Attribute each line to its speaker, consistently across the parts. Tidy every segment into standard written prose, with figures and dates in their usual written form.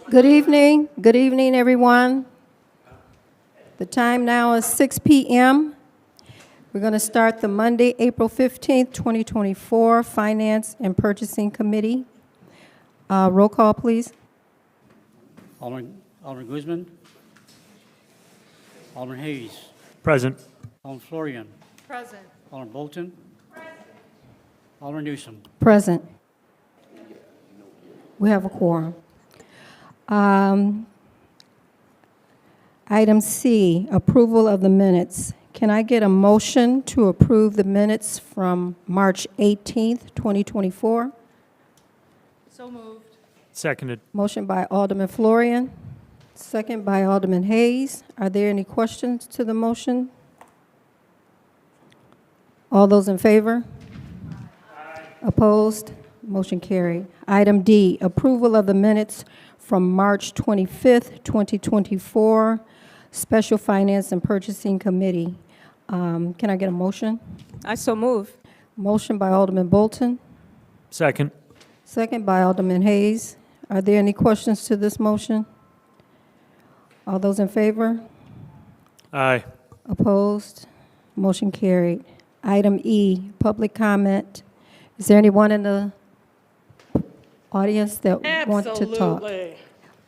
Speaker 1: Good evening, everyone. The time now is 6 p.m. We're going to start the Monday, April 15th, 2024 Finance and Purchasing Committee. Roll call, please.
Speaker 2: Alderman Guzman. Alderman Hayes.
Speaker 3: Present.
Speaker 2: Alderman Florian.
Speaker 4: Present.
Speaker 2: Alderman Bolton. Present. Alderman Newsom.
Speaker 1: Present. We have a quorum. Item C, approval of the minutes. Can I get a motion to approve the minutes from March 18th, 2024?
Speaker 4: So moved.
Speaker 3: Seconded.
Speaker 1: Motion by Alderman Florian, second by Alderman Hayes. Are there any questions to the motion? All those in favor? Aye. Opposed? Motion carried. Item D, approval of the minutes from March 25th, 2024, Special Finance and Purchasing Committee. Can I get a motion?
Speaker 4: I so move.
Speaker 1: Motion by Alderman Bolton,
Speaker 3: Second.
Speaker 1: second by Alderman Hayes. Are there any questions to this motion? All those in favor?
Speaker 3: Aye.
Speaker 1: Opposed? Motion carried. Item E, public comment. Is there anyone in the audience that want to talk?
Speaker 5: Absolutely.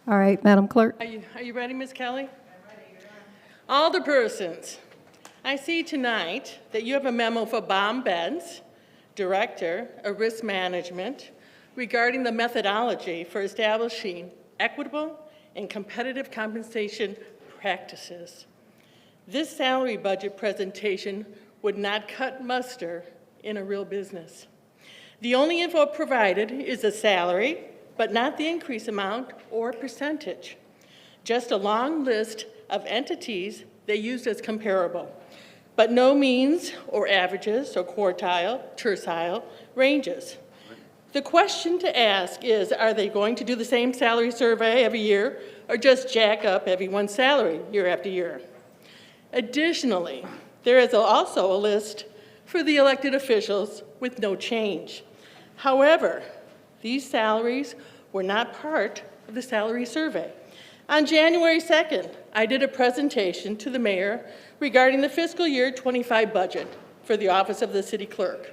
Speaker 1: All right, Madam Clerk.
Speaker 5: Are you ready, Ms. Kelly? I'm ready. Alderpersons, I see tonight that you have a memo for Bob Benz, Director of Risk Management, regarding the methodology for establishing equitable and competitive compensation practices. This salary budget presentation would not cut muster in a real business. The only info provided is the salary, but not the increase amount or percentage. Just a long list of entities they used as comparable, but no means or averages or quartile, tercile ranges. The question to ask is, are they going to do the same salary survey every year or just jack up everyone's salary year after year? Additionally, there is also a list for the elected officials with no change. However, these salaries were not part of the salary survey. On January 2nd, I did a presentation to the mayor regarding the fiscal year 25 budget for the office of the city clerk.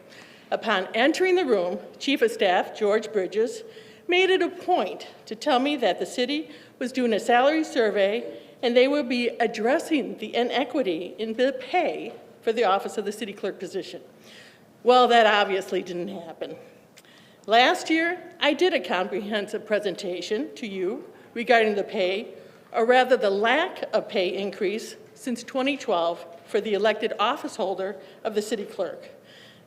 Speaker 5: Upon entering the room, Chief of Staff George Bridges made it a point to tell me that the city was doing a salary survey and they will be addressing the inequity in the pay for the office of the city clerk position. Well, that obviously didn't happen. Last year, I did a comprehensive presentation to you regarding the pay, or rather the lack of pay increase since 2012 for the elected office holder of the city clerk.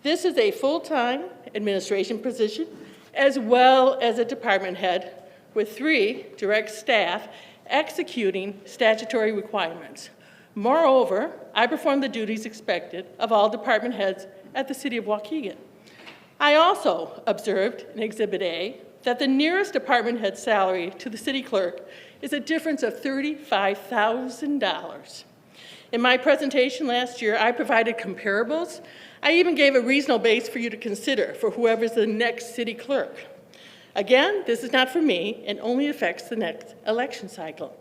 Speaker 5: This is a full-time administration position as well as a department head with 3 direct staff executing statutory requirements. Moreover, I perform the duties expected of all department heads at the city of Waukegan. I also observed in Exhibit A that the nearest department head salary to the city clerk is a difference of $35,000. In my presentation last year, I provided comparables. I even gave a reasonable base for you to consider for whoever's the next city clerk. Again, this is not for me and only affects the next election cycle.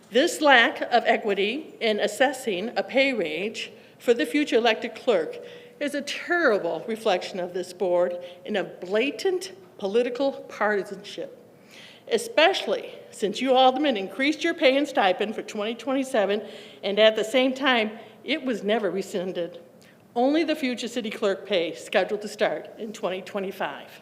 Speaker 5: This lack of equity in assessing a pay range for the future elected clerk is a terrible reflection of this board in a blatant political partisanship, especially since you aldermen increased your pay and stipend for 2027, and at the same time, it was never rescinded. Only the future city clerk pay scheduled to start in 2025.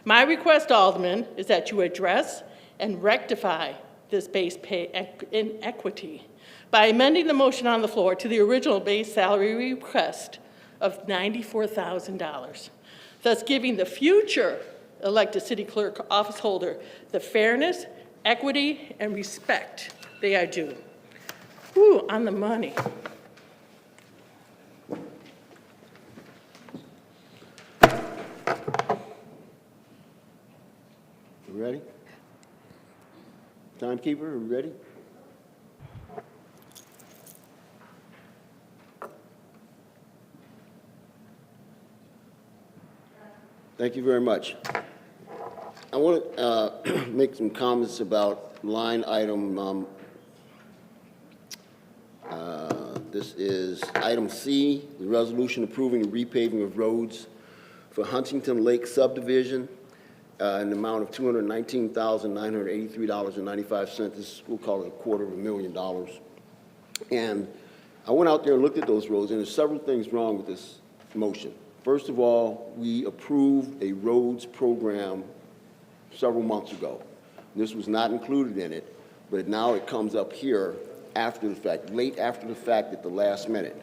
Speaker 5: My request, Alderman, is that you address and rectify this base pay inequity by amending the motion on the floor to the original base salary request of $94,000, thus giving the future elected city clerk office holder the fairness, equity, and respect they are due. Ooh, on the money.
Speaker 6: You ready? Timekeeper, are we ready? Thank you very much. I want to make some comments about line item, this is item C, the resolution approving the repaving of roads for Huntington Lake subdivision in the amount of $219,983.95. This, we'll call it $250,000. And I went out there and looked at those roads, and there's several things wrong with this motion. First of all, we approved a roads program several months ago. This was not included in it, but now it comes up here after the fact, late after the fact at the last minute.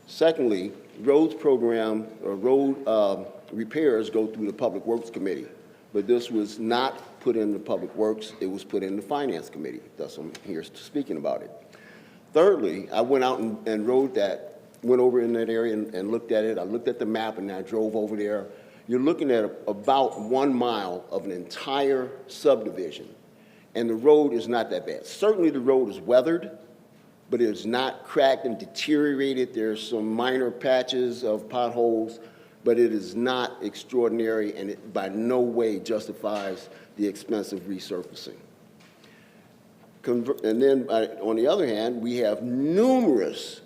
Speaker 6: Secondly, roads program, or road repairs go through the Public Works Committee, but this was not put in the Public Works, it was put in the Finance Committee. Thus, I'm here speaking about it. Thirdly, I went out and went over in that area and looked at it. I looked at the map and I drove over there. You're looking at about 1 mile of an entire subdivision, and the road is not that bad. Certainly the road is weathered, but it is not cracked and deteriorated. There's some minor patches of potholes, but it is not extraordinary, and it by no way justifies the expense of resurfacing. And then, on the other hand, we have numerous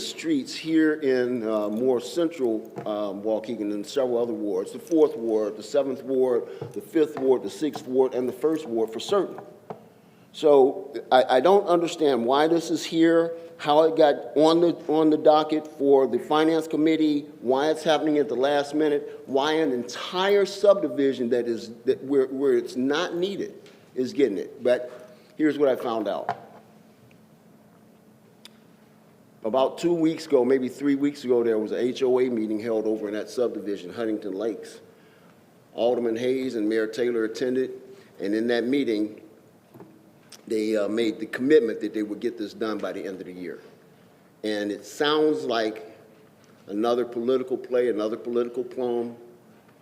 Speaker 6: streets here in more central Waukegan and several other wards, the 4th Ward, the 7th Ward, the 5th Ward, the 6th Ward, and the 1st Ward for certain. So I don't understand why this is here, how it got on the docket for the Finance Committee, why it's happening at the last minute, why an entire subdivision where it's not needed is getting it. But here's what I found out. About 2 weeks ago, maybe 3 weeks ago, there was a HOA meeting held over in that subdivision, Huntington Lakes. Alderman Hayes and Mayor Taylor attended, and in that meeting, they made the commitment that they would get this done by the end of the year. And it sounds like another political play, another political plum.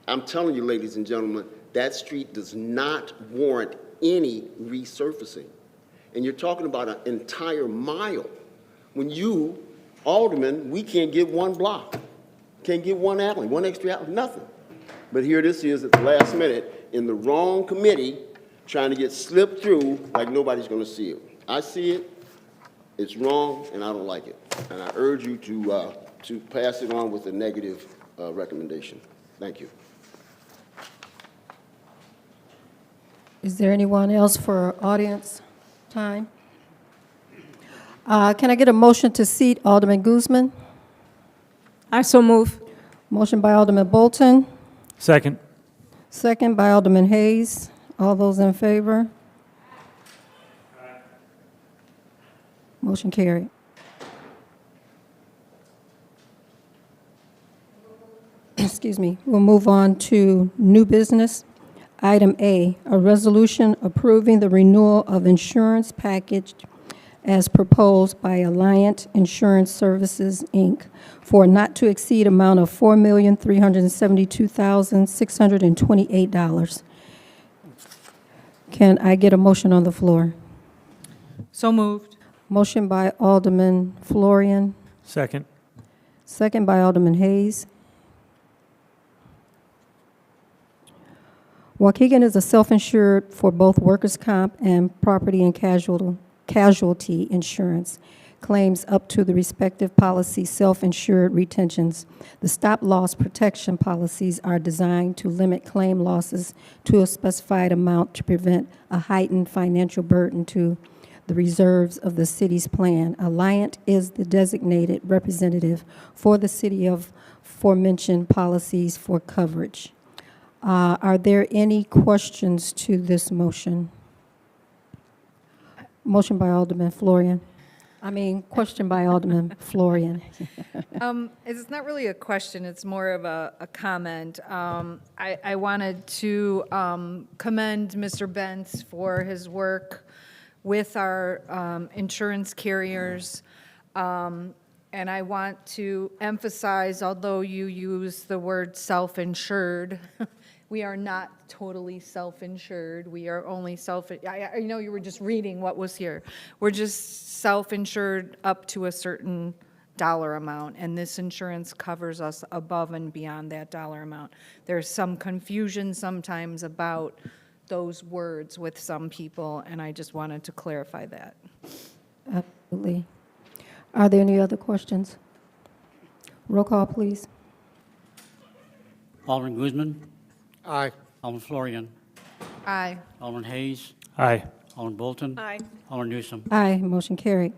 Speaker 6: I'm telling you, ladies and gentlemen, that street does not warrant any resurfacing. And you're talking about an entire mile. When you, Alderman, we can't get 1 block, can't get 1 alley, 1 extra alley, nothing. But here this is at the last minute in the wrong committee trying to get slipped through like nobody's gonna see it. I see it, it's wrong, and I don't like it. And I urge you to pass it on with a negative recommendation. Thank you.
Speaker 1: Is there anyone else for audience time? Can I get a motion to seat Alderman Guzman?
Speaker 4: I so move.
Speaker 1: Motion by Alderman Bolton,
Speaker 3: Second.
Speaker 1: second by Alderman Hayes. All those in favor? Motion carried. Excuse me. We'll move on to new business. Item A, a resolution approving the renewal of insurance package as proposed by Alliant Insurance Services, Inc., for a not-to-exceed amount of $4,372,628. Can I get a motion on the floor?
Speaker 4: So moved.
Speaker 1: Motion by Alderman Florian,
Speaker 3: Second.
Speaker 1: second by Alderman Hayes. Waukegan is a self-insured for both workers' comp and property and casualty insurance. Claims up to the respective policy self-insured retentions. The stop-loss protection policies are designed to limit claim losses to a specified amount to prevent a heightened financial burden to the reserves of the city's plan. Alliant is the designated representative for the city of aforementioned policies for coverage. Are there any questions to this motion? Motion by Alderman Florian. Question by Alderman Florian.
Speaker 7: It's not really a question, it's more of a comment. I wanted to commend Mr. Bentz for his work with our insurance carriers. And I want to emphasize, although you use the word self-insured, we are not totally self-insured. We are only I know you were just reading what was here. We're just self-insured up to a certain dollar amount, and this insurance covers us above and beyond that dollar amount. There's some confusion sometimes about those words with some people, and I just wanted to clarify that.
Speaker 1: Absolutely. Are there any other questions? Roll call, please.
Speaker 2: Alderman Guzman.
Speaker 3: Aye.
Speaker 2: Alderman Florian.
Speaker 7: Aye.
Speaker 2: Alderman Hayes.
Speaker 3: Aye.
Speaker 2: Alderman Bolton.
Speaker 4: Aye.
Speaker 2: Alderman Newsom.
Speaker 1: Aye, motion carried.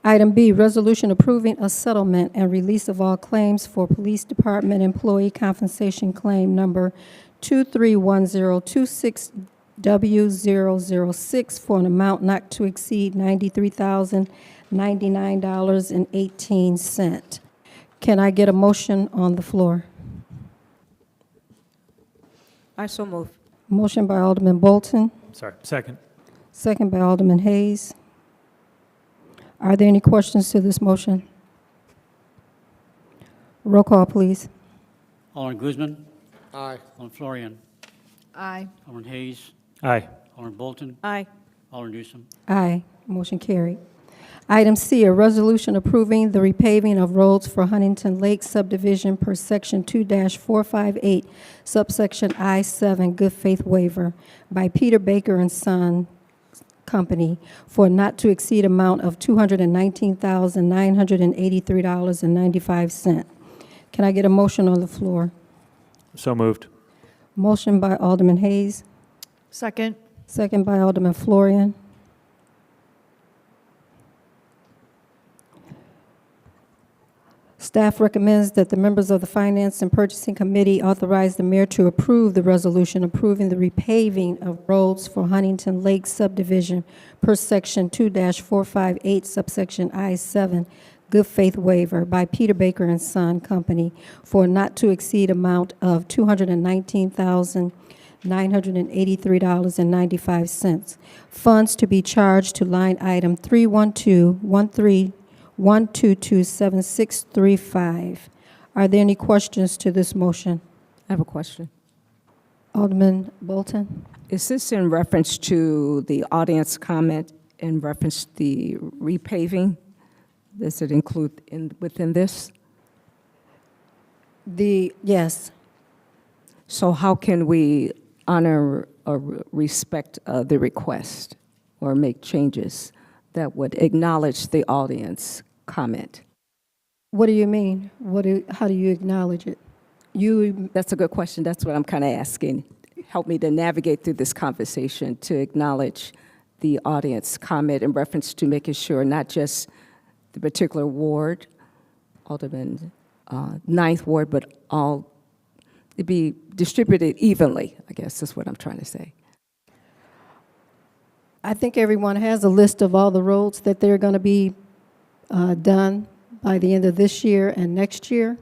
Speaker 1: Item B, resolution approving a settlement and release of all claims for Police Department Employee Compensation Claim Number 231026W006 for an amount not to exceed $93,099.18. Can I get a motion on the floor?
Speaker 4: I so move.
Speaker 1: Motion by Alderman Bolton,
Speaker 3: Sorry, second.
Speaker 1: second by Alderman Hayes. Are there any questions to this motion? Roll call, please.
Speaker 2: Alderman Guzman.
Speaker 3: Aye.
Speaker 2: Alderman Florian.
Speaker 7: Aye.
Speaker 2: Alderman Hayes.
Speaker 3: Aye.
Speaker 2: Alderman Bolton.
Speaker 4: Aye.
Speaker 2: Alderman Newsom.
Speaker 1: Aye, motion carried. Item C, a resolution approving the repaving of roads for Huntington Lake subdivision per section 2-458, subsection I-7, good faith waiver by Peter Baker and Son Company for not to exceed amount of $219,983.95. Can I get a motion on the floor?
Speaker 3: So moved.
Speaker 1: Motion by Alderman Hayes,
Speaker 7: Second.
Speaker 1: second by Alderman Florian. Staff recommends that the members of the Finance and Purchasing Committee authorize the mayor to approve the resolution approving the repaving of roads for Huntington Lake subdivision per section 2-458, subsection I-7, good faith waiver by Peter Baker and Son Company for not to exceed amount of $219,983.95. Funds to be charged to line item 312-1227635. Are there any questions to this motion?
Speaker 4: I have a question.
Speaker 1: Alderman Bolton?
Speaker 4: Is this in reference to the audience comment in reference to the repaving? Does it include within this?
Speaker 1: Yes.
Speaker 4: So how can we honor or respect the request or make changes that would acknowledge the audience comment?
Speaker 1: What do you mean? How do you acknowledge it?
Speaker 4: That's a good question. That's what I'm kind of asking. Help me to navigate through this conversation to acknowledge the audience comment in reference to making sure not just the particular ward, Alderman Ninth Ward, but all it be distributed evenly, I guess is what I'm trying to say.
Speaker 1: I think everyone has a list of all the roads that they're going to be done by the end of this year and next year.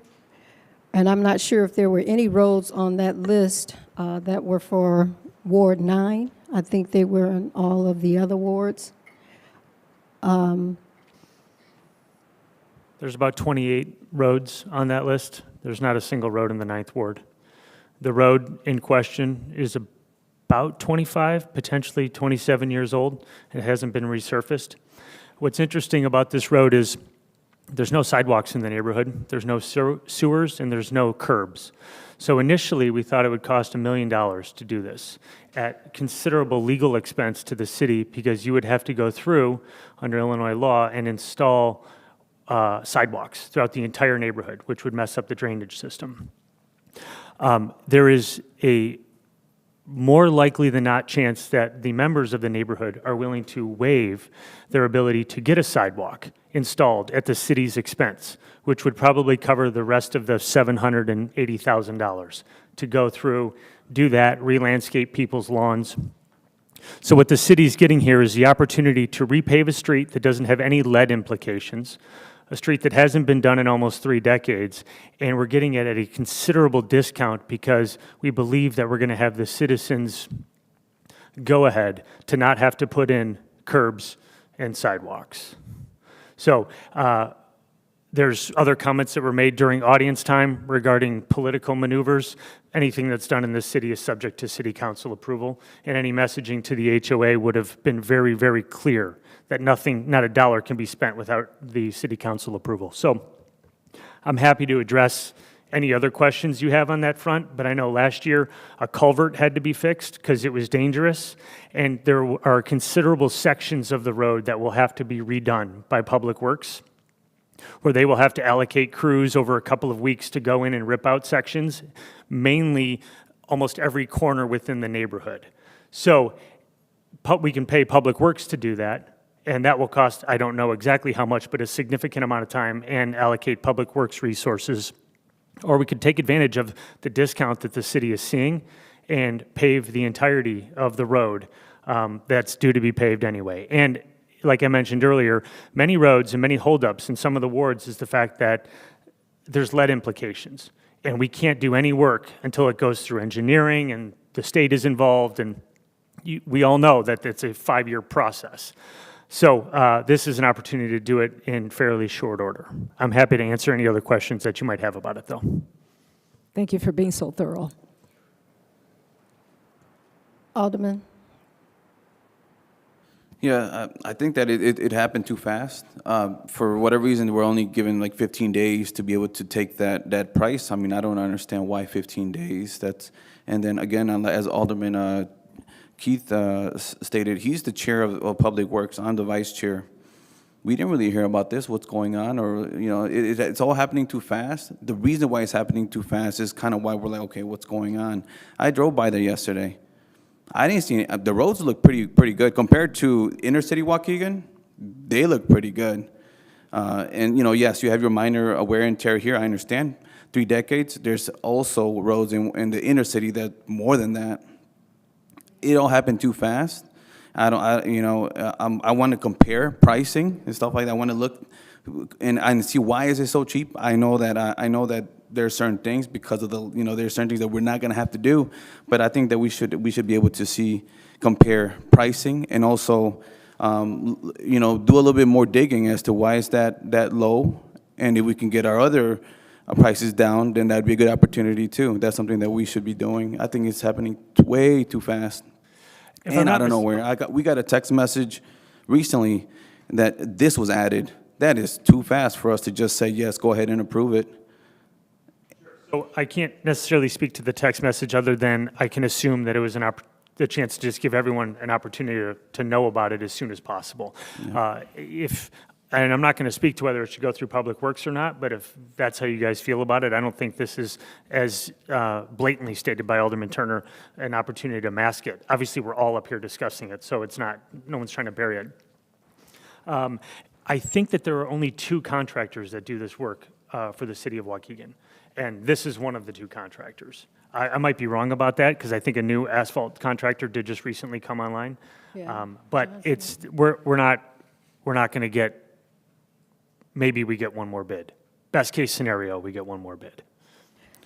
Speaker 1: And I'm not sure if there were any roads on that list that were for Ward 9. I think they were in all of the other wards.
Speaker 3: There's about 28 roads on that list. There's not a single road in the Ninth Ward. The road in question is about 25, potentially 27 years old. It hasn't been resurfaced. What's interesting about this road is there's no sidewalks in the neighborhood, there's no sewers, and there's no curbs. So initially, we thought it would cost $1 million to do this at considerable legal expense to the city because you would have to go through, under Illinois law, and install sidewalks throughout the entire neighborhood, which would mess up the drainage system. There is a more likely than not chance that the members of the neighborhood are willing to waive their ability to get a sidewalk installed at the city's expense, which would probably cover the rest of the $780,000 to go through, do that, re-landscape people's lawns. So what the city's getting here is the opportunity to repave a street that doesn't have any lead implications, a street that hasn't been done in almost 3 decades, and we're getting it at a considerable discount because we believe that we're going to have the citizens go ahead to not have to put in curbs and sidewalks. So there's other comments that were made during audience time regarding political maneuvers. Anything that's done in this city is subject to city council approval, and any messaging to the HOA would have been very, very clear that nothing, not a dollar can be spent without the city council approval. So I'm happy to address any other questions you have on that front, but I know last year a culvert had to be fixed because it was dangerous, and there are considerable sections of the road that will have to be redone by Public Works, where they will have to allocate crews over a couple of weeks to go in and rip out sections, mainly almost every corner within the neighborhood. So we can pay Public Works to do that, and that will cost, I don't know exactly how much, but a significant amount of time, and allocate Public Works resources. Or we could take advantage of the discount that the city is seeing and pave the entirety of the road that's due to be paved anyway. And like I mentioned earlier, many roads and many holdups in some of the wards is the fact that there's lead implications. And we can't do any work until it goes through engineering and the state is involved, and we all know that it's a 5-year process. So this is an opportunity to do it in fairly short order. I'm happy to answer any other questions that you might have about it, though.
Speaker 4: Thank you for being so thorough.
Speaker 1: Alderman?
Speaker 8: Yeah, I think that it happened too fast. For whatever reason, we're only given like 15 days to be able to take that price. I mean, I don't understand why 15 days. And then again, as Alderman Keith stated, he's the chair of Public Works. I'm the vice chair. We didn't really hear about this, what's going on, or, it's all happening too fast. The reason why it's happening too fast is kind of why we're like, okay, what's going on? I drove by there yesterday. I didn't see any, the roads look pretty good compared to inner city Waukegan. They look pretty good. And, yes, you have your minor wear and tear here. I understand. 3 decades. There's also roads in the inner city that more than that. It all happened too fast. I want to compare pricing and stuff like that. I want to look and see why is it so cheap. I know that there are certain things because of there are certain things that we're not going to have to do, but I think that we should be able to compare pricing and also do a little bit more digging as to why is that low, and if we can get our other prices down, then that'd be a good opportunity too. That's something that we should be doing. I think it's happening way too fast. And out of nowhere, we got a text message recently that this was added. That is too fast for us to just say, yes, go ahead and approve it.
Speaker 3: So I can't necessarily speak to the text message other than I can assume that it was the chance to just give everyone an opportunity to know about it as soon as possible. Yeah. And I'm not going to speak to whether it should go through Public Works or not, but if that's how you guys feel about it, I don't think this is, as blatantly stated by Alderman Turner, an opportunity to mask it. Obviously, we're all up here discussing it, so it's not, no one's trying to bury it. I think that there are only 2 contractors that do this work for the city of Waukegan, and this is one of the 2 contractors. I might be wrong about that because I think a new asphalt contractor did just recently come online. Yeah. But we're not going to get. Maybe we get one more bid. Best case scenario, we get one more bid.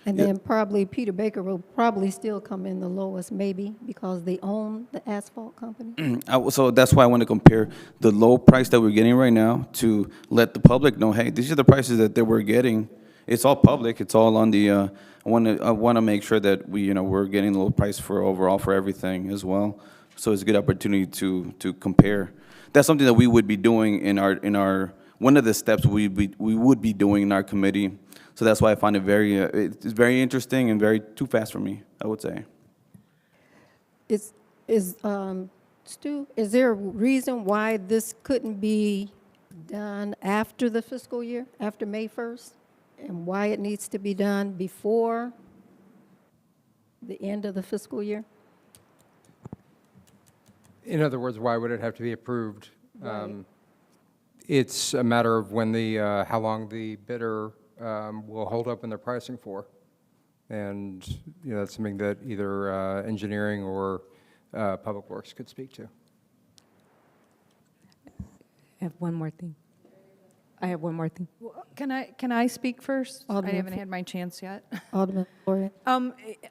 Speaker 1: And then probably Peter Baker will probably still come in the lowest, maybe, because they own the asphalt company.
Speaker 8: So that's why I want to compare the low price that we're getting right now to let the public know, hey, these are the prices that they were getting. It's all public. It's all on the. I want to make sure that we're getting the low price for overall for everything as well. So it's a good opportunity to compare. That's something that we would be doing in our. One of the steps we would be doing in our committee. So that's why I find it it's very interesting and very too fast for me, I would say.
Speaker 1: Stu, is there a reason why this couldn't be done after the fiscal year, after May 1st? And why it needs to be done before the end of the fiscal year?
Speaker 9: In other words, why would it have to be approved?
Speaker 1: Right.
Speaker 9: It's a matter of when how long the bidder will hold up in their pricing for. And, that's something that either engineering or Public Works could speak to.
Speaker 4: I have one more thing.
Speaker 7: Can I speak first?
Speaker 1: Alderman
Speaker 7: I haven't had my chance yet.
Speaker 1: Alderman Floyd.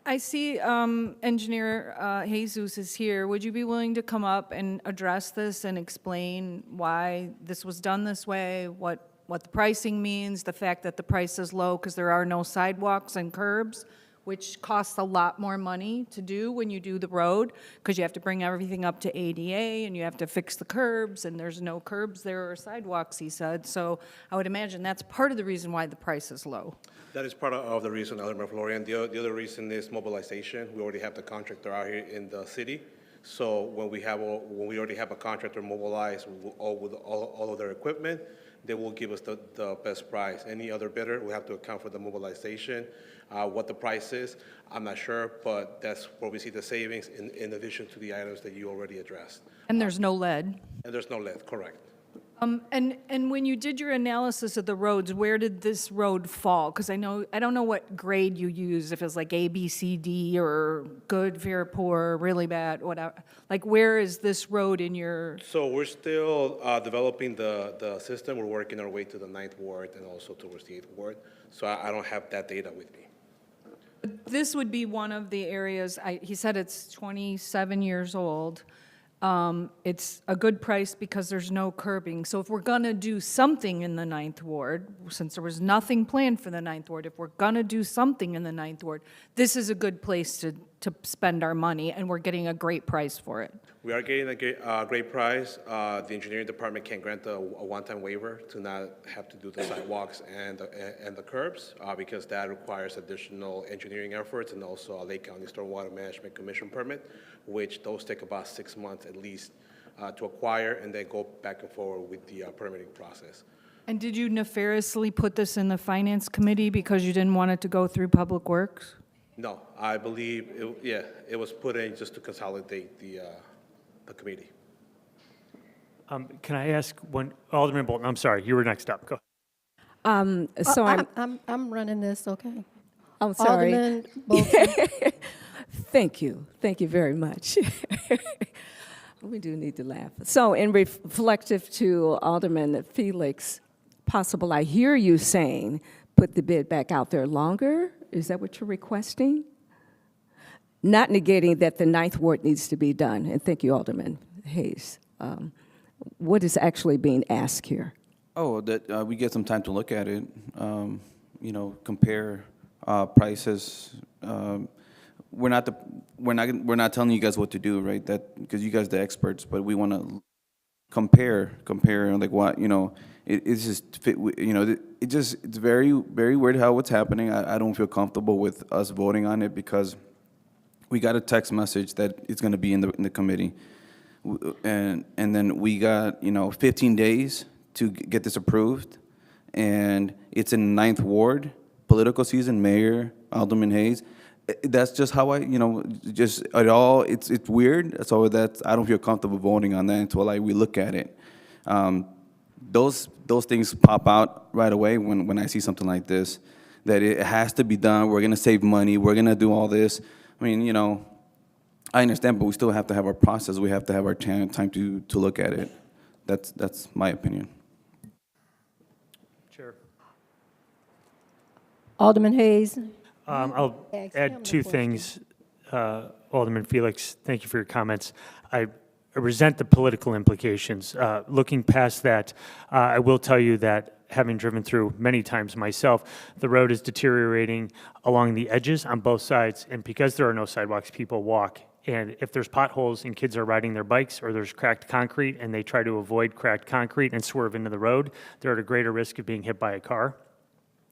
Speaker 7: I see Engineer Jesus is here. Would you be willing to come up and address this and explain why this was done this way, what the pricing means, the fact that the price is low because there are no sidewalks and curbs? which costs a lot more money to do when you do the road, because you have to bring everything up to ADA, and you have to fix the curbs, and there's no curbs there or sidewalks, he said. So I would imagine that's part of the reason why the price is low.
Speaker 10: That is part of the reason, Alderman Florian. The other reason is mobilization. We already have the contractor out here in the city. So when we already have a contractor mobilized with all of their equipment, they will give us the best price. Any other bidder, we have to account for the mobilization. What the price is, I'm not sure, but that's where we see the savings in addition to the items that you already addressed.
Speaker 7: And there's no lead.
Speaker 10: And there's no lead, correct.
Speaker 7: And when you did your analysis of the roads, where did this road fall? Because I don't know what grade you use, if it's like A, B, C, D, or good, very poor, really bad, whatever. Like, where is this road in your,
Speaker 10: So we're still developing the system. We're working our way to the 9th Ward and also towards the 8th Ward. So I don't have that data with me.
Speaker 7: this would be one of the areas, he said it's 27 years old. It's a good price because there's no curbing. So if we're going to do something in the 9th Ward, since there was nothing planned for the 9th Ward, if we're going to do something in the 9th Ward, this is a good place to spend our money, and we're getting a great price for it.
Speaker 10: We are getting a great price. The engineering department can grant a one-time waiver to not have to do the sidewalks and the curbs because that requires additional engineering efforts and also a Lake County Stormwater Management Commission permit, which those take about 6 months at least to acquire and then go back and forward with the permitting process.
Speaker 7: And did you nefariously put this in the Finance Committee because you didn't want it to go through Public Works?
Speaker 10: No, I believe, it was put in just to consolidate the committee.
Speaker 3: Can I ask one, Alderman Bolton, I'm sorry, you were next up, go.
Speaker 4: So
Speaker 1: I'm running this, okay?
Speaker 4: I'm sorry.
Speaker 1: Alderman Bolton.
Speaker 4: Thank you very much. We do need to laugh. So in reflective to Alderman Felix, possible, I hear you saying, put the bid back out there longer? Is that what you're requesting? Not negating that the 9th Ward needs to be done, and thank you, Alderman Hayes. What is actually being asked here?
Speaker 8: Oh, that we get some time to look at it, compare prices. We're not telling you guys what to do, right? That because you guys are the experts, but we want to compare like what, it's just it's very, very weird how it's happening. I don't feel comfortable with us voting on it because we got a text message that it's going to be in the committee, and then we got 15 days to get this approved, and it's in 9th Ward, political season, Mayor Alderman Hayes. That's just how it's weird. So I don't feel comfortable voting on that until we look at it. Those things pop out right away when I see something like this, that it has to be done. We're gonna save money. We're gonna do all this. I mean, I understand, but we still have to have our process. We have to have our time to look at it. That's my opinion.
Speaker 3: Chair.
Speaker 1: Alderman Hayes.
Speaker 3: I'll
Speaker 1: Ask him
Speaker 3: add
Speaker 1: the
Speaker 3: two
Speaker 1: question.
Speaker 3: things. Alderman Felix, thank you for your comments. I resent the political implications. Looking past that, I will tell you that having driven through many times myself, the road is deteriorating along the edges on both sides, and because there are no sidewalks, people walk. And if there's potholes and kids are riding their bikes, or there's cracked concrete and they try to avoid cracked concrete and swerve into the road, they're at a greater risk of being hit by a car.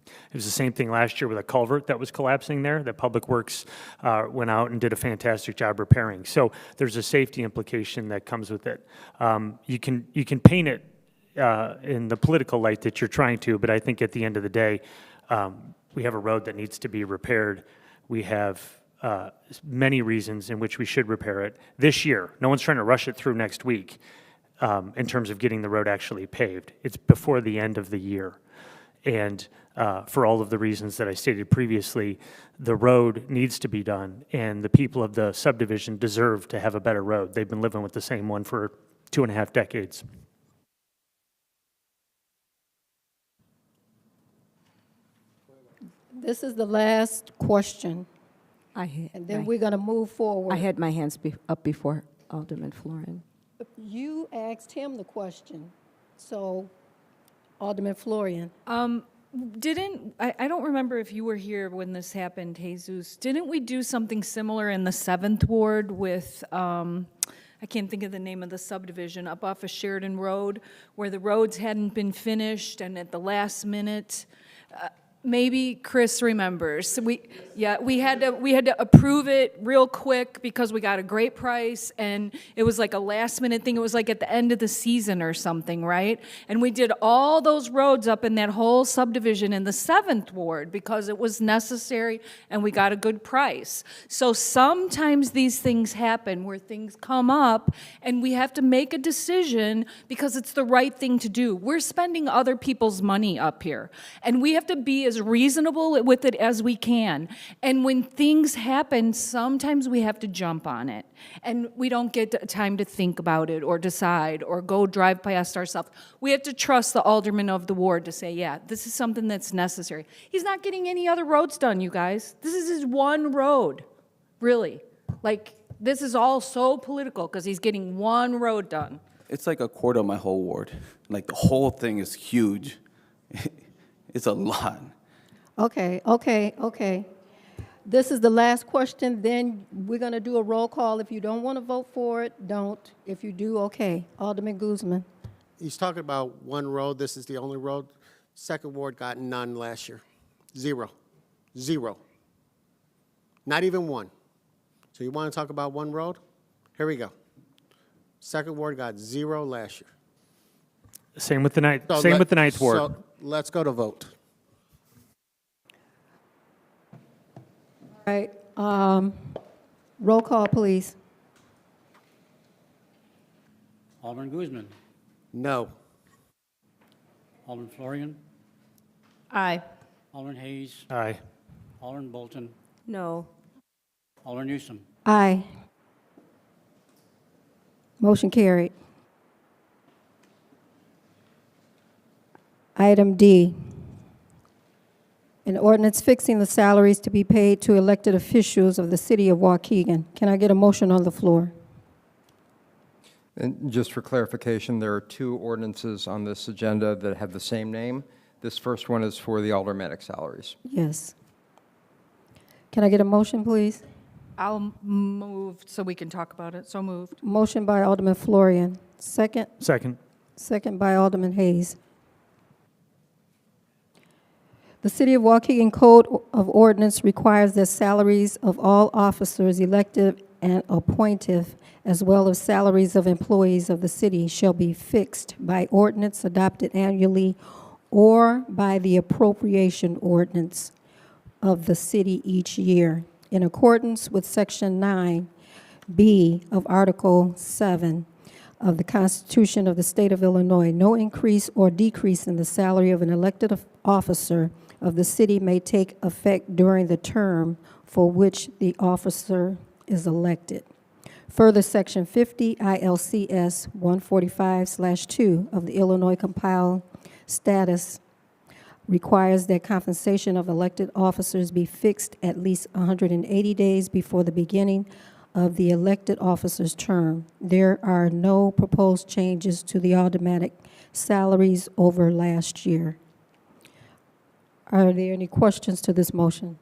Speaker 3: It was the same thing last year with a culvert that was collapsing there that Public Works went out and did a fantastic job repairing. So there's a safety implication that comes with it. You can paint it in the political light that you're trying to, but I think at the end of the day, we have a road that needs to be repaired. We have many reasons in which we should repair it this year. No one's trying to rush it through next week in terms of getting the road actually paved. It's before the end of the year. And for all of the reasons that I stated previously, the road needs to be done, and the people of the subdivision deserve to have a better road. They've been living with the same one for 2.5 decades.
Speaker 1: This is the last question, and then we're going to move forward.
Speaker 4: I had my hands up before Alderman Florian.
Speaker 1: You asked him the question, so Alderman Florian.
Speaker 7: I don't remember if you were here when this happened, Jesus. Didn't we do something similar in the 7th Ward with, I can't think of the name of the subdivision, up off of Sheridan Road, where the roads hadn't been finished and at the last minute, maybe Chris remembers. We had to approve it real quick because we got a great price, and it was like a last minute thing. It was like at the end of the season or something, right? And we did all those roads up in that whole subdivision in the 7th Ward because it was necessary and we got a good price. So sometimes these things happen where things come up and we have to make a decision because it's the right thing to do. We're spending other people's money up here, and we have to be as reasonable with it as we can. And when things happen, sometimes we have to jump on it, and we don't get time to think about it or decide or go drive past ourselves. We have to trust the alderman of the ward to say, yeah, this is something that's necessary. He's not getting any other roads done, you guys. This is his one road, really. Like, this is all so political because he's getting one road done.
Speaker 8: It's like a quarter of my whole ward. Like, the whole thing is huge. It's a lot.
Speaker 1: Okay. This is the last question, then we're going to do a roll call. If you don't want to vote for it, don't. If you do, okay. Alderman Guzman.
Speaker 11: He's talking about one road. This is the only road. 2nd Ward got none last year. Zero. Not even one. So you want to talk about one road? Here we go. 2nd Ward got 0 last year.
Speaker 3: Same with the ninth.
Speaker 11: So
Speaker 3: Same with the 9th Ward.
Speaker 11: So let's go to vote.
Speaker 1: All right. Roll call, please.
Speaker 2: Alderman Guzman.
Speaker 11: No.
Speaker 2: Alderman Florian.
Speaker 7: Aye.
Speaker 2: Alderman Hayes.
Speaker 3: Aye.
Speaker 2: Alderman Bolton.
Speaker 4: No.
Speaker 2: Alderman Newsom.
Speaker 1: Aye. Motion carried. Item D, an ordinance fixing the salaries to be paid to elected officials of the city of Waukegan. Can I get a motion on the floor?
Speaker 9: And just for clarification, there are 2 ordinances on this agenda that have the same name. This first one is for the aldermanic salaries.
Speaker 1: Yes. Can I get a motion, please?
Speaker 7: I'll move so we can talk about it. So moved.
Speaker 1: Motion by Alderman Florian. Second?
Speaker 3: Second.
Speaker 1: Second by Alderman Hayes. The City of Waukegan Code of Ordinance requires that salaries of all officers elected and appointed, as well as salaries of employees of the city, shall be fixed by ordinance adopted annually or by the appropriation ordinance of the city each year, in accordance with Section 9B of Article 7 of the Constitution of the State of Illinois. No increase or decrease in the salary of an elected officer of the city may take effect during the term for which the officer is elected. Further, Section 50 ILCS 145/2 of the Illinois Compiled Status requires that compensation of elected officers be fixed at least 180 days before the beginning of the elected officer's term. There are no proposed changes to the automatic salaries over last year. Are there any questions to this motion?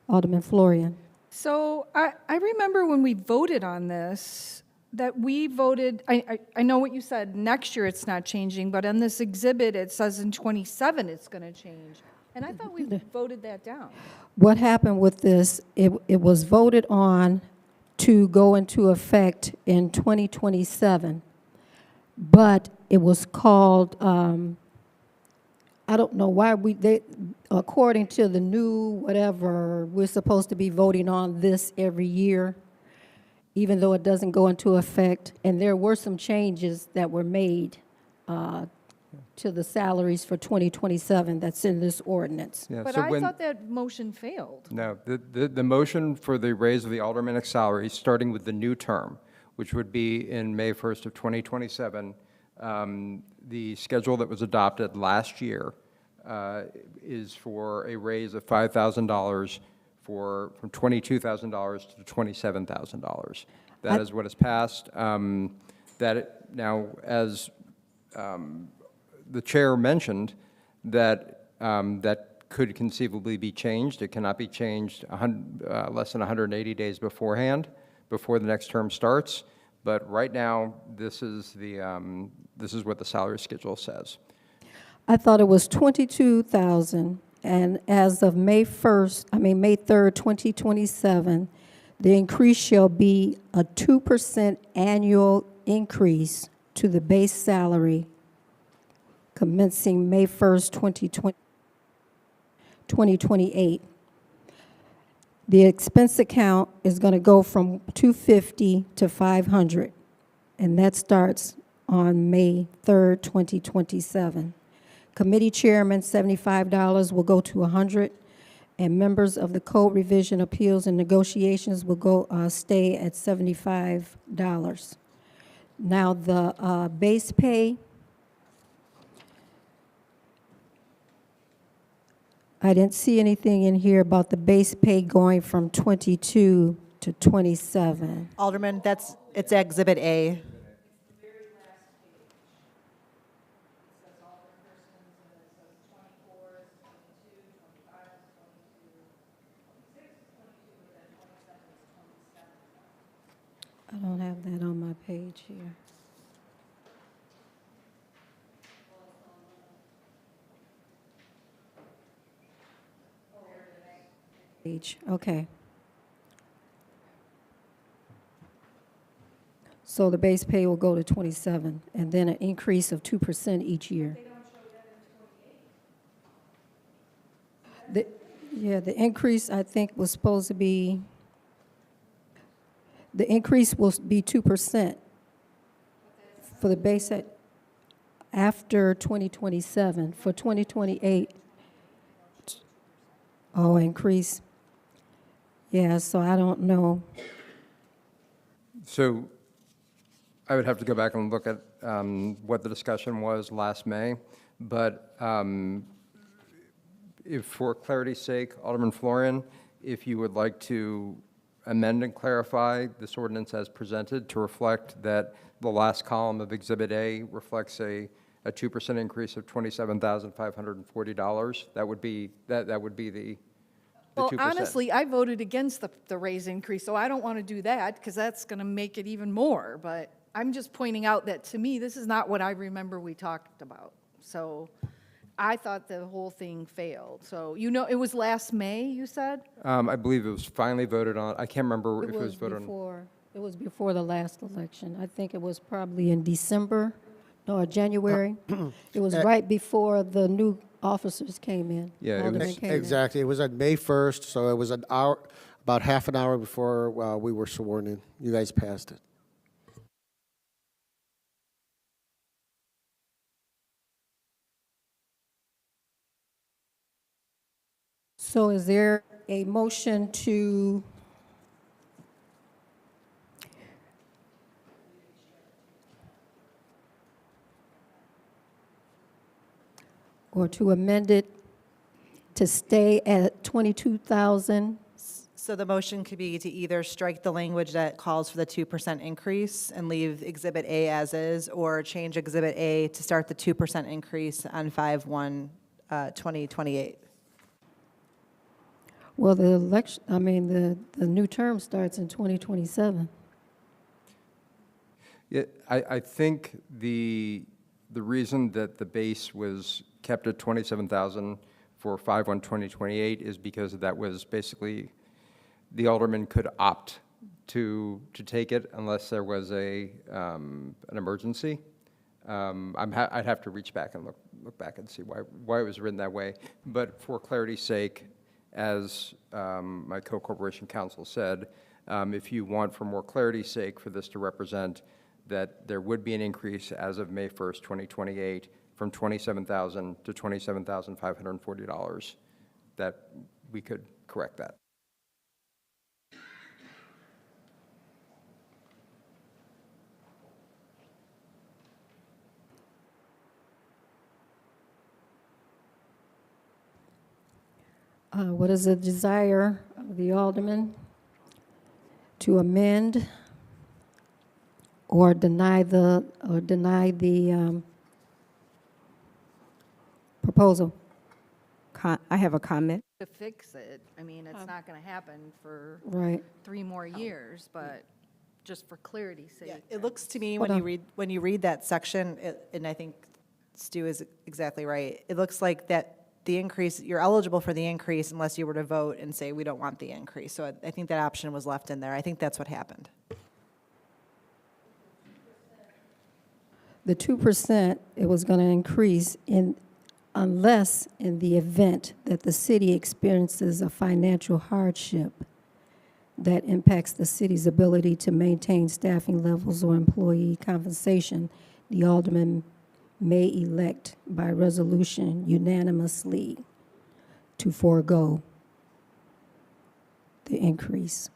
Speaker 1: Alderman Florian.
Speaker 7: So I remember when we voted on this, that we voted, I know what you said, next year it's not changing, but on this exhibit, it says in '27 it's going to change. And I thought we voted that down.
Speaker 1: What happened with this, it was voted on to go into effect in 2027, but it was called, I don't know why according to the new whatever, we're supposed to be voting on this every year, even though it doesn't go into effect. And there were some changes that were made to the salaries for 2027 that's in this ordinance.
Speaker 9: Yeah,
Speaker 7: But
Speaker 9: so
Speaker 7: I thought that motion failed.
Speaker 9: No, the motion for the raise of the aldermanic salaries, starting with the new term, which would be in May 1st of 2027, the schedule that was adopted last year is for a raise of $5,000 from $22,000 to $27,000. That is what is passed. Now, as the chair mentioned, that that could conceivably be changed. It cannot be changed less than 180 days beforehand, before the next term starts. But right now, this is what the salary schedule says.
Speaker 1: I thought it was 22,000, and as of May 3rd, 2027, the increase shall be a 2% annual increase to the base salary commencing May 1st, 2028. The expense account is going to go from 250 to 500, and that starts on May 3rd, 2027. Committee chairman, $75 will go to 100, and members of the Code Revision Appeals and Negotiations will stay at $75. Now, the base pay, I didn't see anything in here about the base pay going from 22 to 27.
Speaker 12: Alderman, it's Exhibit A.
Speaker 1: I don't have that on my page here. Okay. So the base pay will go to 27, and then an increase of 2% each year. The increase, I think, was supposed to be, the increase will be 2% for the base after 2027. For 2028, increase. Yeah, so I don't know.
Speaker 9: So I would have to go back and look at what the discussion was last May, but if for clarity's sake, Alderman Florian, if you would like to amend and clarify this ordinance as presented to reflect that the last column of Exhibit A reflects a 2% increase of $27,540, that would be the
Speaker 7: Well,
Speaker 9: 2%.
Speaker 7: honestly, I voted against the raise increase, so I don't want to do that because that's going to make it even more. But I'm just pointing out that to me, this is not what I remember we talked about. So I thought the whole thing failed. So, it was last May, you said?
Speaker 9: I believe it was finally voted on. I can't remember if it was voted on.
Speaker 1: It was before the last election. I think it was probably in December, or January. It was right before the new officers came in.
Speaker 9: Yeah, it
Speaker 1: Alderman
Speaker 9: was-
Speaker 1: came in.
Speaker 11: Exactly. It was on May 1st, so it was an hour, about half an hour before we were sworn in. You guys passed it.
Speaker 1: So is there a motion to amend it to stay at 22,000?
Speaker 12: So the motion could be to either strike the language that calls for the 2% increase and leave Exhibit A as is, or change Exhibit A to start the 2% increase on 5/1/2028.
Speaker 1: Well, the new term starts in 2027.
Speaker 9: Yeah, I think the reason that the base was kept at 27,000 for 5/1/2028 is because that was basically, the alderman could opt to take it unless there was an emergency. I'd have to reach back and look back and see why it was written that way. But for clarity's sake, as my co-corporation counsel said, if you want, for more clarity's sake, for this to represent that there would be an increase as of May 1st, 2028, from $27,000 to $27,540, that we could correct that.
Speaker 1: What is the desire of the alderman to amend or deny the proposal?
Speaker 4: I have a comment.
Speaker 7: To fix it, I mean, it's not going to happen for
Speaker 1: Right.
Speaker 7: 3 more years, but just for clarity's sake.
Speaker 12: Yeah, it looks to me
Speaker 1: Hold
Speaker 12: when you
Speaker 1: on.
Speaker 12: read, when you read that section, and I think Stu is exactly right, it looks like that the increase, you're eligible for the increase unless you were to vote and say, we don't want the increase. So I think that option was left in there. I think that's what happened.
Speaker 1: The 2%, it was going to increase unless in the event that the city experiences a financial hardship that impacts the city's ability to maintain staffing levels or employee compensation, the alderman may elect by resolution unanimously to forego the increase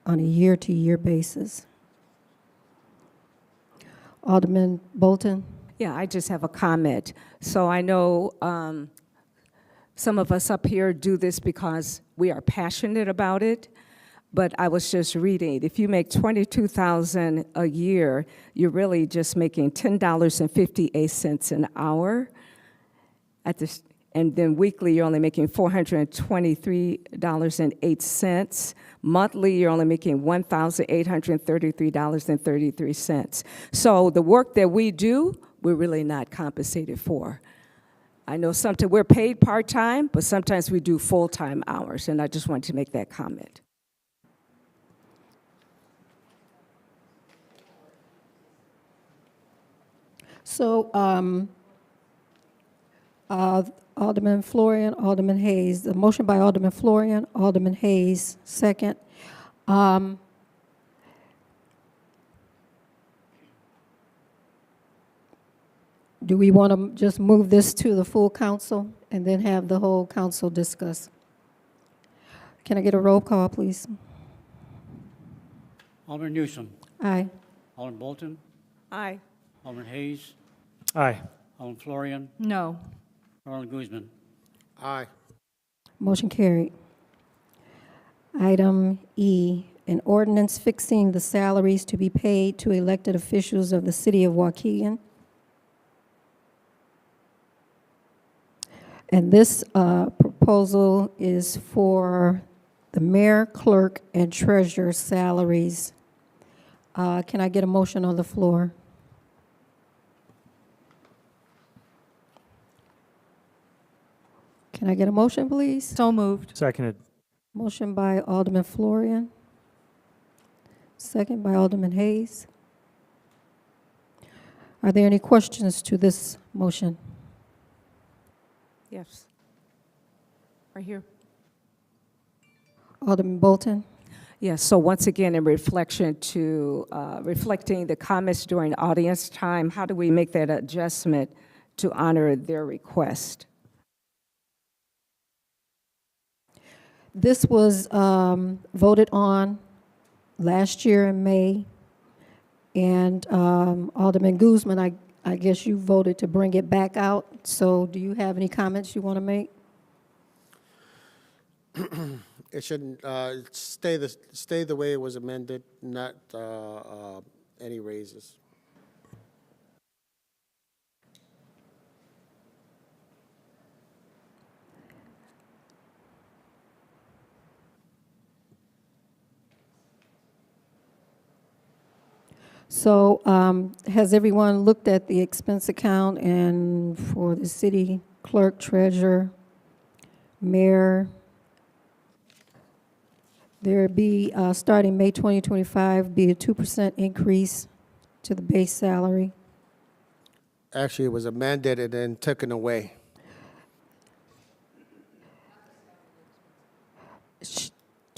Speaker 1: on a year-to-year basis. Alderman Bolton?
Speaker 4: Yeah, I just have a comment. So I know some of us up here do this because we are passionate about it, but I was just reading, if you make $22,000 a year, you're really just making $10.58 an hour. And then weekly, you're only making $423.08. Monthly, you're only making $1,833.33. So the work that we do, we're really not compensated for. I know sometimes we're paid part-time, but sometimes we do full-time hours, and I just wanted to make that comment.
Speaker 1: So, Alderman Florian, Alderman Hayes. The motion by Alderman Florian, Alderman Hayes, second. Do we want to just move this to the full council and then have the whole council discuss? Can I get a roll call, please?
Speaker 2: Alderman Newsom.
Speaker 1: Aye.
Speaker 2: Alderman Bolton.
Speaker 4: Aye.
Speaker 2: Alderman Hayes.
Speaker 3: Aye.
Speaker 2: Alderman Florian.
Speaker 7: No.
Speaker 2: Alderman Guzman.
Speaker 11: Aye.
Speaker 1: Motion carried. Item E, an ordinance fixing the salaries to be paid to elected officials of the city of Waukegan. And this proposal is for the mayor, clerk, and treasurer salaries. Can I get a motion on the floor? Can I get a motion, please?
Speaker 7: So moved.
Speaker 3: Seconded.
Speaker 1: Motion by Alderman Florian, second by Alderman Hayes. Are there any questions to this motion?
Speaker 4: Yes. Right here.
Speaker 1: Alderman Bolton?
Speaker 4: Yes, so once again, in reflection to, reflecting the comments during audience time, how do we make that adjustment to honor their request?
Speaker 1: This was voted on last year in May, and Alderman Guzman, I guess you voted to bring it back out. So do you have any comments you want to make?
Speaker 11: It shouldn't stay the way it was amended, not any raises.
Speaker 1: So has everyone looked at the expense account and for the city clerk, treasurer, mayor? There be, starting May 2025, be a 2% increase to the base salary.
Speaker 11: Actually, it was amended and then taken away.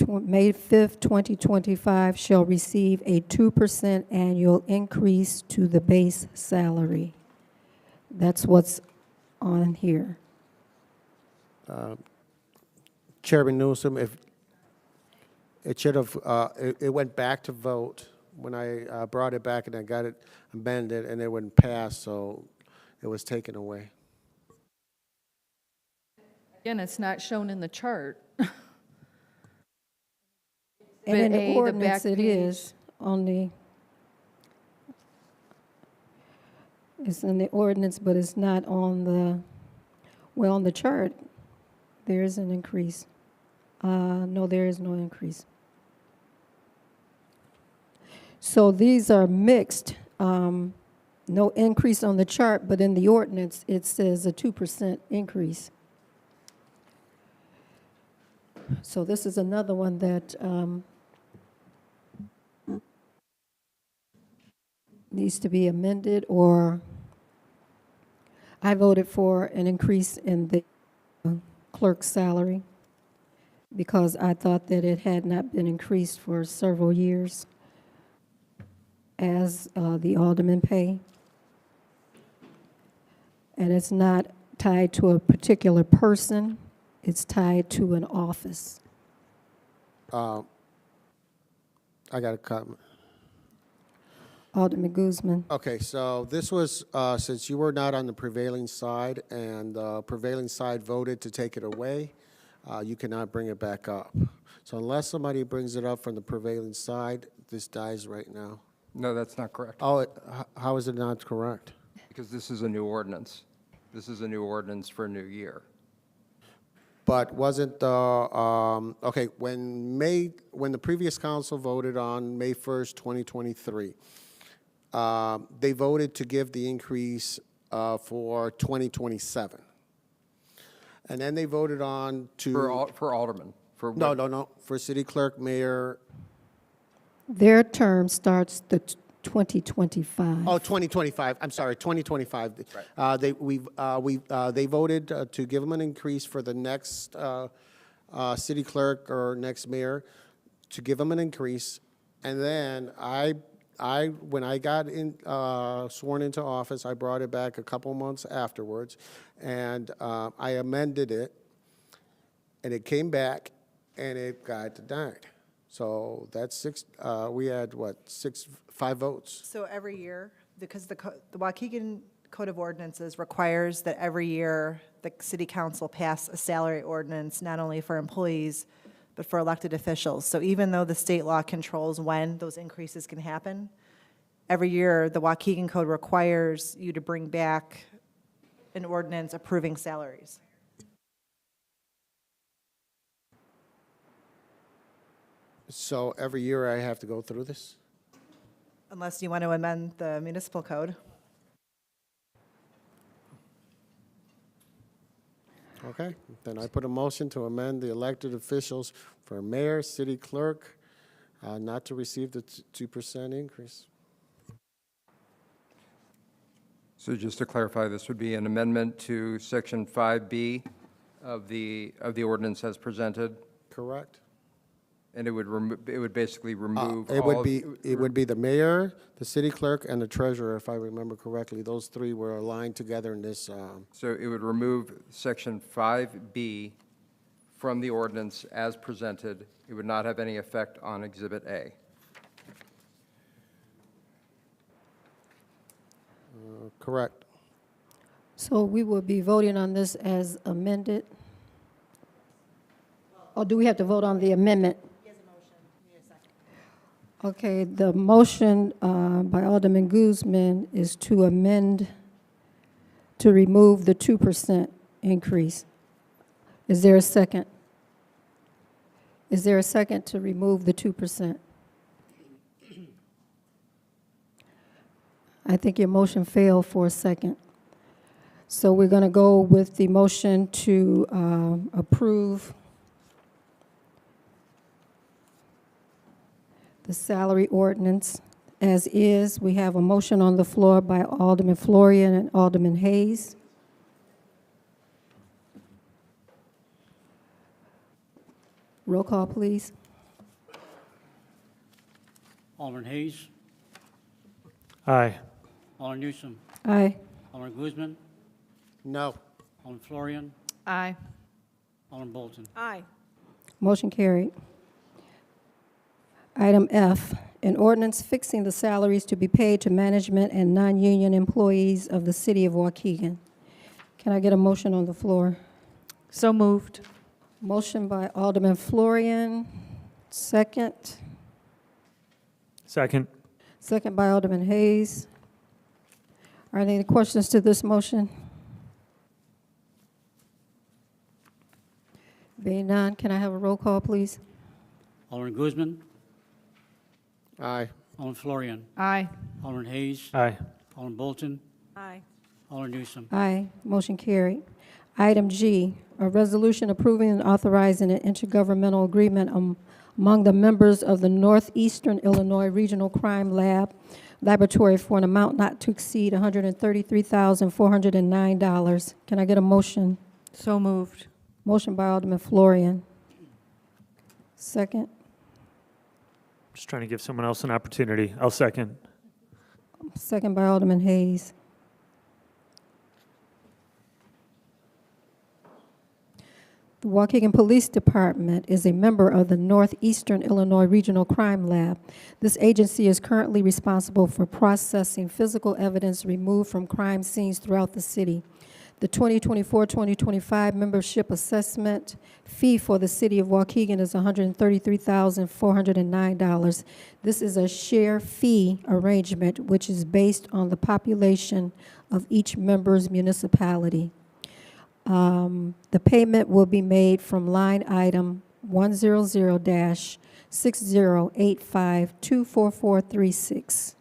Speaker 1: May 5th, 2025 shall receive a 2% annual increase to the base salary. That's what's on here.
Speaker 11: Chairman Newsom, if it should have, it went back to vote when I brought it back and I got it amended and it wouldn't pass, so it was taken away.
Speaker 7: Again, it's not shown in the chart.
Speaker 1: And in
Speaker 7: But
Speaker 1: the
Speaker 7: the
Speaker 1: ordinance,
Speaker 7: back
Speaker 1: it
Speaker 7: page.
Speaker 1: is on the, it's in the ordinance, but it's not on the, well, on the chart. There is an increase. No, there is no increase. So these are mixed. No increase on the chart, but in the ordinance, it says a 2% increase. So this is another one that needs to be amended, or I voted for an increase in the clerk's salary because I thought that it had not been increased for several years as the alderman pay. And it's not tied to a particular person, it's tied to an office.
Speaker 11: I got a comment.
Speaker 1: Alderman Guzman.
Speaker 11: Okay, so this was, since you were not on the prevailing side and the prevailing side voted to take it away, you cannot bring it back up. So unless somebody brings it up from the prevailing side, this dies right now.
Speaker 9: No, that's not correct,
Speaker 11: Oh, how is it not correct?
Speaker 9: because this is a new ordinance. This is a new ordinance for a new year.
Speaker 11: But wasn't the, okay, when the previous council voted on May 1st, 2023, they voted to give the increase for 2027. And then they voted on to.
Speaker 9: For aldermen, for.
Speaker 11: No, for city clerk, mayor.
Speaker 1: Their term starts the 2025.
Speaker 11: Oh, 2025, I'm sorry, 2025. They voted to give them an increase for the next city clerk or next mayor, to give them an increase. And then when I got sworn into office, I brought it back a couple months afterwards, and I amended it, and it came back, and it got denied. So that's we had, what, 5 votes?
Speaker 12: So every year, because the Waukegan Code of Ordinances requires that every year the city council pass a salary ordinance, not only for employees, but for elected officials. So even though the state law controls when those increases can happen, every year the Waukegan Code requires you to bring back an ordinance approving salaries.
Speaker 11: So every year I have to go through this?
Speaker 12: Unless you want to amend the municipal code.
Speaker 11: Okay, then I put a motion to amend the elected officials for mayor, city clerk, not to receive the 2% increase.
Speaker 9: So just to clarify, this would be an amendment to section 5B of the ordinance as presented,
Speaker 11: Correct?
Speaker 9: and it would basically remove
Speaker 11: It
Speaker 9: all.
Speaker 11: would be the mayor, the city clerk, and the treasurer, if I remember correctly. Those 3 were aligned together in this.
Speaker 9: So it would remove section 5B from the ordinance as presented. It would not have any effect on Exhibit A.
Speaker 11: Correct.
Speaker 1: So we will be voting on this as amended? Or do we have to vote on the amendment? Okay, the motion by Alderman Guzman is to amend, to remove the 2% increase. Is there a second? Is there a second to remove the 2%? I think your motion failed for a second. So we're going to go with the motion to approve the salary ordinance as is. We have a motion on the floor by Alderman Florian and Alderman Hayes. Roll call, please.
Speaker 2: Alderman Hayes,
Speaker 3: Aye.
Speaker 2: Alderman Newsom,
Speaker 1: Aye.
Speaker 2: Alderman Guzman,
Speaker 11: No.
Speaker 2: Alderman Florian,
Speaker 7: Aye.
Speaker 2: Alderman Bolton.
Speaker 7: Aye.
Speaker 1: Motion carried. Item F, an ordinance fixing the salaries to be paid to management and non-union employees of the city of Waukegan. Can I get a motion on the floor?
Speaker 7: So moved.
Speaker 1: Motion by Alderman Florian, second.
Speaker 3: Second.
Speaker 1: Second by Alderman Hayes. Are there any questions to this motion? Being none, can I have a roll call, please?
Speaker 2: Alderman Guzman.
Speaker 11: Aye.
Speaker 2: Alderman Florian.
Speaker 7: Aye.
Speaker 2: Alderman Hayes.
Speaker 3: Aye.
Speaker 2: Alderman Bolton.
Speaker 4: Aye.
Speaker 2: Alderman Newsome.
Speaker 1: Aye, motion carried. Item G, a resolution approving and authorizing an intergovernmental agreement among the members of the Northeastern Illinois Regional Crime Laboratory for an amount not to exceed $133,409. Can I get a motion?
Speaker 7: So moved.
Speaker 1: Motion by Alderman Florian. Second.
Speaker 3: Just trying to give someone else an opportunity. I'll second.
Speaker 1: Second by Alderman Hayes. The Waukegan Police Department is a member of the Northeastern Illinois Regional Crime Lab. This agency is currently responsible for processing physical evidence removed from crime scenes throughout the city. The 2024-2025 membership assessment fee for the city of Waukegan is $133,409. This is a share fee arrangement which is based on the population of each member's municipality. The payment will be made from line item 100-6085-24436.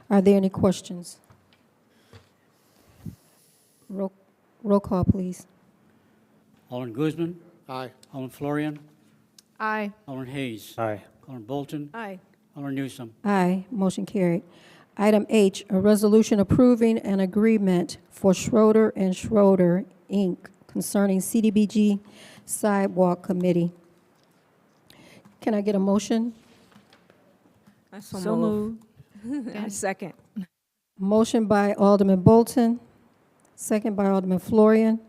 Speaker 1: Are there any questions? Roll call, please.
Speaker 2: Alderman Guzman.
Speaker 11: Aye.
Speaker 2: Alderman Florian.
Speaker 7: Aye.
Speaker 2: Alderman Hayes.
Speaker 3: Aye.
Speaker 2: Alderman Bolton.
Speaker 4: Aye.
Speaker 2: Alderman Newsome.
Speaker 1: Aye, motion carried. Item H, a resolution approving an agreement for Schroeder and Schroeder, Inc. concerning CDBG Sidewalk Committee. Can I get a motion?
Speaker 4: I
Speaker 7: So moved.
Speaker 4: I second.
Speaker 1: Motion by Alderman Bolton, second by Alderman Florian.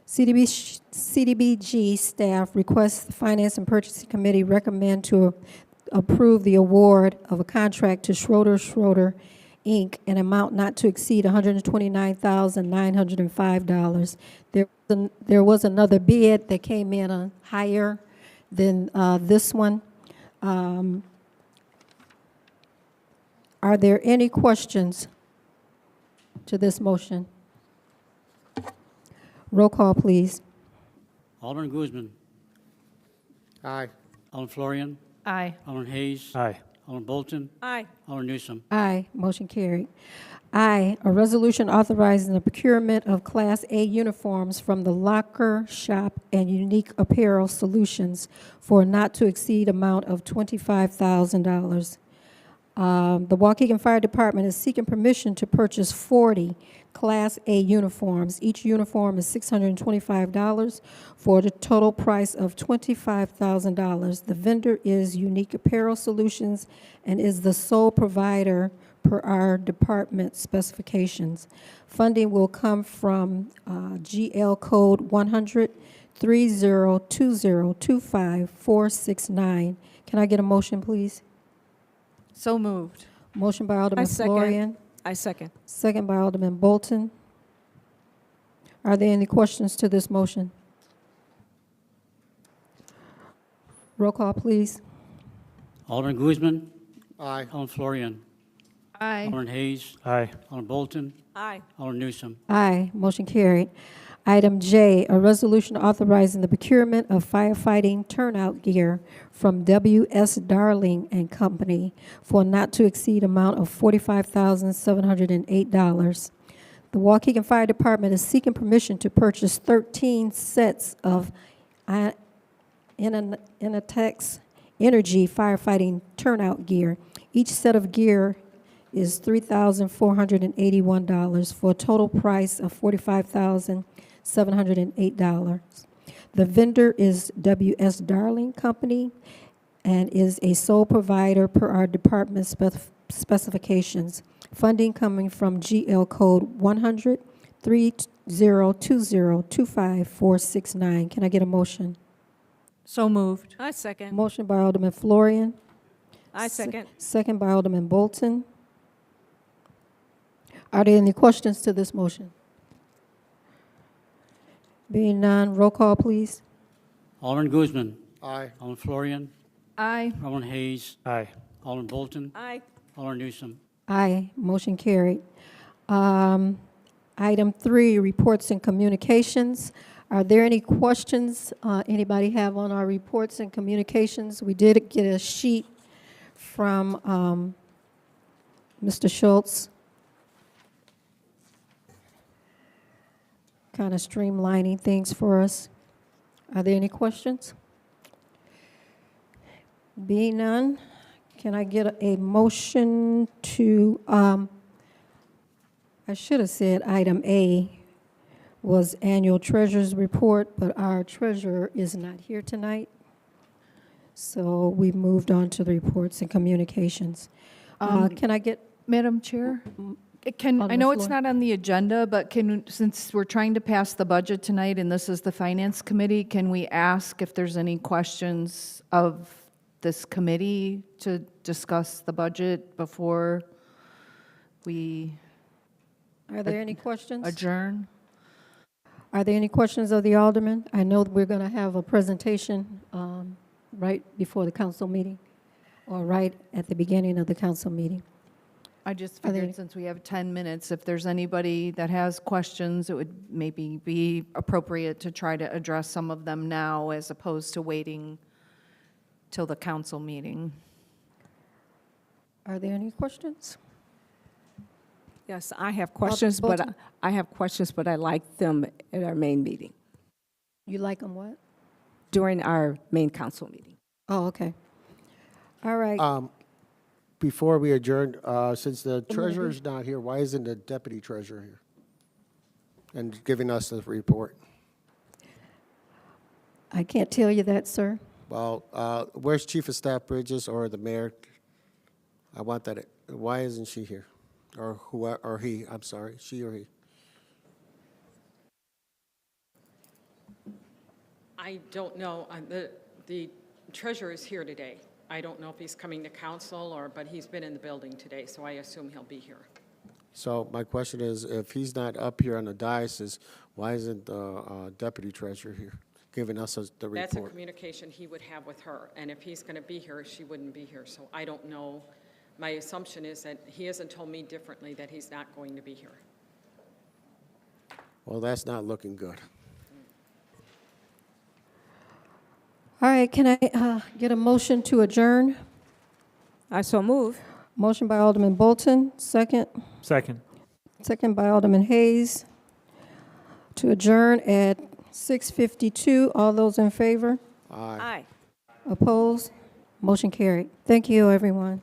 Speaker 1: CDBG staff requests the Finance and Purchasing Committee recommend to approve the award of a contract to Schroeder, Inc., an amount not to exceed $129,905. There was another bid that came in higher than this one. Are there any questions to this motion? Roll call, please.
Speaker 2: Alderman Guzman.
Speaker 11: Aye.
Speaker 2: Alderman Florian.
Speaker 7: Aye.
Speaker 2: Alderman Hayes.
Speaker 3: Aye.
Speaker 2: Alderman Bolton.
Speaker 4: Aye.
Speaker 2: Alderman Newsome.
Speaker 1: Aye, motion carried. I, a resolution authorizing the procurement of Class A uniforms from the Locker Shop and Unique Apparel Solutions for a not-to-exceed amount of $25,000. The Waukegan Fire Department is seeking permission to purchase 40 Class A uniforms. Each uniform is $625 for the total price of $25,000. The vendor is Unique Apparel Solutions and is the sole provider per our department specifications. Funding will come from GL Code 100-3020-25469. Can I get a motion, please?
Speaker 7: So moved.
Speaker 1: Motion by Alderman Florian.
Speaker 4: I second.
Speaker 1: Second by Alderman Bolton. Are there any questions to this motion? Roll call, please.
Speaker 2: Alderman Guzman.
Speaker 11: Aye.
Speaker 2: Alderman Florian.
Speaker 7: Aye.
Speaker 2: Alderman Hayes.
Speaker 3: Aye.
Speaker 2: Alderman Bolton.
Speaker 4: Aye.
Speaker 2: Alderman Newsome.
Speaker 1: Aye, motion carried. Item J, a resolution authorizing the procurement of firefighting turnout gear from W.S. Darling and Company for a not-to-exceed amount of $45,708. The Waukegan Fire Department is seeking permission to purchase 13 sets of Inatex Energy firefighting turnout gear. Each set of gear is $3,481 for a total price of $45,708. The vendor is W.S. Darling Company and is a sole provider per our department specifications. Funding coming from GL Code 100-3020-25469. Can I get a motion?
Speaker 7: So moved.
Speaker 4: I second.
Speaker 1: Motion by Alderman Florian.
Speaker 4: I second.
Speaker 1: Second by Alderman Bolton. Are there any questions to this motion? Being none, roll call, please.
Speaker 2: Alderman Guzman.
Speaker 11: Aye.
Speaker 2: Alderman Florian.
Speaker 7: Aye.
Speaker 2: Alderman Hayes.
Speaker 3: Aye.
Speaker 2: Alderman Bolton.
Speaker 4: Aye.
Speaker 2: Alderman Newsome.
Speaker 1: Aye, motion carried. Item 3, reports and communications. Are there any questions anybody have on our reports and communications? We did get a sheet from Mr. Schultz, kind of streamlining things for us. Are there any questions? Being none, can I get a motion to, I should have said item A was annual treasurer's report, but our treasurer is not here tonight. So we moved on to the reports and communications. Can I get,
Speaker 7: Madam Chair? Can, I
Speaker 1: Alderman
Speaker 7: know it's
Speaker 1: Fleur.
Speaker 7: not on the agenda, but since we're trying to pass the budget tonight and this is the Finance Committee, can we ask if there's any questions of this committee to discuss the budget before we
Speaker 1: are there any questions?
Speaker 7: adjourn?
Speaker 1: Are there any questions of the alderman? I know that we're going to have a presentation right before the council meeting, or right at the beginning of the council meeting.
Speaker 7: I just
Speaker 1: Are there
Speaker 7: figured
Speaker 1: any-
Speaker 7: since we have 10 minutes, if there's anybody that has questions, it would maybe be appropriate to try to address some of them now as opposed to waiting till the council meeting.
Speaker 1: Are there any questions?
Speaker 4: Yes, I have questions, but
Speaker 1: Bolton?
Speaker 4: I have questions, but I like them at our main meeting,
Speaker 1: You like them what?
Speaker 4: during our main council meeting.
Speaker 1: Oh, okay. All right.
Speaker 11: Before we adjourn, since the treasurer's not here, why isn't the deputy treasurer here? And giving us the report?
Speaker 1: I can't tell you that, sir.
Speaker 11: Well, where's Chief of Staff Bridges or the mayor? I want that. Why isn't she here? Or who, or he, I'm sorry, she or he?
Speaker 13: I don't know. The treasurer is here today. I don't know if he's coming to council but he's been in the building today, so I assume he'll be here.
Speaker 11: So my question is, if he's not up here on the diocese, why isn't the deputy treasurer here, giving us the report?
Speaker 13: That's a communication he would have with her, and if he's going to be here, she wouldn't be here. So I don't know. My assumption is that he hasn't told me differently that he's not going to be here.
Speaker 11: Well, that's not looking good.
Speaker 1: All right, can I get a motion to adjourn?
Speaker 4: I so move.
Speaker 1: Motion by Alderman Bolton, second.
Speaker 3: Second.
Speaker 1: Second by Alderman Hayes to adjourn at 6:52. All those in favor?
Speaker 4: Aye.
Speaker 1: Opposed? Motion carried. Thank you, everyone.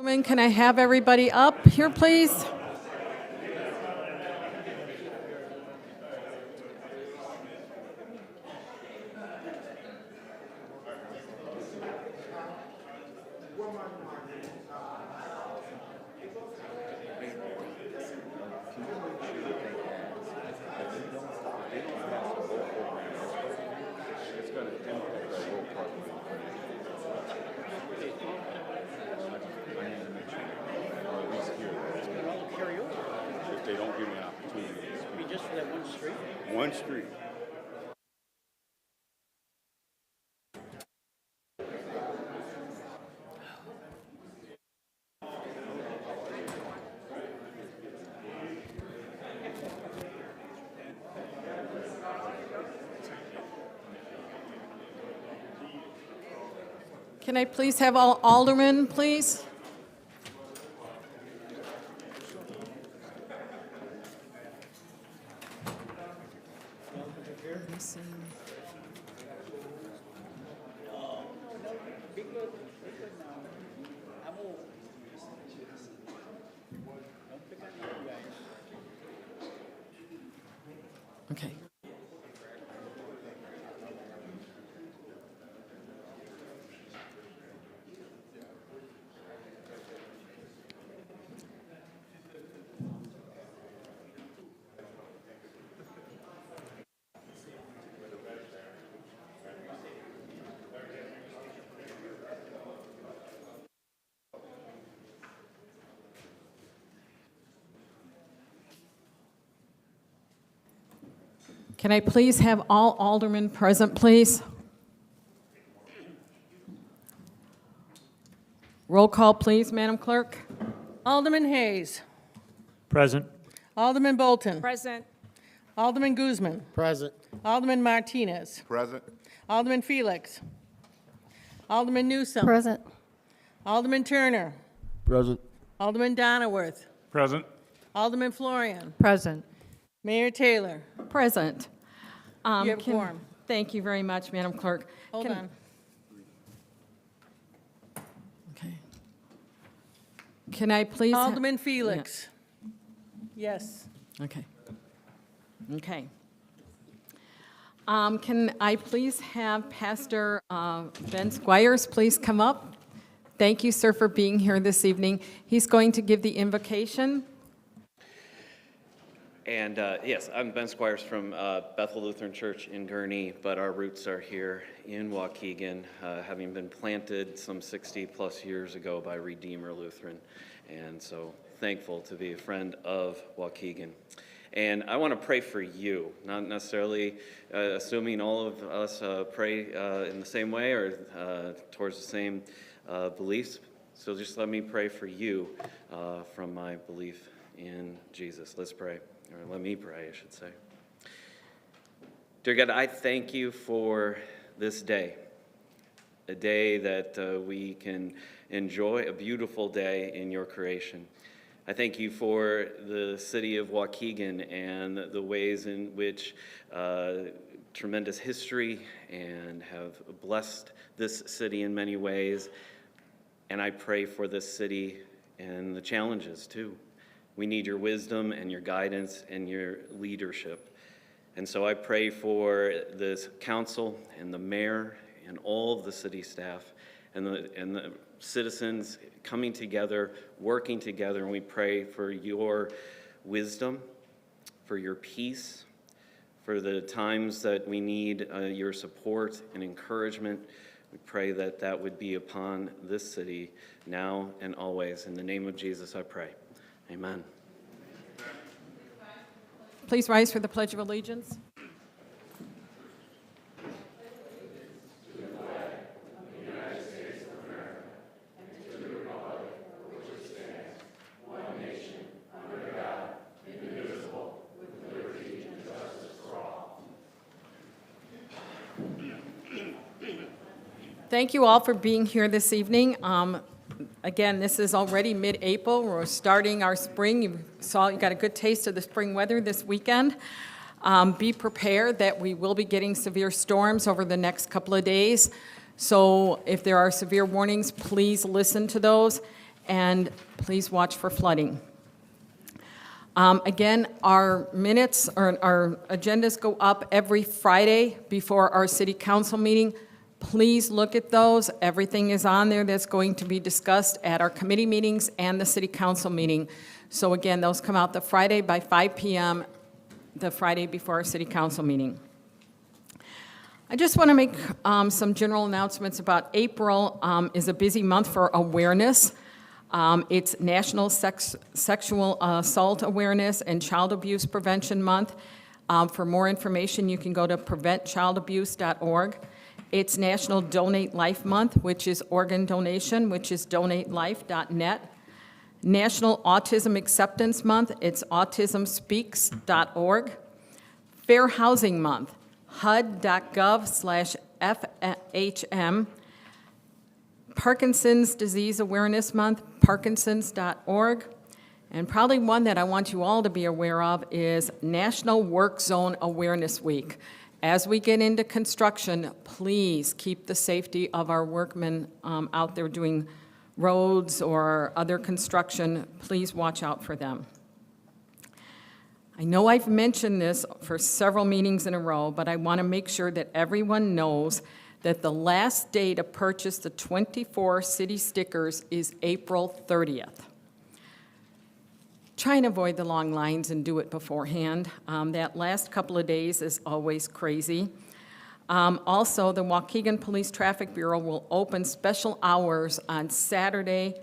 Speaker 13: Can I have everybody up here, please?
Speaker 2: If they don't give me an opportunity. I mean, just for that one street? One street.
Speaker 13: Can I please have all aldermen, please? Let me see. Okay. Can I please have all aldermen present, please? Roll call, please, Madam Clerk.
Speaker 5: Alderman Hayes.
Speaker 3: Present.
Speaker 5: Alderman Bolton.
Speaker 13: Present.
Speaker 5: Alderman Guzman.
Speaker 11: Present.
Speaker 5: Alderman Martinez.
Speaker 10: Present.
Speaker 5: Alderman Felix. Alderman Newsome.
Speaker 1: Present.
Speaker 5: Alderman Turner.
Speaker 11: Present.
Speaker 5: Alderman Donnerworth.
Speaker 10: Present.
Speaker 5: Alderman Florian.
Speaker 7: Present.
Speaker 5: Mayor Taylor.
Speaker 13: Present.
Speaker 5: You have a
Speaker 13: Can-
Speaker 5: quorum.
Speaker 13: Thank you very much, Madam Clerk.
Speaker 5: Hold
Speaker 13: Can-
Speaker 5: on.
Speaker 13: Okay. Can I please? ha-
Speaker 5: Alderman Felix. Yes.
Speaker 13: Okay. Okay. Can I please have Pastor Ben Squires please come up? Thank you, sir, for being here this evening. He's going to give the invocation.
Speaker 14: And yes, I'm Ben Squires from Bethel Lutheran Church in Gurnee, but our roots are here in Waukegan, having been planted some 60-plus years ago by Redeemer Lutheran. And so thankful to be a friend of Waukegan. And I want to pray for you, not necessarily assuming all of us pray in the same way or towards the same beliefs. So just let me pray for you from my belief in Jesus. Let's pray. Or let me pray, I should say. Dear God, I thank you for this day, a day that we can enjoy, a beautiful day in your creation. I thank you for the city of Waukegan and the ways in which tremendous history and have blessed this city in many ways. And I pray for this city and the challenges too. We need your wisdom and your guidance and your leadership. And so I pray for this council and the mayor and all of the city staff and the citizens coming together, working together, and we pray for your wisdom, for your peace, for the times that we need your support and encouragement. We pray that that would be upon this city now and always. In the name of Jesus, I pray. Amen.
Speaker 13: Please rise for the Pledge of Allegiance. Thank you all for being here this evening. Again, this is already mid-April. We're starting our spring. You got a good taste of the spring weather this weekend. Be prepared that we will be getting severe storms over the next couple of days. So if there are severe warnings, please listen to those. and please watch for flooding. Again, our minutes or our agendas go up every Friday before our city council meeting. Please look at those. Everything is on there that's going to be discussed at our committee meetings and the city council meeting. So again, those come out the Friday by 5 p.m., the Friday before our city council meeting. I just want to make some general announcements about April. Is a busy month for awareness. It's National Sexual Assault Awareness and Child Abuse Prevention Month. For more information, you can go to preventchildabuse.org. It's National Donate Life Month, which is organ donation, which is donatelife.net. National Autism Acceptance Month, it's autismspeaks.org. Fair Housing Month, HUD.gov/FHM. Parkinson's Disease Awareness Month, parkinsons.org. And probably one that I want you all to be aware of is National Work Zone Awareness Week. As we get into construction, please keep the safety of our workmen out there doing roads or other construction. Please watch out for them. I know I've mentioned this for several meetings in a row, but I want to make sure that everyone knows that the last day to purchase the 24 city stickers is April 30th. Try and avoid the long lines and do it beforehand. That last couple of days is always crazy. Also, the Waukegan Police Traffic Bureau will open special hours on Saturday,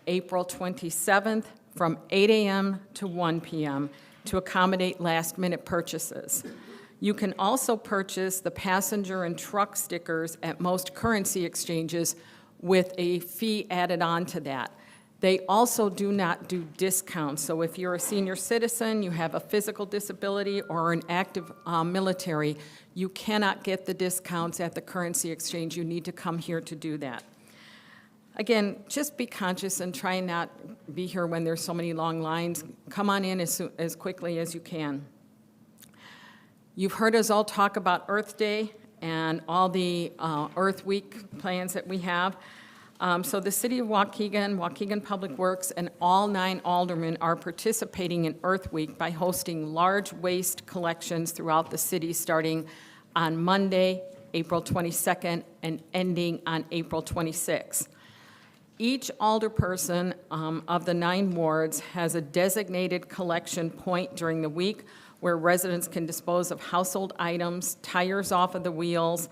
Speaker 13: April 27th from 8 a.m. to 1 p.m. to accommodate last-minute purchases. You can also purchase the passenger and truck stickers at most currency exchanges with a fee added on to that. They also do not do discounts. So if you're a senior citizen, you have a physical disability, or an active military, you cannot get the discounts at the currency exchange. You need to come here to do that. Again, just be conscious and try and not be here when there's so many long lines. Come on in as quickly as you can. You've heard us all talk about Earth Day and all the Earth Week plans that we have. So the City of Waukegan, Waukegan Public Works, and all 9 aldermen are participating in Earth Week by hosting large waste collections throughout the city starting on Monday, April 22nd, and ending on April 26th. Each alderperson of the 9 wards has a designated collection point during the week where residents can dispose of household items, tires off of the wheels,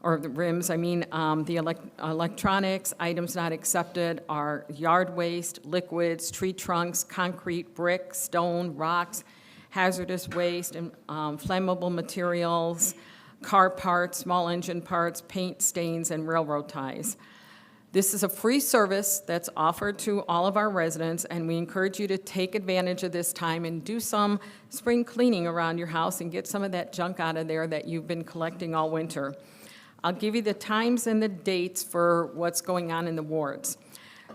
Speaker 13: or the rims, the electronics. Items not accepted are yard waste, liquids, tree trunks, concrete, brick, stone, rocks, hazardous waste, and flammable materials, car parts, small engine parts, paint stains, and railroad ties. This is a free service that's offered to all of our residents, and we encourage you to take advantage of this time and do some spring cleaning around your house and get some of that junk out of there that you've been collecting all winter. I'll give you the times and the dates for what's going on in the wards.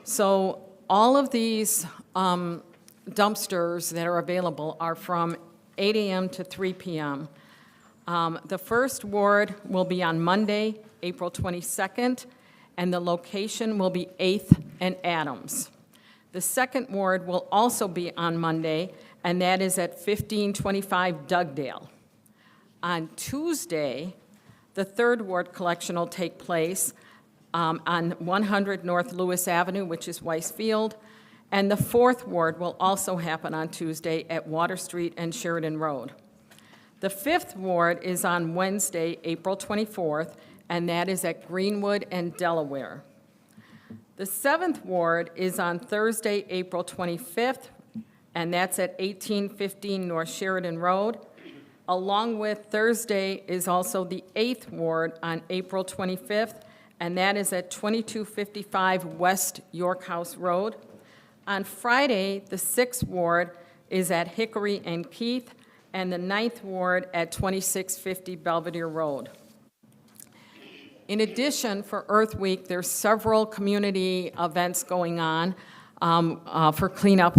Speaker 13: So all of these dumpsters that are available are from 8 a.m. to 3 p.m. The first ward will be on Monday, April 22nd, and the location will be 8th and Adams. The second ward will also be on Monday, and that is at 1525 Dugdale. On Tuesday, the third ward collection will take place on 100 North Lewis Avenue, which is Weiss Field, and the fourth ward will also happen on Tuesday at Water Street and Sheridan Road. The fifth ward is on Wednesday, April 24th, and that is at Greenwood and Delaware. The seventh ward is on Thursday, April 25th, and that's at 1815 North Sheridan Road. Along with Thursday is also the 8th ward on April 25th, and that is at 2255 West York House Road. On Friday, the 6th ward is at Hickory and Keith, and the 9th ward at 2650 Belvedere Road. In addition, for Earth Week, there's several community events going on for cleanup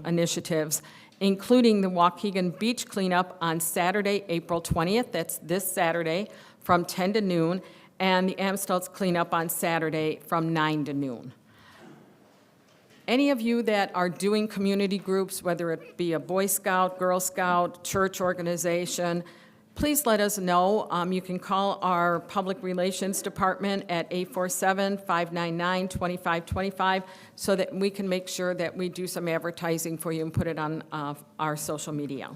Speaker 13: initiatives, including the Waukegan Beach Cleanup on Saturday, April 20th, that's this Saturday, from 10 to noon, and the Amstel's Cleanup on Saturday from 9 to noon. Any of you that are doing community groups, whether it be a Boy Scout, Girl Scout, church organization, please let us know. You can call our Public Relations Department at 847-599-2525 so that we can make sure that we do some advertising for you and put it on our social media.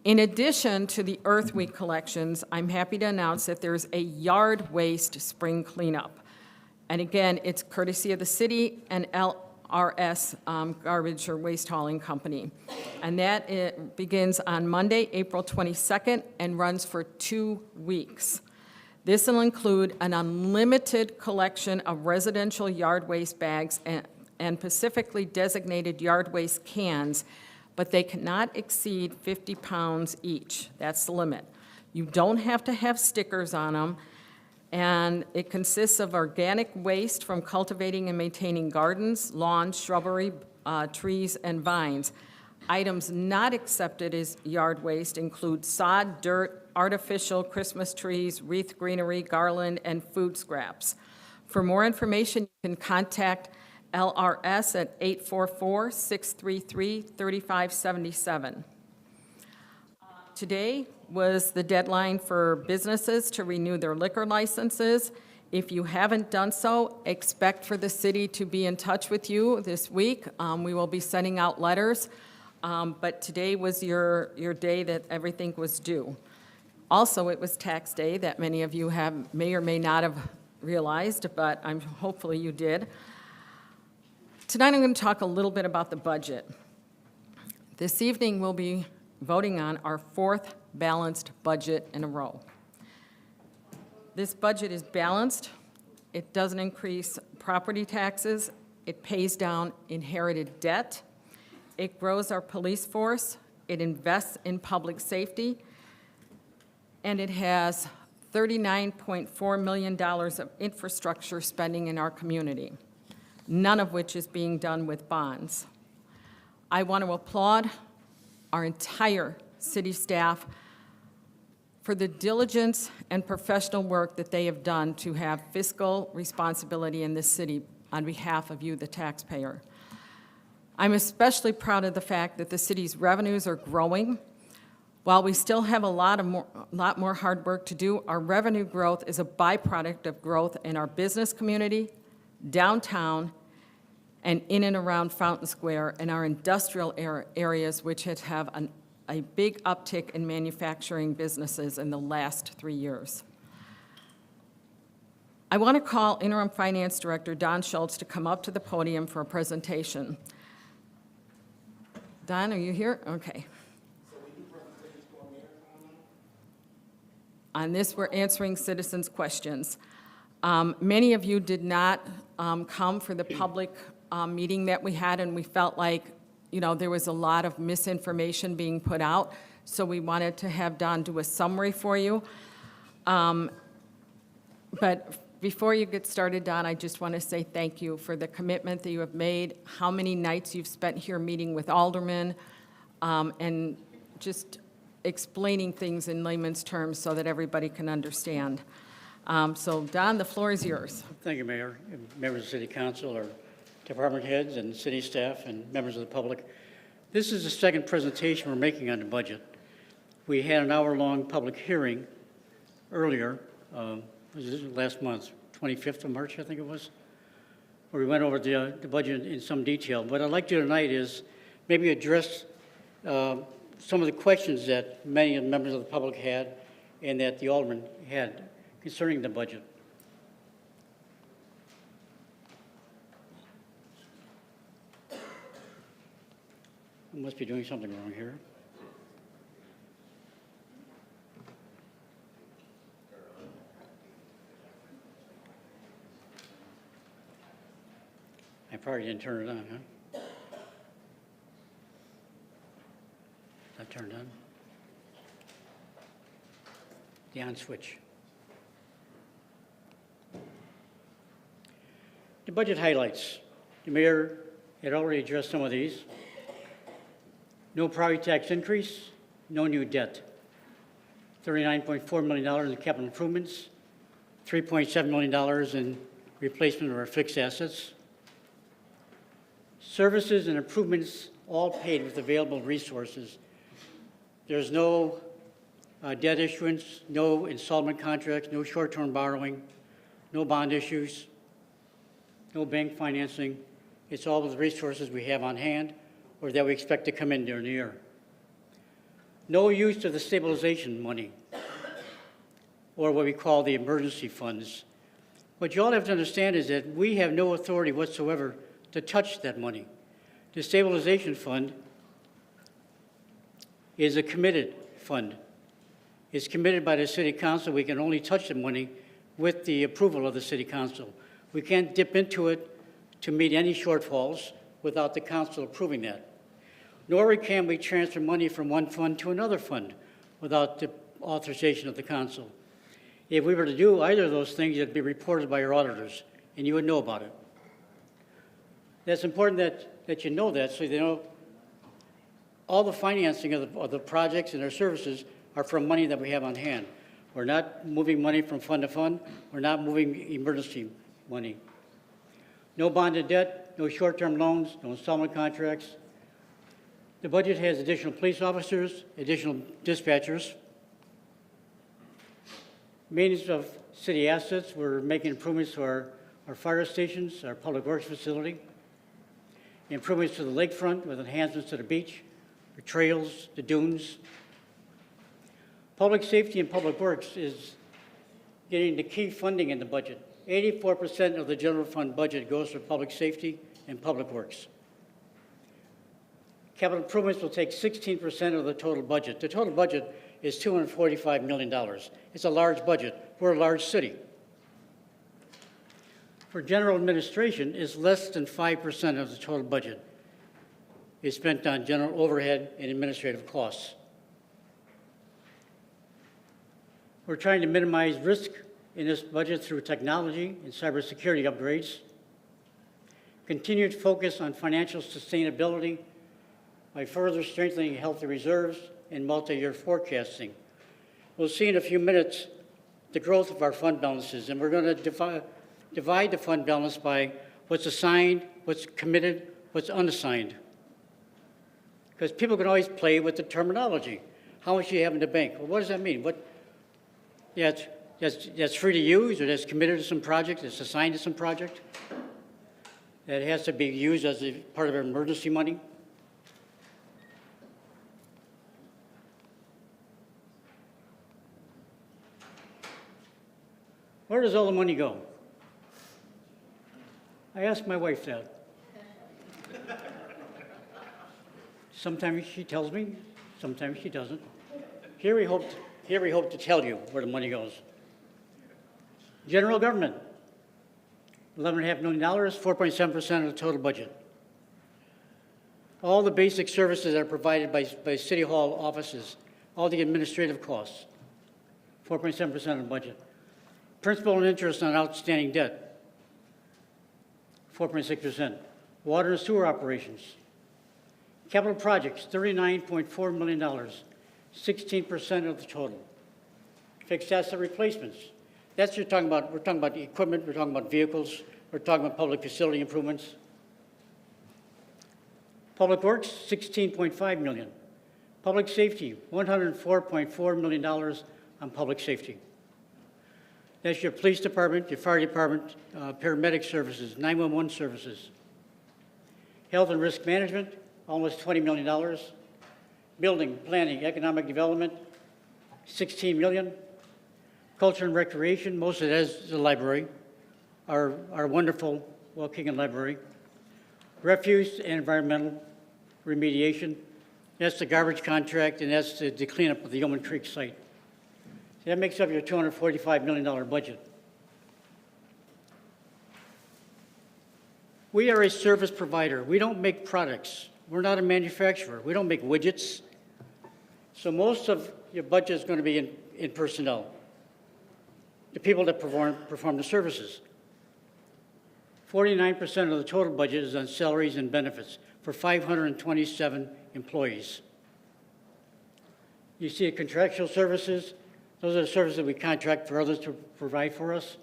Speaker 13: In addition to the Earth Week collections, I'm happy to announce that there's a yard waste spring cleanup. And again, it's courtesy of the city and LRS Garbage or Waste Hauling Company. And that it begins on Monday, April 22nd, and runs for 2 weeks. This will include an unlimited collection of residential yard waste bags and specifically designated yard waste cans, but they cannot exceed 50 pounds each. That's the limit. You don't have to have stickers on them. And it consists of organic waste from cultivating and maintaining gardens, lawns, shrubbery, trees, and vines. Items not accepted as yard waste include sod, dirt, artificial Christmas trees, wreath greenery, garland, and food scraps. For more information, you can contact LRS at 844-633-3577. Today was the deadline for businesses to renew their liquor licenses. If you haven't done so, expect for the city to be in touch with you this week. We will be sending out letters, but today was your day that everything was due. Also, it was tax day that many of you may or may not have realized, but hopefully you did. Tonight I'm going to talk a little bit about the budget. This evening we'll be voting on our 4th balanced budget in a row. This budget is balanced. It doesn't increase property taxes. It pays down inherited debt. It grows our police force. It invests in public safety. And it has $39.4 million of infrastructure spending in our community, none of which is being done with bonds. I want to applaud our entire city staff for the diligence and professional work that they have done to have fiscal responsibility in this city on behalf of you, the taxpayer. I'm especially proud of the fact that the city's revenues are growing. While we still have a lot more hard work to do, our revenue growth is a byproduct of growth in our business community, downtown, and in and around Fountain Square, and our industrial areas, which have a big uptick in manufacturing businesses in the last 3 years. I want to call Interim Finance Director Don Schultz to come up to the podium for a presentation. Don, are you here? Okay. On this, we're answering citizens' questions. Many of you did not come for the public meeting that we had, and we felt like, there was a lot of misinformation being put out, so we wanted to have Don do a summary for you. But before you get started, Don, I just want to say thank you for the commitment that you have made, how many nights you've spent here meeting with Alderman, and just explaining things in layman's terms so that everybody can understand. So, Don, the floor is yours.
Speaker 15: Thank you, Mayor, and members of the City Council, our department heads and city staff and members of the public. This is the second presentation we're making on the budget. We had an hour-long public hearing earlier, last month, 25th of March, I think it was, where we went over the budget in some detail. What I'd like to do tonight is maybe address some of the questions that many of the members of the public had and that the Alderman had concerning the budget. I must be doing something wrong here. I probably didn't turn it on, huh? Is that turned on? The on switch. The budget highlights. The mayor had already addressed some of these. No property tax increase, no new debt. $39.4 million in capital improvements, $3.7 million in replacement of our fixed assets. Services and improvements all paid with available resources. There's no debt issuance, no installment contracts, no short-term borrowing, no bond issues, no bank financing. It's all with the resources we have on hand or that we expect to come in during the year. No use of the stabilization money or what we call the emergency funds. What you all have to understand is that we have no authority whatsoever to touch that money. The stabilization fund is a committed fund. It's committed by the city council. We can only touch the money with the approval of the city council. We can't dip into it to meet any shortfalls without the council approving that. Nor can we transfer money from one fund to another fund without the authorization of the council. If we were to do either of those things, it'd be reported by your auditors, and you would know about it. That's important that you know that, so you know all the financing of the projects and their services are from money that we have on hand. We're not moving money from fund to fund. We're not moving emergency money. No bonded debt, no short-term loans, no installment contracts. The budget has additional police officers, additional dispatchers. Maintenance of city assets, we're making improvements to our fire stations, our public works facility, improvements to the lakefront with enhancements to the beach, the trails, the dunes. Public safety and public works is getting the key funding in the budget. 84% of the general fund budget goes for public safety and public works. Capital improvements will take 16% of the total budget. The total budget is $245 million. It's a large budget. We're a large city. For general administration, it's less than 5% of the total budget is spent on general overhead and administrative costs. We're trying to minimize risk in this budget through technology and cybersecurity upgrades, continued focus on financial sustainability by further strengthening healthy reserves and multi-year forecasting. We'll see in a few minutes the growth of our fund balances, and we're going to divide the fund balance by what's assigned, what's committed, what's unassigned. Because people can always play with the terminology. How much do you have in the bank? Well, what does that mean? That's free to use, or that's committed to some project, that's assigned to some project, that has to be used as a part of our emergency money. Where does all the money go? I asked my wife that. Sometimes she tells me, sometimes she doesn't. Here we hope to tell you where the money goes. General government, $11.5 million, 4.7% of the total budget. All the basic services that are provided by City Hall offices, all the administrative costs, 4.7% of the budget. Principal and interest on outstanding debt, 4.6%. Water and sewer operations. Capital projects, $39.4 million, 16% of the total. Fixed asset replacements. That's what you're talking about. We're talking about the equipment, we're talking about vehicles, we're talking about public facility improvements. Public works, $16.5 million. Public safety, $104.4 million on public safety. That's your police department, your fire department, paramedic services, 911 services. Health and risk management, almost $20 million. Building, planning, economic development, $16 million. Culture and recreation, most of that is the library, our wonderful Waukegan library. Refuse and environmental remediation, that's the garbage contract, and that's the cleanup of the Yeoman Creek site. That makes up your $245 million budget. We are a service provider. We don't make products. We're not a manufacturer. We don't make widgets. So most of your budget is going to be in personnel, the people that perform the services. 49% of the total budget is on salaries and benefits for 527 employees. You see contractual services. Those are the services that we contract for others to provide for us.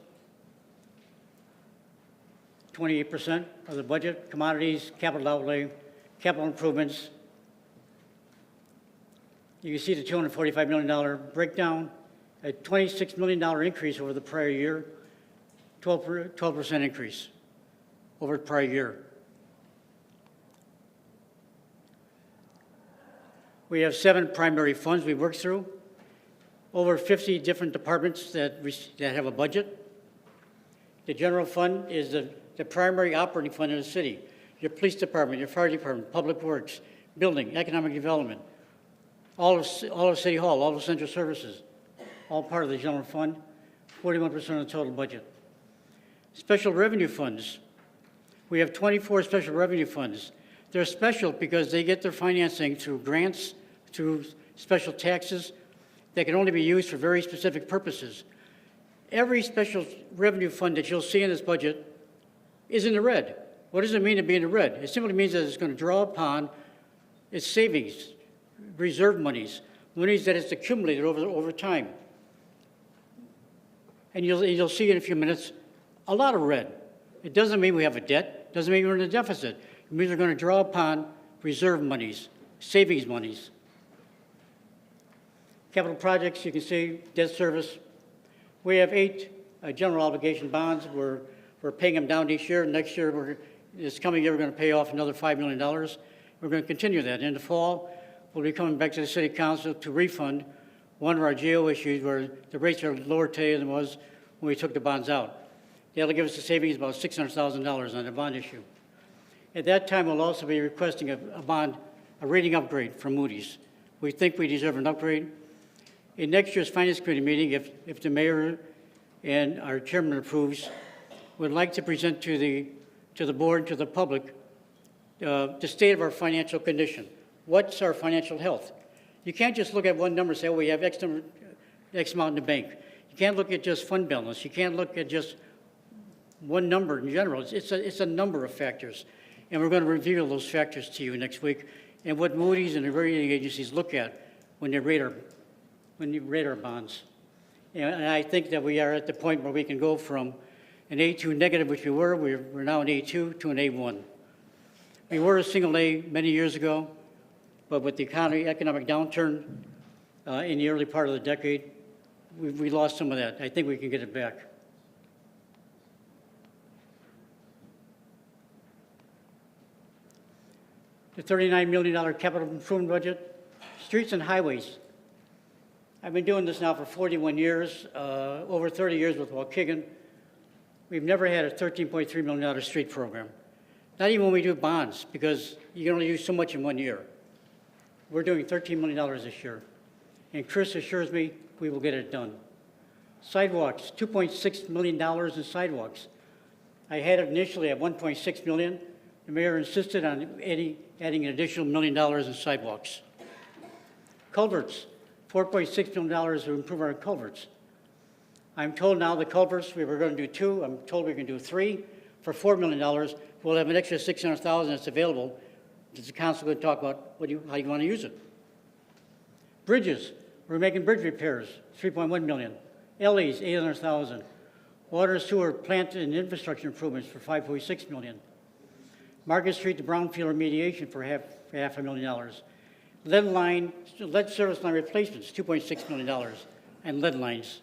Speaker 15: 28% of the budget, commodities, capital outlay, capital improvements. You can see the $245 million breakdown, a $26 million increase over the prior year, 12% increase over the prior year. We have 7 primary funds we work through, over 50 different departments that have a budget. The general fund is the primary operating fund in the city. Your police department, your fire department, public works, building, economic development, all of City Hall, all of central services, all part of the general fund, 41% of the total budget. Special revenue funds. We have 24 special revenue funds. They're special because they get their financing through grants, through special taxes that can only be used for very specific purposes. Every special revenue fund that you'll see in this budget is in the red. What does it mean to be in the red? It simply means that it's going to draw upon its savings, reserve monies that it's accumulated over time. And you'll see in a few minutes a lot of red. It doesn't mean we have a debt, doesn't mean we're in a deficit. It means we're going to draw upon reserve monies, savings monies. Capital projects, you can see debt service. We have 8 general obligation bonds. We're paying them down each year. Next year, this coming year, we're going to pay off another $5 million. We're going to continue that. In the fall, we'll be coming back to the City Council to refund one of our GO issues where the rates are lower today than it was when we took the bonds out. That'll give us a savings of about $600,000 on the bond issue. At that time, we'll also be requesting a rating upgrade from Moody's. We think we deserve an upgrade. In next year's Finance Committee meeting, if the mayor and our chairman approves, we'd like to present to the board, to the public, the state of our financial condition. What's our financial health? You can't just look at one number and say, oh, we have X amount in the bank. You can't look at just fund balance. You can't look at just one number in general. It's a number of factors. And we're going to reveal those factors to you next week and what Moody's and the rating agencies look at when they rate our bonds. And I think that we are at the point where we can go from an A2 negative, which we're now an A2 to an A1. We were a single A many years ago, but with the economic downturn in the early part of the decade, we lost some of that. I think we can get it back. The $39 million capital improvement budget, streets and highways. I've been doing this now for 41 years, over 30 years with Waukegan. We've never had a $13.3 million street program. Not even when we do bonds, because you can only use so much in 1 year. We're doing $13 million this year. And Chris assures me we will get it done. Sidewalks, $2.6 million in sidewalks. I had it initially at $1.6 million. The mayor insisted on adding an additional $1 million in sidewalks. Culverts, $4.6 million to improve our culverts. I'm told now the culverts, we were going to do 2. I'm told we can do 3 for $4 million. We'll have an extra $600,000 that's available. The council going to talk about how you want to use it. Bridges, we're making bridge repairs, $3.1 million. LEs, $800,000. Water, sewer, plant, and infrastructure improvements for $5.6 million. Market Street to brownfield remediation for half $500,000. Lead service line replacements, $2.6 million, and lead lines.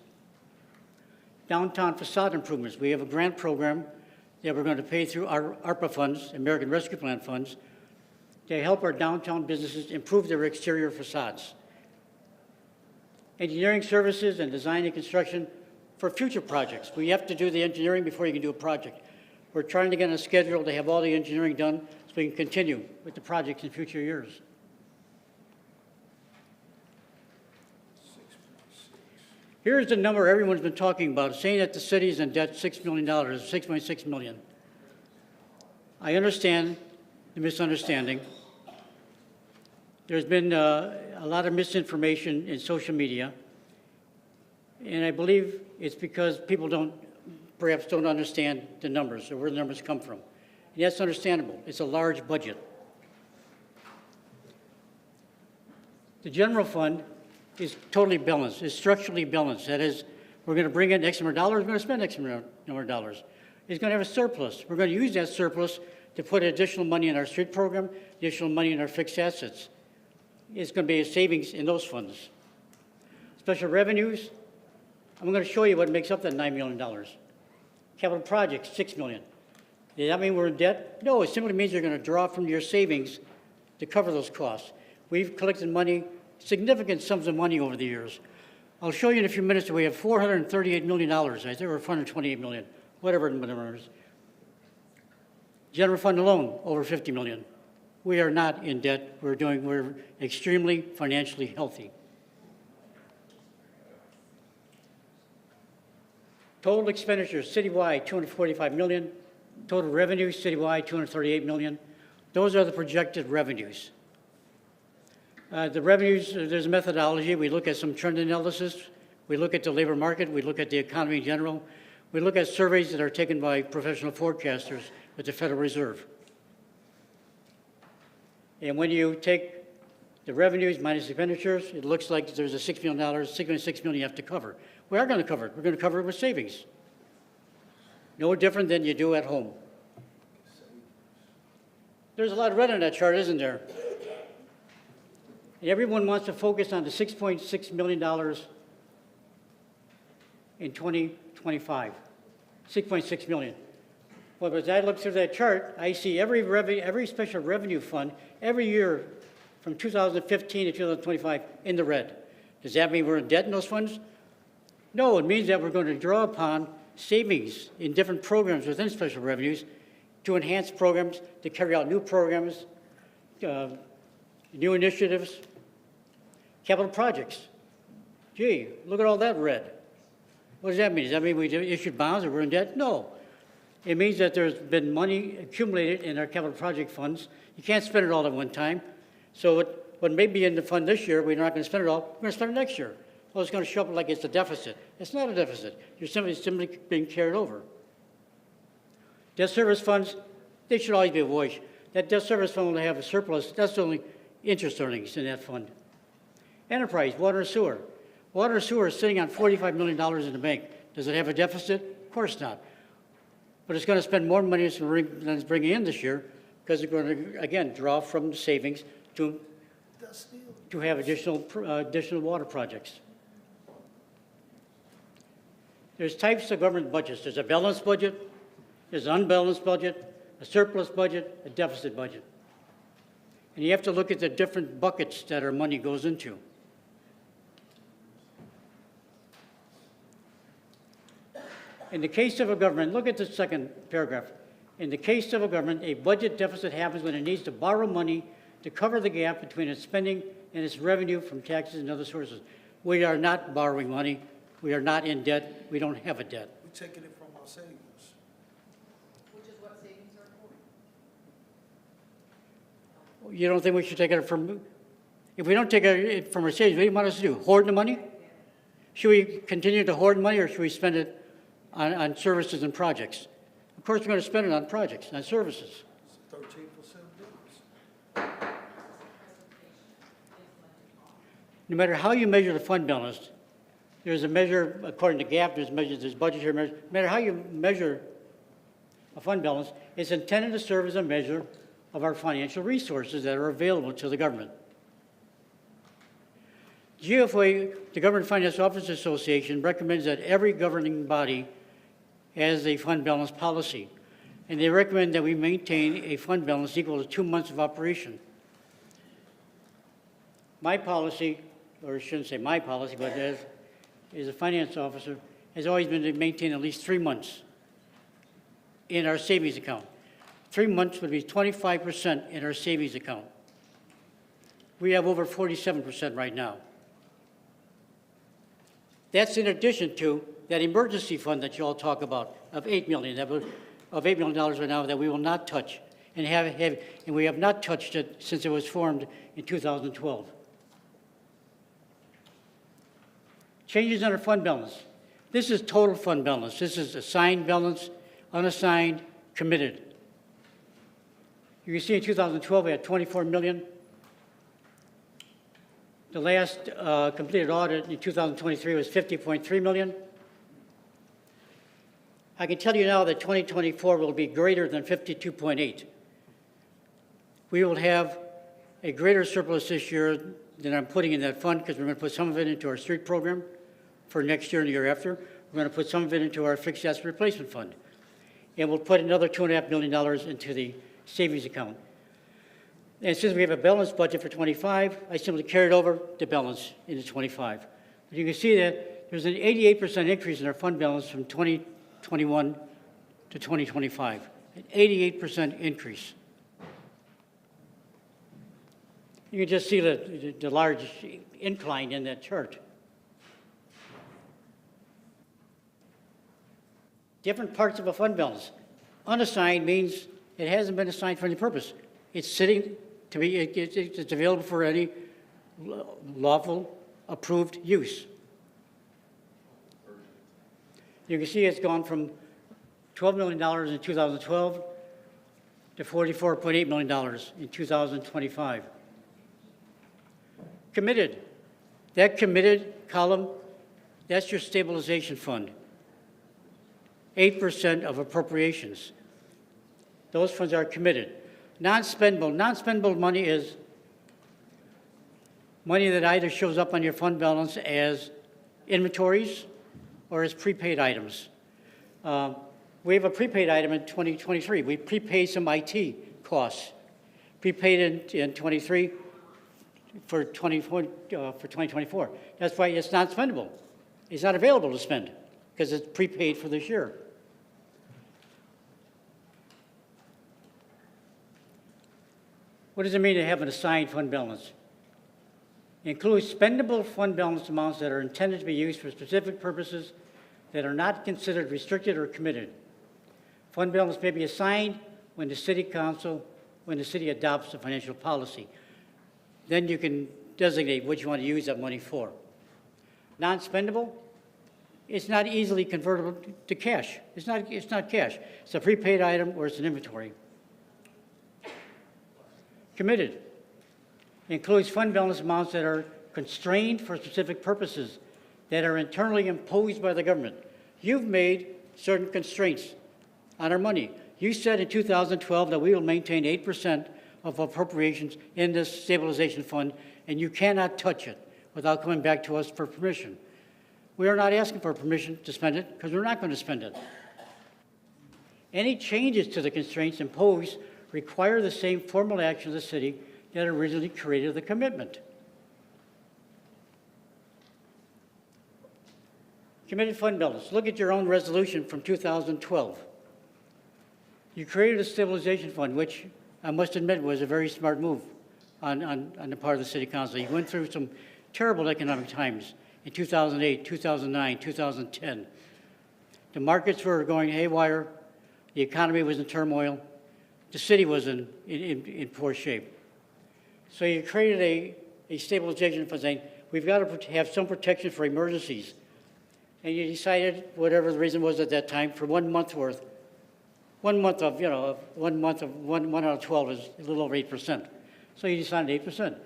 Speaker 15: Downtown facade improvements. We have a grant program that we're going to pay through our ARPA funds, American Rescue Plan funds, to help our downtown businesses improve their exterior facades. Engineering services and design and construction for future projects. We have to do the engineering before you can do a project. We're trying to get on a schedule to have all the engineering done so we can continue with the projects in future years. Here's the number everyone's been talking about, saying that the city's in debt $6 million, $6.6 million. I understand the misunderstanding. There's been a lot of misinformation in social media, and I believe it's because people perhaps don't understand the numbers or where the numbers come from. And that's understandable. It's a large budget. The general fund is totally balanced, is structurally balanced. That is, we're going to bring in X number of dollars, we're going to spend X number of dollars. is going to have a surplus. We're going to use that surplus to put additional money in our street program, additional money in our fixed assets. It's going to be a savings in those funds. Special revenues, I'm going to show you what makes up that $9 million. Capital projects, $6 million. Does that mean we're in debt? No, it simply means you're going to draw from your savings to cover those costs. We've collected money, significant sums of money over the years. I'll show you in a few minutes that we have $438 million, I think, or $428 million, whatever the number is. General fund alone, over $50 million. We are not in debt. We're extremely financially healthy. Total expenditures citywide, $245 million. Total revenue citywide, $238 million. Those are the projected revenues. The revenues, there's a methodology. We look at some trend analysis. We look at the labor market. We look at the economy in general. We look at surveys that are taken by professional forecasters with the Federal Reserve. And when you take the revenues minus expenditures, it looks like there's a $6 million, $6.6 million you have to cover. We are going to cover it. We're going to cover it with savings. No different than you do at home. There's a lot of red on that chart, isn't there? Everyone wants to focus on the $6.6 million in 2025. $6.6 million. Well, as I look through that chart, I see every special revenue fund every year from 2015 to 2025 in the red. Does that mean we're in debt in those funds? No, it means that we're going to draw upon savings in different programs within special revenues to enhance programs, to carry out new programs, new initiatives, capital projects. Gee, look at all that red. What does that mean? Does that mean we issued bonds or we're in debt? No. It means that there's been money accumulated in our capital project funds. You can't spend it all at one time. So what may be in the fund this year, we're not going to spend it all. We're going to spend it next year. Well, it's going to show up like it's a deficit. It's not a deficit. You're simply being carried over. Debt service funds, they should always be avoided. That debt service fund will have a surplus. That's the only interest earnings in that fund. Enterprise, water and sewer. Water and sewer is sitting on $45 million in the bank. Does it have a deficit? Of course not. But it's going to spend more money than it's bringing in this year because it's going to, again, draw from the savings to have additional water projects. There's types of government budgets. There's a balanced budget, there's an unbalanced budget, a surplus budget, a deficit budget. And you have to look at the different buckets that our money goes into. In the case of a government, look at the second paragraph. In the case of a government, a budget deficit happens when it needs to borrow money to cover the gap between its spending and its revenue from taxes and other sources. We are not borrowing money. We are not in debt. We don't have a debt.
Speaker 11: We're taking it from our savings.
Speaker 5: Which is what savings are for.
Speaker 15: You don't think we should take it from, if we don't take it from our savings, what do you want us to do? Hoard the money? Should we continue to hoard money or should we spend it on services and projects? Of course, we're going to spend it on projects, on services.
Speaker 11: 13% bills.
Speaker 15: No matter how you measure the fund balance, there's a measure, according to GAAP, there's budgetary measure. No matter how you measure a fund balance, it's intended to serve as a measure of our financial resources that are available to the government. GFA, the Government Finance Officers Association, recommends that every governing body has a fund balance policy, and they recommend that we maintain a fund balance equal to 2 months of operation. My policy, or I shouldn't say my policy, but as a finance officer, has always been to maintain at least 3 months in our savings account. 3 months would be 25% in our savings account. We have over 47% right now. That's in addition to that emergency fund that you all talk about of $8 million, of $8 million right now that we will not touch, and we have not touched it since it was formed in 2012. Changes in our fund balance. This is total fund balance. This is assigned balance, unassigned, committed. You can see in 2012 we had $24 million. The last completed audit in 2023 was $50.3 million. I can tell you now that 2024 will be greater than 52.8. We will have a greater surplus this year than I'm putting in that fund because we're going to put some of it into our street program for next year and the year after. We're going to put some of it into our fixed asset replacement fund. And we'll put another $2.5 million into the savings account. And since we have a balanced budget for 25, I simply carried over the balance into 25. But you can see that there's an 88% increase in our fund balance from 2021 to 2025, an 88% increase. You can just see the large incline in that chart. Different parts of a fund balance. Unassigned means it hasn't been assigned for any purpose. It's sitting to be, it's available for any lawful approved use. You can see it's gone from $12 million in 2012 to $44.8 million in 2025. Committed. That committed column, that's your stabilization fund. 8% of appropriations. Those funds are committed. Non-spendable. Non-spendable money is money that either shows up on your fund balance as inventories or as prepaid items. We have a prepaid item in 2023. We prepaid some IT costs. Prepaid in 23 for 2024. That's why it's not spendable. It's not available to spend because it's prepaid for this year. What does it mean to have an assigned fund balance? It includes spendable fund balance amounts that are intended to be used for specific purposes that are not considered restricted or committed. Fund balance may be assigned when the city adopts a financial policy. Then you can designate what you want to use that money for. Non-spendable, it's not easily convertible to cash. It's not cash. It's a prepaid item or it's an inventory. Committed includes fund balance amounts that are constrained for specific purposes that are internally imposed by the government. You've made certain constraints on our money. You said in 2012 that we will maintain 8% of appropriations in this stabilization fund, and you cannot touch it without coming back to us for permission. We are not asking for permission to spend it because we're not going to spend it. Any changes to the constraints imposed require the same formal action of the city that originally created the commitment. Committed fund balance. Look at your own resolution from 2012. You created a stabilization fund, which I must admit was a very smart move on the part of the City Council. You went through some terrible economic times in 2008, 2009, 2010. The markets were going haywire. The economy was in turmoil. The city was in poor shape. So you created a stabilization fund saying, we've got to have some protection for emergencies. And you decided, whatever the reason was at that time, for 1 month worth, 1 month of, one out of 12 is a little over 8%. So you decided 8%.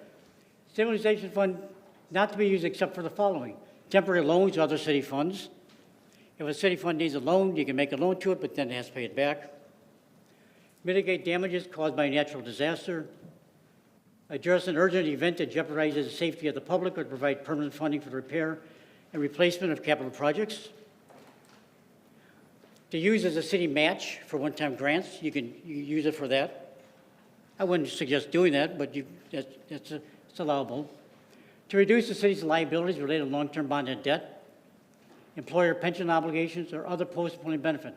Speaker 15: Stabilization fund not to be used except for the following: temporary loans to other city funds. If a city fund needs a loan, you can make a loan to it, but then it has to pay it back. Mitigate damages caused by natural disaster. Address an urgent event that jeopardizes the safety of the public or provide permanent funding for the repair and replacement of capital projects. To use as a city match for one-time grants, you can use it for that. I wouldn't suggest doing that, but it's allowable. To reduce the city's liabilities related to long-term bonded debt, employer pension obligations, or other post-employment benefit.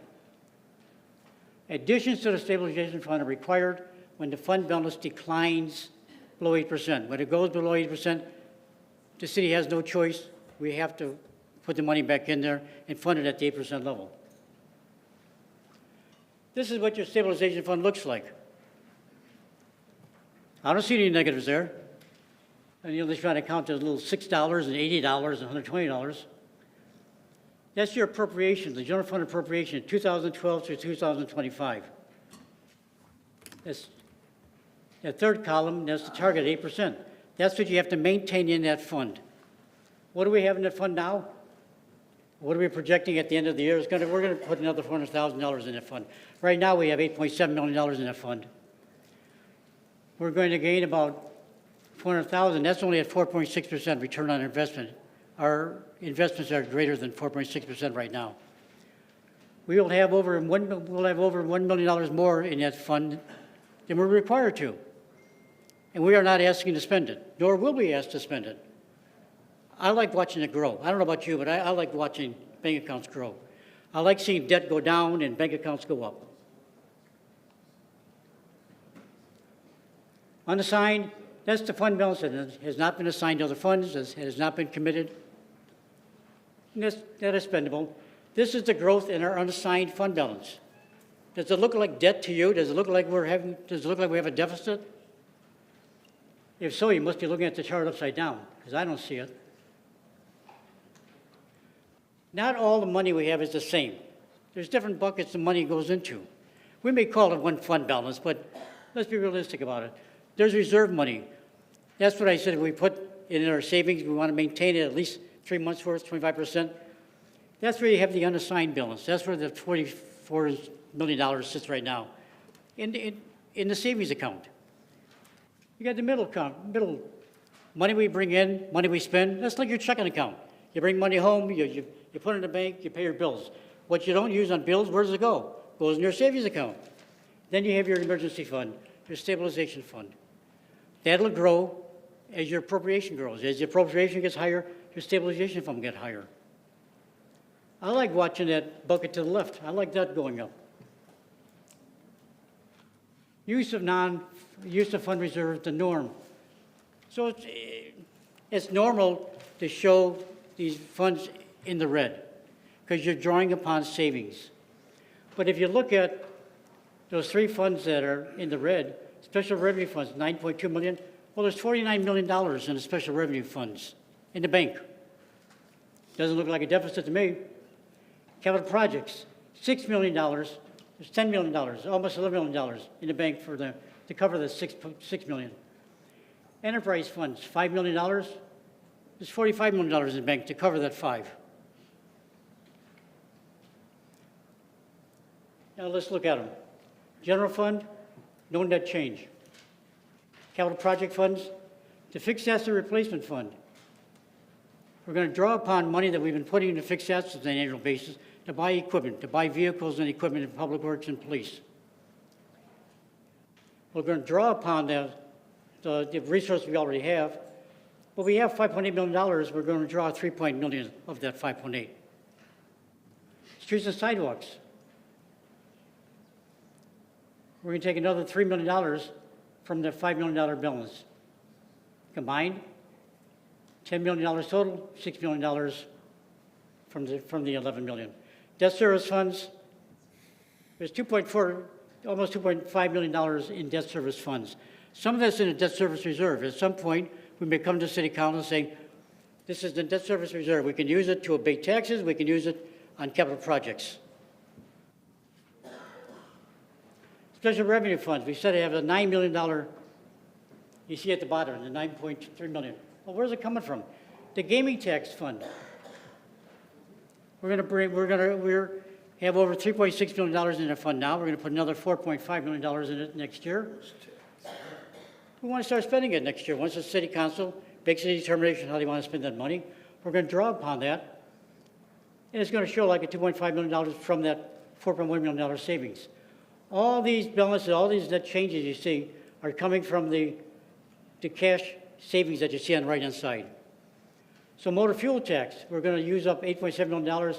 Speaker 15: Additions to the stabilization fund are required when the fund balance declines below 8%. When it goes below 8%, the city has no choice. We have to put the money back in there and fund it at the 8% level. This is what your stabilization fund looks like. I don't see any negatives there. And you'll just try to count the little $6 and $80 and $120. That's your appropriations, the general fund appropriation, 2012 through 2025. That's that third column, that's the target, 8%. That's what you have to maintain in that fund. What do we have in that fund now? What are we projecting at the end of the year? We're going to put another $400,000 in that fund. Right now, we have $8.7 million in that fund. We're going to gain about $400,000. That's only at 4.6% return on investment. Our investments are greater than 4.6% right now. We'll have over $1 million more in that fund than we're required to. And we are not asking to spend it, nor will we ask to spend it. I like watching it grow. I don't know about you, but I like watching bank accounts grow. I like seeing debt go down and bank accounts go up. Unassigned, that's the fund balance that has not been assigned to other funds, has not been committed. And that is spendable. This is the growth in our unassigned fund balance. Does it look like debt to you? Does it look like does it look like we have a deficit? If so, you must be looking at the chart upside down, because I don't see it. Not all the money we have is the same. There's different buckets the money goes into. We may call it one fund balance, but let's be realistic about it. There's reserve money. That's what I said, we put in our savings, we want to maintain it at least 3 months worth, 25%. That's where you have the unassigned balance. That's where the $44 million sits right now, in the savings account. You got the middle money we bring in, money we spend. That's like your checking account. You bring money home, you put it in the bank, you pay your bills. What you don't use on bills, where does it go? It goes in your savings account. Then you have your emergency fund, your stabilization fund. That'll grow as your appropriation grows. As the appropriation gets higher, your stabilization fund gets higher. I like watching that bucket to the left. I like that going up. Use of fund reserve, the norm. So it's normal to show these funds in the red because you're drawing upon savings. But if you look at those three funds that are in the red, special revenue funds, $9.2 million, well, there's $49 million in the special revenue funds in the bank. Doesn't look like a deficit to me. Capital projects, $6 million. There's $10 million, almost $11 million in the bank to cover the $6 million. Enterprise funds, $5 million. There's $45 million in the bank to cover that $5 million. Now let's look at them. General fund, no net change. Capital project funds, the fixed asset replacement fund. We're going to draw upon money that we've been putting into fixed assets on an annual basis to buy equipment, to buy vehicles and equipment in public works and police. We're going to draw upon the resources we already have, but we have $5.8 million. We're going to draw $3 million of that 5.8. Streets and sidewalks. We're going to take another $3 million from the $5 million balance. Combined, $10 million total, $6 million from the $11 million. Debt service funds, there's almost $2.5 million in debt service funds. Some of that's in a debt service reserve. At some point, we may come to City Council and say, this is the debt service reserve. We can use it to abate taxes. We can use it on capital projects. Special revenue funds, we said I have a $9 million, you see at the bottom, the $9.3 million. Well, where's it coming from? The gaming tax fund. We have over $3.6 million in the fund now. We're going to put another $4.5 million in it next year. We want to start spending it next year. Once the City Council makes a determination how they want to spend that money, we're going to draw upon that. And it's going to show like a $2.5 million from that $4.1 million savings. All these balances, all these net changes you see are coming from the cash savings that you see on the right-hand side. So motor fuel tax, we're going to use up $8.7 million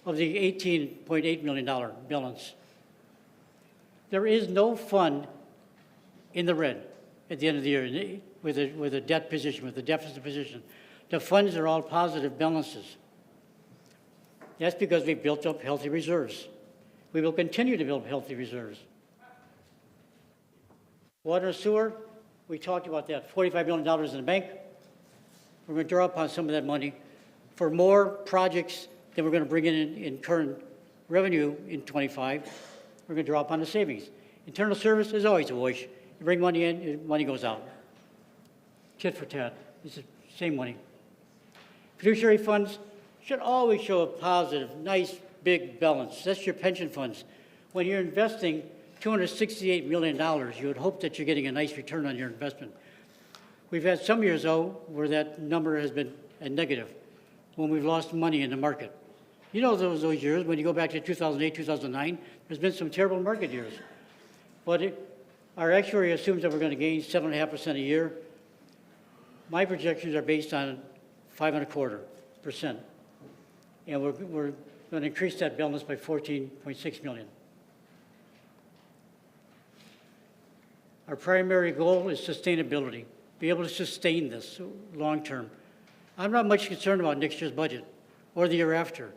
Speaker 15: of the $18.8 million balance. There is no fund in the red at the end of the year with a debt position, with a deficit position. The funds are all positive balances. That's because we built up healthy reserves. We will continue to build healthy reserves. Water and sewer, we talked about that, $45 million in the bank. We're going to draw upon some of that money for more projects that we're going to bring in current revenue in 25. We're going to draw upon the savings. Internal service is always a wash. You bring money in, money goes out. Tit for tat. It's the same money. Fiduciary funds, should always show a positive, nice, big balance. That's your pension funds. When you're investing $268 million, you would hope that you're getting a nice return on your investment. We've had some years, though, where that number has been a negative, when we've lost money in the market. You know those years, when you go back to 2008, 2009, there's been some terrible market years. But our actuary assumes that we're going to gain 7.5% a year. My projections are based on 5.25%. And we're going to increase that balance by 14.6 million. Our primary goal is sustainability, be able to sustain this long term. I'm not much concerned about next year's budget or the year after.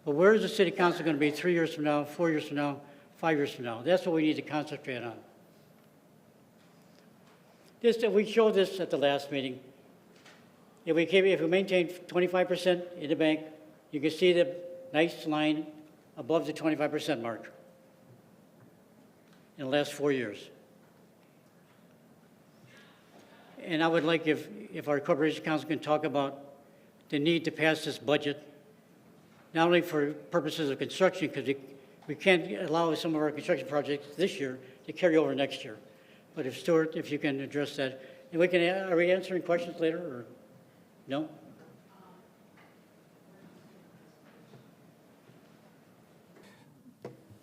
Speaker 15: But where is the city council going to be 3 years from now, 4 years from now, 5 years from now? That's what we need to concentrate on. We showed this at the last meeting. If we maintain 25% in the bank, you can see the nice line above the 25% mark in the last 4 years. And I would like if our Corporation Council can talk about the need to pass this budget, not only for purposes of construction, because we can't allow some of our construction projects this year to carry over next year. But if Stuart, if you can address that. And are we answering questions later, or no?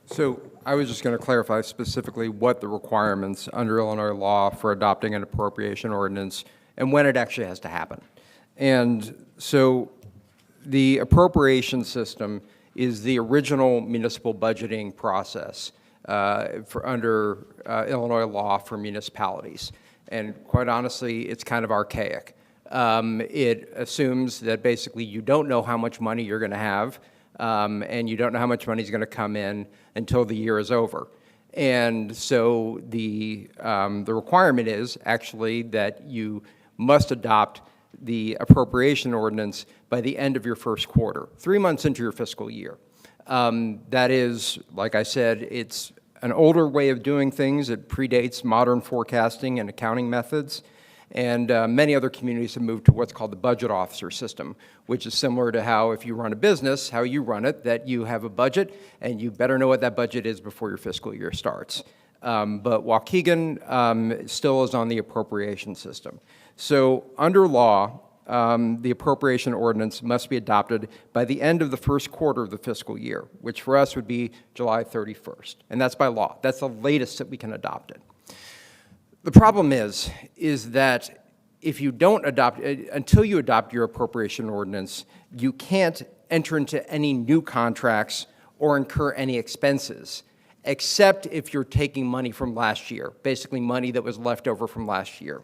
Speaker 9: So I was just going to clarify specifically what the requirements under Illinois law for adopting an appropriation ordinance and when it actually has to happen. And so the appropriation system is the original municipal budgeting process under Illinois law for municipalities. And quite honestly, it's kind of archaic. It assumes that basically you don't know how much money you're going to have, and you don't know how much money is going to come in until the year is over. And so the requirement is actually that you must adopt the appropriation ordinance by the end of your first quarter, 3 months into your fiscal year. That is, like I said, it's an older way of doing things. It predates modern forecasting and accounting methods. And many other communities have moved to what's called the budget officer system, which is similar to how, if you run a business, how you run it, that you have a budget, and you better know what that budget is before your fiscal year starts. But Waukegan still is on the appropriation system. So under law, the appropriation ordinance must be adopted by the end of the first quarter of the fiscal year, which for us would be July 31st. And that's by law. That's the latest that we can adopt it. The problem is that if you don't adopt, until you adopt your appropriation ordinance, you can't enter into any new contracts or incur any expenses, except if you're taking money from last year, basically money that was left over from last year.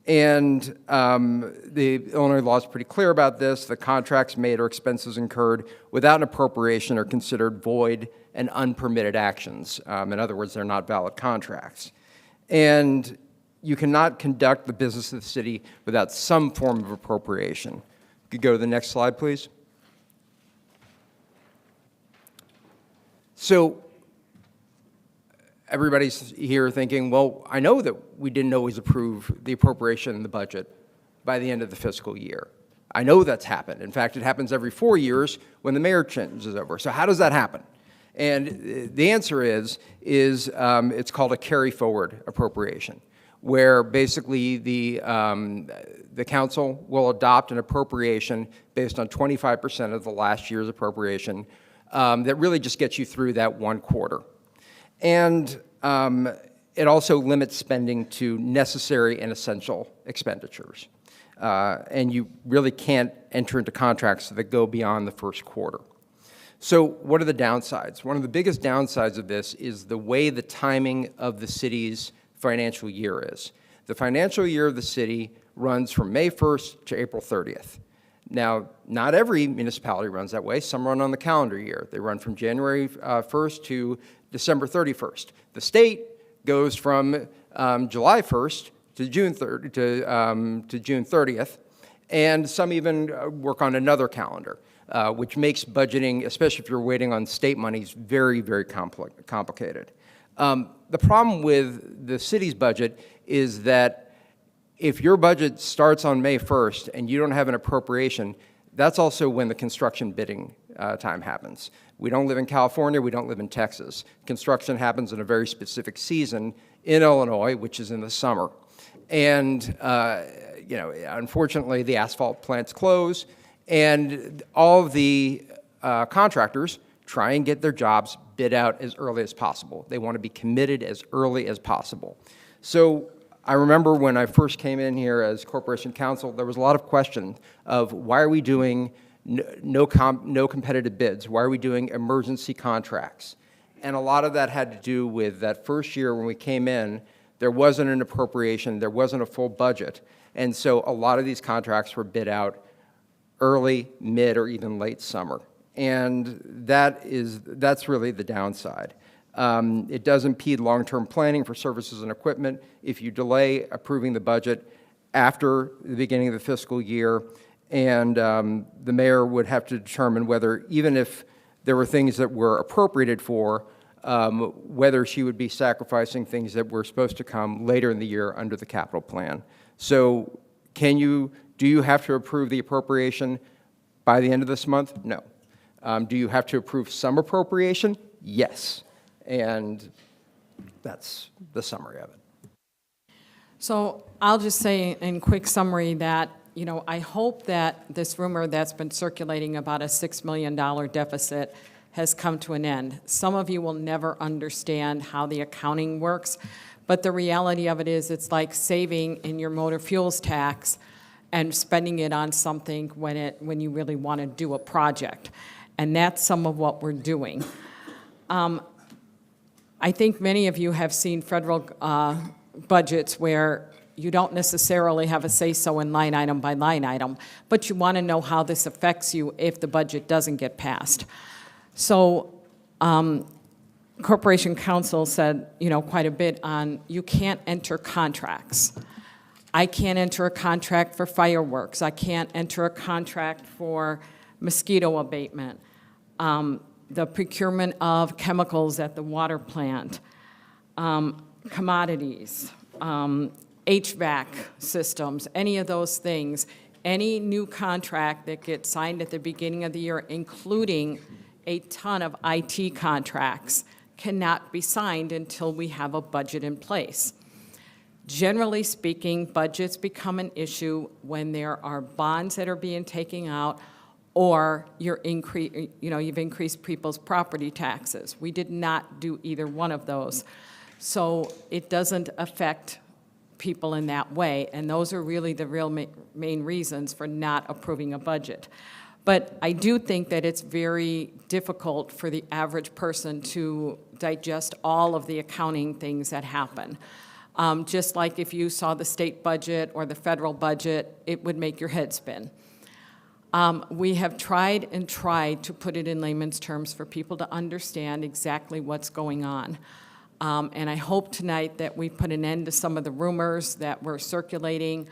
Speaker 9: And the Illinois law is pretty clear about this. The contracts made or expenses incurred without an appropriation are considered void and unpermitted actions. In other words, they're not valid contracts. And you cannot conduct the business of the city without some form of appropriation. You could go to the next slide, please. So everybody's here thinking, well, I know that we didn't always approve the appropriation in the budget by the end of the fiscal year. I know that's happened. In fact, it happens every 4 years when the mayor changes over. So how does that happen? And the answer is it's called a carry forward appropriation, where basically the council will adopt an appropriation based on 25% of the last year's appropriation that really just gets you through that one quarter. And it also limits spending to necessary and essential expenditures. And you really can't enter into contracts that go beyond the first quarter. So what are the downsides? One of the biggest downsides of this is the way the timing of the city's financial year is. The financial year of the city runs from May 1st to April 30th. Now, not every municipality runs that way. Some run on the calendar year. They run from January 1st to December 31st. The state goes from July 1st to June 30th, and some even work on another calendar. Which makes budgeting, especially if you're waiting on state monies, very, very complicated. The problem with the city's budget is that if your budget starts on May 1st and you don't have an appropriation, that's also when the construction bidding time happens. We don't live in California, we don't live in Texas. Construction happens in a very specific season in Illinois, which is in the summer. And, you know, unfortunately, the asphalt plants close, and all of the contractors try and get their jobs bid out as early as possible. They want to be committed as early as possible. So I remember when I first came in here as Corporation Counsel, there was a lot of question of why are we doing no competitive bids? Why are we doing emergency contracts? And a lot of that had to do with that first year when we came in, there wasn't an appropriation, there wasn't a full budget. And so a lot of these contracts were bid out early, mid, or even late summer. And that's really the downside. It does impede long-term planning for services and equipment. If you delay approving the budget after the beginning of the fiscal year, and the mayor would have to determine whether, even if there were things that were appropriated for, whether she would be sacrificing things that were supposed to come later in the year under the capital plan. So do you have to approve the appropriation by the end of this month? No. Do you have to approve some appropriation? Yes. And that's the summary of it.
Speaker 13: So I'll just say in quick summary that, you know, I hope that this rumor that's been circulating about a $6 million deficit has come to an end. Some of you will never understand how the accounting works, but the reality of it is it's like saving in your motor fuels tax and spending it on something when you really want to do a project. And that's some of what we're doing. I think many of you have seen federal budgets where you don't necessarily have a say-so in line item by line item, but you want to know how this affects you if the budget doesn't get passed. So Corporation Counsel said, you know, quite a bit on you can't enter contracts. I can't enter a contract for fireworks. I can't enter a contract for mosquito abatement, the procurement of chemicals at the water plant, commodities, HVAC systems, any of those things. Any new contract that gets signed at the beginning of the year, including a ton of IT contracts, cannot be signed until we have a budget in place. Generally speaking, budgets become an issue when there are bonds that are being taken out or you've increased people's property taxes. We did not do either one of those. So it doesn't affect people in that way, and those are really the real main reasons for not approving a budget. But I do think that it's very difficult for the average person to digest all of the accounting things that happen. Just like if you saw the state budget or the federal budget, it would make your head spin. We have tried and tried to put it in layman's terms for people to understand exactly what's going on. And I hope tonight that we put an end to some of the rumors that were circulating.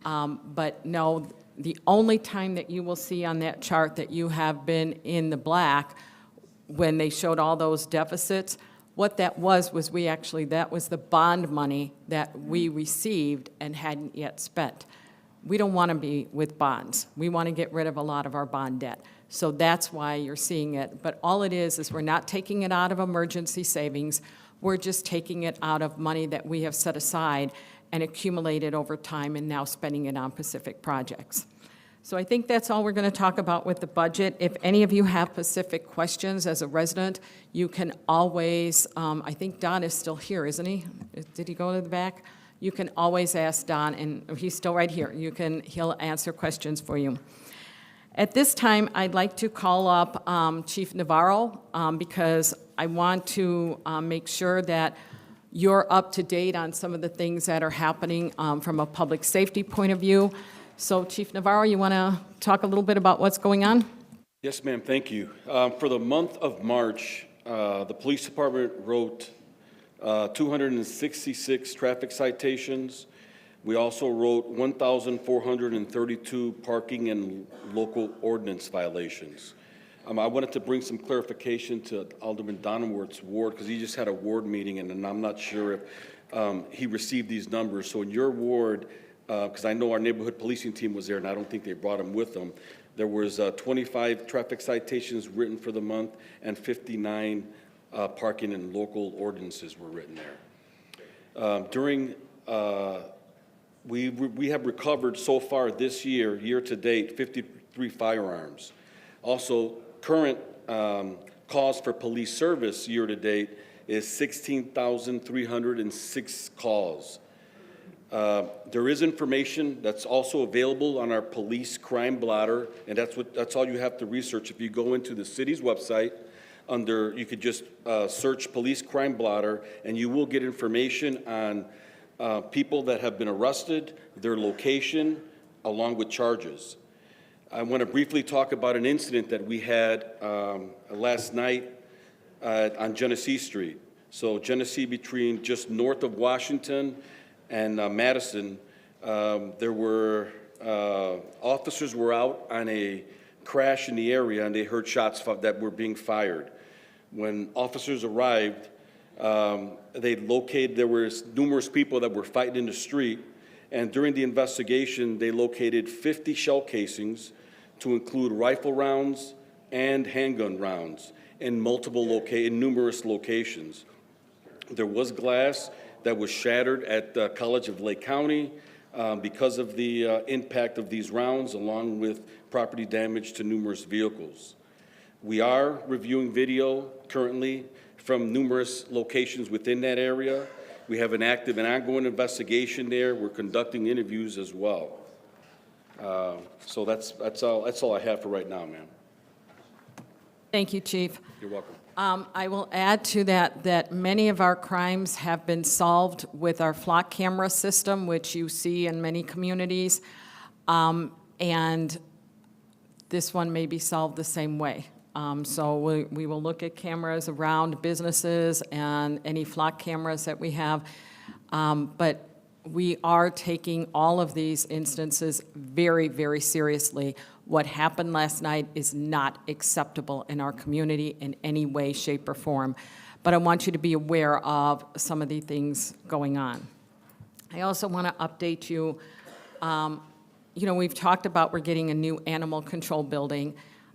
Speaker 13: But no, the only time that you will see on that chart that you have been in the black when they showed all those deficits, what that was that was the bond money that we received and hadn't yet spent. We don't want to be with bonds. We want to get rid of a lot of our bond debt. So that's why you're seeing it. But all it is we're not taking it out of emergency savings. We're just taking it out of money that we have set aside and accumulated over time and now spending it on specific projects. So I think that's all we're going to talk about with the budget. If any of you have specific questions as a resident, you can always, I think Don is still here, isn't he? Did he go to the back? You can always ask Don, and he's still right here. He'll answer questions for you. At this time, I'd like to call up Chief Navarro because I want to make sure that you're up to date on some of the things that are happening from a public safety point of view. So, Chief Navarro, you want to talk a little bit about what's going on?
Speaker 2: Yes, ma'am, thank you. For the month of March, the police department wrote 266 traffic citations. We also wrote 1,432 parking and local ordinance violations. I wanted to bring some clarification to Alderman Donenworth's ward because he just had a ward meeting and I'm not sure if he received these numbers. So in your ward, because I know our neighborhood policing team was there, and I don't think they brought them with them. There was 25 traffic citations written for the month, and 59 parking and local ordinances were written there. We have recovered so far this year, year-to-date, 53 firearms. Also, current calls for police service year-to-date is 16,306 calls. There is information that's also available on our police crime blotter, and that's all you have to research. If you go into the city's website, you could just search police crime blotter, and you will get information on people that have been arrested, their location, along with charges. I want to briefly talk about an incident that we had last night on Genesee Street. So Genesee, between just north of Washington and Madison, there were officers were out on a crash in the area, and they heard shots that were being fired. When officers arrived, there was numerous people that were fighting in the street, and during the investigation, they located 50 shell casings to include rifle rounds and handgun rounds in numerous locations. There was glass that was shattered at the College of Lake County because of the impact of these rounds, along with property damage to numerous vehicles. We are reviewing video currently from numerous locations within that area. We have an active and ongoing investigation there. We're conducting interviews as well. So that's all I have for right now, ma'am.
Speaker 13: Thank you, Chief.
Speaker 2: You're welcome.
Speaker 13: I will add to that many of our crimes have been solved with our flock camera system, which you see in many communities, and this one may be solved the same way. So we will look at cameras around businesses and any flock cameras that we have, but we are taking all of these instances very, very seriously. What happened last night is not acceptable in our community in any way, shape, or form. But I want you to be aware of some of the things going on. I also want to update you. We've talked about we're getting a new animal control building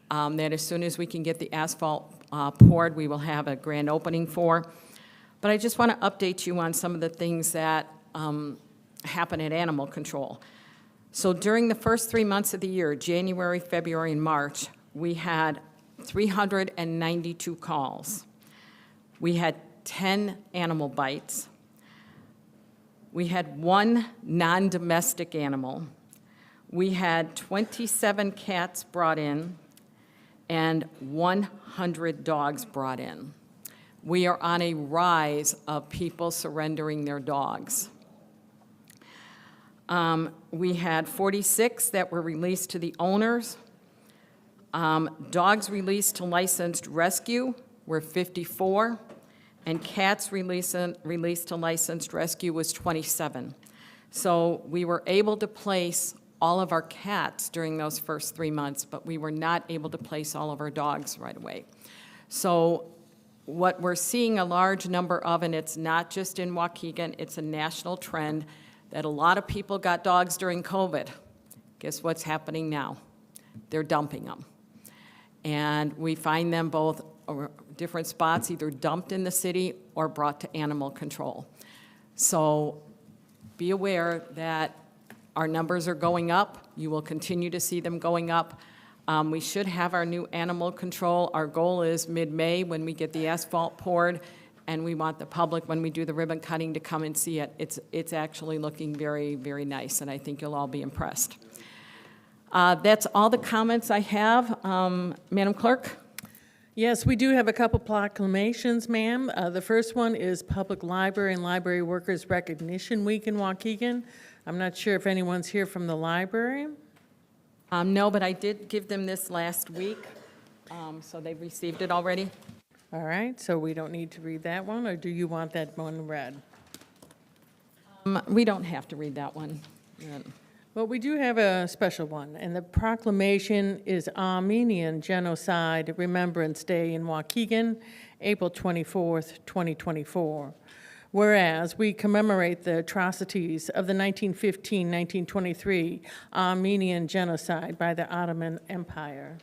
Speaker 13: that as soon as we can get the asphalt poured, we will have a grand opening for. But I just want to update you on some of the things that happen at animal control. So during the first 3 months of the year, January, February, and March, we had 392 calls. We had 10 animal bites. We had 1 non-domestic animal. We had 27 cats brought in and 100 dogs brought in. We are on a rise of people surrendering their dogs. We had 46 that were released to the owners. Dogs released to licensed rescue were 54, and cats released to licensed rescue was 27. So we were able to place all of our cats during those first 3 months, but we were not able to place all of our dogs right away. So what we're seeing a large number of, and it's not just in Waukegan, it's a national trend, that a lot of people got dogs during COVID. Guess what's happening now? They're dumping them. And we find them both different spots, either dumped in the city or brought to animal control. So be aware that our numbers are going up. You will continue to see them going up. We should have our new animal control. Our goal is mid-May when we get the asphalt poured, and we want the public, when we do the ribbon cutting, to come and see it. It's actually looking very, very nice, and I think you'll all be impressed. That's all the comments I have. Madam Clerk?
Speaker 5: Yes, we do have a couple proclamations, ma'am. The first one is Public Library and Library Workers Recognition Week in Waukegan. I'm not sure if anyone's here from the library.
Speaker 13: No, but I did give them this last week, so they've received it already.
Speaker 5: All right, so we don't need to read that one, or do you want that one read?
Speaker 13: We don't have to read that one.
Speaker 5: Well, we do have a special one, and the proclamation is Armenian Genocide Remembrance Day in Waukegan, April 24th, 2024. Whereas we commemorate the atrocities of the 1915-1923 Armenian genocide by the Ottoman Empire.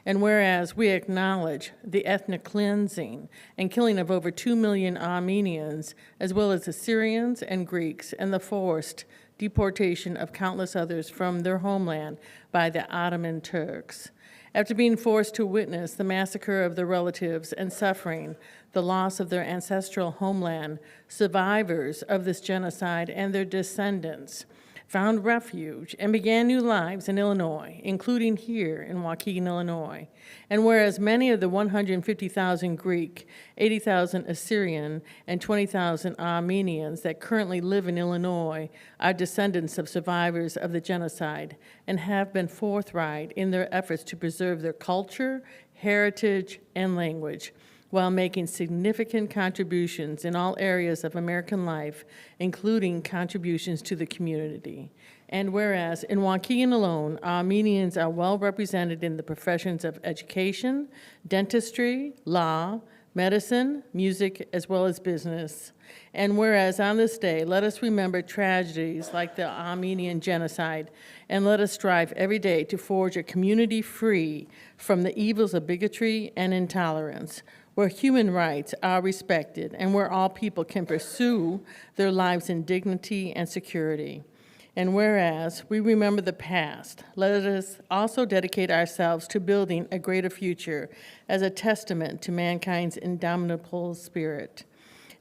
Speaker 5: And whereas we acknowledge the ethnic cleansing and killing of over 2 million Armenians, as well as Assyrians and Greeks, and the forced deportation of countless others from their homeland by the Ottoman Turks. After being forced to witness the massacre of their relatives and suffering the loss of their ancestral homeland, survivors of this genocide and their descendants found refuge and began new lives in Illinois, including here in Waukegan, Illinois. And whereas many of the 150,000 Greek, 80,000 Assyrian, and 20,000 Armenians that currently live in Illinois are descendants of survivors of the genocide and have been forthright in their efforts to preserve their culture, heritage, and language, while making significant contributions in all areas of American life, including contributions to the community. And whereas in Waukegan alone, Armenians are well represented in the professions of education, dentistry, law, medicine, music, as well as business. And whereas on this day, let us remember tragedies like the Armenian genocide, and let us strive every day to forge a community free from the evils of bigotry and intolerance, where human rights are respected and where all people can pursue their lives in dignity and security. And whereas we remember the past, let us also dedicate ourselves to building a greater future as a testament to mankind's indomitable spirit.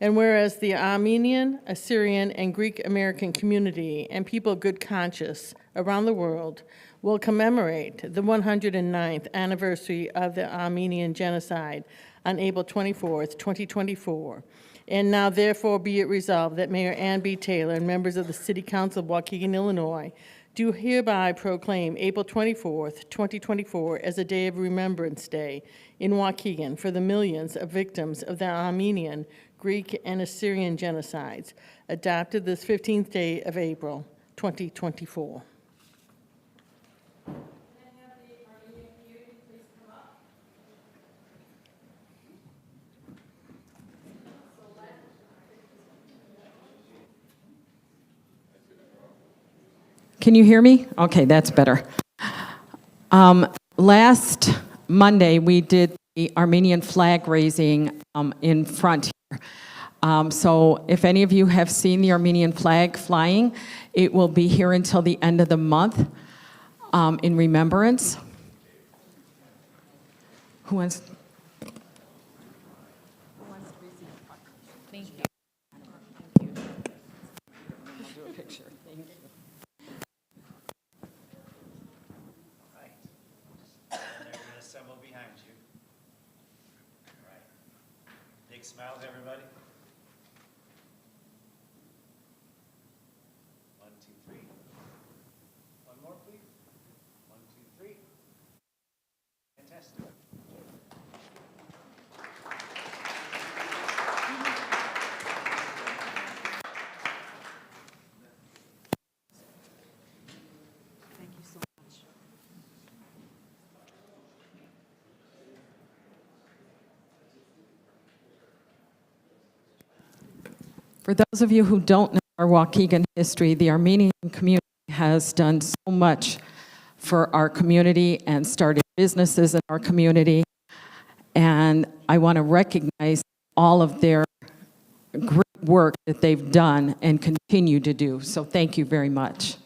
Speaker 5: And whereas the Armenian, Assyrian, and Greek American community and people of good conscience around the world will commemorate the 109th anniversary of the Armenian genocide on April 24th, 2024. And now therefore be it resolved that Mayor Ann B. Taylor and members of the City Council of Waukegan, Illinois, do hereby proclaim April 24th, 2024 as a day of Remembrance Day in Waukegan for the millions of victims of the Armenian, Greek, and Assyrian genocides, adopted this 15th day of April, 2024.
Speaker 13: Can you hear me? Okay, that's better. Last Monday, we did the Armenian flag raising in front here. So if any of you have seen the Armenian flag flying, it will be here until the end of the month in remembrance. Who wants? Thank you. I'll do a picture. Thank you.
Speaker 16: They're going to assemble behind you. All right. Big smile to everybody. 1, 2, 3. One more, please. 1, 2, 3. Fantastic.
Speaker 12: Thank you so much.
Speaker 13: For those of you who don't know our Waukegan history, the Armenian community has done so much for our community and started businesses in our community. And I want to recognize all of their great work that they've done and continue to do. So thank you very much.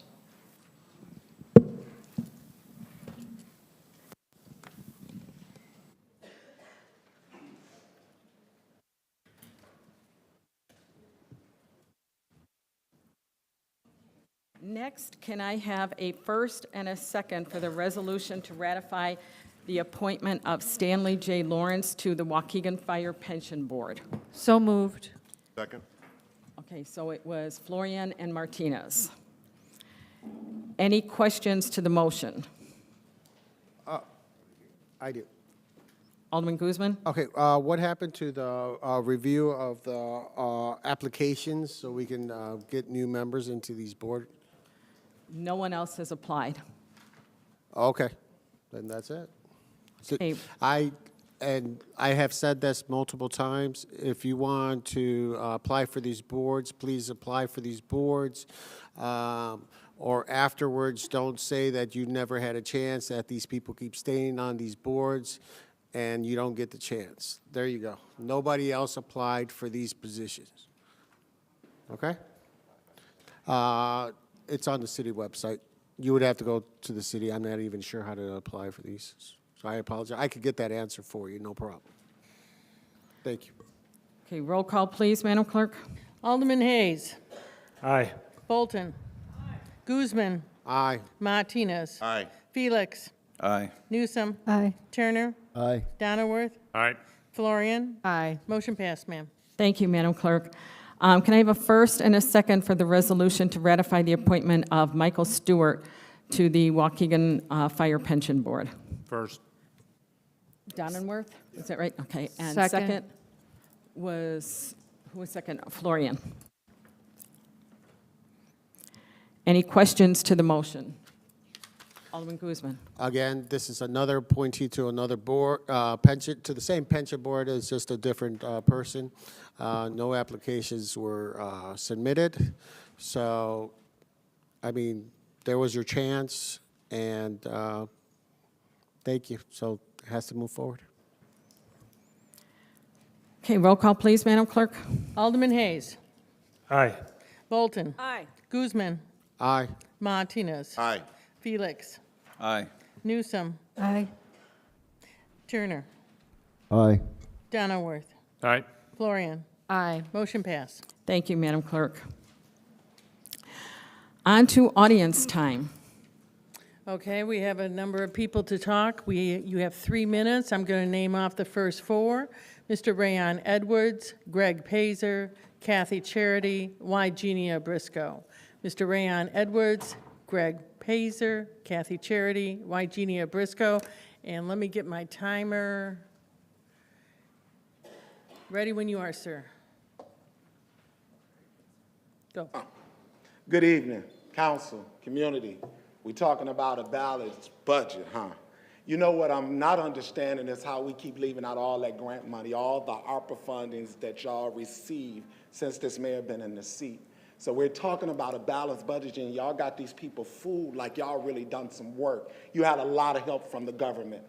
Speaker 13: Next, can I have a first and a second for the resolution to ratify the appointment of Stanley J. Lawrence to the Waukegan Fire Pension Board?
Speaker 7: So moved.
Speaker 17: Second.
Speaker 13: Okay, so it was Florian and Martinez. Any questions to the motion?
Speaker 11: I do.
Speaker 13: Alderman Guzman?
Speaker 11: Okay, what happened to the review of the applications so we can get new members into these board?
Speaker 13: No one else has applied.
Speaker 11: Okay, then that's it. So
Speaker 13: Okay.
Speaker 11: I and I have said this multiple times, if you want to apply for these boards, please apply for these boards. Or afterwards, don't say that you never had a chance, that these people keep staying on these boards and you don't get the chance. There you go. Nobody else applied for these positions. Okay? It's on the city website. You would have to go to the city. I'm not even sure how to apply for these. So I apologize. I could get that answer for you, no problem. Thank you.
Speaker 13: Okay, roll call, please, Madam Clerk.
Speaker 5: Alderman Hayes.
Speaker 3: Aye.
Speaker 5: Bolton. Guzman.
Speaker 11: Aye.
Speaker 5: Martinez.
Speaker 16: Aye.
Speaker 5: Felix.
Speaker 8: Aye.
Speaker 5: Newsom.
Speaker 1: Aye.
Speaker 5: Turner.
Speaker 11: Aye.
Speaker 5: Donnerworth.
Speaker 3: Aye.
Speaker 5: Florian.
Speaker 7: Aye.
Speaker 5: Motion passed, ma'am.
Speaker 13: Thank you, Madam Clerk. Can I have a first and a second for the resolution to ratify the appointment of Michael Stewart to the Waukegan Fire Pension Board?
Speaker 3: First.
Speaker 13: Donnerworth, is that right? Okay, and
Speaker 7: Second.
Speaker 13: second was, who was second? Florian. Any questions to the motion? Alderman Guzman.
Speaker 11: Again, this is another appointee to another board, pension, to the same pension board, it's just a different person. No applications were submitted. So, I mean, there was your chance, and thank you. So it has to move forward.
Speaker 13: Okay, roll call, please, Madam Clerk.
Speaker 5: Alderman Hayes.
Speaker 3: Aye.
Speaker 5: Bolton.
Speaker 13: Aye.
Speaker 5: Guzman.
Speaker 11: Aye.
Speaker 5: Martinez.
Speaker 16: Aye.
Speaker 5: Felix.
Speaker 8: Aye.
Speaker 5: Newsom.
Speaker 1: Aye.
Speaker 5: Turner.
Speaker 11: Aye.
Speaker 5: Donnerworth.
Speaker 3: Aye.
Speaker 5: Florian.
Speaker 7: Aye.
Speaker 5: Motion passed.
Speaker 13: Thank you, Madam Clerk. On to audience time.
Speaker 5: Okay, we have a number of people to talk. You have 3 minutes. I'm going to name off the first 4. Mr. Rayon Edwards, Greg Pazer, Kathy Charity, Wygenia Briscoe. Mr. Rayon Edwards, Greg Pazer, Kathy Charity, Wygenia Briscoe. And let me get my timer. Ready when you are, sir. Go.
Speaker 17: Good evening, council, community. We're talking about a balanced budget, huh? You know what I'm not understanding is how we keep leaving out all that grant money, all the ARPA fundings that y'all received since this mayor been in the seat. So we're talking about a balanced budget, and y'all got these people fooled like y'all really done some work. You had a lot of help from the government.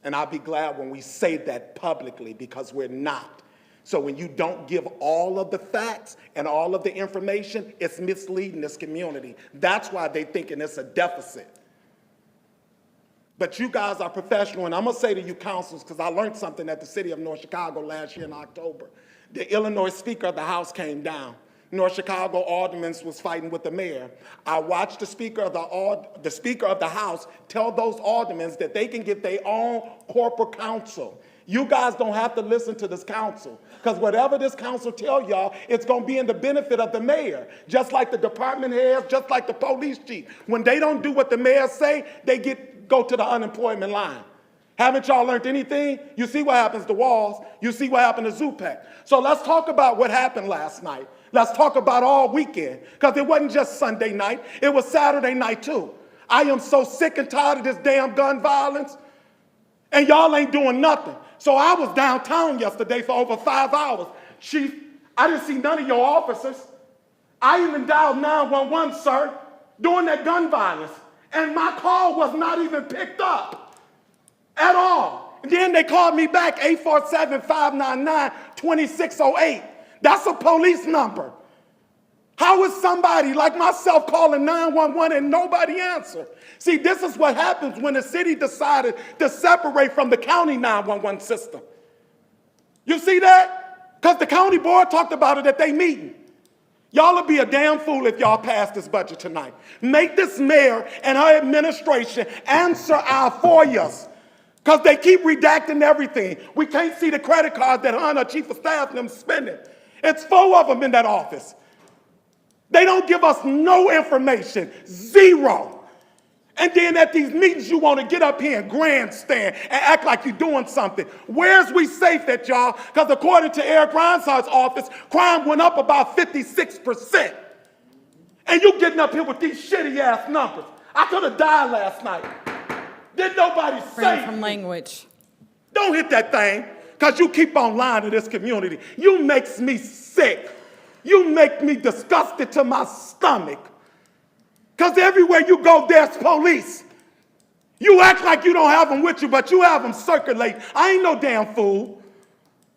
Speaker 17: And I'll be glad when we say that publicly, because we're not. So when you don't give all of the facts and all of the information, it's misleading this community. That's why they're thinking it's a deficit. But you guys are professional, and I'm going to say to you councils, because I learned something at the city of North Chicago last year in October. The Illinois Speaker of the House came down. North Chicago alderman was fighting with the mayor. I watched the Speaker of the House tell those aldermen that they can get their own corporate counsel. You guys don't have to listen to this council, because whatever this council tell y'all, it's going to be in the benefit of the mayor. Just like the department heads, just like the police chief. When they don't do what the mayor say, they go to the unemployment line. Haven't y'all learned anything? You see what happens to Walls. You see what happened to Zupac. So let's talk about what happened last night. Let's talk about all weekend, because it wasn't just Sunday night. It was Saturday night, too. I am so sick and tired of this damn gun violence, and y'all ain't doing nothing. So I was downtown yesterday for over 5 hours. Chief, I didn't see none of your officers. I even dialed 911, sir, during that gun violence, and my call was not even picked up at all. And then they called me back, 847-599-2608. That's a police number. How is somebody like myself calling 911 and nobody answer? See, this is what happens when the city decided to separate from the county 911 system. You see that? Because the county board talked about it at their meeting. Y'all will be a damn fool if y'all pass this budget tonight. Make this mayor and her administration answer our FOIAs, because they keep redacting everything. We can't see the credit cards that her and her chief of staff and them spending. It's 4 of them in that office. They don't give us no information, 0. And then at these meetings, you want to get up here and grandstand and act like you're doing something. Where's we safe at, y'all? Because according to Eric Ronsard's office, crime went up about 56%. And you getting up here with these shitty-ass numbers. I could have died last night. Did nobody say
Speaker 13: From language.
Speaker 17: Don't hit that thing, because you keep on lying to this community. You makes me sick. You make me disgusted to my stomach. Because everywhere you go, there's police. You act like you don't have them with you, but you have them circulate. I ain't no damn fool.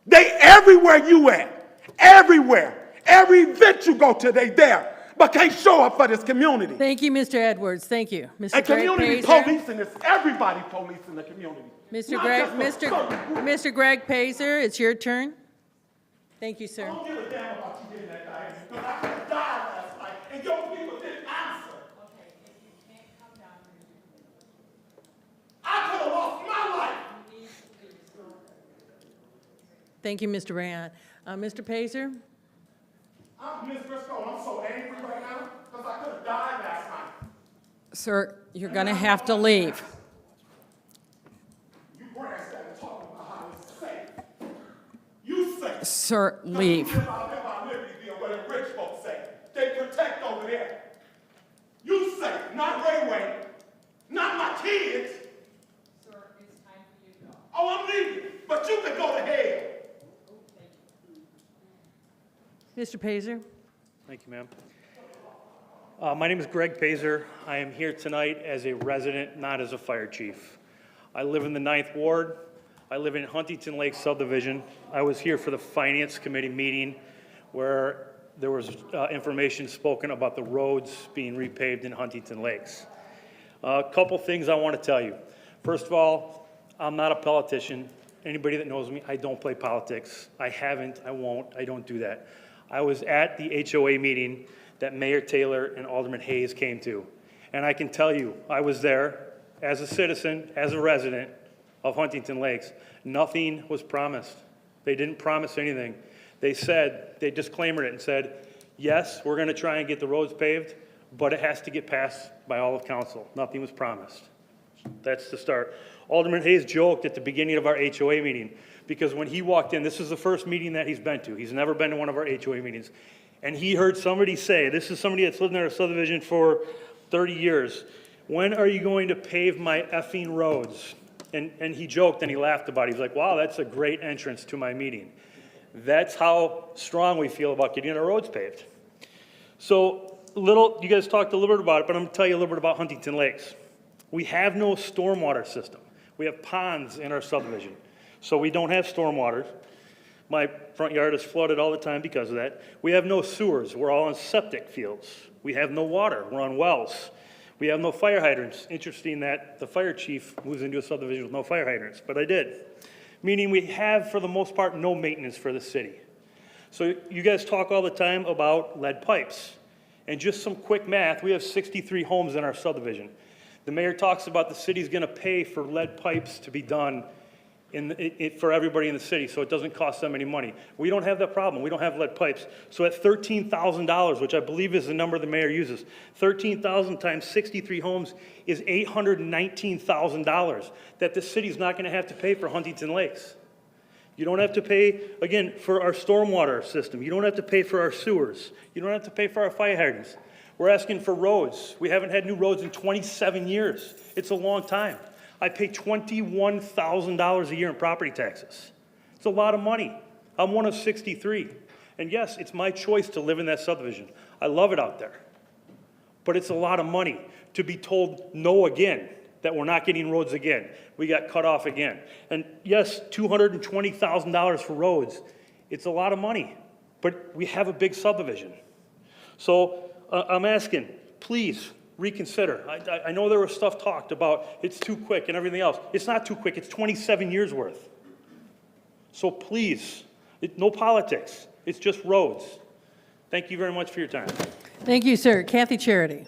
Speaker 17: They everywhere you at. Everywhere. Every event you go to, they there. But can't show up for this community.
Speaker 5: Thank you, Mr. Edwards. Thank you. Mr.
Speaker 17: And
Speaker 5: Greg
Speaker 17: community
Speaker 5: Pazer.
Speaker 17: policing is everybody policing the community.
Speaker 5: Mr. Greg Pazer, it's your turn. Thank you,
Speaker 17: I
Speaker 5: sir.
Speaker 17: don't give a damn about you getting that guy, because I could have died last night, and your people didn't answer. I could have lost my life.
Speaker 5: Thank you, Mr. Rayan. Mr. Pazer?
Speaker 17: Ms. Briscoe, I'm so angry right now, because I could have died last night.
Speaker 5: Sir, you're going to have to leave.
Speaker 17: You grandstand talking about how it's safe. You say.
Speaker 5: Sir, leave.
Speaker 17: You live out there by Libertyville, where the rich folks say. They protect over there. You say, not Rayway, not my kids.
Speaker 5: Sir, it's time for you to go.
Speaker 17: Oh, I'm leaving, but you can go to hell.
Speaker 5: Mr. Pazer?
Speaker 3: Thank you, ma'am. My name is Greg Pazer. I am here tonight as a resident, not as a fire chief. I live in the 9th Ward. I live in Huntington Lake subdivision. I was here for the Finance Committee meeting where there was information spoken about the roads being repaved in Huntington Lakes. A couple things I want to tell you. First of all, I'm not a politician. Anybody that knows me, I don't play politics. I haven't, I won't, I don't do that. I was at the HOA meeting that Mayor Taylor and Alderman Hayes came to. And I can tell you, I was there as a citizen, as a resident of Huntington Lakes. Nothing was promised. They didn't promise anything. They said, they disclaimed it and said, yes, we're gonna try and get the roads paved, but it has to get passed by all of council. Nothing was promised. That's the start. Alderman Hayes joked at the beginning of our HOA meeting because when he walked in, this is the first meeting that he's been to. He's never been to one of our HOA meetings. And he heard somebody say, this is somebody that's lived in our subdivision for 30 years, when are you going to pave my effing roads? And he joked and he laughed about it. He's like, wow, that's a great entrance to my meeting. That's how strong we feel about getting our roads paved. So you guys talked a little bit about it, but I'm gonna tell you a little bit about Huntington Lakes. We have no stormwater system. We have ponds in our subdivision. So we don't have stormwater. My front yard is flooded all the time because of that. We have no sewers. We're all on septic fields. We have no water. We're on wells. We have no fire hydrants. Interesting that the fire chief moves into a subdivision with no fire hydrants, but I did. Meaning we have, for the most part, no maintenance for the city. So you guys talk all the time about lead pipes. And just some quick math, we have 63 homes in our subdivision. The mayor talks about the city's gonna pay for lead pipes to be done for everybody in the city, so it doesn't cost them any money. We don't have that problem. We don't have lead pipes. So at $13,000, which I believe is the number the mayor uses, 13,000 times 63 homes is $819,000 that the city's not gonna have to pay for Huntington Lakes. You don't have to pay, again, for our stormwater system. You don't have to pay for our sewers. You don't have to pay for our fire hydrants. We're asking for roads. We haven't had new roads in 27 years. It's a long time. I pay $21,000 a year in property taxes. It's a lot of money. I'm one of 63. And yes, it's my choice to live in that subdivision. I love it out there. But it's a lot of money to be told no again, that we're not getting roads again. We got cut off again. And yes, $220,000 for roads. It's a lot of money, but we have a big subdivision. So I'm asking, please, reconsider. I know there was stuff talked about it's too quick and everything else. It's not too quick. It's 27 years worth. So please, no politics. It's just roads. Thank you very much for your time.
Speaker 5: Thank you, sir. Kathy Charity.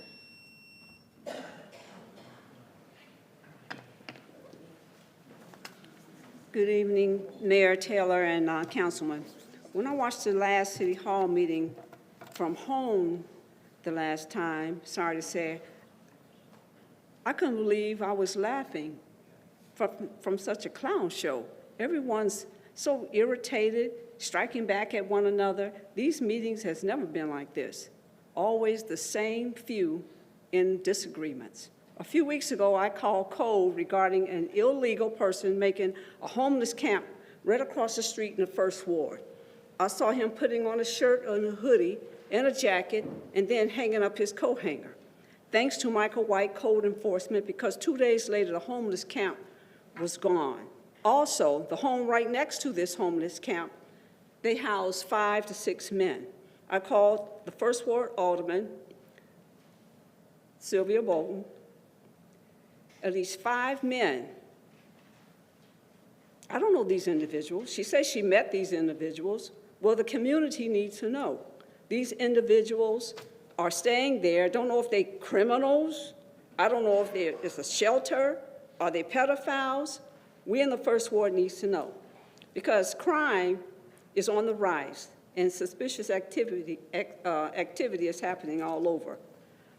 Speaker 18: Good evening, Mayor Taylor and Councilman. When I watched the last City Hall meeting from home the last time, sorry to say, I couldn't believe I was laughing from such a clown show. Everyone's so irritated, striking back at one another. These meetings has never been like this. Always the same few in disagreements A few weeks ago, I called code regarding an illegal person making a homeless camp right across the street in the First Ward. I saw him putting on a shirt and a hoodie and a jacket and then hanging up his coat hanger. Thanks to Michael White Code Enforcement, because 2 days later, the homeless camp was gone. Also, the home right next to this homeless camp, they house 5 to 6 men. I called the First Ward Alderman, Sylvia Bolton, at least 5 men. I don't know these individuals. She says she met these individuals. Well, the community needs to know. These individuals are staying there. Don't know if they're criminals. I don't know if it's a shelter. Are they pedophiles? We in the First Ward needs to know, because crime is on the rise and suspicious activity is happening all over.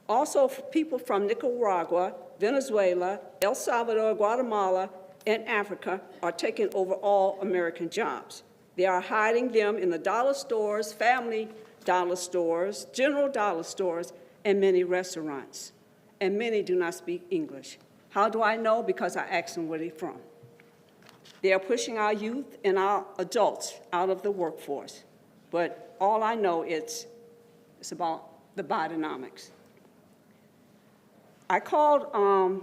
Speaker 18: Also, people from Nicaragua, Venezuela, El Salvador, Guatemala, and Africa are taking over all American jobs. They are hiding them in the dollar stores, family dollar stores, general dollar stores, and many restaurants. And many do not speak English. How do I know? Because I asked them where they're from. They are pushing our youth and our adults out of the workforce. But all I know is it's about the Bidenomics. I called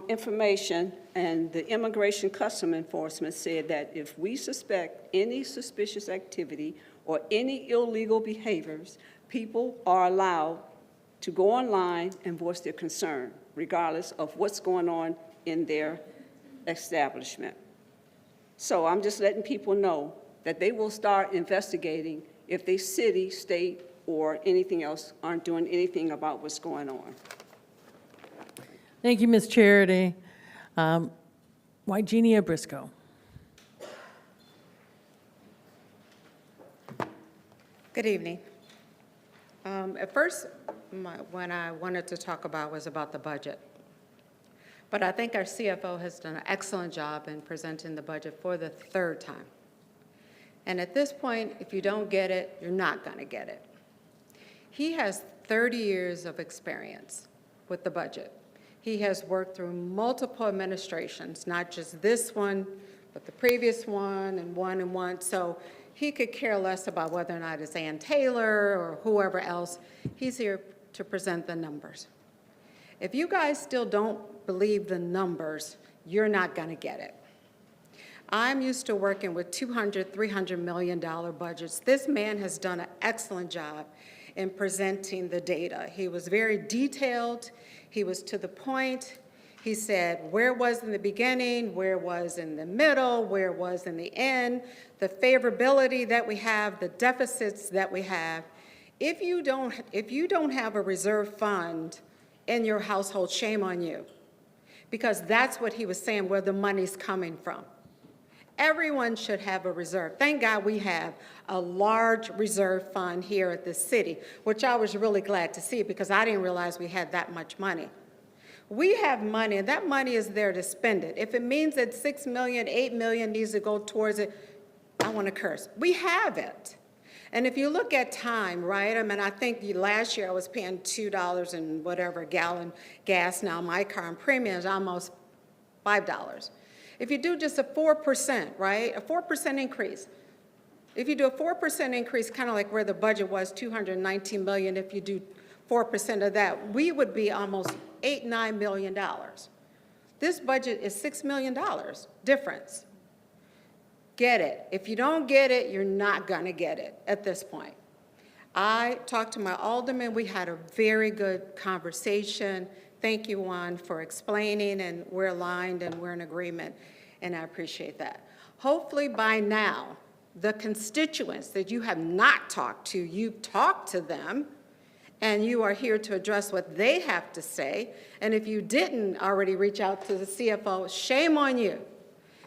Speaker 18: information, and the Immigration Custom Enforcement said that if we suspect any suspicious activity or any illegal behaviors, people are allowed to go online and voice their concern, regardless of what's going on in their establishment. So I'm just letting people know that they will start investigating if the city, state, or anything else aren't doing anything about what's going on.
Speaker 5: Thank you, Ms. Charity. Wygenia Briscoe.
Speaker 19: Good evening. At first, what I wanted to talk about was about the budget. But I think our CFO has done an excellent job in presenting the budget for the third time. And at this point, if you don't get it, you're not going to get it. He has 30 years of experience with the budget. He has worked through multiple administrations, not just this one, but the previous one and one. So he could care less about whether or not it's Ann Taylor or whoever else. He's here to present the numbers. If you guys still don't believe the numbers, you're not going to get it. I'm used to working with $200, $300 million budgets. This man has done an excellent job in presenting the data. He was very detailed. He was to the point. He said where was in the beginning, where was in the middle, where was in the end, the favorability that we have, the deficits that we have. If you don't have a reserve fund in your household, shame on you, because that's what he was saying, where the money's coming from. Everyone should have a reserve. Thank God we have a large reserve fund here at the city, which I was really glad to see because I didn't realize we had that much money. We have money, and that money is there to spend it. If it means that $6 million, $8 million needs to go towards it, I want to curse. We have it. And if you look at time, right, I mean, I think last year I was paying $2 and whatever a gallon gas. Now my car and premium is almost $5. If you do just a 4%, right, a 4% increase, if you do a 4% increase, kind of like where the budget was, $219 million, if you do 4% of that, we would be almost $8, $9 million. This budget is $6 million difference. Get it. If you don't get it, you're not going to get it at this point. I talked to my alderman. We had a very good conversation. Thank you, Juan, for explaining, and we're aligned and we're in agreement, and I appreciate that. Hopefully by now, the constituents that you have not talked to, you've talked to them, and you are here to address what they have to say. And if you didn't already reach out to the CFO, shame on you,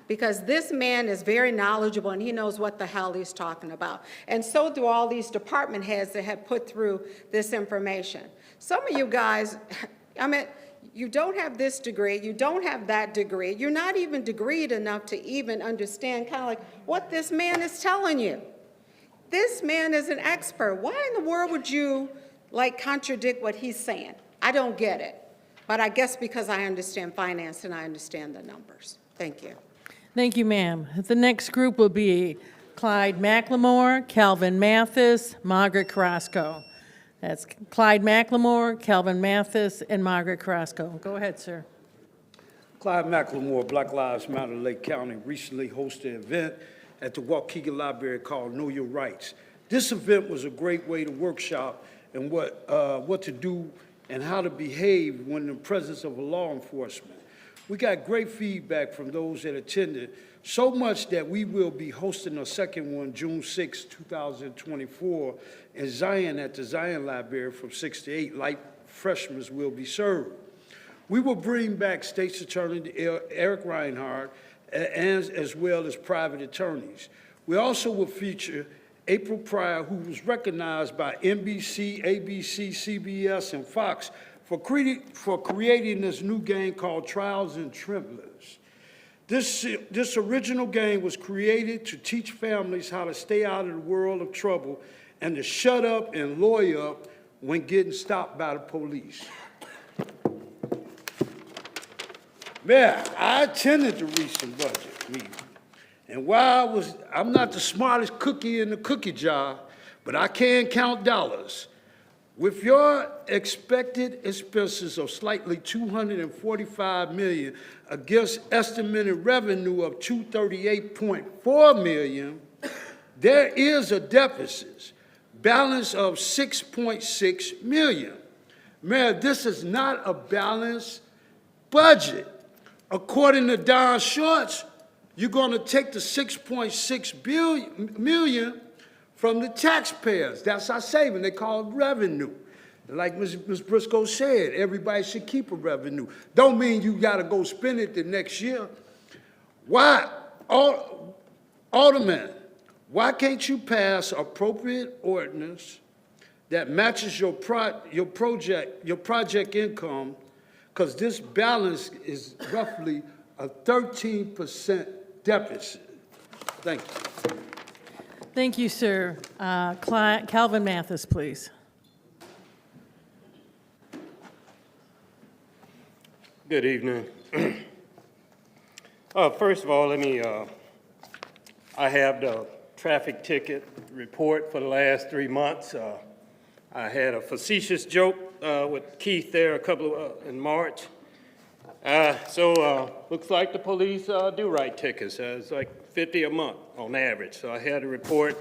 Speaker 19: because this man is very knowledgeable and he knows what the hell he's talking about. And so do all these department heads that have put through this information. Some of you guys, I mean, you don't have this degree, you don't have that degree, you're not even degreed enough to even understand kind of like what this man is telling you. This man is an expert. Why in the world would you like contradict what he's saying? I don't get it. But I guess because I understand finance and I understand the numbers. Thank you.
Speaker 5: Thank you, ma'am. The next group will be Clyde McLemore, Calvin Mathis, Margaret Carrasco. That's Clyde McLemore, Calvin Mathis, and Margaret Carrasco. Go ahead, sir.
Speaker 16: Clyde McLemore, Black Lives Matter, Lake County, recently hosted an event at the Waukegan Library called Know Your Rights. This event was a great way to workshop and what to do and how to behave when in the presence of a law enforcement. We got great feedback from those that attended, so much that we will be hosting a second one June 6, 2024 in Zion at the Zion Library from 6 to 8. Light freshmen will be served. We will bring back State's Attorney Eric Reinhardt as well as private attorneys. We also will feature April Pryor, who was recognized by NBC, ABC, CBS, and Fox for creating this new game called Trials and Tremblers. This original game was created to teach families how to stay out of the world of trouble and to shut up and lawyer up when getting stopped by the police. Mayor, I attended the recent budget meeting, and while I'm not the smartest cookie in the cookie jar, but I can count dollars. With your expected expenses of slightly $245 million against estimated revenue of $238.4 million, there is a deficit balance of $6.6 million. Mayor, this is not a balanced budget. According to Don Shorts, you're going to take the $6.6 million from the taxpayers. That's our saving. They call it revenue. Like Ms. Briscoe said, everybody should keep a revenue. Don't mean you got to go spend it the next year. Why, Alderman, why can't you pass appropriate ordinance that matches your project income? Because this balance is roughly a 13% deficit. Thank you.
Speaker 5: Thank you, sir. Calvin Mathis, please.
Speaker 20: Good evening. First of all, I have the traffic ticket report for the last 3 months. I had a facetious joke with Keith there in March. Looks like the police do write tickets. It's like 50 a month on average. So I had a report,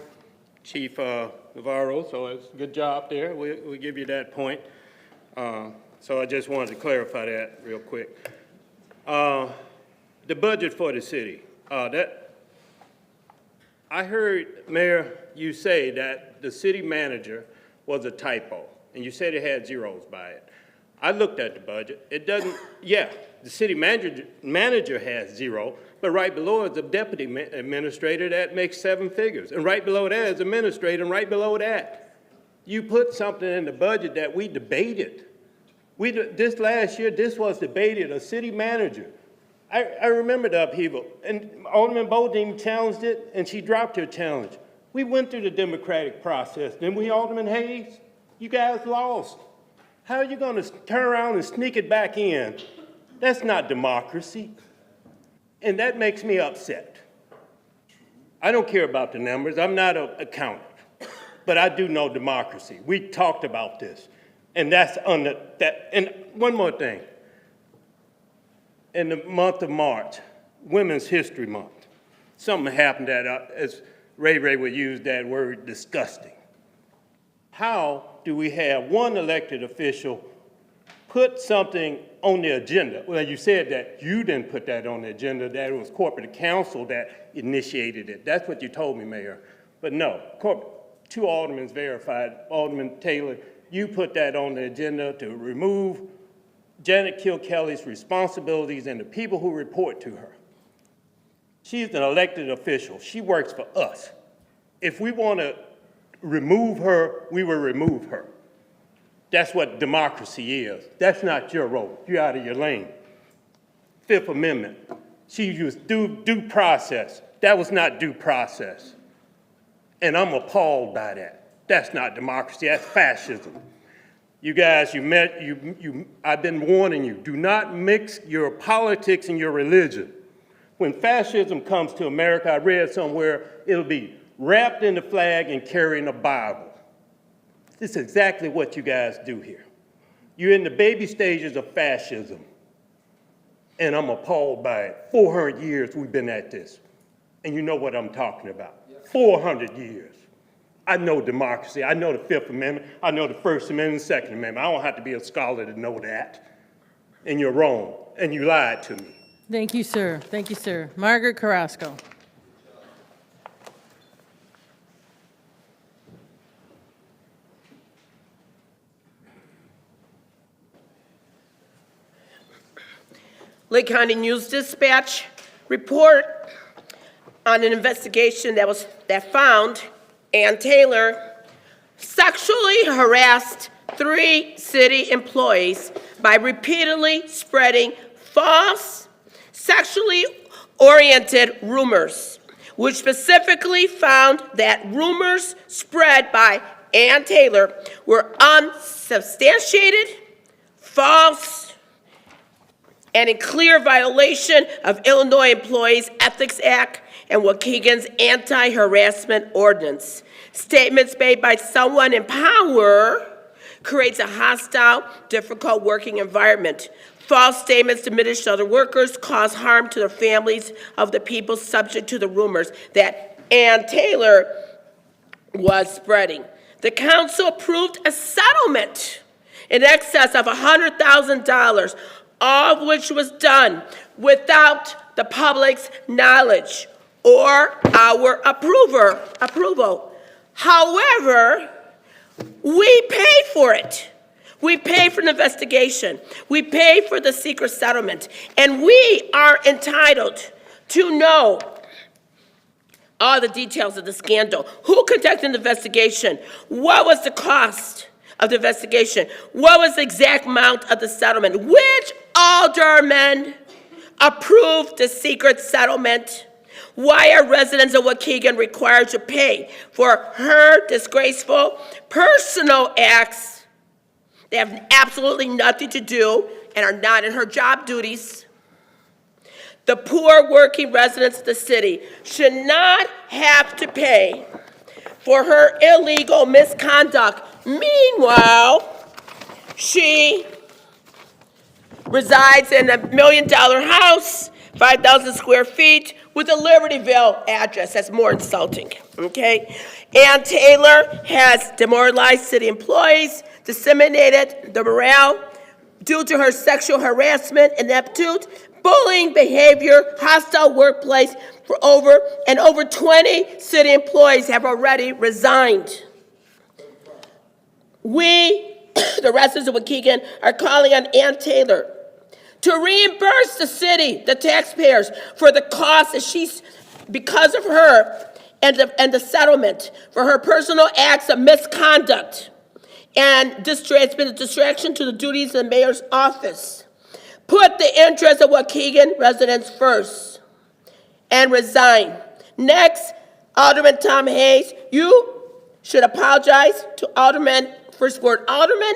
Speaker 20: Chief Navarro, so it's a good job there. We'll give you that point. So I just wanted to clarify that real quick. The budget for the city. I heard, Mayor, you say that the city manager was a typo, and you said it had zeros by it. I looked at the budget. It doesn't, the city manager has zero, but right below is the deputy administrator that makes 7 figures. And right below that is administrator, and right below that, you put something in the budget that we debated. This last year, this was debated, a city manager. I remember the upheaval, and Alderman Bodine challenged it, and she dropped her challenge. We went through the democratic process. Then we, Alderman Hayes, you guys lost. How are you going to turn around and sneak it back in? That's not democracy. And that makes me upset. I don't care about the numbers. I'm not an accountant. But I do know democracy. We talked about this. And that's under that. And one more thing. In the month of March, Women's History Month, something happened that, as Ray would use that word, disgusting. How do we have one elected official put something on the agenda? Well, you said that you didn't put that on the agenda, that it was corporate counsel that initiated it. That's what you told me, Mayor. But no, 2 aldermen verified. Alderman Taylor, you put that on the agenda to remove Janet Kilkelly's responsibilities and the people who report to her. She's an elected official. She works for us. If we want to remove her, we will remove her. That's what democracy is. That's not your role. You're out of your lane. 5th Amendment. She used due process. That was not due process. And I'm appalled by that. That's not democracy. That's fascism. You guys, I've been warning you, do not mix your politics and your religion. When fascism comes to America, I read somewhere, it'll be wrapped in the flag and carrying a Bible. This is exactly what you guys do here. You're in the baby stages of fascism, and I'm appalled by it. 400 years we've been at this, and you know what I'm talking about. 400 years. I know democracy. I know the Fifth Amendment. I know the First Amendment and the Second Amendment. I don't have to be a scholar to know that. And you're wrong, and you lied to me.
Speaker 5: Thank you, sir. Thank you, sir. Margaret Carrasco.
Speaker 21: Lake County News Dispatch report on an investigation that found Ann Taylor sexually harassed 3 city employees by repeatedly spreading false sexually oriented rumors, which specifically found that rumors spread by Ann Taylor were unsubstantiated, false, and in clear violation of Illinois Employees Ethics Act and Waukegan's anti-harassment ordinance. Statements made by someone in power creates a hostile, difficult working environment. False statements diminish other workers, cause harm to the families of the people subject to the rumors that Ann Taylor was spreading. The council approved a settlement in excess of $100,000, all of which was done without the public's knowledge or our approval. However, we paid for it. We paid for an investigation. We paid for the secret settlement. And we are entitled to know all the details of the scandal. Who conducted the investigation? What was the cost of the investigation? What was the exact amount of the settlement? Which alderman approved the secret settlement? Why are residents of Waukegan required to pay for her disgraceful personal acts that have absolutely nothing to do and are not in her job duties? The poor working residents of the city should not have to pay for her illegal misconduct. Meanwhile, she resides in a $1 million house, 5,000 square feet, with a Libertyville address. That's more insulting, okay? Ann Taylor has demoralized city employees, disseminated the morale due to her sexual harassment, ineptitude, bullying behavior, hostile workplace for over 20 city employees have already resigned. We, the residents of Waukegan, are calling on Ann Taylor to reimburse the city, the taxpayers, for the cost that she's, because of her and the settlement, for her personal acts of misconduct. And it's been a distraction to the duties of the mayor's office. Put the interests of Waukegan residents first and resign. Next, Alderman Tom Hayes, you should apologize to Alderman, first word Alderman.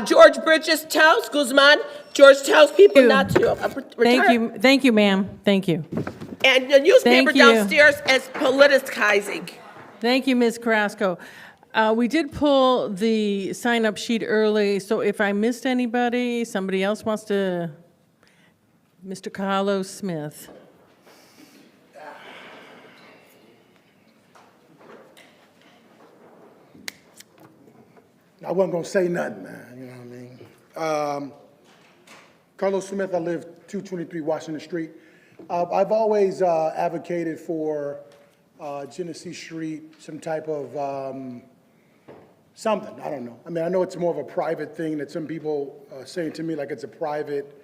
Speaker 21: George Bridges tells Guzman, George tells people not to retire.
Speaker 5: Thank you, ma'am. Thank you.
Speaker 21: And the newspaper downstairs is politicizing.
Speaker 5: Thank you, Ms. Carrasco. We did pull the sign-up sheet early, so if I missed anybody, somebody else wants to, Mr. Carlos Smith.
Speaker 17: I wasn't going to say nothing, man, you know what I mean? Carlos Smith, I live 223 Washington Street. I've always advocated for Genesee Street, some type of something, I don't know. I mean, I know it's more of a private thing that some people are saying to me like it's a private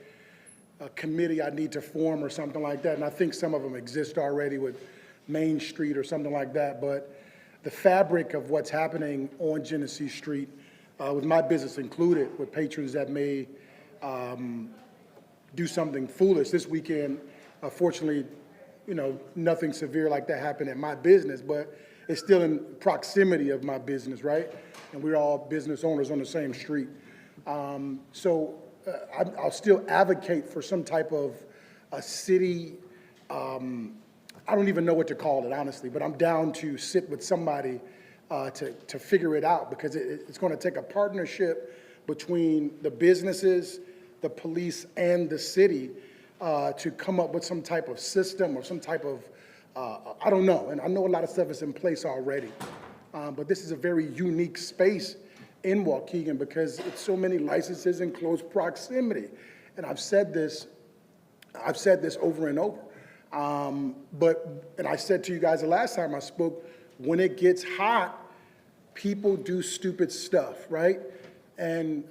Speaker 17: committee I need to form or something like that, and I think some of them exist already with Main Street or something like that, but the fabric of what's happening on Genesee Street, with my business included, with patrons that may do something foolish. This weekend, fortunately, you know, nothing severe like that happened at my business, but
Speaker 6: it's still in proximity of my business, right? And we're all business owners on the same street. I'll still advocate for some type of a city, I don't even know what to call it, honestly, but I'm down to sit with somebody to figure it out, because it's going to take a partnership between the businesses, the police, and the city to come up with some type of system or some type of, I don't know. And I know a lot of stuff is in place already. But this is a very unique space in Waukegan because it's so many licenses in close proximity. And I've said this over and over. And I said to you guys the last time I spoke, when it gets hot, people do stupid stuff, right? And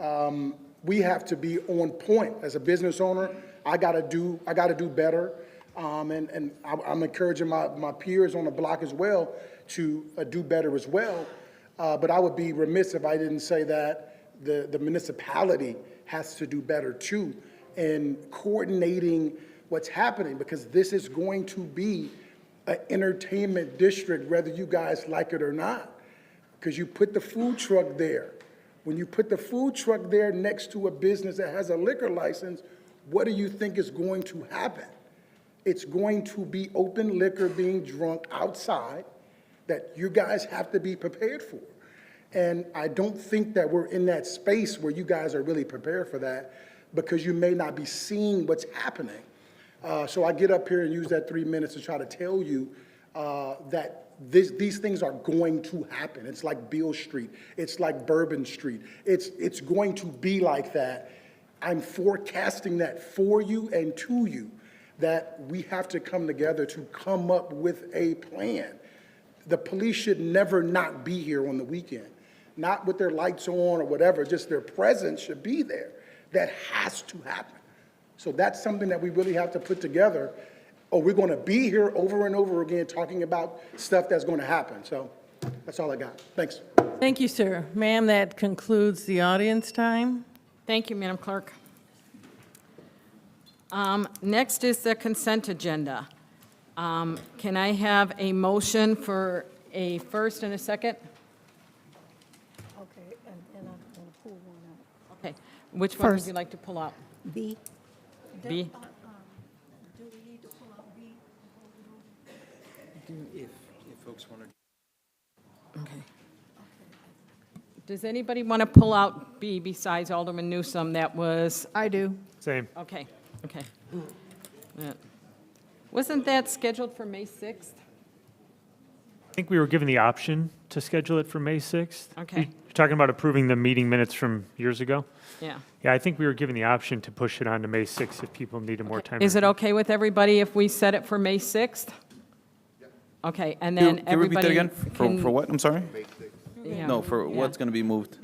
Speaker 6: we have to be on point. As a business owner, I gotta do better. And I'm encouraging my peers on the block as well to do better as well. But I would be remiss if I didn't say that the municipality has to do better too in coordinating what's happening, because this is going to be an entertainment district, whether you guys like it or not, because you put the food truck there. When you put the food truck there next to a business that has a liquor license, what do you think is going to happen? It's going to be open liquor being drunk outside that you guys have to be prepared for. And I don't think that we're in that space where you guys are really prepared for that, because you may not be seeing what's happening. So I get up here and use that 3 minutes to try to tell you that these things are going to happen. It's like Beale Street. It's like Bourbon Street. It's going to be like that. I'm forecasting that for you and to you, that we have to come together to come up with a plan. The police should never not be here on the weekend, not with their lights on or whatever, just their presence should be there. That has to happen. So that's something that we really have to put together, or we're going to be here over and over again talking about stuff that's going to happen. So that's all I got. Thanks.
Speaker 5: Thank you, sir. Ma'am, that concludes the audience time.
Speaker 13: Thank you, Madam Clerk. Next is the consent agenda. Can I have a motion for a first and a second?
Speaker 1: Okay, and then I'm going to pull one out.
Speaker 13: Okay. Which one would
Speaker 1: First.
Speaker 13: you like to pull out?
Speaker 1: B.
Speaker 13: B?
Speaker 1: Do we need to pull out B?
Speaker 9: If folks want to.
Speaker 13: Okay. Does anybody want to pull out B besides Alderman Newsome? That was,
Speaker 7: I do.
Speaker 3: Same.
Speaker 13: okay. Yeah. Wasn't that scheduled for May 6th?
Speaker 3: I think we were given the option to schedule it for May 6th.
Speaker 13: Okay.
Speaker 3: You're talking about approving the meeting minutes from years ago?
Speaker 13: Yeah.
Speaker 3: Yeah, I think we were given the option to push it on to May 6th if people needed more time.
Speaker 13: Is it okay with everybody if we set it for May 6th? Okay, and then
Speaker 8: Can you repeat that
Speaker 13: everybody
Speaker 8: again? For what? I'm sorry?
Speaker 13: Yeah.
Speaker 8: No, for
Speaker 13: Yeah.
Speaker 8: what's going to be moved?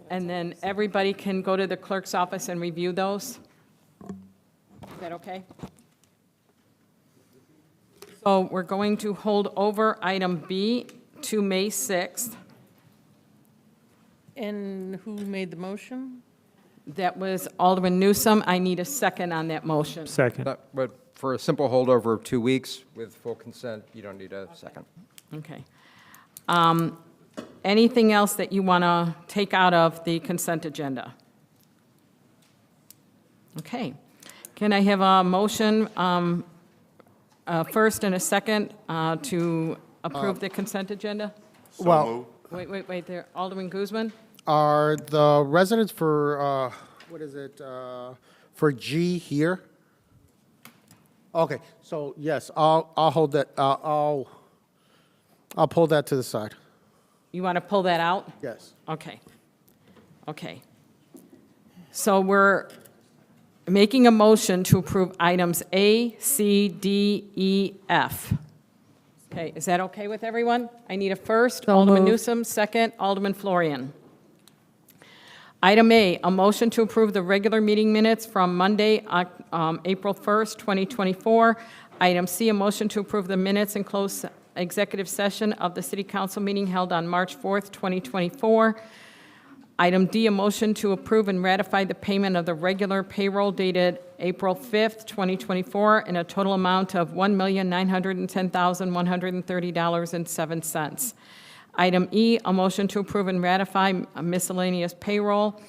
Speaker 13: And then everybody can go to the clerk's office and review those? Is that okay? So we're going to hold over item B to May 6th.
Speaker 5: And who made the motion?
Speaker 13: That was Alderman Newsome. I need a second on that motion.
Speaker 3: Second.
Speaker 9: But for a simple holdover of 2 weeks with full consent, you don't need a second.
Speaker 13: Okay. Anything else that you want to take out of the consent agenda? Okay. Can I have a motion, first and a second, to approve the consent agenda?
Speaker 11: Well,
Speaker 13: Wait there. Alderman Guzman?
Speaker 11: are the residents for, what is it, for G here? Okay, so yes, I'll hold that, I'll pull that to the side.
Speaker 13: You want to pull that out?
Speaker 11: Yes.
Speaker 13: Okay. Okay. So we're making a motion to approve items A, C, D, E, F. Okay, is that okay with everyone? I need a first,
Speaker 5: So
Speaker 13: Alderman
Speaker 5: moved.
Speaker 13: Newsome, second, Alderman Florian. Item A, a motion to approve the regular meeting minutes from Monday, April 1st, 2024. Item C, a motion to approve the minutes and close executive session of the City Council meeting held on March 4th, 2024. Item D, a motion to approve and ratify the payment of the regular payroll dated April 5th, 2024, in a total amount of $1,910,130.07. Item E, a motion to approve and ratify miscellaneous payroll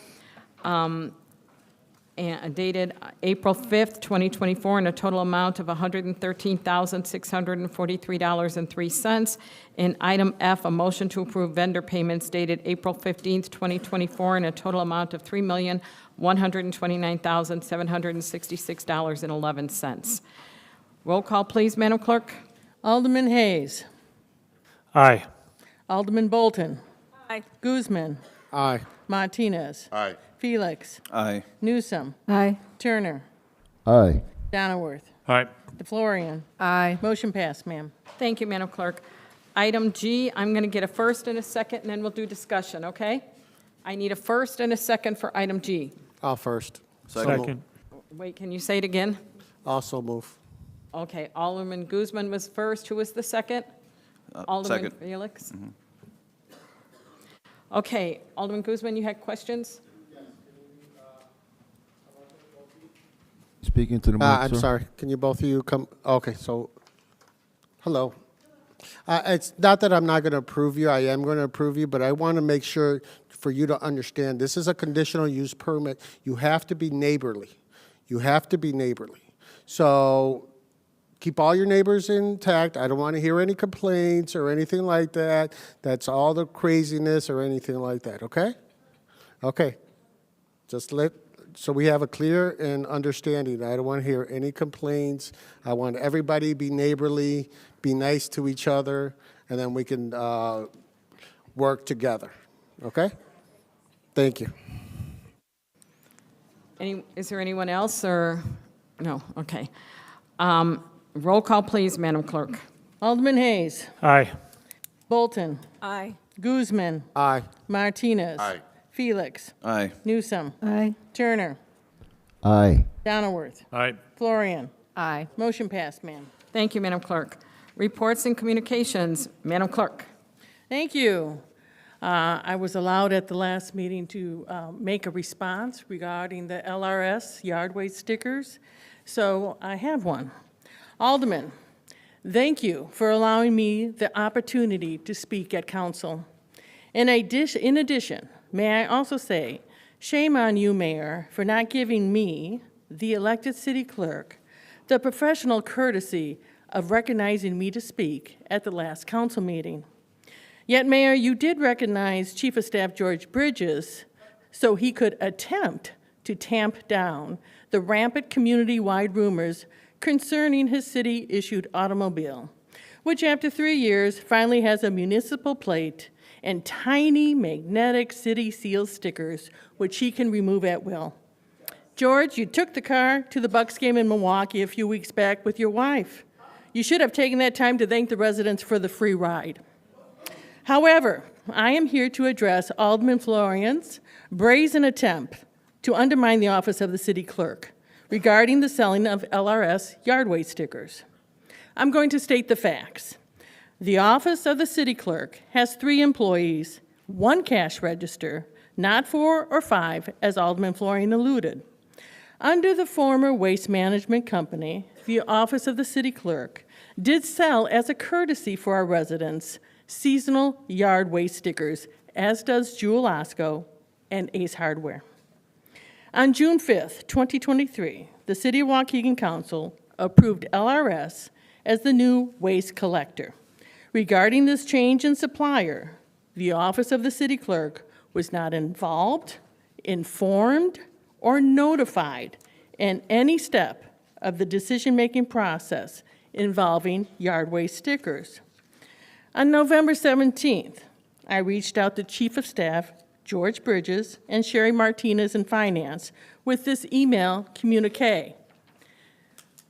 Speaker 13: and dated April 5th, 2024, in a total amount of $113,643.03. And item F, a motion to approve vendor payments dated April 15th, 2024, in a total amount of $3,129,766.11. Roll call, please, Madam Clerk.
Speaker 5: Alderman Hayes.
Speaker 3: Aye.
Speaker 5: Alderman Bolton.
Speaker 19: Aye.
Speaker 5: Guzman.
Speaker 11: Aye.
Speaker 5: Martinez.
Speaker 17: Aye.
Speaker 5: Felix.
Speaker 8: Aye.
Speaker 5: Newsom.
Speaker 1: Aye.
Speaker 5: Turner.
Speaker 11: Aye.
Speaker 5: Donnerworth.
Speaker 3: Aye.
Speaker 5: DeFlorian.
Speaker 7: Aye.
Speaker 5: Motion passed, ma'am.
Speaker 13: Thank you, Madam Clerk. Item G, I'm going to get a first and a second, and then we'll do discussion, okay? I need a first and a second for item G.
Speaker 11: I'll first.
Speaker 3: Second.
Speaker 13: Wait, can you say it again?
Speaker 11: Also move.
Speaker 13: Okay, Alderman Guzman was first. Who was the second? Alderman
Speaker 8: second.
Speaker 13: Felix? Okay, Alderman Guzman, you had questions?
Speaker 4: Speaking to the mic,
Speaker 11: I'm
Speaker 4: sir.
Speaker 11: sorry. Can you both of you come? Okay, so, hello. It's not that I'm not going to approve you. I am going to approve you, but I want to make sure for you to understand, this is a conditional use permit. You have to be neighborly. You have to be neighborly. So keep all your neighbors intact. I don't want to hear any complaints or anything like that. That's all the craziness or anything like that, okay? Okay. So we have a clear and understanding. I don't want to hear any complaints. I want everybody to be neighborly, be nice to each other, and then we can work together, okay? Thank you.
Speaker 13: Is there anyone else, or, no, okay. Roll call, please, Madam Clerk.
Speaker 5: Alderman Hayes.
Speaker 3: Aye.
Speaker 5: Bolton.
Speaker 19: Aye.
Speaker 5: Guzman.
Speaker 11: Aye.
Speaker 5: Martinez.
Speaker 17: Aye.
Speaker 5: Felix.
Speaker 8: Aye.
Speaker 5: Newsom.
Speaker 1: Aye.
Speaker 5: Turner.
Speaker 4: Aye.
Speaker 5: Donnerworth.
Speaker 3: Aye.
Speaker 5: Florian.
Speaker 7: Aye.
Speaker 5: Motion passed, ma'am.
Speaker 13: Thank you, Madam Clerk. Reports and communications, Madam Clerk.
Speaker 5: Thank you. I was allowed at the last meeting to make a response regarding the LRS yard waste stickers, so I have one. Alderman, thank you for allowing me the opportunity to speak at council. In addition, may I also say, shame on you, Mayor, for not giving me, the elected city clerk, the professional courtesy of recognizing me to speak at the last council meeting. Yet, Mayor, you did recognize Chief of Staff George Bridges so he could attempt to tamp down the rampant community-wide rumors concerning his city-issued automobile, which after 3 years finally has a municipal plate and tiny magnetic city seal stickers, which he can remove at will. George, you took the car to the Bucks game in Milwaukee a few weeks back with your wife. You should have taken that time to thank the residents for the free ride. However, I am here to address Alderman Florian's brazen attempt to undermine the office of the city clerk regarding the selling of LRS yard waste stickers. I'm going to state the facts. The office of the city clerk has 3 employees, 1 cash register, not 4 or 5, as Alderman Florian alluded. Under the former waste management company, the office of the city clerk did sell as a courtesy for our residents seasonal yard waste stickers, as does Jewel Osco and Ace Hardware. On June 5th, 2023, the City of Waukegan Council approved LRS as the new waste collector. Regarding this change in supplier, the office of the city clerk was not involved, informed, or notified in any step of the decision-making process involving yard waste stickers. On November 17th, I reached out to Chief of Staff George Bridges and Sherry Martinez in Finance with this email communique.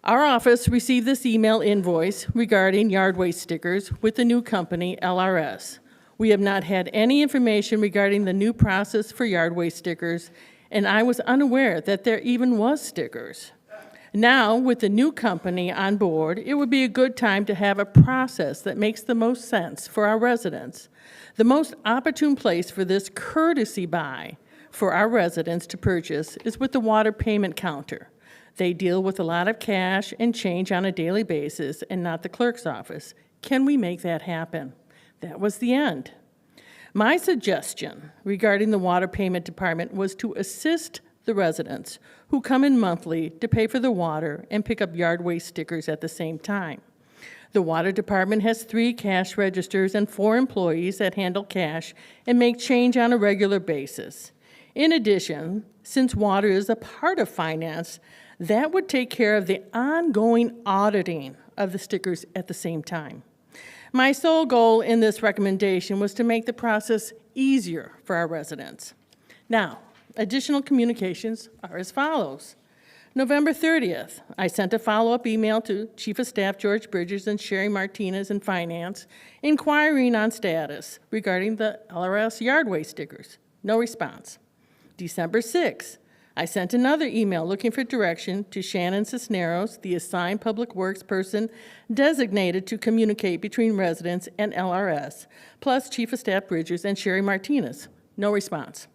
Speaker 5: Our office received this email invoice regarding yard waste stickers with the new company, LRS. We have not had any information regarding the new process for yard waste stickers, and I was unaware that there even was stickers. Now, with the new company on board, it would be a good time to have a process that makes the most sense for our residents. The most opportune place for this courtesy buy for our residents to purchase is with the water payment counter. They deal with a lot of cash and change on a daily basis and not the clerk's office. Can we make that happen? That was the end. My suggestion regarding the water payment department was to assist the residents who come in monthly to pay for the water and pick up yard waste stickers at the same time. The water department has 3 cash registers and 4 employees that handle cash and make change on a regular basis. In addition, since water is a part of finance, that would take care of the ongoing auditing of the stickers at the same time. My sole goal in this recommendation was to make the process easier for our residents. Now, additional communications are as follows. November 30th, I sent a follow-up email to Chief of Staff George Bridges and Sherry Martinez in Finance, inquiring on status regarding the LRS yard waste stickers. No response. December 6th, I sent another email looking for direction to Shannon Cisneros, the assigned public works person designated to communicate between residents and LRS, plus Chief of Staff Bridges and Sherry Martinez. No response.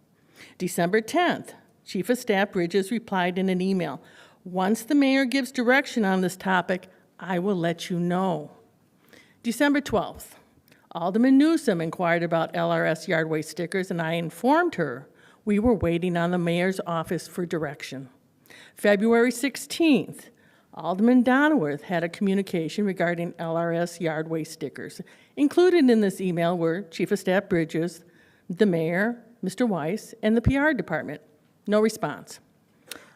Speaker 5: December 10th, Chief of Staff Bridges replied in an email, "Once the mayor gives direction on this topic, I will let you know." December 12th, Alderman Newsom inquired about LRS yard waste stickers, and I informed her we were waiting on the mayor's office for direction. February 16th, Alderman Donworth had a communication regarding LRS yard waste stickers. Included in this email were Chief of Staff Bridges, the mayor, Mr. Weiss, and the PR department. No response.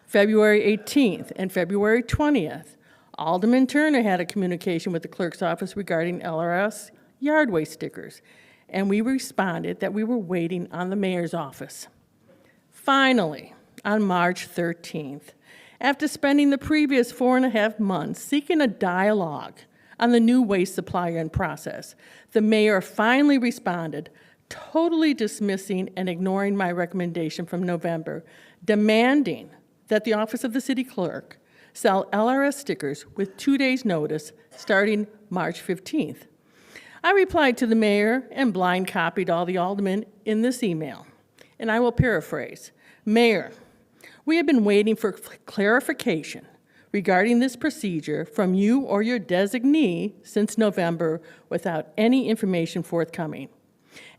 Speaker 5: February 18th and February 20th, Alderman Turner had a communication with the clerk's office regarding LRS yard waste stickers, and we responded that we were waiting on the mayor's office. Finally, on March 13th, after spending the previous 4.5 months seeking a dialogue on the new waste supplier and process, the mayor finally responded, totally dismissing and ignoring my recommendation from November, demanding that the office of the city clerk sell LRS stickers with 2 days' notice starting March 15th. I replied to the mayor and blind copied all the aldermen in this email, and I will paraphrase. Mayor, we have been waiting for clarification regarding this procedure from you or your designee since November without any information forthcoming.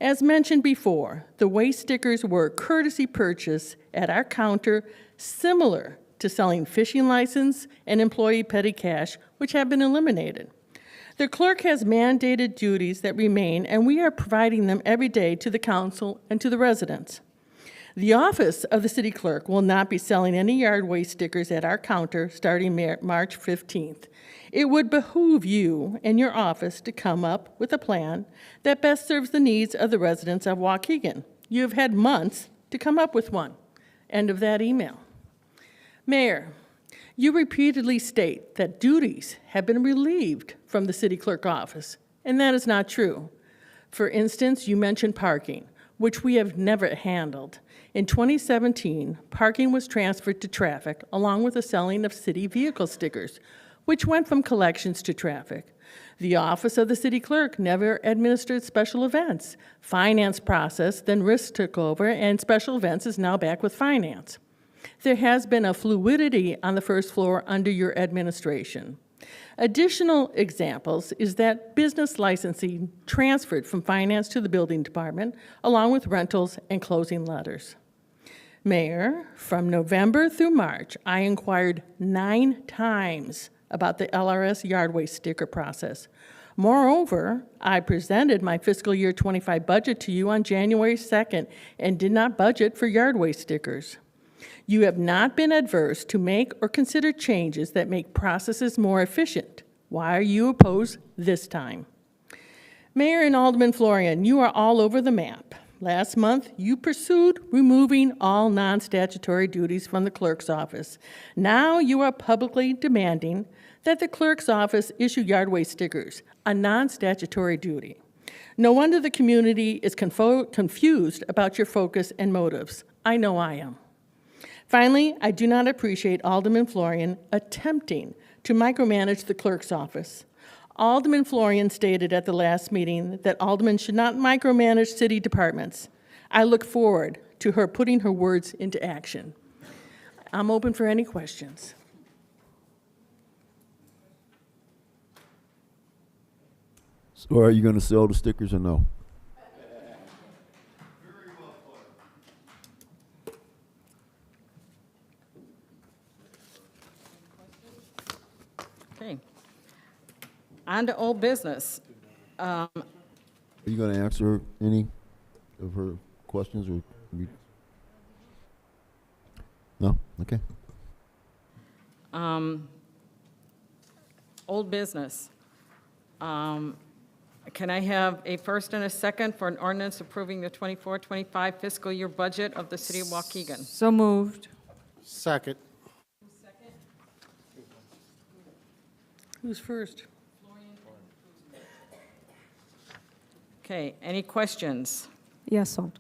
Speaker 5: As mentioned before, the waste stickers were a courtesy purchase at our counter, similar to selling fishing license and employee petty cash, which have been eliminated. The clerk has mandated duties that remain, and we are providing them every day to the council and to the residents. The office of the city clerk will not be selling any yard waste stickers at our counter starting March 15th. It would behoove you and your office to come up with a plan that best serves the needs of the residents of Waukegan. You have had months to come up with one. End of that email. Mayor, you repeatedly state that duties have been relieved from the city clerk office, and that is not true. For instance, you mentioned parking, which we have never handled. In 2017, parking was transferred to traffic along with the selling of city vehicle stickers, which went from collections to traffic. The office of the city clerk never administered special events. Finance process, then risk took over, and special events is now back with finance. There has been a fluidity on the first floor under your administration. Additional examples is that business licensing transferred from finance to the building department, along with rentals and closing letters. Mayor, from November through March, I inquired 9 times about the LRS yard waste sticker process. Moreover, I presented my fiscal year 25 budget to you on January 2nd and did not budget for yard waste stickers. You have not been adverse to make or consider changes that make processes more efficient. Why are you opposed this time? Mayor and Alderman Florian, you are all over the map. Last month, you pursued removing all non-statutory duties from the clerk's office. Now you are publicly demanding that the clerk's office issue yard waste stickers, a non-statutory duty. No wonder the community is confused about your focus and motives. I know I am. Finally, I do not appreciate Alderman Florian attempting to micromanage the clerk's office. Alderman Florian stated at the last meeting that aldermen should not micromanage city departments. I look forward to her putting her words into action. I'm open for any questions.
Speaker 4: So are you going to sell the stickers or no?
Speaker 13: Okay. On to old business.
Speaker 4: Are you going to answer any of her questions or? No? Okay.
Speaker 13: Old business. Can I have a first and a second for an ordinance approving the 24-25 fiscal year budget of the city of Waukegan?
Speaker 7: So moved.
Speaker 11: Second.
Speaker 5: Who's first?
Speaker 13: Okay, any questions?
Speaker 1: Yes, Alderman.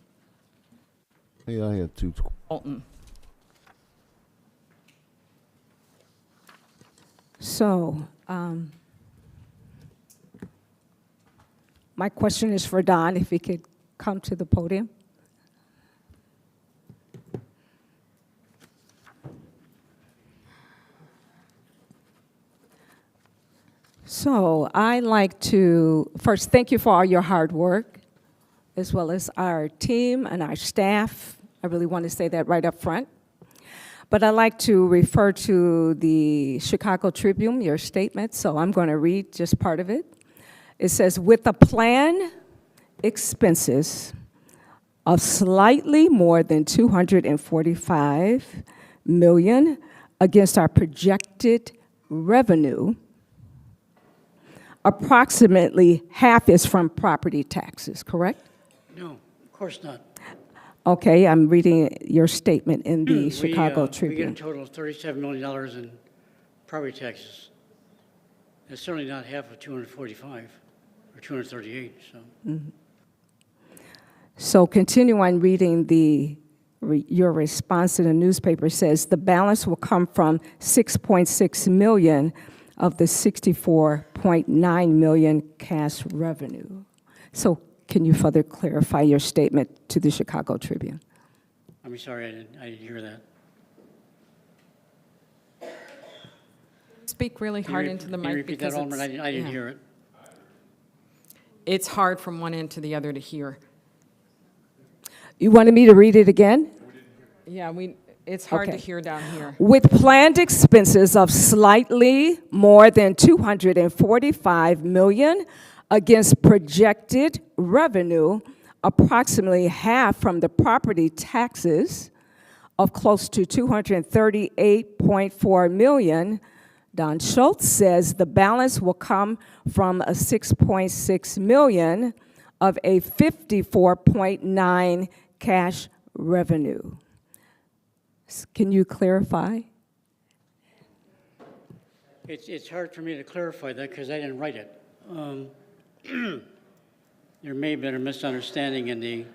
Speaker 4: Yeah, I have two.
Speaker 13: Alton.
Speaker 1: So, my question is for Don, if he could come to the podium. So, I'd like to first thank you for all your hard work, as well as our team and our staff. I really want to say that right up front. But I'd like to refer to the Chicago Tribune, your statement, so I'm going to read just part of it. It says, with a planned expenses of slightly more than $245 million against our projected revenue, approximately half is from property taxes, correct?
Speaker 15: No, of course not.
Speaker 1: Okay, I'm reading your statement in the Chicago
Speaker 15: We get a
Speaker 1: Tribune.
Speaker 15: total of $37 million in property taxes. That's certainly not half of 245 or 238, so.
Speaker 1: So continue on reading your response to the newspaper says the balance will come from 6.6 million of the 64.9 million cash revenue. So can you further clarify your statement to the Chicago Tribune?
Speaker 15: I'm sorry, I didn't hear that.
Speaker 13: Speak really hard into the
Speaker 15: Can you
Speaker 13: mic
Speaker 15: repeat
Speaker 13: because
Speaker 15: that, Alderman?
Speaker 13: it's,
Speaker 15: I didn't
Speaker 13: yeah.
Speaker 15: hear it.
Speaker 13: It's hard from one end to the other to hear.
Speaker 1: You wanted me to read it again?
Speaker 13: Yeah, it's hard to
Speaker 1: Okay.
Speaker 13: hear down here.
Speaker 1: With planned expenses of slightly more than 245 million against projected revenue, approximately half from the property taxes of close to 238.4 million, Don Schultz says the balance will come from a 6.6 million of a 54.9 cash revenue. Can you clarify?
Speaker 15: It's hard for me to clarify that because I didn't write it. There may have been a misunderstanding in the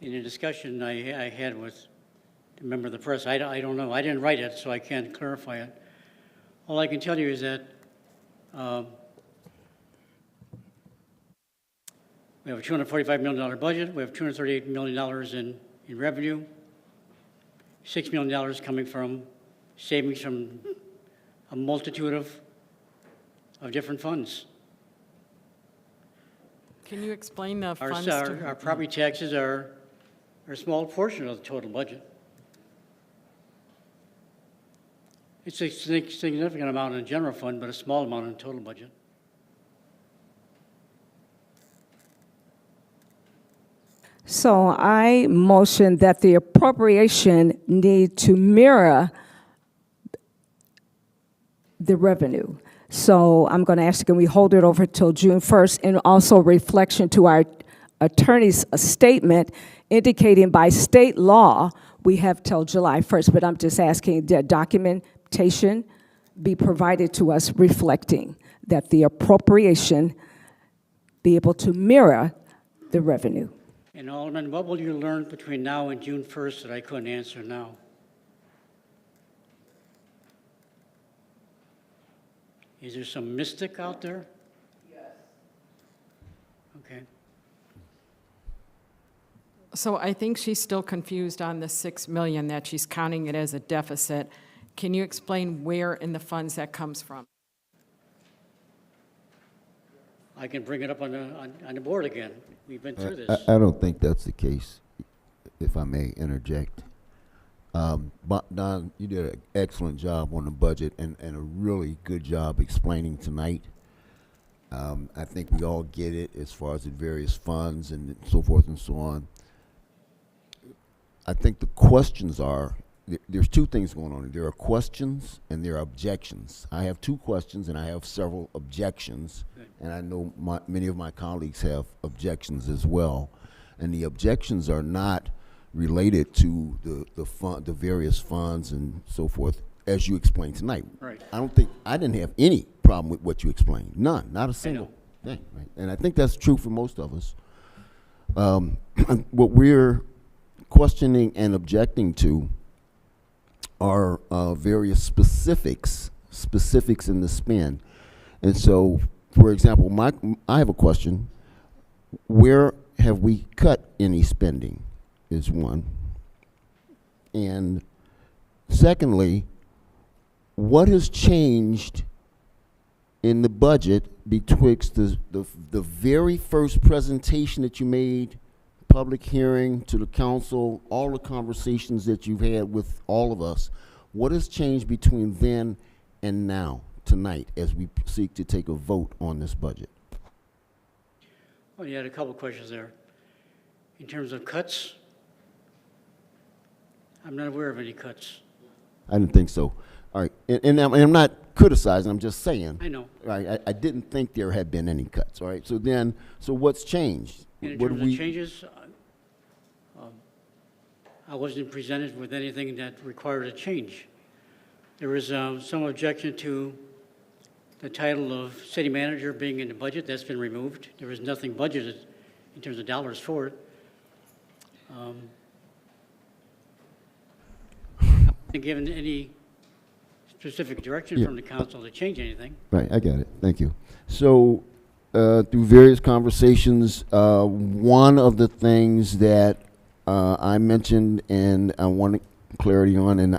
Speaker 15: discussion I had with a member of the press. I don't know. I didn't write it, so I can't clarify it. All I can tell you is that we have a $245 million budget. We have $238 million in revenue. $6 million coming from savings from a multitude of different funds.
Speaker 13: Can you explain the
Speaker 15: Our,
Speaker 13: funds?
Speaker 15: our property taxes are a small portion of the total budget. It's a significant amount in the general fund, but a small amount in the total budget.
Speaker 1: So I motion that the appropriation need to mirror the revenue. So I'm going to ask, can we hold it over till June 1st? And also reflection to our attorney's statement indicating by state law, we have till July 1st, but I'm just asking that documentation be provided to us reflecting that the appropriation be able to mirror the revenue.
Speaker 15: And Alderman, what will you learn between now and June 1st that I couldn't answer now? Is there some mystic out there? Yes. Okay.
Speaker 13: So I think she's still confused on the 6 million, that she's counting it as a deficit. Can you explain where in the funds that comes from?
Speaker 15: I can bring it up on the board again. We've been through this.
Speaker 4: I don't think that's the case, if I may interject. But Don, you did an excellent job on the budget and a really good job explaining tonight. I think we all get it as far as the various funds and so forth and so on. I think the questions are, there's two things going on. There are questions and there are objections. I have two questions and I have several objections. And I know many of my colleagues have objections as well. And the objections are not related to the various funds and so forth, as you explained tonight.
Speaker 15: Right.
Speaker 4: I didn't have any problem with what you explained. None, not a single thing. Right? And I think that's true for most of us. What we're questioning and objecting to are various specifics in the spend. And so, for example, I have a question. Where have we cut any spending is one. And secondly, what has changed in the budget betwixt the very first presentation that you made, public hearing to the council, all the conversations that you've had with all of us? What has changed between then and now, tonight, as we seek to take a vote on this budget?
Speaker 15: Well, you had a couple of questions there. In terms of cuts, I'm not aware of any cuts.
Speaker 4: I didn't think so. All right, and I'm not criticizing, I'm just saying.
Speaker 15: I know.
Speaker 4: Right, I didn't think there had been any cuts, all right? So what's changed?
Speaker 15: And in
Speaker 4: What
Speaker 15: terms
Speaker 4: do we-
Speaker 15: of changes, I wasn't presented with anything that required a change. There was some objection to the title of city manager being in the budget. That's been removed. There was nothing budgeted in terms of dollars for it. I haven't given any specific direction from the council to change anything.
Speaker 4: Right, I got it, thank you. So, through various conversations, one of the things that I mentioned and I wanted clarity on, and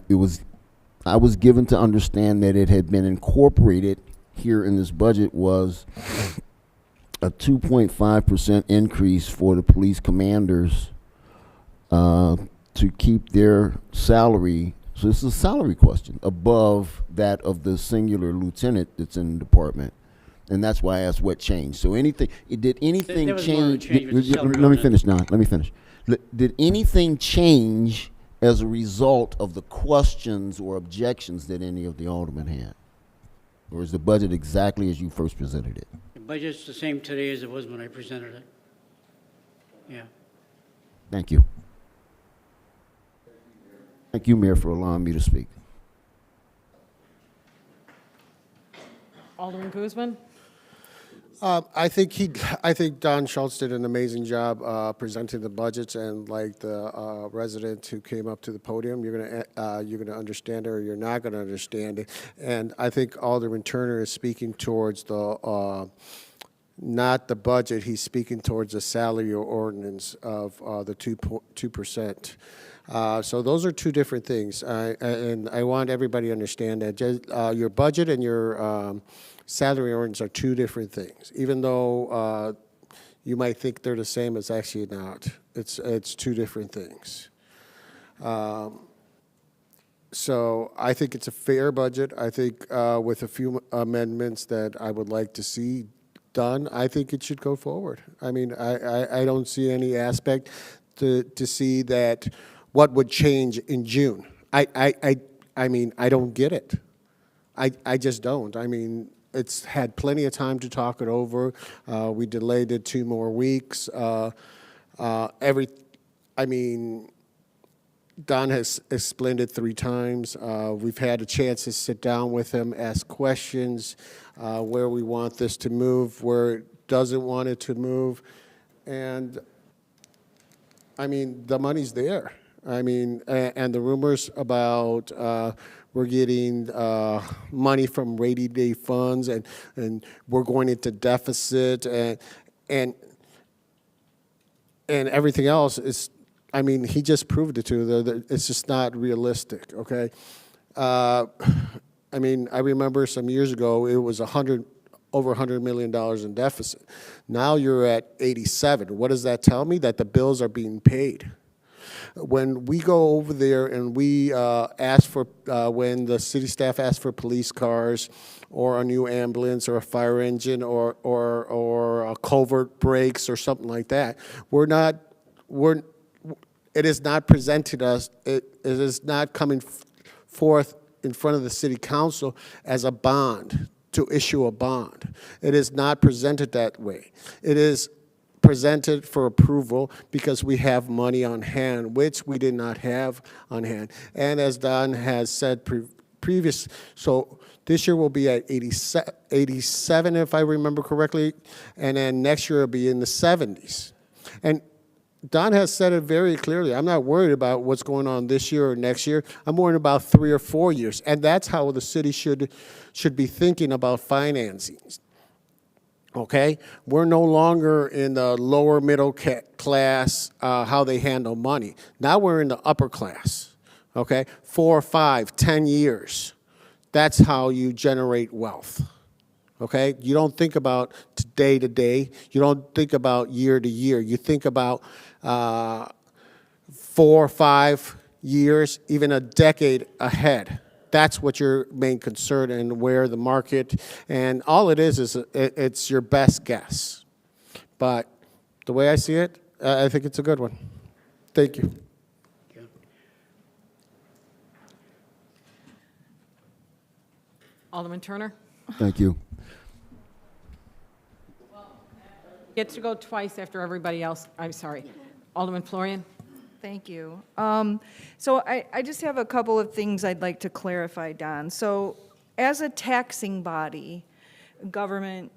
Speaker 4: I was given to understand that it had been incorporated here in this budget, was a 2.5% increase for the police commanders to keep their salary, so this is a salary question, above that of the singular lieutenant that's in the department. And that's why I asked what changed. So did anything
Speaker 15: There was more of a
Speaker 4: change?
Speaker 15: change with the salary
Speaker 4: Let me finish now, let me finish. Did anything change as a result of the questions or objections that any of the aldermen had? Or is the budget exactly as you first presented it?
Speaker 15: The budget's the same today as it was when I presented it. Yeah.
Speaker 4: Thank you. Thank you, Mayor, for allowing me to speak.
Speaker 13: Alderman Guzman?
Speaker 11: I think Don Schultz did an amazing job presenting the budgets, and like the resident who came up to the podium, you're gonna understand it or you're not gonna understand it. And I think Alderman Turner is speaking towards the not the budget. He's speaking towards the salary ordinance of the 2%. So those are two different things, and I want everybody to understand that your budget and your salary ordinance are two different things. Even though you might think they're the same, it's actually not. It's two different things. So I think it's a fair budget. I think with a few amendments that I would like to see done, I think it should go forward. I mean, I don't see any aspect to see that what would change in June. I mean, I don't get it. I just don't. I mean, it's had plenty of time to talk it over. We delayed it 2 more weeks. I mean, Don has explained it 3 times. We've had a chance to sit down with him, ask questions, where we want this to move, where it doesn't want it to move. And, I mean, the money's there. I mean, and the rumors about we're getting money from rainy day funds and we're going into deficit and everything else is, I mean, he just proved it to you that it's just not realistic, okay? I mean, I remember some years ago, it was $100 over $100 million in deficit. Now you're at 87. What does that tell me? That the bills are being paid. When we go over there and we ask for, when the city staff asks for police cars or a new ambulance or a fire engine or a culvert breaks or something like that, it is not presented us, it is not coming forth in front of the city council as a bond, to issue a bond. It is not presented that way. It is presented for approval because we have money on hand, which we did not have on hand. And as Don has said previous, so this year will be at 87, if I remember correctly, and then next year it'll be in the 70s. And Don has said it very clearly. I'm not worried about what's going on this year or next year. I'm worried about 3 or 4 years. And that's how the city should be thinking about financing. Okay? We're no longer in the lower middle class, how they handle money. Now we're in the upper class. Okay? 4, 5, 10 years. That's how you generate wealth. Okay? You don't think about day to day. You don't think about year to year. You think about 4 or 5 years, even a decade ahead. That's what your main concern, and where the market, and all it is it's your best guess. But the way I see it, I think it's a good one. Thank you.
Speaker 13: Alderman Turner?
Speaker 4: Thank you.
Speaker 13: Gets to go twice after everybody else. I'm sorry. Alderman Florian?
Speaker 7: Thank you. So I just have a couple of things I'd like to clarify, Don. So as a taxing body, government,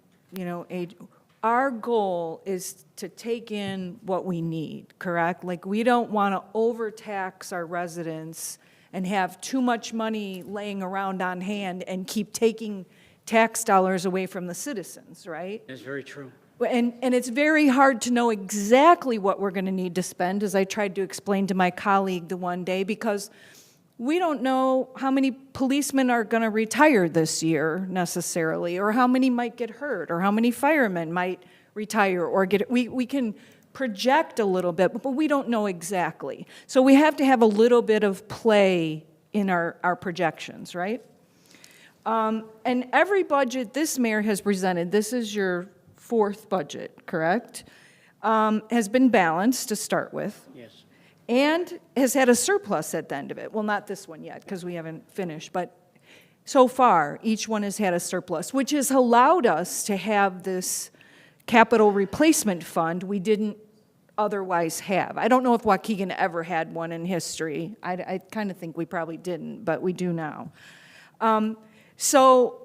Speaker 7: our goal is to take in what we need, correct? Like, we don't want to overtax our residents and have too much money laying around on hand and keep taking tax dollars away from the citizens, right?
Speaker 15: That's very true.
Speaker 7: And it's very hard to know exactly what we're going to need to spend, as I tried to explain to my colleague the one day, because we don't know how many policemen are going to retire this year necessarily, or how many might get hurt, or how many firemen might retire or get, we can project a little bit, but we don't know exactly. So we have to have a little bit of play in our projections, right? And every budget this mayor has presented, this is your 4th budget, correct? Has been balanced to start with.
Speaker 15: Yes.
Speaker 7: And has had a surplus at the end of it. Well, not this one yet, because we haven't finished, but so far, each one has had a surplus, which has allowed us to have this capital replacement fund we didn't otherwise have. I don't know if Waukegan ever had one in history. I kind of think we probably didn't, but we do now. So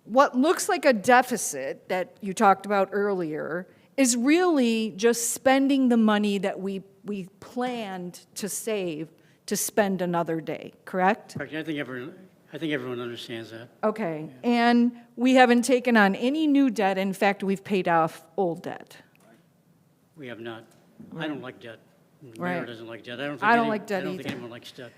Speaker 7: what looks like a deficit that you talked about earlier is really just spending the money that we planned to save to spend another day, correct?
Speaker 15: I think everyone understands that.
Speaker 7: Okay, and we haven't taken on any new debt. In fact, we've paid off old debt.
Speaker 15: We have not. I don't like debt. The
Speaker 7: Right.
Speaker 15: mayor doesn't like debt. I don't
Speaker 7: like debt
Speaker 15: I don't think
Speaker 7: either.
Speaker 15: anyone likes debt.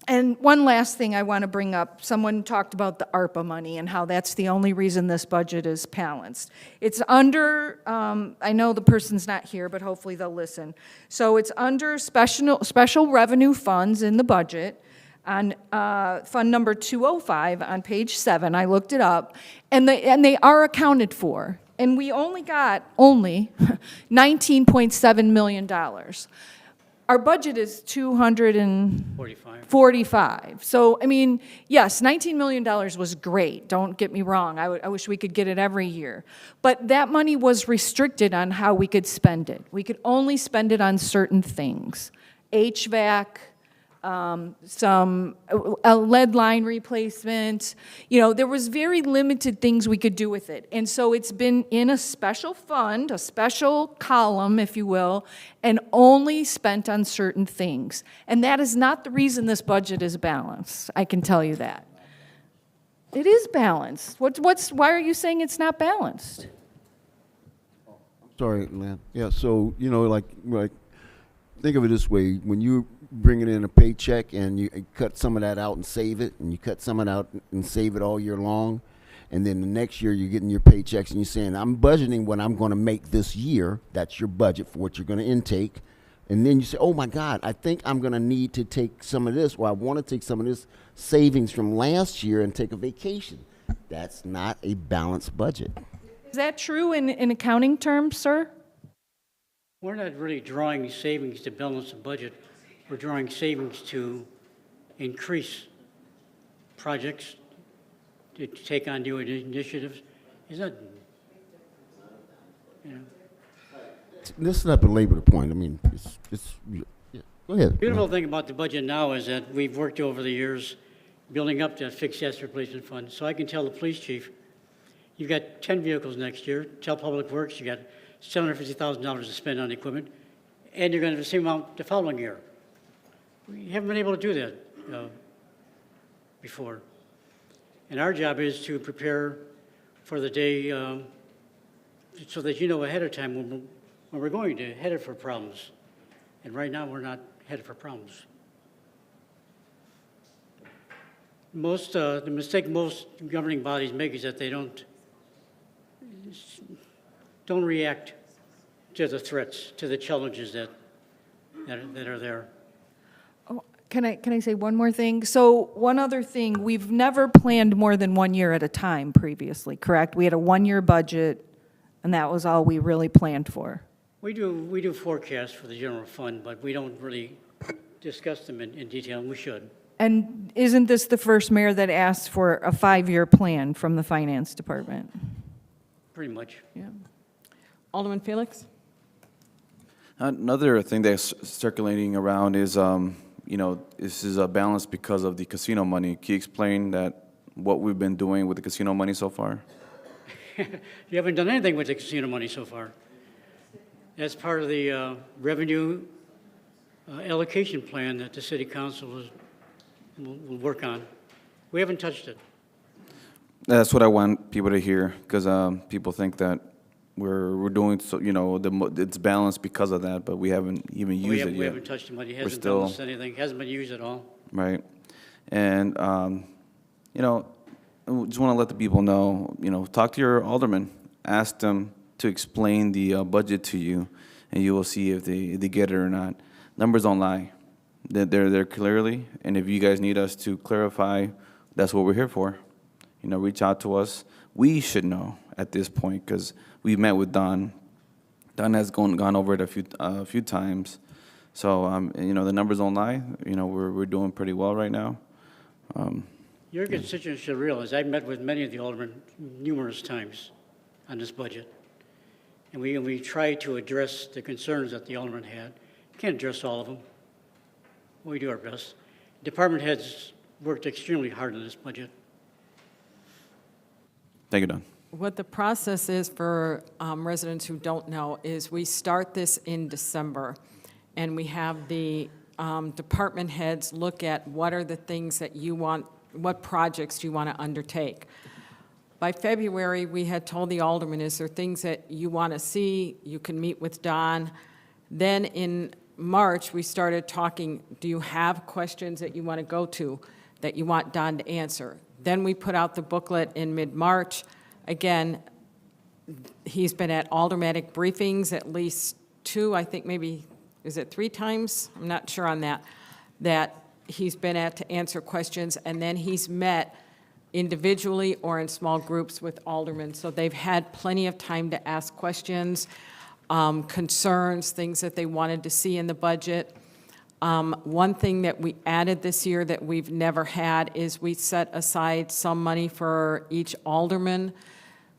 Speaker 7: And one last thing I want to bring up, someone talked about the ARPA money and how that's the only reason this budget is balanced. It's under, I know the person's not here, but hopefully they'll listen. So it's under special revenue funds in the budget, on fund number 205 on page 7. I looked it up, and they are accounted for. And we only got $19.7 million. Our budget is 245. So, I mean, yes, $19 million was great. Don't get me wrong. I wish we could get it every year. But that money was restricted on how we could spend it. We could only spend it on certain things. HVAC, some a lead line replacement. There was very limited things we could do with it. And so it's been in a special fund, a special column, if you will, and only spent on certain things. And that is not the reason this budget is balanced. I can tell you that. It is balanced. Why are you saying it's not balanced?
Speaker 4: Sorry, Lynn. Yeah, so, like think of it this way. When you bring in a paycheck and you cut some of that out and save it, and you cut some of it out and save it all year long, And then the next year, you're getting your paychecks and you're saying, I'm budgeting what I'm going to make this year. That's your budget for what you're going to intake. And then you say, oh my God, I think I'm going to need to take some of this, or I want to take some of this savings from last year and take a vacation. That's not a balanced budget.
Speaker 7: Is that true in accounting terms, sir?
Speaker 15: We're not really drawing savings to balance the budget. We're drawing savings to increase projects, to take on new initiatives. Is that, you know?
Speaker 4: Let's not belabor the point. I mean, yeah. Go ahead.
Speaker 15: The beautiful thing about the budget now is that we've worked over the years building up that fixed asset replacement fund. So I can tell the police chief, you've got 10 vehicles next year. Tell Public Works, you got $750,000 to spend on equipment, and you're going to have the same amount the following year. We haven't been able to do that before. And our job is to prepare for the day so that you know ahead of time when we're going to headed for problems. And right now, we're not headed for problems. The mistake most governing bodies make is that they don't react to the threats, to the challenges that are there.
Speaker 7: Oh, can I say one more thing? So one other thing, we've never planned more than 1 year at a time previously, correct? We had a 1-year budget, and that was all we really planned for.
Speaker 15: We do forecasts for the general fund, but we don't really discuss them in detail, and we should.
Speaker 7: And isn't this the first mayor that asked for a 5-year plan from the finance department?
Speaker 15: Pretty much.
Speaker 7: Yeah.
Speaker 13: Alderman Felix?
Speaker 8: Another thing that's circulating around is, this is a balance because of the casino money. Can you explain what we've been doing with the casino money so far?
Speaker 15: You haven't done anything with the casino money so far. That's part of the revenue allocation plan that the city council will work on. We haven't touched it.
Speaker 8: That's what I want people to hear, because people think that we're doing so. It's balanced because of that, but we haven't even used it yet.
Speaker 15: We haven't touched the money. It hasn't balanced anything. Hasn't been used at all.
Speaker 8: Right, and I just want to let the people know. Talk to your alderman. Ask them to explain the budget to you, and you will see if they get it or not. Numbers don't lie. They're there clearly, and if you guys need us to clarify, that's what we're here for. Reach out to us. We should know at this point because we've met with Don. Don has gone over it a few times. So the numbers don't lie. We're doing pretty well right now.
Speaker 15: Your constituents should realize I've met with many of the aldermen numerous times on this budget, and we try to address the concerns that the aldermen had. Can't address all of them. We do our best. Department heads worked extremely hard on this budget.
Speaker 8: Thank you, Don.
Speaker 13: What the process is for residents who don't know is we start this in December, and we have the department heads look at what are the things that you want, what projects do you want to undertake. By February, we had told the aldermen, is there things that you want to see? You can meet with Don. Then in March, we started talking, do you have questions that you want to go to, that you want Don to answer? Then we put out the booklet in mid-March. Again, he's been at aldermanic briefings at least 2, I think maybe, is it 3 times? I'm not sure on that he's been at to answer questions, and then he's met individually or in small groups with aldermen. So they've had plenty of time to ask questions, concerns, things that they wanted to see in the budget. One thing that we added this year that we've never had is we set aside some money for each alderman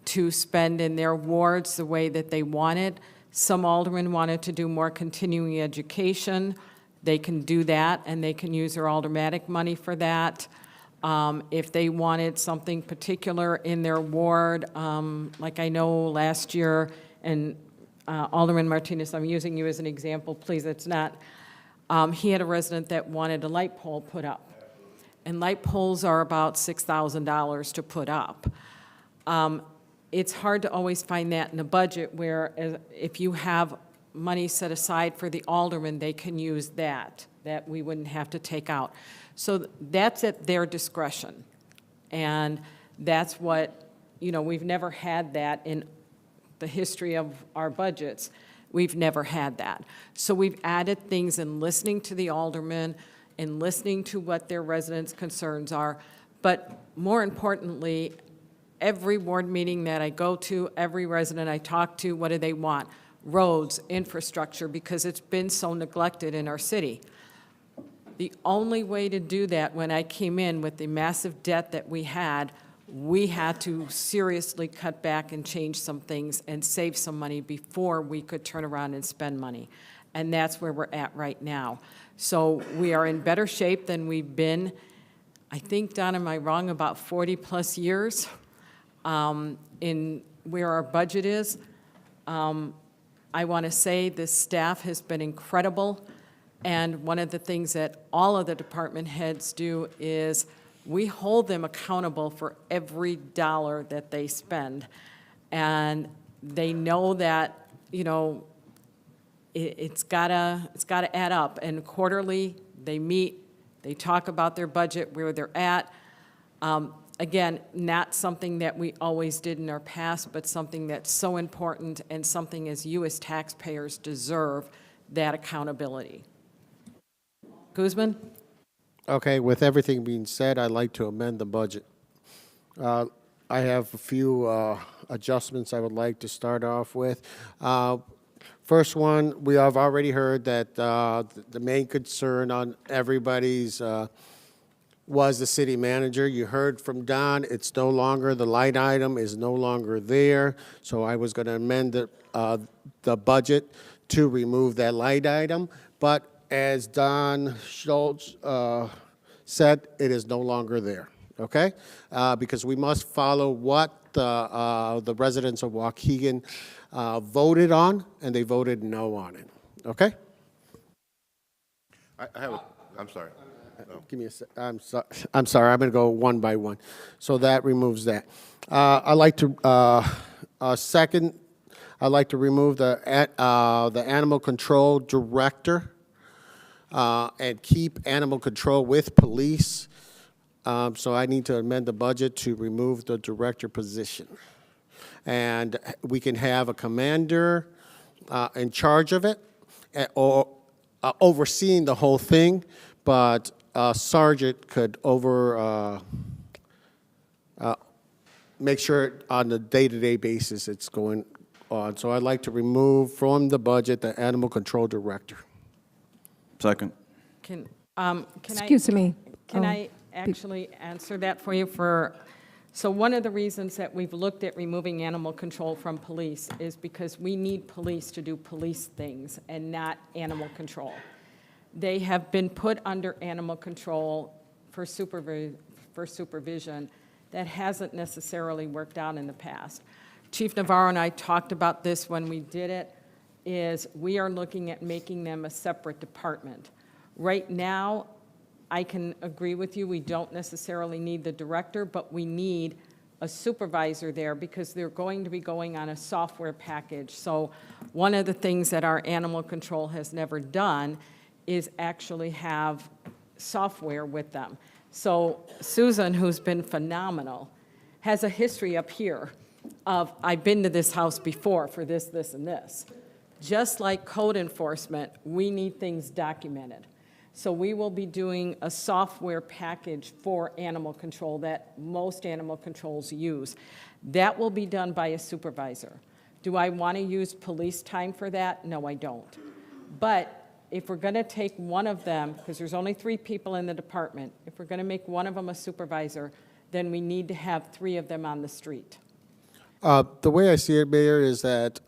Speaker 13: to spend in their wards the way that they wanted. Some aldermen wanted to do more continuing education. They can do that, and they can use their aldermanic money for that. If they wanted something particular in their ward, like I know last year, and Alderman Martinez, I'm using you as an example, please, it's not. He had a resident that wanted a light pole put up. And light poles are about $6,000 to put up. It's hard to always find that in the budget where if you have money set aside for the alderman, they can use that we wouldn't have to take out. So that's at their discretion. And that's what we've never had that in the history of our budgets. We've never had that. So we've added things in listening to the aldermen and listening to what their residents' concerns are. But more importantly, every ward meeting that I go to, every resident I talk to, what do they want? Roads, infrastructure, because it's been so neglected in our city. The only way to do that, when I came in with the massive debt that we had to seriously cut back and change some things and save some money before we could turn around and spend money. And that's where we're at right now. So we are in better shape than we've been, I think, Don, am I wrong, about 40-plus years in where our budget is. I want to say the staff has been incredible. And one of the things that all of the department heads do is we hold them accountable for every dollar that they spend. And they know that, it's gotta add up. And quarterly, they meet, they talk about their budget, where they're at. Again, not something that we always did in our past, but something that's so important and something as you as taxpayers deserve that accountability. Guzman?
Speaker 11: Okay, with everything being said, I'd like to amend the budget. I have a few adjustments I would like to start off with. First one, we have already heard that the main concern on everybody's was the city manager. You heard from Don, it's no longer, the line item is no longer there. So I was going to amend the budget to remove that line item. But as Don Schultz said, it is no longer there, okay? Because we must follow what the residents of Waukegan voted on, and they voted no on it, okay?
Speaker 10: I have I'm sorry.
Speaker 11: Give me a sec. I'm sorry. I'm going to go one by one. So that removes that. I'd like to, second, I'd like to remove the animal control director and keep animal control with police. So I need to amend the budget to remove the director position. And we can have a commander in charge of it or overseeing the whole thing, but a sergeant could make sure on a day-to-day basis it's going on. So I'd like to remove from the budget the animal control director.
Speaker 8: Second.
Speaker 1: Excuse me.
Speaker 13: Can I actually answer that for you? So one of the reasons that we've looked at removing animal control from police is because we need police to do police things and not animal control. They have been put under animal control for supervision that hasn't necessarily worked out in the past. Chief Navarro and I talked about this when we did it, is we are looking at making them a separate department. Right now, I can agree with you, we don't necessarily need the director, but we need a supervisor there because they're going to be going on a software package. So one of the things that our animal control has never done is actually have software with them. So Susan, who's been phenomenal, has a history up here of, I've been to this house before for this, this, and this. Just like code enforcement, we need things documented. So we will be doing a software package for animal control that most animal controls use. That will be done by a supervisor. Do I want to use police time for that? No, I don't. But if we're going to take one of them, because there's only 3 people in the department, if we're going to make one of them a supervisor, then we need to have 3 of them on the street.
Speaker 11: The way I see it, Mayor, is that,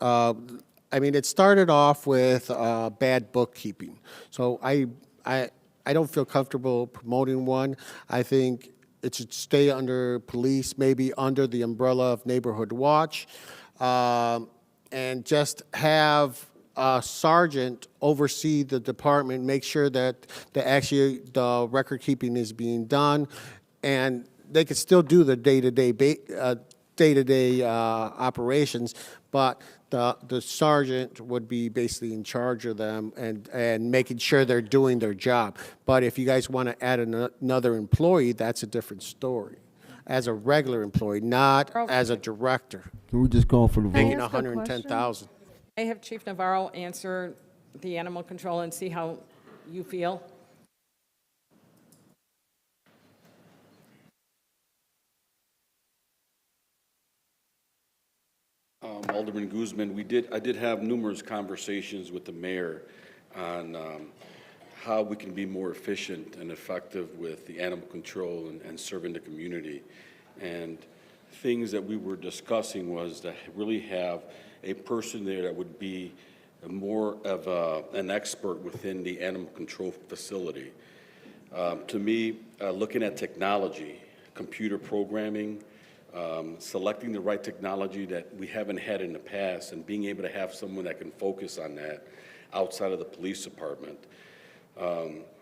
Speaker 11: it started off with bad bookkeeping. So I don't feel comfortable promoting one. I think it should stay under police, maybe under the umbrella of Neighborhood Watch, and just have a sergeant oversee the department, make sure that the record keeping is being done, and they could still do the day-to-day operations, but the sergeant would be basically in charge of them and making sure they're doing their job. But if you guys want to add another employee, that's a different story. as a regular employee, not as a director,
Speaker 4: Can we just call for the
Speaker 11: making
Speaker 4: vote?
Speaker 11: $110,000.
Speaker 13: I have Chief Navarro answer the animal control and see how you feel.
Speaker 2: Alderman Guzman, I did have numerous conversations with the mayor on how we can be more efficient and effective with the animal control and serving the community. And things that we were discussing was to really have a person there that would be more of an expert within the animal control facility. To me, looking at technology, computer programming, selecting the right technology that we haven't had in the past, and being able to have someone that can focus on that outside of the police department,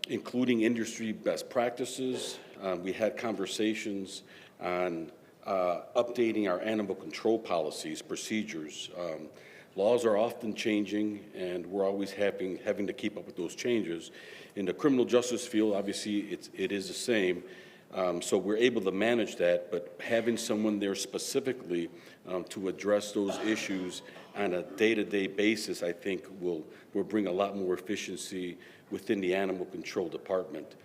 Speaker 2: including industry best practices. We had conversations on updating our animal control policies, procedures. Laws are often changing, and we're always having to keep up with those changes. In the criminal justice field, obviously, it is the same. So we're able to manage that, but having someone there specifically to address those issues on a day-to-day basis, I think will bring a lot more efficiency within the animal control department.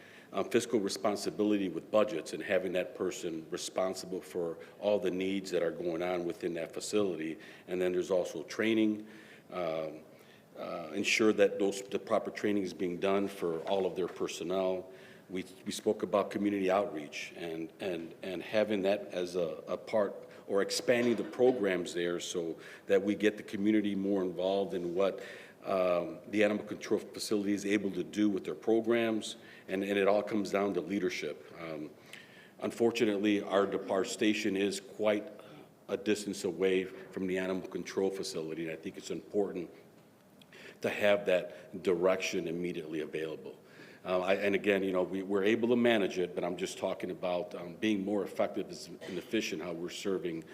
Speaker 2: Fiscal responsibility with budgets and having that person responsible for all the needs that are going on within that facility. And then there's also training, ensure that the proper training is being done for all of their personnel. We spoke about community outreach and having that as a part, or expanding the programs there so that we get the community more involved in what the animal control facility is able to do with their programs, and it all comes down to leadership. Unfortunately, our station is quite a distance away from the animal control facility, and I think it's important to have that direction immediately available. And again, we're able to manage it, but I'm just talking about being more effective and efficient how we're serving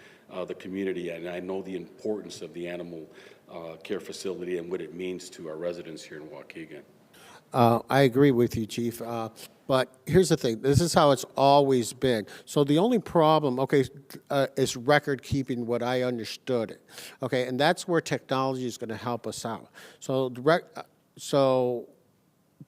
Speaker 2: the community. And I know the importance of the animal care facility and what it means to our residents here in Waukegan.
Speaker 11: I agree with you, Chief. But here's the thing. This is how it's always been. So the only problem, is record keeping, what I understood it. Okay, and that's where technology is going to help us out. So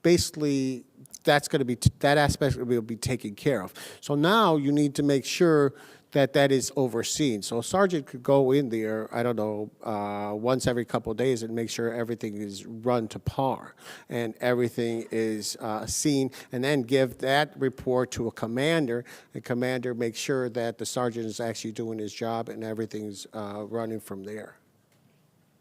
Speaker 11: basically, that's going to be that aspect will be taken care of. So now you need to make sure that that is overseen. So a sergeant could go in there, I don't know, once every couple of days and make sure everything is run to par and everything is seen, and then give that report to a commander. The commander makes sure that the sergeant is actually doing his job and everything's running from there.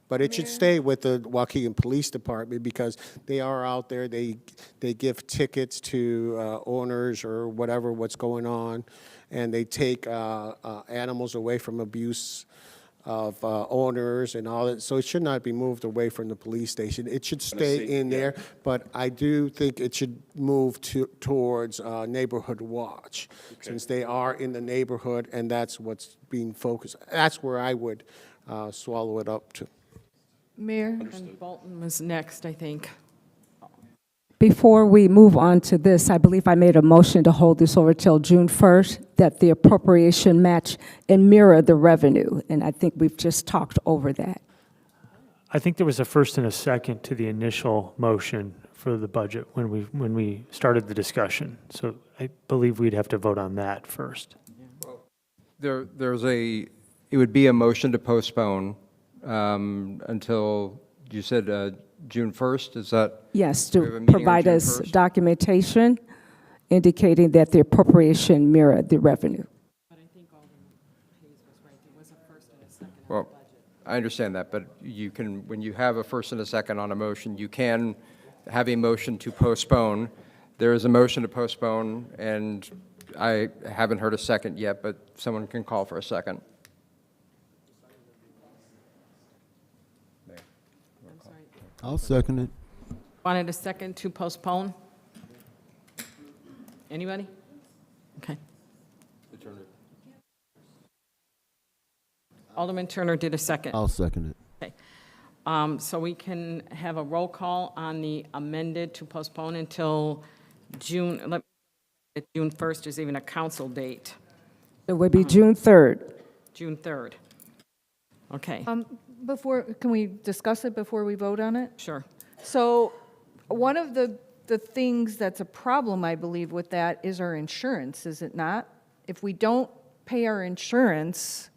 Speaker 11: But it should stay with the Waukegan Police Department because they are out there. They give tickets to owners or whatever, what's going on, and they take animals away from abuse of owners and all that. So it should not be moved away from the police station. It should stay in there, but I do think it should move towards neighborhood watch, since they are in the neighborhood, and that's what's being focused. That's where I would swallow it up to.
Speaker 7: Mayor?
Speaker 13: And Bolton was next, I think.
Speaker 10: Before we move on to this, I believe I made a motion to hold this over till June 1st, that the appropriation match and mirror the revenue, and I think we've just talked over that.
Speaker 3: I think there was a first and a second to the initial motion for the budget when we started the discussion. So I believe we'd have to vote on that first.
Speaker 9: It would be a motion to postpone until, you said June 1st, is that?
Speaker 10: Yes,
Speaker 9: we have a
Speaker 10: to
Speaker 9: meeting on
Speaker 10: provide
Speaker 9: June
Speaker 10: us
Speaker 9: 1st?
Speaker 10: documentation indicating that the appropriation mirror the revenue.
Speaker 9: Well, I understand that, but you can, when you have a first and a second on a motion, you can have a motion to postpone. There is a motion to postpone, and I haven't heard a second yet, but someone can call for a second.
Speaker 4: I'll second it.
Speaker 13: Wanted a second to postpone? Anybody? Okay. Alderman Turner did a second.
Speaker 4: I'll second it.
Speaker 13: Okay. So we can have a roll call on the amended to postpone until June 1st is even a council date.
Speaker 10: It would be June 3rd.
Speaker 13: June 3rd. Okay,
Speaker 7: Can we discuss it before we vote on it?
Speaker 13: sure.
Speaker 7: So one of the things that's a problem, I believe, with that is our insurance, is it not? If we don't pay our insurance,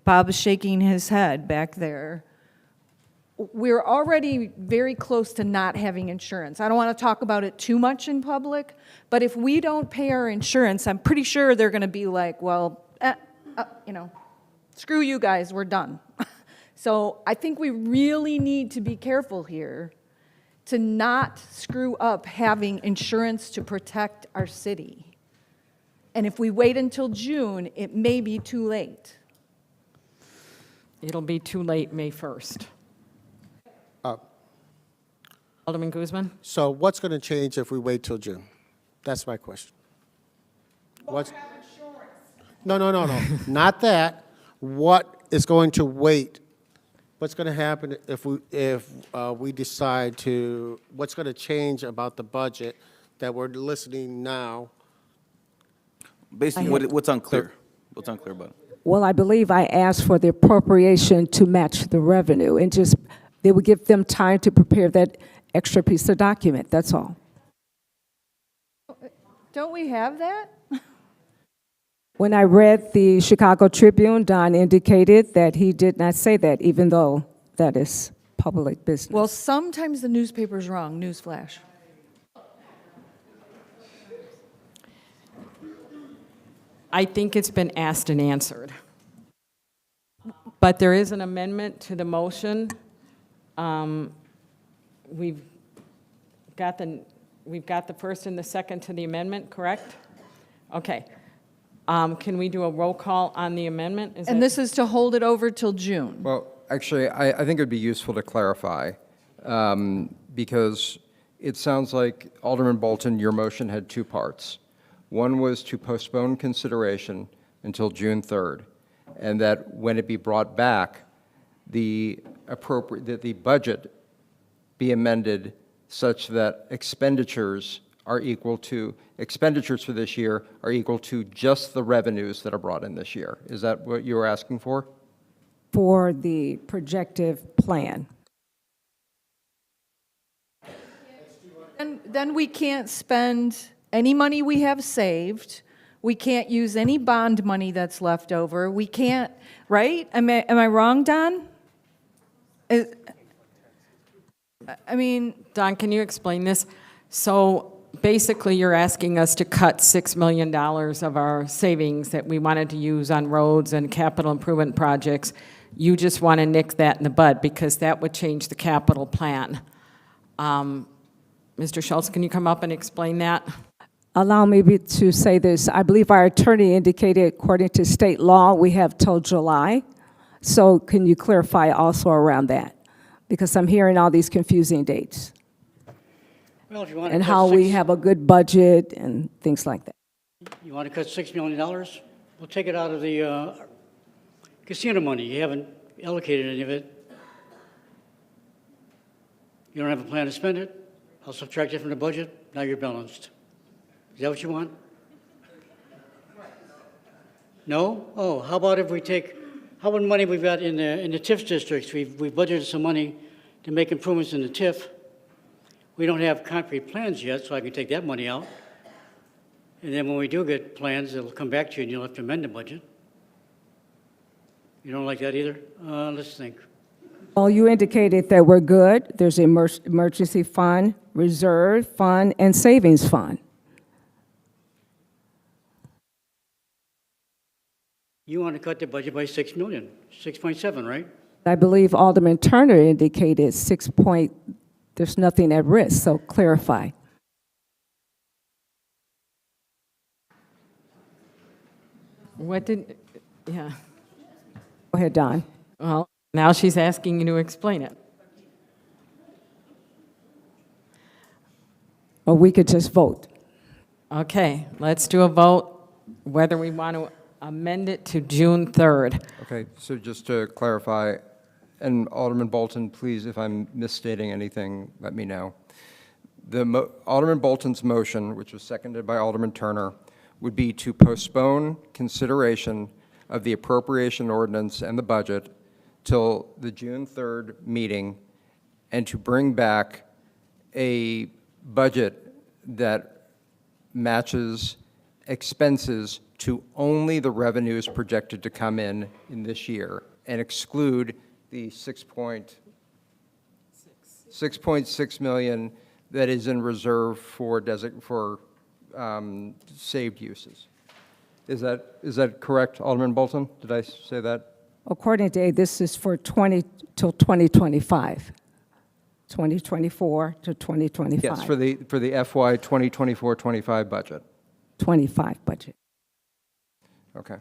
Speaker 7: Bob is shaking his head back there, we're already very close to not having insurance. I don't want to talk about it too much in public, but if we don't pay our insurance, I'm pretty sure they're going to be like, well, screw you guys, we're done. So I think we really need to be careful here to not screw up having insurance to protect our city. And if we wait until June, it may be too late.
Speaker 13: It'll be too late May 1st. Alderman Guzman?
Speaker 11: So what's going to change if we wait till June? That's my question. What's? No, not that. What is going to wait? What's going to happen if we decide to? What's going to change about the budget that we're listening now?
Speaker 8: Basically, what's unclear? What's unclear about it?
Speaker 10: Well, I believe I asked for the appropriation to match the revenue, and just, they would give them time to prepare that extra piece of document, that's all.
Speaker 7: Don't we have that?
Speaker 10: When I read the Chicago Tribune, Don indicated that he did not say that, even though that is public business.
Speaker 7: Well, sometimes the newspaper's wrong, newsflash.
Speaker 13: I think it's been asked and answered. But there is an amendment to the motion. We've got the first and the second to the amendment, correct? Okay. Can we do a roll call on the amendment?
Speaker 7: And this is to hold it over till June.
Speaker 9: Well, actually, I think it would be useful to clarify, because it sounds like, Alderman Bolton, your motion had two parts. One was to postpone consideration until June 3rd, and that when it be brought back, that the budget be amended such that expenditures for this year are equal to just the revenues that are brought in this year. Is that what you were asking for?
Speaker 10: For the projective plan.
Speaker 7: And then we can't spend any money we have saved. We can't use any bond money that's left over. We can't, right? Am I wrong, Don?
Speaker 13: Don, can you explain this? So basically, you're asking us to cut $6 million of our savings that we wanted to use on roads and capital improvement projects. You just want to nick that in the bud because that would change the capital plan. Mr. Schultz, can you come up and explain that?
Speaker 10: Allow me to say this. I believe our attorney indicated, according to state law, we have till July. So can you clarify also around that? Because I'm hearing all these confusing dates.
Speaker 15: Well, if you want to
Speaker 10: And
Speaker 15: cut
Speaker 10: how we have a good budget and things like that.
Speaker 15: You want to cut $6 million? We'll take it out of the casino money. You haven't allocated any of it. You don't have a plan to spend it. I'll subtract it from the budget. Now you're balanced. Is that what you want? No? Oh, how about if we take, how much money we've got in the TIF districts? We've budgeted some money to make improvements in the TIF. We don't have concrete plans yet, so I can take that money out. And then when we do get plans, it'll come back to you and you'll have to amend the budget. You don't like that either? Let's think.
Speaker 10: Well, you indicated that we're good. There's an emergency fund, reserve fund, and savings fund.
Speaker 15: You want to cut the budget by 6 million, 6.7, right?
Speaker 10: I believe Alderman Turner indicated there's nothing at risk, so clarify.
Speaker 13: Yeah.
Speaker 10: Go ahead, Don.
Speaker 13: Well, now she's asking you to explain it.
Speaker 10: Or we could just vote.
Speaker 13: Okay, let's do a vote whether we want to amend it to June 3rd.
Speaker 9: Okay, so just to clarify, and Alderman Bolton, please, if I'm misstating anything, let me know. Alderman Bolton's motion, which was seconded by Alderman Turner, would be to postpone consideration of the appropriation ordinance and the budget till the June 3rd meeting, and to bring back a budget that matches expenses to only the revenues projected to come in this year, and exclude the 6.6 million that is in reserve for saved uses. Is that correct, Alderman Bolton? Did I say that?
Speaker 10: According to A, this is for till 2025, 2024 to 2025.
Speaker 9: Yes, for the FY 2024-25 budget.
Speaker 10: 25 budget.
Speaker 9: Okay.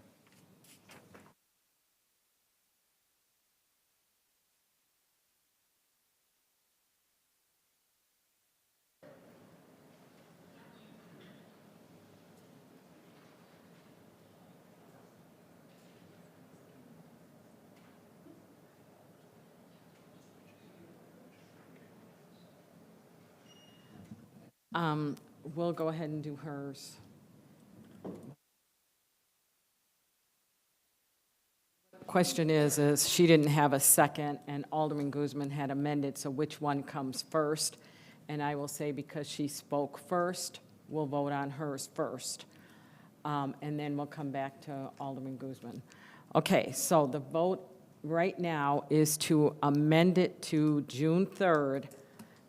Speaker 13: We'll go ahead and do hers. Question is she didn't have a second, and Alderman Guzman had amended, so which one comes first? And I will say, because she spoke first, we'll vote on hers first. And then we'll come back to Alderman Guzman. Okay, so the vote right now is to amend it to June 3rd,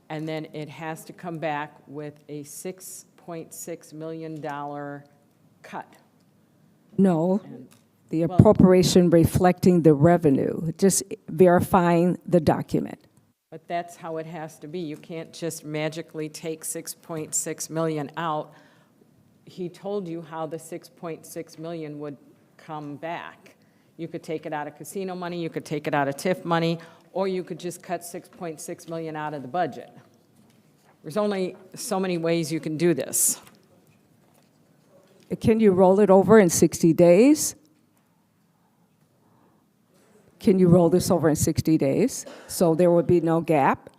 Speaker 13: and then it has to come back with a $6.6 million cut.
Speaker 10: No, the appropriation reflecting the revenue, just verifying the document.
Speaker 13: But that's how it has to be. You can't just magically take 6.6 million out. He told you how the 6.6 million would come back. You could take it out of casino money, you could take it out of TIF money, or you could just cut 6.6 million out of the budget. There's only so many ways you can do this.
Speaker 10: Can you roll it over in 60 days? Can you roll this over in 60 days so there would be no gap?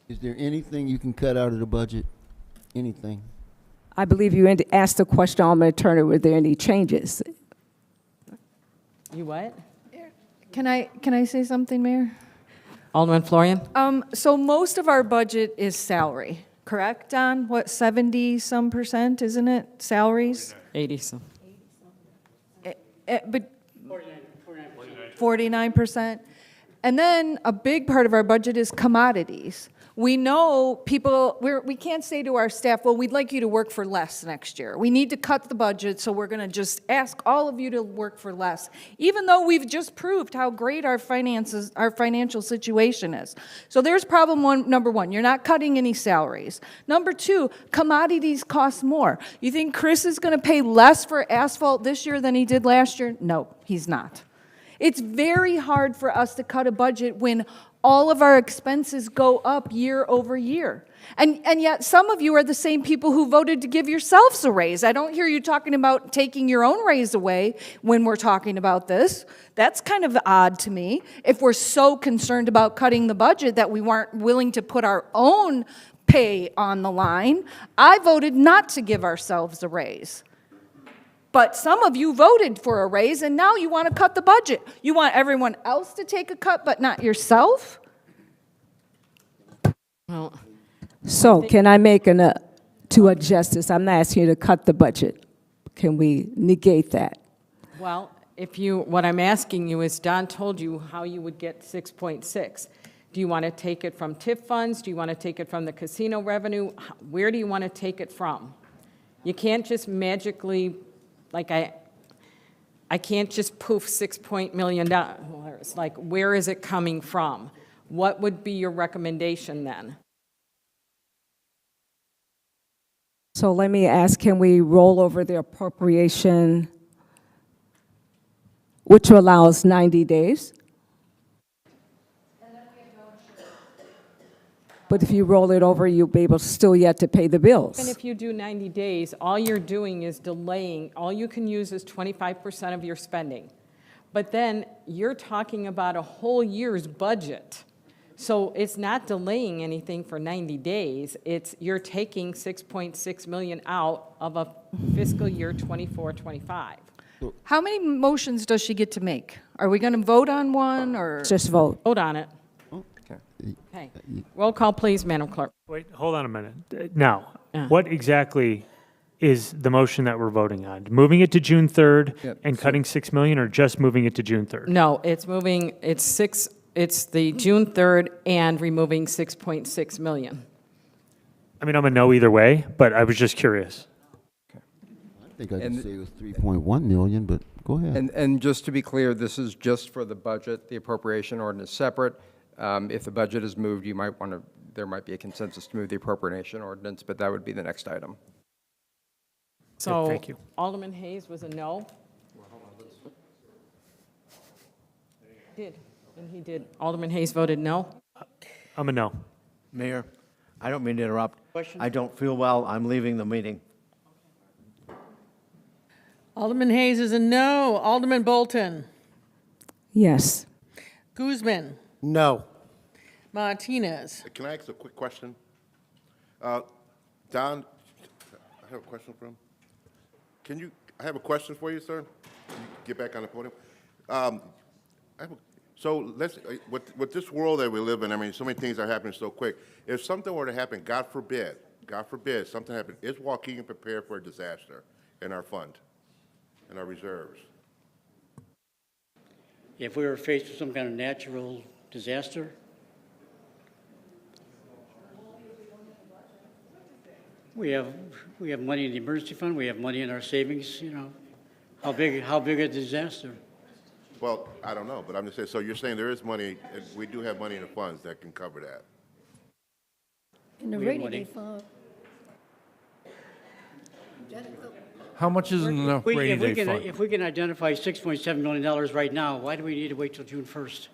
Speaker 4: Is there anything you can cut out of the budget? Anything?
Speaker 10: I believe you asked the question, Alderman Turner, were there any changes?
Speaker 13: You what?
Speaker 7: Can I say something, Mayor?
Speaker 13: Alderman Florian?
Speaker 7: So most of our budget is salary, correct, Don? What, 70-some%, isn't it, salaries?
Speaker 13: 80-some.
Speaker 7: But 49%. And then a big part of our budget is commodities. We know people, we can't say to our staff, well, we'd like you to work for less next year. We need to cut the budget, so we're going to just ask all of you to work for less, even though we've just proved how great our finances, our financial situation is. So there's problem number one, you're not cutting any salaries. Number two, commodities cost more. You think Chris is going to pay less for asphalt this year than he did last year? No, he's not. It's very hard for us to cut a budget when all of our expenses go up year over year. And yet some of you are the same people who voted to give yourselves a raise. I don't hear you talking about taking your own raise away when we're talking about this. That's kind of odd to me. If we're so concerned about cutting the budget that we weren't willing to put our own pay on the line, I voted not to give ourselves a raise. But some of you voted for a raise, and now you want to cut the budget. You want everyone else to take a cut, but not yourself?
Speaker 13: Well,
Speaker 10: So can I make to adjust this? I'm not asking you to cut the budget. Can we negate that?
Speaker 13: well, what I'm asking you is, Don told you how you would get 6.6. Do you want to take it from TIF funds? Do you want to take it from the casino revenue? Where do you want to take it from? You can't just magically, like I can't just poof $6 million. Like, where is it coming from? What would be your recommendation then?
Speaker 10: So let me ask, can we roll over the appropriation, which allows 90 days? But if you roll it over, you'll be able still yet to pay the bills.
Speaker 13: And if you do 90 days, all you're doing is delaying. All you can use is 25% of your spending. But then you're talking about a whole year's budget. So it's not delaying anything for 90 days. It's, you're taking 6.6 million out of a fiscal year 24, 25.
Speaker 7: How many motions does she get to make? Are we going to vote on one, or?
Speaker 10: Just vote.
Speaker 13: Vote on it. Okay. Roll call, please, Madam Clerk.
Speaker 3: Wait, hold on a minute. Now, what exactly is the motion that we're voting on? Moving it to June 3rd
Speaker 9: Yep,
Speaker 3: and
Speaker 9: so-
Speaker 3: cutting 6 million, or just moving it to June 3rd?
Speaker 13: No, it's moving, it's the June 3rd and removing 6.6 million.
Speaker 3: I mean, I'm a no either way, but I was just curious.
Speaker 4: I think I could say it was 3.1 million, but go ahead.
Speaker 9: And just to be clear, this is just for the budget, the appropriation ordinance separate. If the budget is moved, you might want to, there might be a consensus to move the appropriation ordinance, but that would be the next item.
Speaker 13: So
Speaker 3: thank you.
Speaker 13: Alderman Hayes was a no. Did, and he did. Alderman Hayes voted no.
Speaker 3: I'm a no.
Speaker 14: Mayor, I don't mean to interrupt.
Speaker 15: Question?
Speaker 14: I don't feel well. I'm leaving the meeting.
Speaker 5: Alderman Hayes is a no. Alderman Bolton.
Speaker 10: Yes.
Speaker 5: Guzman.
Speaker 11: No.
Speaker 5: Martinez.
Speaker 22: Can I ask a quick question? Don, I have a question for him. I have a question for you, sir. Can you get back on the podium? So let's, with this world that we live in, I mean, so many things are happening so quick. If something were to happen, God forbid, something happened, is Waukegan prepared for a disaster in our fund, in our reserves?
Speaker 15: If we were faced with some kind of natural disaster, we have money in the emergency fund, we have money in our savings, you know. How big a disaster?
Speaker 22: Well, I don't know, but I'm just saying, so you're saying there is money, we do have money in the funds that can cover that?
Speaker 1: In the
Speaker 15: We have
Speaker 1: rainy
Speaker 15: money.
Speaker 1: day fund.
Speaker 14: How much is in the rainy day fund?
Speaker 15: If we can identify $6.7 million right now, why do we need to wait till June 1st?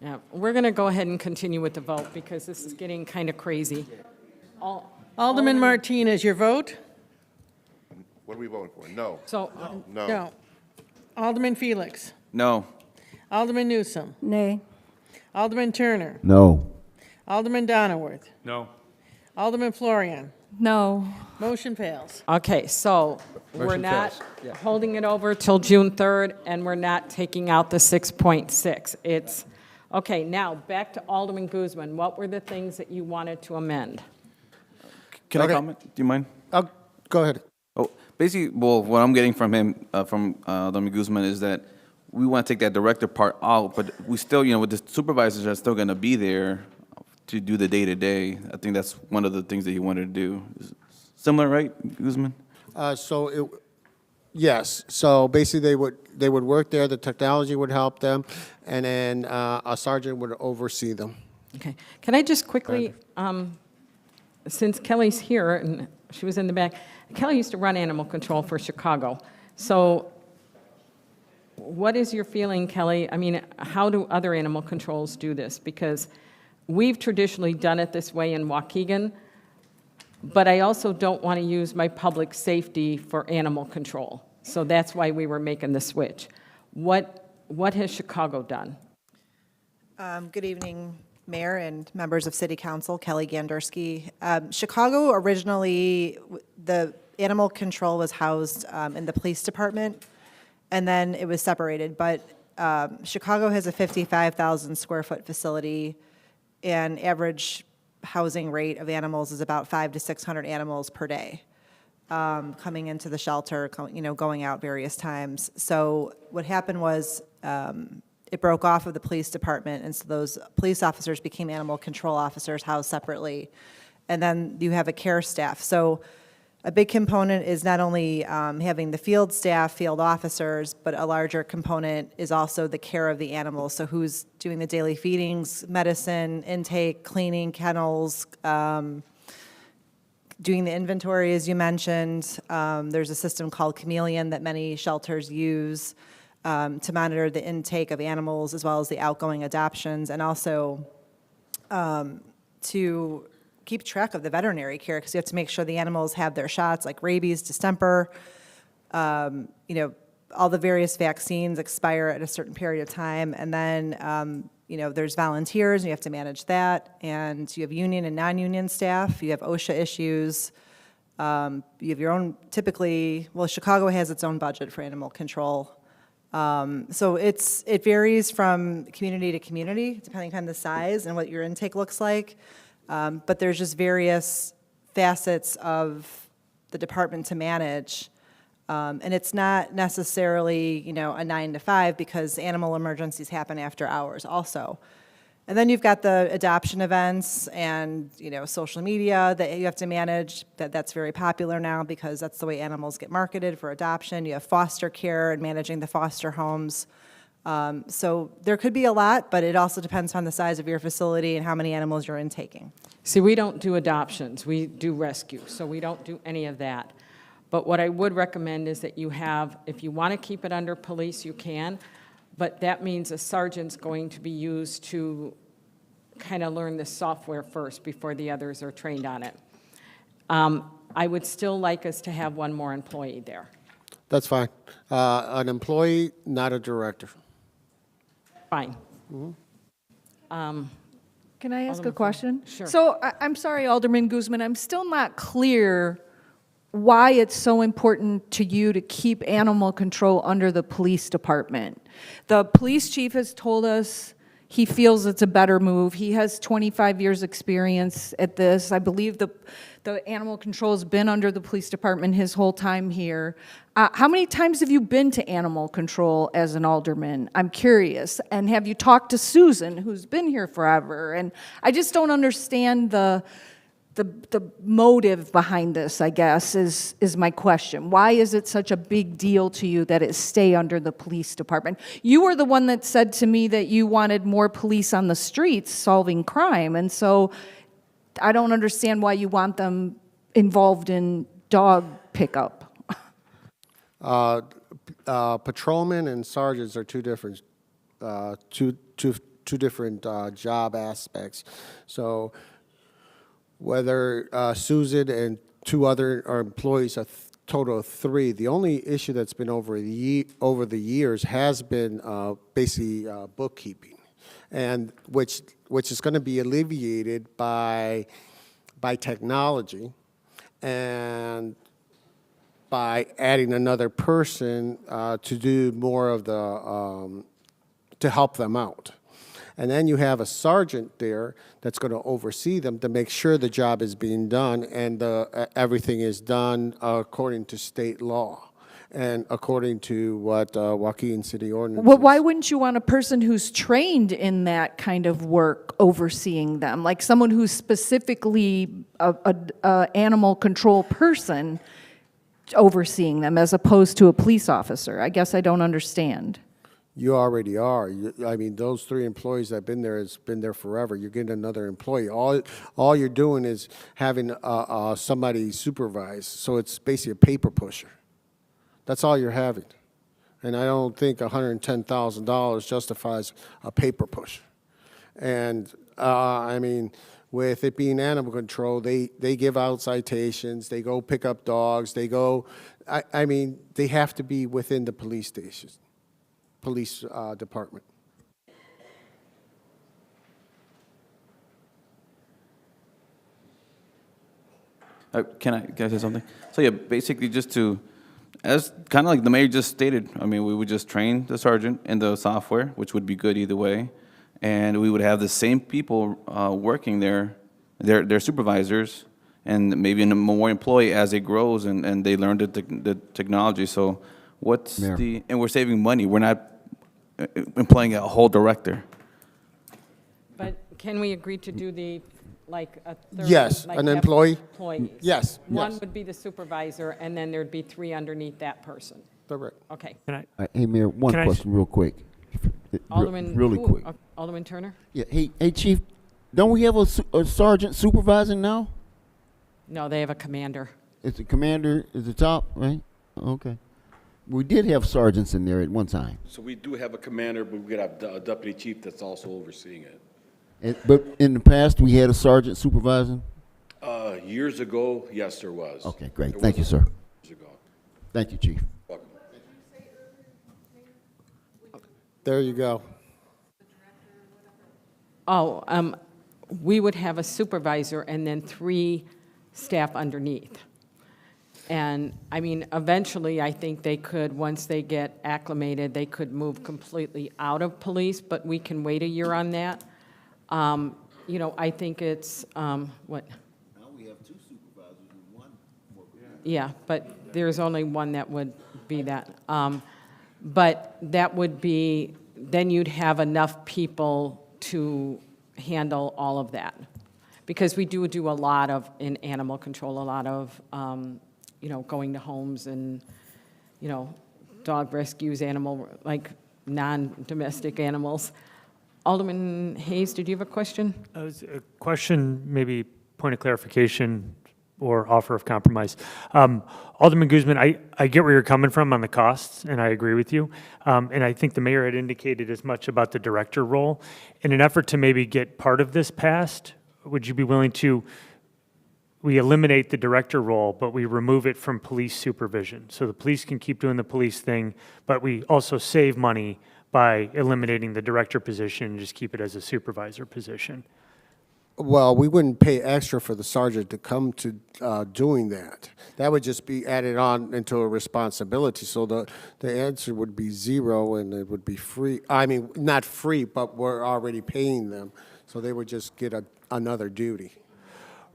Speaker 13: Yeah, we're going to go ahead and continue with the vote because this is getting kind of crazy.
Speaker 5: Alderman Martinez, your vote?
Speaker 22: What are we voting for? No.
Speaker 13: So,
Speaker 22: No.
Speaker 5: No. Alderman Felix.
Speaker 8: No.
Speaker 5: Alderman Newsom.
Speaker 1: Nay.
Speaker 5: Alderman Turner.
Speaker 4: No.
Speaker 5: Alderman Donnerworth.
Speaker 3: No.
Speaker 5: Alderman Florian.
Speaker 7: No.
Speaker 5: Motion fails.
Speaker 13: okay, so we're
Speaker 9: Motion
Speaker 13: not
Speaker 9: fails. Yeah.
Speaker 13: holding it over till June 3rd, and we're not taking out the 6.6. It's, okay, now back to Alderman Guzman. What were the things that you wanted to amend?
Speaker 8: Can I comment? Do you mind?
Speaker 11: Go ahead.
Speaker 8: Oh, basically, well, what I'm getting from him, from Alderman Guzman, is that we want to take that director part out, but we still, with the supervisors are still going to be there to do the day-to-day. I think that's one of the things that he wanted to do. Similar, right, Guzman?
Speaker 11: Yes, so basically they would work there, the technology would help them, and then a sergeant would oversee them.
Speaker 13: Okay, can I just quickly, since Kelly's here, and she was in the back, Kelly used to run animal control for Chicago. So what is your feeling, Kelly? I mean, how do other animal controls do this? Because we've traditionally done it this way in Waukegan, but I also don't want to use my public safety for animal control. So that's why we were making the switch. What has Chicago done?
Speaker 12: Good evening, Mayor and members of City Council, Kelly Gandersky. Chicago originally, the animal control was housed in the police department, and then it was separated. But Chicago has a 55,000 square foot facility, and average housing rate of animals is about 500 to 600 animals per day coming into the shelter, going out various times. So what happened was it broke off of the police department, and so those police officers became animal control officers housed separately. And then you have a care staff. So a big component is not only having the field staff, field officers, but a larger component is also the care of the animals. So who's doing the daily feedings, medicine, intake, cleaning, kennels, doing the inventory, as you mentioned. There's a system called Chameleon that many shelters use to monitor the intake of animals as well as the outgoing adoptions, and also to keep track of the veterinary care, because you have to make sure the animals have their shots, like rabies, distemper, all the various vaccines expire at a certain period of time, and then, there's volunteers, and you have to manage that, and you have union and non-union staff, you have OSHA issues, you have your own, typically, well, Chicago has its own budget for animal control. So it varies from community to community, depending on the size and what your intake looks like. But there's just various facets of the department to manage. And it's not necessarily, a 9 to 5, because animal emergencies happen after hours also. And then you've got the adoption events and, social media that you have to manage. That's very popular now because that's the way animals get marketed for adoption. You have foster care and managing the foster homes. So there could be a lot, but it also depends on the size of your facility and how many animals you're intaking.
Speaker 13: See, we don't do adoptions, we do rescue, so we don't do any of that. But what I would recommend is that you have, if you want to keep it under police, you can, but that means a sergeant's going to be used to kind of learn the software first before the others are trained on it. I would still like us to have one more employee there.
Speaker 11: That's fine. An employee, not a director.
Speaker 13: Fine.
Speaker 7: Can I ask a
Speaker 13: Alderman
Speaker 7: question?
Speaker 13: Sure.
Speaker 7: So I'm sorry, Alderman Guzman, I'm still not clear why it's so important to you to keep animal control under the police department. The police chief has told us he feels it's a better move. He has 25 years' experience at this. I believe the animal control has been under the police department his whole time here. How many times have you been to animal control as an alderman? I'm curious. And have you talked to Susan, who's been here forever? And I just don't understand the motive behind this, I guess, is my question. Why is it such a big deal to you that it stay under the police department? You were the one that said to me that you wanted more police on the streets solving crime, and so I don't understand why you want them involved in dog pickup.
Speaker 11: Patrolmen and sergeants are two different job aspects. So whether Susan and two other employees, a total of 3, the only issue that's been over the years has been basically bookkeeping, and which is going to be alleviated by technology and by adding another person to do more of the to help them out. And then you have a sergeant there that's going to oversee them to make sure the job is being done and everything is done according to state law and according to what Waukegan City ordinance.
Speaker 7: Well, why wouldn't you want a person who's trained in that kind of work overseeing them? Like someone who's specifically a animal control person overseeing them as opposed to a police officer? I guess I don't understand.
Speaker 11: You already are. I mean, those 3 employees that have been there has been there forever. You're getting another employee. All you're doing is having somebody supervise. So it's basically a paper pusher. That's all you're having. And I don't think $110,000 justifies a paper push. And I mean, with it being animal control, they give out citations. They go pick up dogs. They go. I mean, they have to be within the police stations. Police department.
Speaker 8: Can I say something? So yeah, basically just to, as kind of like the mayor just stated, I mean, we would just train the sergeant in the software, which would be good either way, and we would have the same people working there, their supervisors, and maybe a more employee as it grows and they learn the technology. So what's
Speaker 4: Mayor.
Speaker 8: and we're saving money. We're not employing a whole director.
Speaker 13: But can we agree to do the, like, a third?
Speaker 11: Yes,
Speaker 13: like
Speaker 11: an
Speaker 13: have
Speaker 11: employee.
Speaker 13: Employees?
Speaker 11: Yes,
Speaker 13: One
Speaker 11: yes.
Speaker 13: would be the supervisor, and then there'd be 3 underneath that person.
Speaker 11: Correct.
Speaker 13: Okay.
Speaker 4: Hey, Mayor, one
Speaker 3: Can I-
Speaker 4: question real quick.
Speaker 13: Alderman.
Speaker 4: Really
Speaker 13: who-
Speaker 4: quick.
Speaker 13: Alderman Turner?
Speaker 4: Yeah, hey, Chief, don't we have a sergeant supervising now?
Speaker 13: No, they have a commander.
Speaker 4: It's the commander is the top, right? Okay. We did have sergeants in there at one time.
Speaker 2: So we do have a commander, but we got a deputy chief that's also overseeing it.
Speaker 4: But in the past, we had a sergeant supervising?
Speaker 2: Years ago, yes, there was.
Speaker 4: Okay, great.
Speaker 2: There
Speaker 4: Thank you,
Speaker 2: was
Speaker 4: sir.
Speaker 2: Years ago.
Speaker 4: Thank you, Chief.
Speaker 2: Welcome.
Speaker 11: There you go.
Speaker 13: Oh, we would have a supervisor and then 3 staff underneath. And, I mean, eventually, I think they could, once they get acclimated, they could move completely out of police, but we can wait a year on that. You know, I think it's, what?
Speaker 4: Now we have 2 supervisors and 1 more.
Speaker 13: Yeah, but there's only one that would be that. But that would be, then you'd have enough people to handle all of that. Because we do a lot of, in animal control, a lot of, you know, going to homes and, you know, dog rescues, animal, like non-domestic animals. Alderman Hayes, did you have a question?
Speaker 3: A question, maybe point of clarification or offer of compromise. Alderman Guzman, I get where you're coming from on the costs, and I agree with you. And I think the mayor had indicated as much about the director role. In an effort to maybe get part of this passed, would you be willing to, we eliminate the director role, but we remove it from police supervision? So the police can keep doing the police thing, but we also save money by eliminating the director position and just keep it as a supervisor position.
Speaker 11: Well, we wouldn't pay extra for the sergeant to come to doing that. That would just be added on into a responsibility. So the answer would be 0 and it would be free. I mean, not free, but we're already paying them. So they would just get another duty.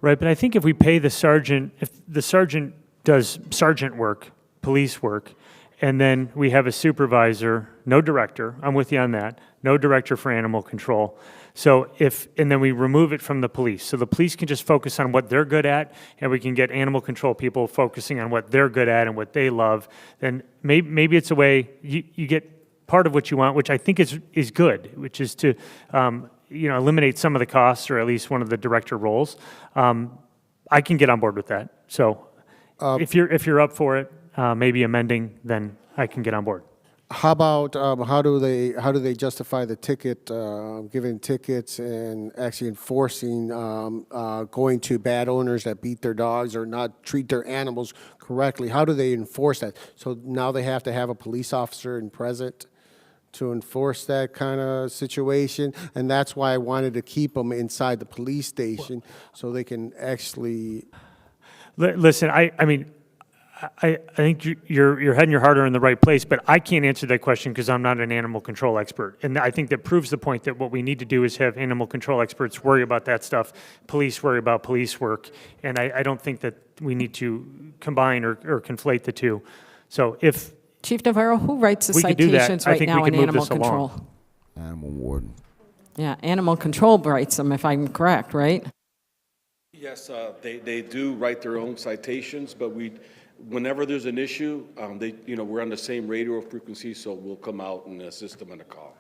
Speaker 3: Right, but I think if we pay the sergeant, if the sergeant does sergeant work, police work, and then we have a supervisor, no director, I'm with you on that, no director for animal control. So and then we remove it from the police. So the police can just focus on what they're good at, and we can get animal control people focusing on what they're good at and what they love. Then maybe it's a way, you get part of what you want, which I think is good, which is to, you know, eliminate some of the costs or at least one of the director roles. I can get on board with that. So if you're up for it, maybe amending, then I can get on board.
Speaker 11: How about how do they justify the ticket, giving tickets and actually enforcing going to bad owners that beat their dogs or not treat their animals correctly? How do they enforce that? So now they have to have a police officer in present to enforce that kind of situation, and that's why I wanted to keep them inside the police station so they can actually.
Speaker 3: Listen, I mean, I think your head and your heart are in the right place, but I can't answer that question because I'm not an animal control expert. And I think that proves the point that what we need to do is have animal control experts worry about that stuff, police worry about police work, and I don't think that we need to combine or conflate the two. So if
Speaker 13: Chief Navarro, who writes the
Speaker 3: we could do that,
Speaker 13: citations
Speaker 3: I
Speaker 13: right
Speaker 3: think
Speaker 13: now
Speaker 3: we
Speaker 13: in
Speaker 3: could move
Speaker 13: animal
Speaker 3: this
Speaker 13: control?
Speaker 3: along.
Speaker 4: Animal warden.
Speaker 13: Yeah, animal control writes them, if I'm correct, right?
Speaker 2: Yes, they do write their own citations, but whenever there's an issue, we're on the same radio frequency, so we'll come out and assist them in a call.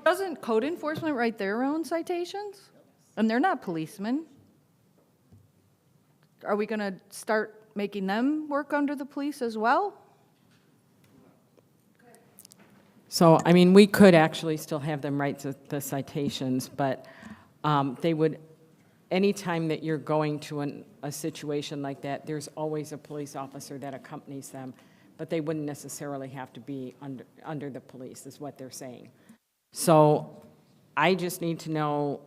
Speaker 7: Doesn't code enforcement write their own citations? And they're not policemen. Are we going to start making them work under the police as well?
Speaker 13: So, I mean, we could actually still have them write the citations, but they would, anytime that you're going to a situation like that, there's always a police officer that accompanies them, but they wouldn't necessarily have to be under the police, is what they're saying. So I just need to know,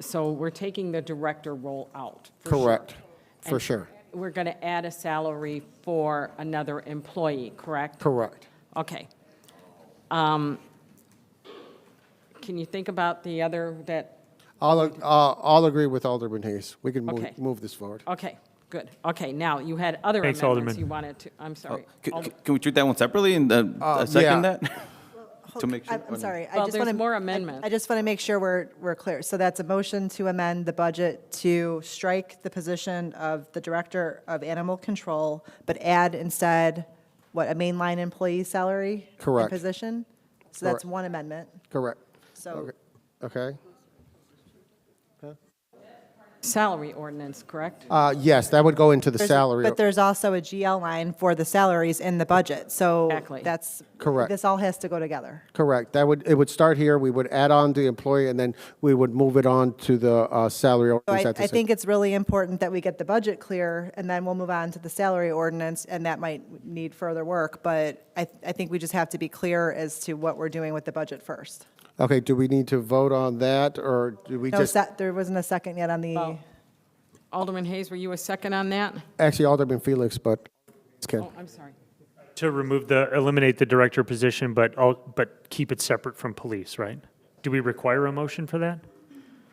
Speaker 13: so we're taking the director role out.
Speaker 11: Correct, for
Speaker 13: And
Speaker 11: sure.
Speaker 13: We're going to add a salary for another employee, correct?
Speaker 11: Correct.
Speaker 13: Okay. Can you think about the other that?
Speaker 11: I'll agree with Alderman Hayes. We can
Speaker 13: Okay.
Speaker 11: move this forward.
Speaker 13: Okay, good. Okay, now you had other
Speaker 3: Thanks,
Speaker 13: amendments
Speaker 3: Alderman.
Speaker 13: you wanted to, I'm sorry.
Speaker 8: Can we treat that one separately and second
Speaker 11: yeah.
Speaker 8: that? To make sure.
Speaker 12: I'm sorry.
Speaker 13: Well,
Speaker 12: I just
Speaker 13: there's
Speaker 12: want to
Speaker 13: more amendments.
Speaker 12: I just want to make sure we're clear. So that's a motion to amend the budget to strike the position of the Director of Animal Control, but add instead, what, a mainline employee salary? and
Speaker 11: Correct.
Speaker 12: Position? So that's
Speaker 11: Correct.
Speaker 12: one amendment.
Speaker 11: Correct.
Speaker 12: So
Speaker 11: Okay.
Speaker 13: salary ordinance, correct?
Speaker 11: Yes, that would go into the salary.
Speaker 12: But there's also a GL line for the salaries in the budget, so
Speaker 13: Exactly.
Speaker 12: that's.
Speaker 11: Correct.
Speaker 12: This all has to go together.
Speaker 11: Correct. It would start here, we would add on the employee, and then we would move it on to the salary
Speaker 12: So
Speaker 11: ordinance at the
Speaker 12: I
Speaker 11: same.
Speaker 12: think it's really important that we get the budget clear, and then we'll move on to the salary ordinance, and that might need further work, but I think we just have to be clear as to what we're doing with the budget first.
Speaker 11: Okay, do we need to vote on that, or do we
Speaker 12: No,
Speaker 11: just?
Speaker 12: there wasn't a second yet on the,
Speaker 13: Well, Alderman Hayes, were you a second on that?
Speaker 11: Actually, Alderman Felix, but Ken.
Speaker 13: Oh, I'm sorry.
Speaker 3: To eliminate the director position, but keep it separate from police, right? Do we require a motion for that?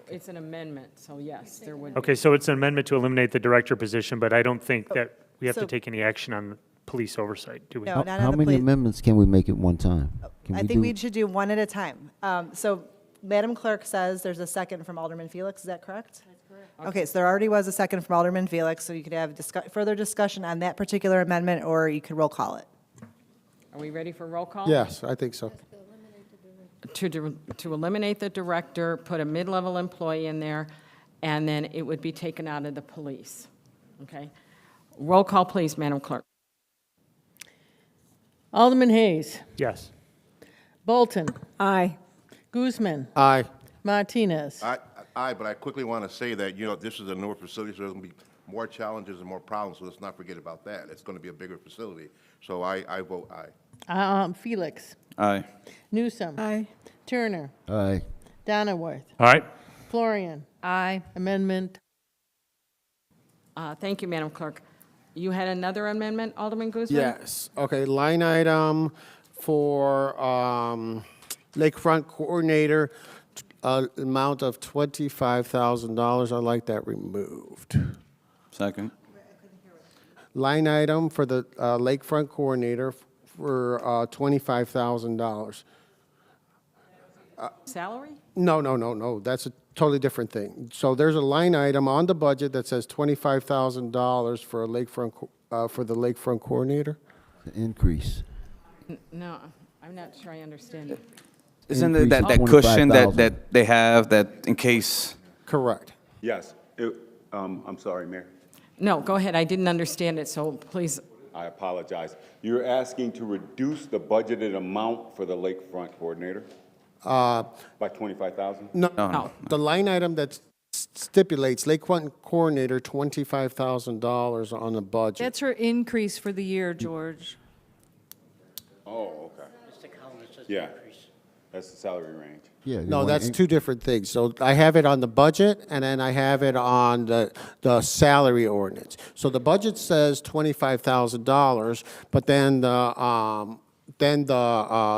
Speaker 13: It's an amendment, so yes, there would be.
Speaker 3: Okay, so it's an amendment to eliminate the director position, but I don't think that we have to
Speaker 12: So-
Speaker 3: take any action on police oversight, do we?
Speaker 12: No, not on
Speaker 4: How
Speaker 12: the
Speaker 4: many
Speaker 12: police.
Speaker 4: amendments can we make at one time? Can
Speaker 12: I think we should do one at a time. So Madam Clerk says there's a second from Alderman Felix, is that correct? That's correct. Okay, so there already was a second from Alderman Felix, so you could have
Speaker 13: Oh.
Speaker 12: further discussion on that particular amendment, or you could roll call it.
Speaker 13: Are we ready for roll call?
Speaker 11: Yes, I think so.
Speaker 13: To eliminate the director, put a mid-level employee in there, and then it would be taken out of the police. Okay? Roll call, please, Madam Clerk.
Speaker 5: Alderman Hayes.
Speaker 3: Yes.
Speaker 5: Bolton.
Speaker 10: Aye.
Speaker 5: Guzman.
Speaker 11: Aye.
Speaker 5: Martinez.
Speaker 22: Aye, but I quickly want to say that, this is a newer facility, so there's going to be more challenges and more problems, so let's not forget about that. It's going to be a bigger facility, so I vote aye.
Speaker 5: Felix.
Speaker 8: Aye.
Speaker 5: Newsom.
Speaker 1: Aye.
Speaker 5: Turner.
Speaker 4: Aye.
Speaker 5: Donnerworth.
Speaker 3: All right.
Speaker 5: Florian.
Speaker 7: Aye.
Speaker 5: Amendment.
Speaker 13: Thank you, Madam Clerk. You had another amendment, Alderman Guzman?
Speaker 11: Yes, okay, line item for Lakefront Coordinator, amount of $25,000. I'd like that removed.
Speaker 8: Second.
Speaker 11: Line item for the Lakefront Coordinator for $25,000.
Speaker 13: Salary?
Speaker 11: No, that's a totally different thing. So there's a line item on the budget that says $25,000 for a for the Lakefront Coordinator.
Speaker 4: The increase.
Speaker 13: No, I'm not sure I understand it.
Speaker 8: Isn't it
Speaker 4: Increase
Speaker 8: that
Speaker 4: of
Speaker 8: cushion
Speaker 4: 25,000.
Speaker 8: that they have that in case?
Speaker 11: Correct.
Speaker 16: Yes. I'm sorry, Mayor.
Speaker 13: No, go ahead. I didn't understand it, so please.
Speaker 16: I apologize. You're asking to reduce the budgeted amount for the lakefront coordinator by 25,000?
Speaker 11: No. The line item that stipulates Lakefront Coordinator, $25,000 on the budget.
Speaker 7: That's her increase for the year, George.
Speaker 16: Oh, okay.
Speaker 15: Mr. Collins says
Speaker 16: Yeah.
Speaker 15: increase.
Speaker 16: That's the salary range.
Speaker 4: Yeah. you
Speaker 11: No,
Speaker 4: wanna
Speaker 11: that's
Speaker 4: in-
Speaker 11: two different things. So I have it on the budget, and then I have it on the salary ordinance. So the budget says $25,000, but then the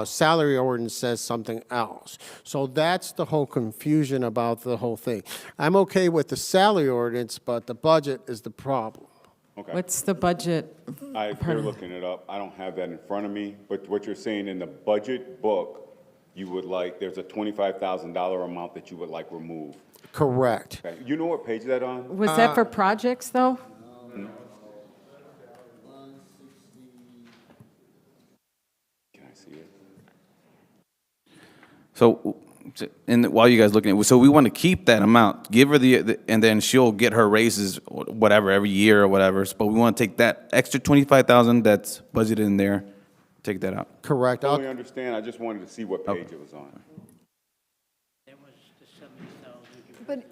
Speaker 11: salary ordinance says something else. So that's the whole confusion about the whole thing. I'm okay with the salary ordinance, but the budget is the problem.
Speaker 16: Okay.
Speaker 13: What's the budget?
Speaker 16: They're looking it up. I don't have that in front of me, but what you're saying in the budget book, you would like, there's a $25,000 amount that you would like removed.
Speaker 11: Correct.
Speaker 16: Okay. You know what page that on?
Speaker 13: Was that for projects, though?
Speaker 16: Can I see it?
Speaker 8: So, while you guys looking at, so we want to keep that amount, give her and then she'll get her raises, whatever, every year or whatever. But we want to take that extra 25,000 that's budgeted in there, take that out.
Speaker 11: Correct.
Speaker 16: I totally understand. I just wanted to see what page it was on.
Speaker 15: That was the 70,000.
Speaker 7: But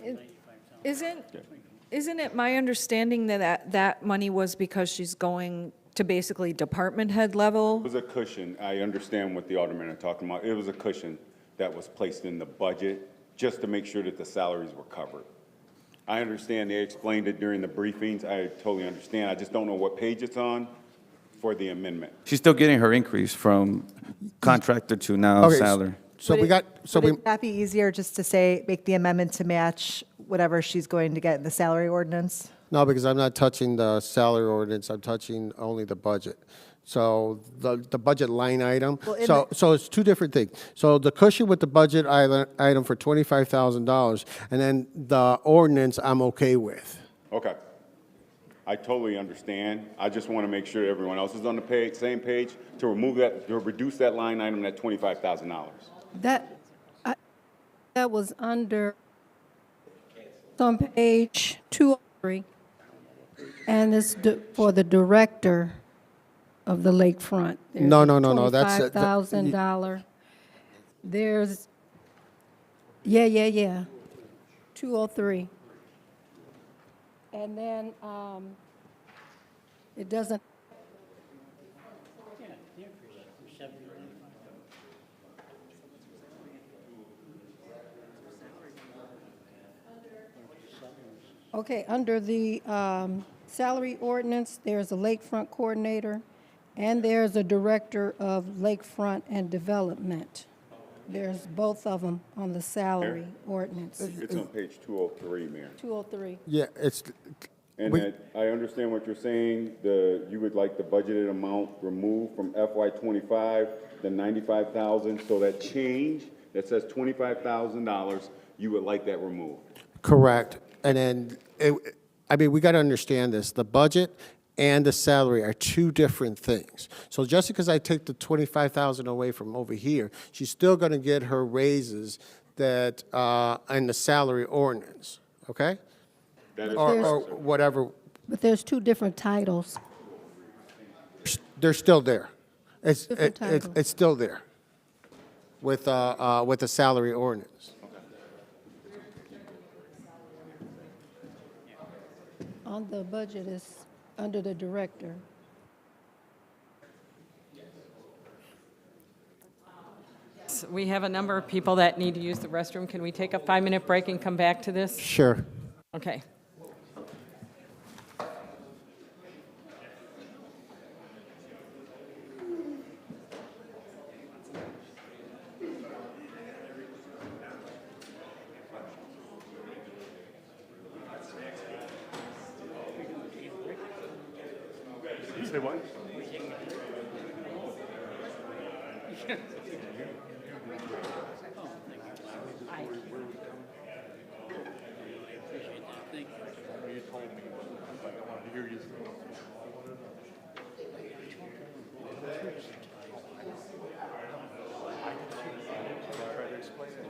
Speaker 7: isn't it my understanding that money was because she's going to basically department head level?
Speaker 16: It was a cushion. I understand what the aldermen are talking about. It was a cushion that was placed in the budget just to make sure that the salaries were covered. I understand they explained it during the briefings. I totally understand. I just don't know what page it's on for the amendment.
Speaker 8: She's still getting her increase from contractor to now
Speaker 11: Okay,
Speaker 8: salary.
Speaker 11: So we got, so we,
Speaker 12: Would it not be easier just to say, make the amendment to match whatever she's going to get in the salary ordinance?
Speaker 11: no, because I'm not touching the salary ordinance, I'm touching only the budget. So the budget line item,
Speaker 12: Well, in
Speaker 11: so it's two different things. So the cushion with the budget item for $25,000, and then the ordinance I'm okay with.
Speaker 16: Okay. I totally understand. I just want to make sure everyone else is on the page, same page, to remove that, to reduce that line item at $25,000.
Speaker 1: That was under, It's on page 203, and it's for the director of the lakefront. There's
Speaker 11: No,
Speaker 1: a
Speaker 11: no, that's
Speaker 1: $25,000. There's, yeah, 203. And then, it doesn't, okay, under the salary ordinance, there's a lakefront coordinator, and there's a director of lakefront and development. There's both of them on the salary ordinance.
Speaker 16: It's on page 203, Mayor.
Speaker 1: 203.
Speaker 11: Yeah,
Speaker 16: And
Speaker 11: we-
Speaker 16: that, I understand what you're saying, you would like the budgeted amount removed from FY '25, the 95,000, so that change that says $25,000, you would like that removed.
Speaker 11: correct. And then, we got to understand this. The budget and the salary are two different things. So just because I take the 25,000 away from over here, she's still going to get her raises that, in the salary ordinance, okay?
Speaker 16: That is
Speaker 11: Or
Speaker 16: correct, sir.
Speaker 11: whatever,
Speaker 1: But there's two different titles.
Speaker 11: they're still there.
Speaker 1: Different title.
Speaker 11: It's still there with the salary ordinance.
Speaker 1: On the budget is under the director.
Speaker 13: We have a number of people that need to use the restroom. Can we take a 5-minute break and come back to this?
Speaker 11: Sure.
Speaker 13: Okay.
Speaker 14: Say what? You told me, but I wanted to hear you. Try to explain it.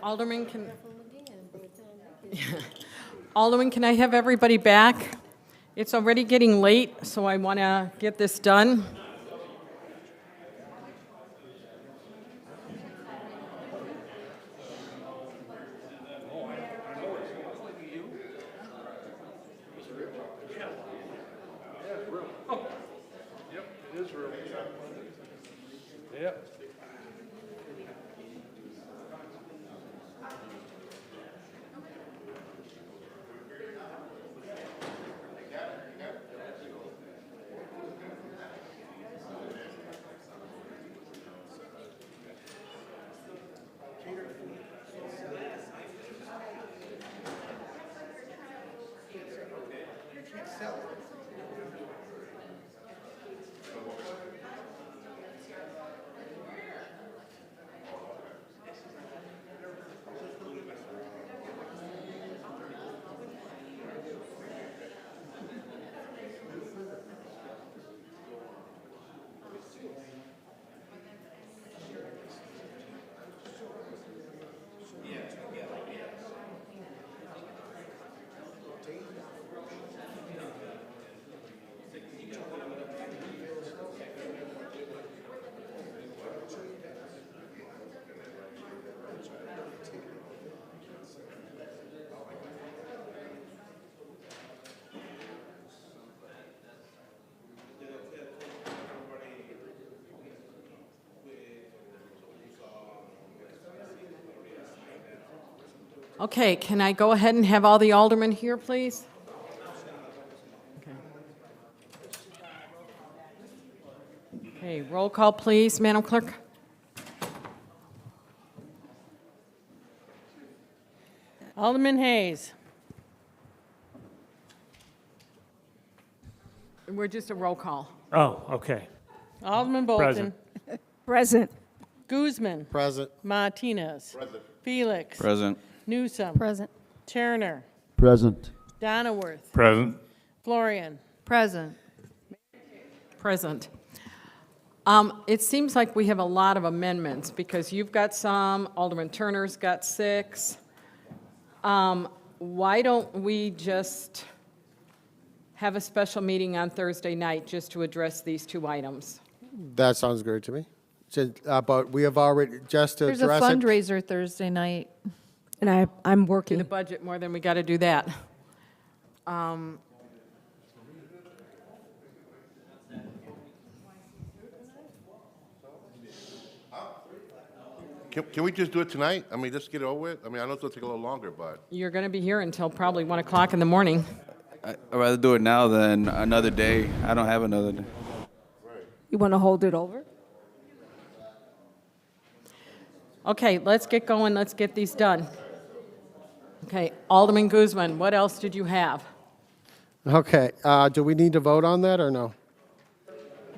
Speaker 13: Alderman, Alderman, can I have everybody back? It's already getting late, so I want to get this done. Okay, can I go ahead and have all the aldermen here, please? Okay, roll call, please, Madam Clerk.
Speaker 5: Alderman Hayes.
Speaker 13: We're just a roll call.
Speaker 3: Oh, okay.
Speaker 5: Alderman Bolton.
Speaker 3: Present.
Speaker 10: Present.
Speaker 5: Guzman.
Speaker 11: Present.
Speaker 5: Martinez. Felix.
Speaker 8: Present.
Speaker 5: Newsom.
Speaker 1: Present.
Speaker 5: Turner.
Speaker 4: Present.
Speaker 5: Donnaworth.
Speaker 14: Present.
Speaker 5: Florian.
Speaker 7: Present.
Speaker 13: Present. It seems like we have a lot of amendments because you've got some, Alderman Turner's got 6. Why don't we just have a special meeting on Thursday night just to address these 2 items?
Speaker 11: That sounds great to me. But we have already, just to
Speaker 7: There's a
Speaker 11: address it.
Speaker 7: fundraiser Thursday night.
Speaker 10: And I'm
Speaker 13: Do
Speaker 10: working.
Speaker 13: the budget more than we got to do that.
Speaker 22: Can we just do it tonight? I mean, just get it over with? I mean, I know it's gonna take a little longer, but.
Speaker 13: You're going to be here until probably 1 o'clock in the morning.
Speaker 8: I'd rather do it now than another day. I don't have another day.
Speaker 10: You want to hold it over?
Speaker 13: Okay, let's get going. Let's get these done. Okay, Alderman Guzman, what else did you have?
Speaker 11: Okay, do we need to vote on that or no?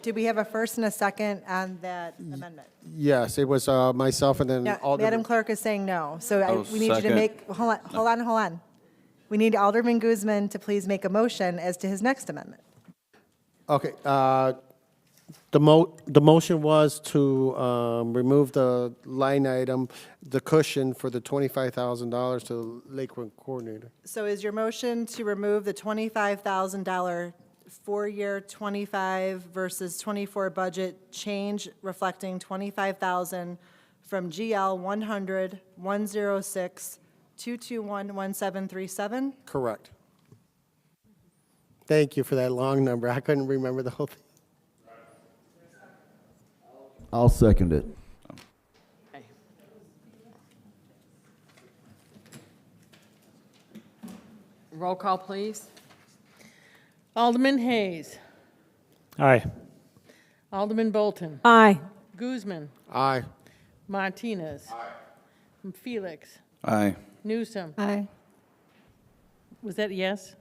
Speaker 12: Do we have a first and a second on that amendment?
Speaker 11: Yes, it was myself and then
Speaker 12: No,
Speaker 11: Alderman.
Speaker 12: Madam Clerk is saying no. So we need you to
Speaker 8: second.
Speaker 12: make, hold on. We need Alderman Guzman to please make a motion as to his next amendment.
Speaker 11: Okay, the motion was to remove the line item, the cushion for the $25,000 to Lakewood Coordinator.
Speaker 12: So is your motion to remove the $25,000 4-year 25 versus 24 budget change reflecting 25,000 from GL 100 106 221 1737?
Speaker 11: Correct. Thank you for that long number. I couldn't remember the whole thing.
Speaker 4: I'll second it.
Speaker 13: Okay. Roll call, please.
Speaker 5: Alderman Hayes.
Speaker 3: Aye.
Speaker 5: Alderman Bolton.
Speaker 10: Aye.
Speaker 5: Guzman.
Speaker 11: Aye.
Speaker 5: Martinez. Felix.
Speaker 8: Aye.
Speaker 5: Newsom.
Speaker 1: Aye.
Speaker 5: Was that yes?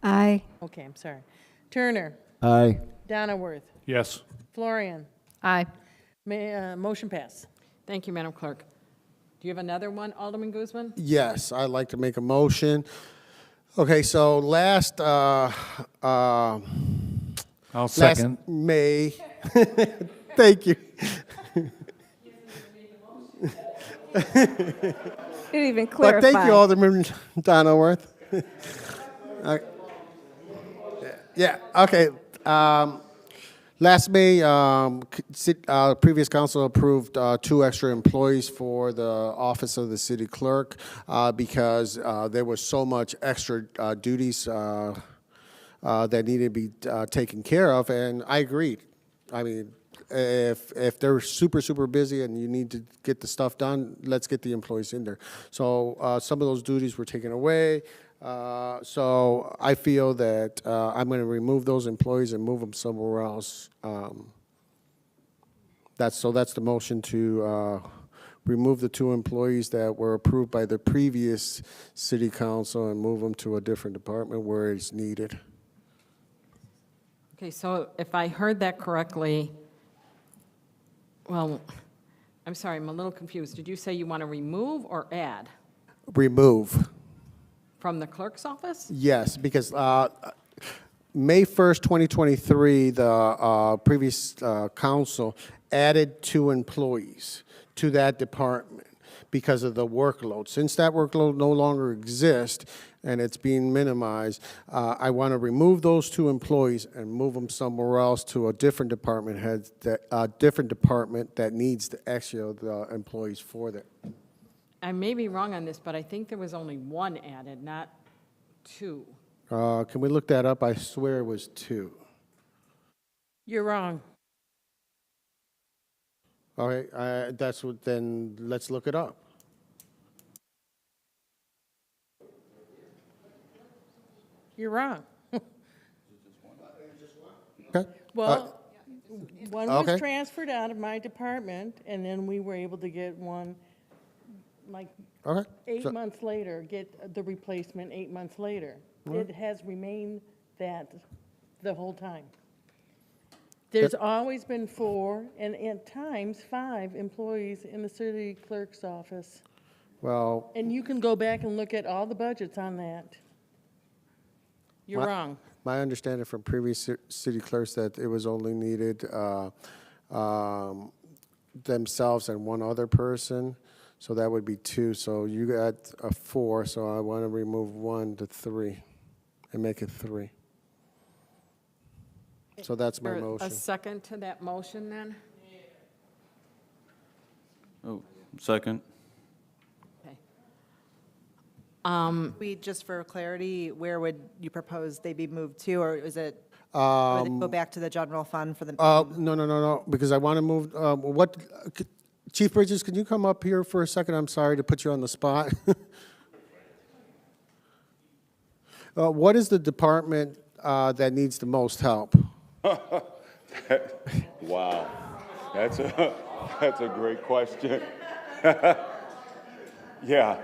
Speaker 1: Aye.
Speaker 5: Okay, I'm sorry. Turner.
Speaker 4: Aye.
Speaker 5: Donnaworth.
Speaker 14: Yes.
Speaker 5: Florian.
Speaker 7: Aye.
Speaker 5: Motion pass.
Speaker 13: Thank you, Madam Clerk. Do you have another one, Alderman Guzman?
Speaker 11: Yes, I'd like to make a motion. Okay, so last
Speaker 14: I'll second.
Speaker 11: last May, thank you.
Speaker 10: Didn't even
Speaker 11: But
Speaker 10: clarify.
Speaker 11: thank you, Alderman Donilworth. Yeah, okay. Last May, previous council approved 2 extra employees for the office of the city clerk because there was so much extra duties that needed to be taken care of, and I agreed. I mean, if they're super busy and you need to get the stuff done, let's get the employees in there. So some of those duties were taken away. So I feel that I'm going to remove those employees and move them somewhere else. That's the motion to remove the 2 employees that were approved by the previous city council and move them to a different department where it's needed.
Speaker 13: Okay, so if I heard that correctly, well, I'm sorry, I'm a little confused. Did you say you want to remove or add
Speaker 11: Remove.
Speaker 13: from the clerk's office?
Speaker 11: Yes, because May 1st, 2023, the previous council added 2 employees to that department because of the workload. Since that workload no longer exists and it's being minimized, I want to remove those 2 employees and move them somewhere else to a different department head, different department that needs the employees for that.
Speaker 13: I may be wrong on this, but I think there was only 1 added, not 2.
Speaker 11: Can we look that up? I swear it was 2.
Speaker 5: You're wrong.
Speaker 11: All right, that's what, then let's look it up.
Speaker 5: You're wrong.
Speaker 11: Okay.
Speaker 5: Well, one
Speaker 11: okay.
Speaker 5: was transferred out of my department, and then we were able to get one, like,
Speaker 11: Okay.
Speaker 5: 8
Speaker 11: So-
Speaker 5: months later, get the replacement 8 months later. It has remained that the whole time. There's always been 4, and at times 5 employees in the city clerk's office.
Speaker 11: Well,
Speaker 5: And you can go back and look at all the budgets on that. You're wrong.
Speaker 11: My understanding from previous city clerks that it was only needed themselves and 1 other person, so that would be 2. So you got a 4, so I want to remove 1 to 3 and make it 3. So that's my
Speaker 13: Or
Speaker 11: motion.
Speaker 13: A second to that motion, then?
Speaker 8: Oh, second.
Speaker 13: Okay.
Speaker 12: Just for clarity, where would you propose they be moved to, or is it, would they go back to the general fund for the?
Speaker 11: No, because I want to move, Chief Bridges, can you come up here for a second? I'm sorry to put you on the spot. What is the department that needs the most help?
Speaker 16: Wow, that's a great question. Yeah,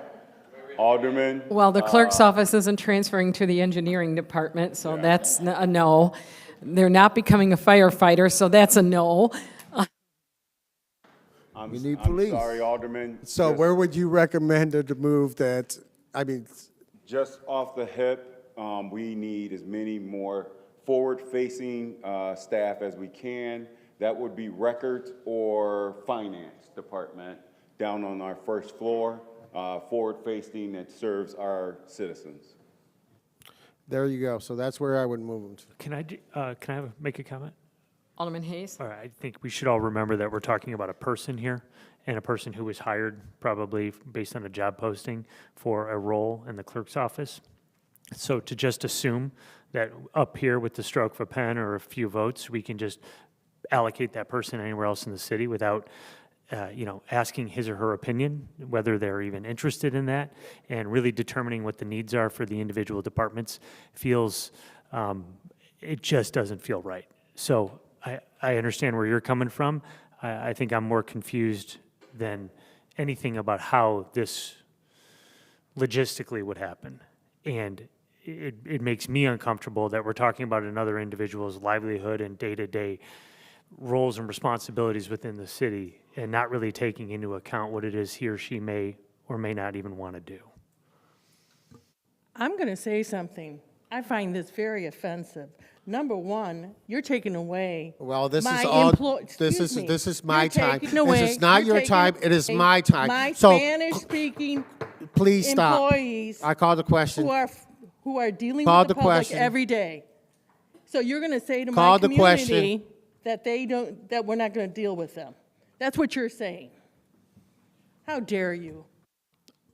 Speaker 16: Alderman.
Speaker 13: Well, the clerk's office isn't transferring to the engineering department, so that's a no. They're not becoming a firefighter, so that's a no.
Speaker 11: We need police.
Speaker 16: I'm sorry, Alderman.
Speaker 11: So where would you recommend to move that,
Speaker 16: Just off the hip, we need as many more forward-facing staff as we can. That would be records or finance department down on our first floor, forward-facing that serves our citizens.
Speaker 11: There you go. So that's where I would move them to.
Speaker 3: Can I make a comment?
Speaker 13: Alderman Hayes?
Speaker 3: All right, I think we should all remember that we're talking about a person here, and a person who was hired probably based on a job posting for a role in the clerk's office. So to just assume that up here with the stroke of a pen or a few votes, we can just allocate that person anywhere else in the city without, asking his or her opinion, whether they're even interested in that, and really determining what the needs are for the individual departments feels, it just doesn't feel right. So I understand where you're coming from. I think I'm more confused than anything about how this logistically would happen. And it makes me uncomfortable that we're talking about another individual's livelihood and day-to-day roles and responsibilities within the city and not really taking into account what it is he or she may or may not even want to do.
Speaker 5: I'm going to say something. I find this very offensive. Number one, you're taking away
Speaker 11: Well, this
Speaker 5: my
Speaker 11: is all,
Speaker 5: Excuse me.
Speaker 11: this is my
Speaker 5: You're
Speaker 11: time.
Speaker 5: taking away-
Speaker 11: This is not
Speaker 5: you're
Speaker 11: your time,
Speaker 5: taking
Speaker 11: it is
Speaker 5: away
Speaker 11: my time.
Speaker 5: My
Speaker 11: So,
Speaker 5: Spanish-speaking
Speaker 11: please stop.
Speaker 5: employees
Speaker 11: I called the question.
Speaker 5: who are dealing
Speaker 11: Call
Speaker 5: with the
Speaker 11: the
Speaker 5: public
Speaker 11: question.
Speaker 5: every day. So you're going to say to
Speaker 11: Call
Speaker 5: my
Speaker 11: the question.
Speaker 5: community that that we're not going to deal with them. That's what you're saying. How dare you?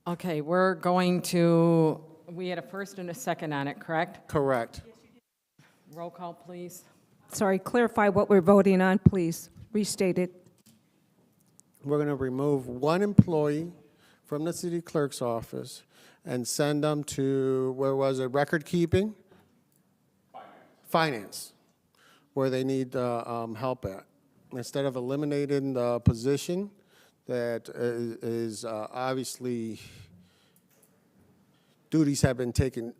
Speaker 13: Okay, we had a first and a second on it, correct?
Speaker 11: Correct.
Speaker 13: Roll call, please.
Speaker 10: Sorry, clarify what we're voting on, please. Restate it.
Speaker 11: We're going to remove one employee from the city clerk's office and send them to, where was it, record keeping? Finance, where they need help at. Instead of eliminating the position that is obviously, duties have been taken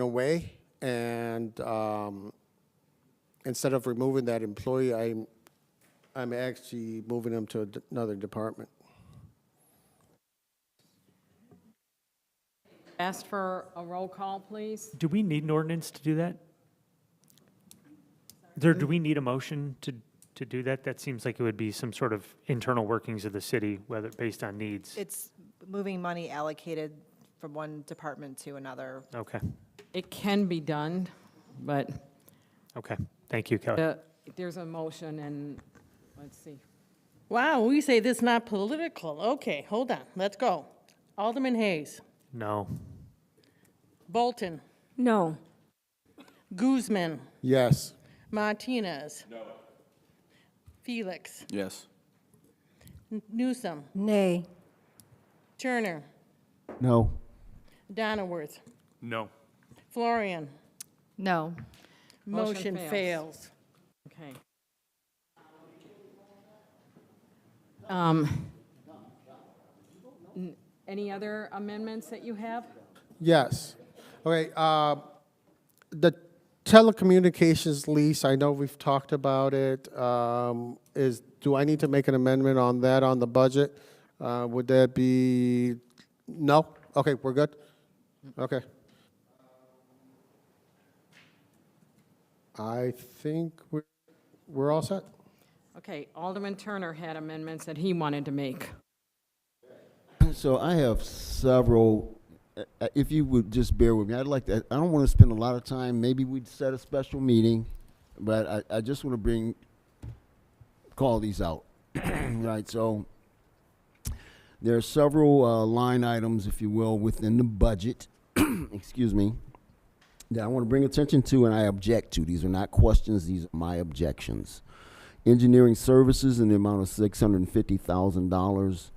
Speaker 11: away, and instead of removing that employee, I'm actually moving them to another department.
Speaker 13: Ask for a roll call, please.
Speaker 3: Do we need an ordinance to do that? Do we need a motion to do that? That seems like it would be some sort of internal workings of the city, whether based on needs.
Speaker 12: It's moving money allocated from one department to another.
Speaker 3: Okay,
Speaker 13: It can be done, but
Speaker 3: okay. Thank you, Kelly.
Speaker 13: there's a motion, and let's see.
Speaker 5: Wow, we say this not political. Okay, hold on, let's go. Alderman Hayes.
Speaker 3: No.
Speaker 5: Bolton.
Speaker 10: No.
Speaker 5: Guzman.
Speaker 11: Yes.
Speaker 5: Martinez. No. Felix.
Speaker 8: Yes.
Speaker 5: Newsom.
Speaker 1: Nay.
Speaker 5: Turner.
Speaker 4: No.
Speaker 5: Donnerworth.
Speaker 14: No.
Speaker 5: Florian.
Speaker 7: No.
Speaker 5: Motion fails.
Speaker 13: Okay. Any other amendments that you have?
Speaker 11: Yes. Okay, the telecommunications lease, I know we've talked about it. Do I need to make an amendment on that on the budget? Would that be, no? Okay, we're good? Okay. I think we're all set.
Speaker 13: Okay, Alderman Turner had amendments that he wanted to make.
Speaker 4: So I have several, if you would just bear with me, I'd like to, I don't want to spend a lot of time, maybe we'd set a special meeting, but I just want to call these out. Right, so there are several line items, if you will, within the budget, excuse me, that I want to bring attention to and I object to. These are not questions, these are my objections. Engineering services in the amount of $650,000.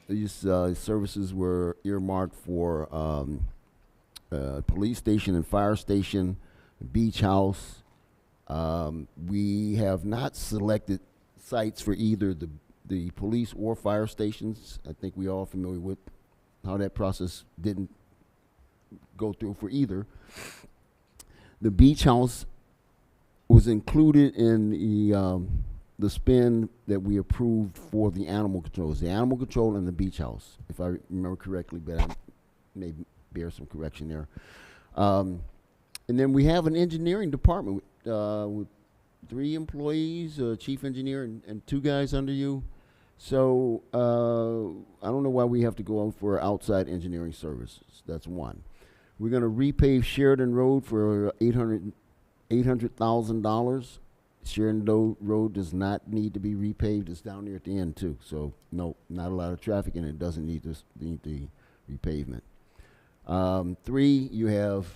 Speaker 4: These services were earmarked for police station and fire station, beach house. We have not selected sites for either the police or fire stations. I think we all familiar with how that process didn't go through for either. The beach house was included in the spend that we approved for the animal controls, the animal control and the beach house, if I remember correctly, but I may bear some correction there. And then we have an engineering department with 3 employees, a chief engineer and 2 guys under you. So I don't know why we have to go out for outside engineering services. That's one. We're going to repave Sheridan Road for $800,000. Sheridan Road does not need to be repaved. It's down there at the end too. So no, not a lot of traffic, and it doesn't need the repavement. 3, you have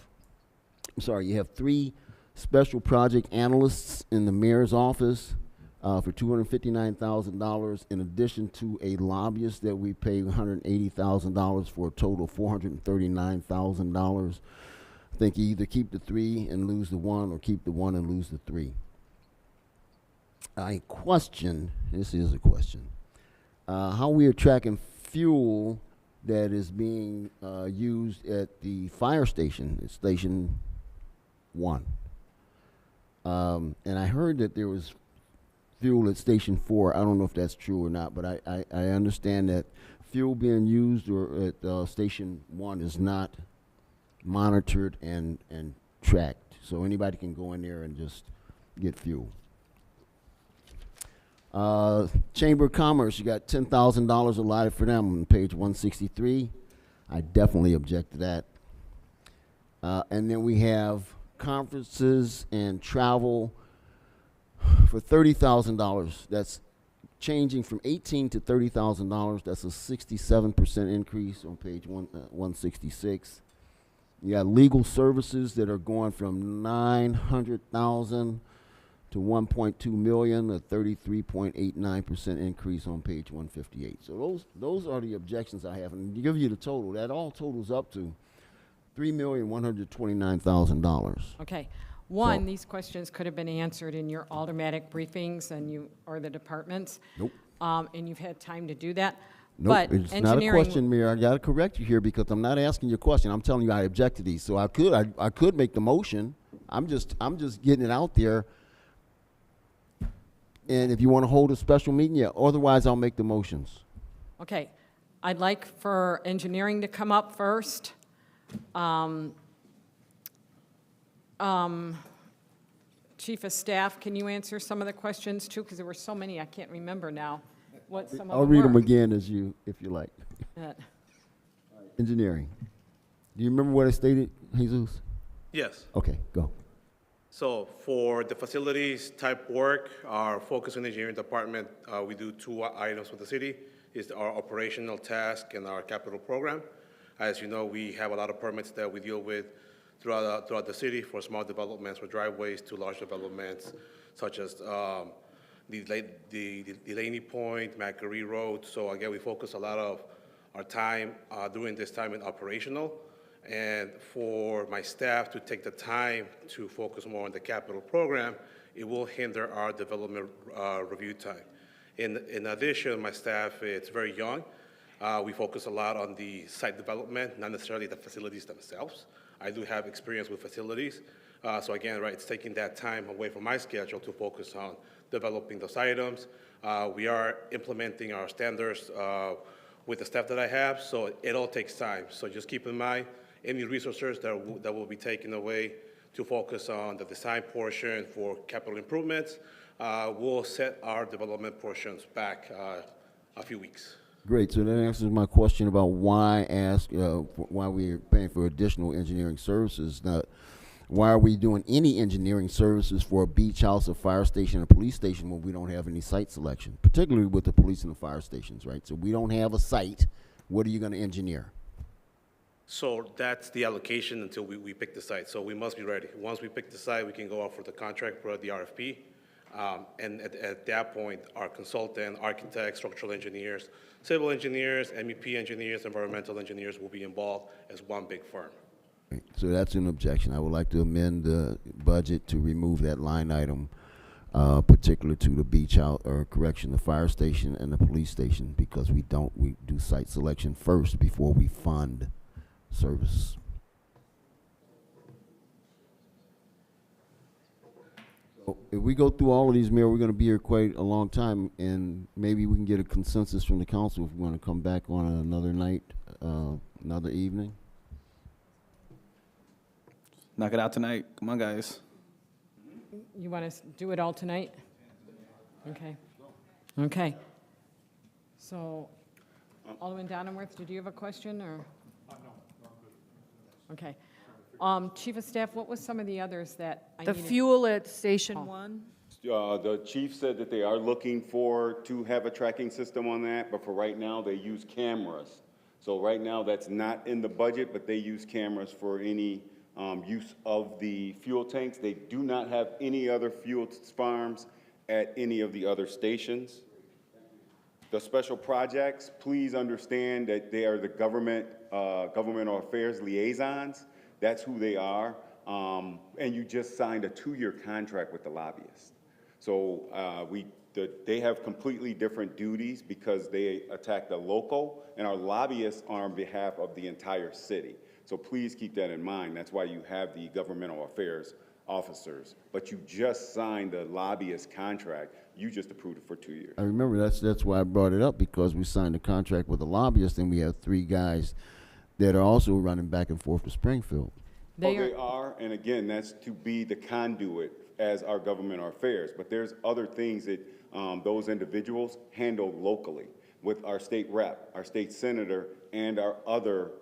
Speaker 4: 3 special project analysts in the mayor's office for $259,000, in addition to a lobbyist that we pay $180,000 for a total of $439,000. I think you either keep the 3 and lose the 1, or keep the 1 and lose the 3. I question, this is a question, how we are tracking fuel that is being used at the fire station, at Station 1. And I heard that there was fuel at Station 4. I don't know if that's true or not, but I understand that fuel being used or at Station 1 is not monitored and tracked. So anybody can go in there and just get fuel. Chamber of Commerce, you got $10,000 allotted for them on page 163. I definitely object to that. And then we have conferences and travel for $30,000. That's changing from $18,000 to $30,000. That's a 67% increase on page 166. You got legal services that are going from $900,000 to $1.2 million, a 33.89% increase on page 158. So those are the objections I have. And to give you the total, that all totals up to $3,129,000.
Speaker 13: Okay. One,
Speaker 4: So-
Speaker 13: these questions could have been answered in your automatic briefings or the departments.
Speaker 4: Nope.
Speaker 13: And you've had time to do that.
Speaker 4: Nope,
Speaker 13: But
Speaker 4: it's not a
Speaker 13: engineering-
Speaker 4: question, Mayor. I got to correct you here because I'm not asking you a question. I'm telling you I object to these. So I could make the motion. I'm just getting it out there. And if you want to hold a special meeting, yeah. Otherwise, I'll make the motions.
Speaker 13: Okay. I'd like for engineering to come up first. Chief of Staff, can you answer some of the questions too? Because there were so many, I can't remember now what some of them
Speaker 4: I'll read them
Speaker 13: were.
Speaker 4: again if you like. Engineering. Do you remember what I stated, Jesus?
Speaker 18: Yes.
Speaker 4: Okay, go.
Speaker 18: So for the facilities type work, our focus in the engineering department, we do two items for the city. Is our operational task and our capital program. As you know, we have a lot of permits that we deal with throughout the city for small developments, for driveways to large developments, such as the Delaney Point, Macquarie Road. So again, we focus a lot of our time during this time in operational. And for my staff to take the time to focus more on the capital program, it will hinder our development review time. In addition, my staff is very young. We focus a lot on the site development, not necessarily the facilities themselves. I do have experience with facilities. So again, right, it's taking that time away from my schedule to focus on developing those items. We are implementing our standards with the staff that I have, so it all takes time. So just keep in mind, any resources that will be taken away to focus on the design portion for capital improvements will set our development portions back a few weeks.
Speaker 4: Great. So that answers my question about why why we're paying for additional engineering services. Now, why are we doing any engineering services for a beach house, a fire station, a police station when we don't have any site selection, particularly with the police and the fire stations, right? So we don't have a site. What are you going to engineer?
Speaker 18: So that's the allocation until we pick the site. So we must be ready. Once we pick the site, we can go out for the contract for the RFP. And at that point, our consultant, architects, structural engineers, civil engineers, MEP engineers, environmental engineers will be involved as one big firm.
Speaker 4: Right. So that's an objection. I would like to amend the budget to remove that line item, particular to the beach house, or correction, the fire station and the police station, because we do site selection first before we fund service. So if we go through all of these, Mayor, we're going to be here quite a long time, and maybe we can get a consensus from the council if we want to come back on another night, another evening.
Speaker 8: Knock it out tonight. Come on, guys.
Speaker 13: You want to do it all tonight? Okay. Okay. So, Alderman Donenworth, did you have a question, or? No, I'm good. Okay. Chief of Staff, what was some of the others that I
Speaker 7: The
Speaker 13: needed?
Speaker 7: fuel at Station 1?
Speaker 16: The chief said that they are looking to have a tracking system on that, but for right now, they use cameras. So right now, that's not in the budget, but they use cameras for any use of the fuel tanks. They do not have any other fuel farms at any of the other stations. The special projects, please understand that they are the governmental affairs liaisons. That's who they are. And you just signed a 2-year contract with the lobbyist. So they have completely different duties because they attack the local, and our lobbyists are on behalf of the entire city. So please keep that in mind. That's why you have the governmental affairs officers. But you just signed the lobbyist contract. You just approved it for 2 years.
Speaker 4: I remember that's why I brought it up, because we signed a contract with a lobbyist, and we have 3 guys that are also running back and forth to Springfield.
Speaker 2: They
Speaker 16: are, and again, that's to be the conduit as our government affairs. But there's other things that those individuals handle locally with our state rep, our state senator, and our other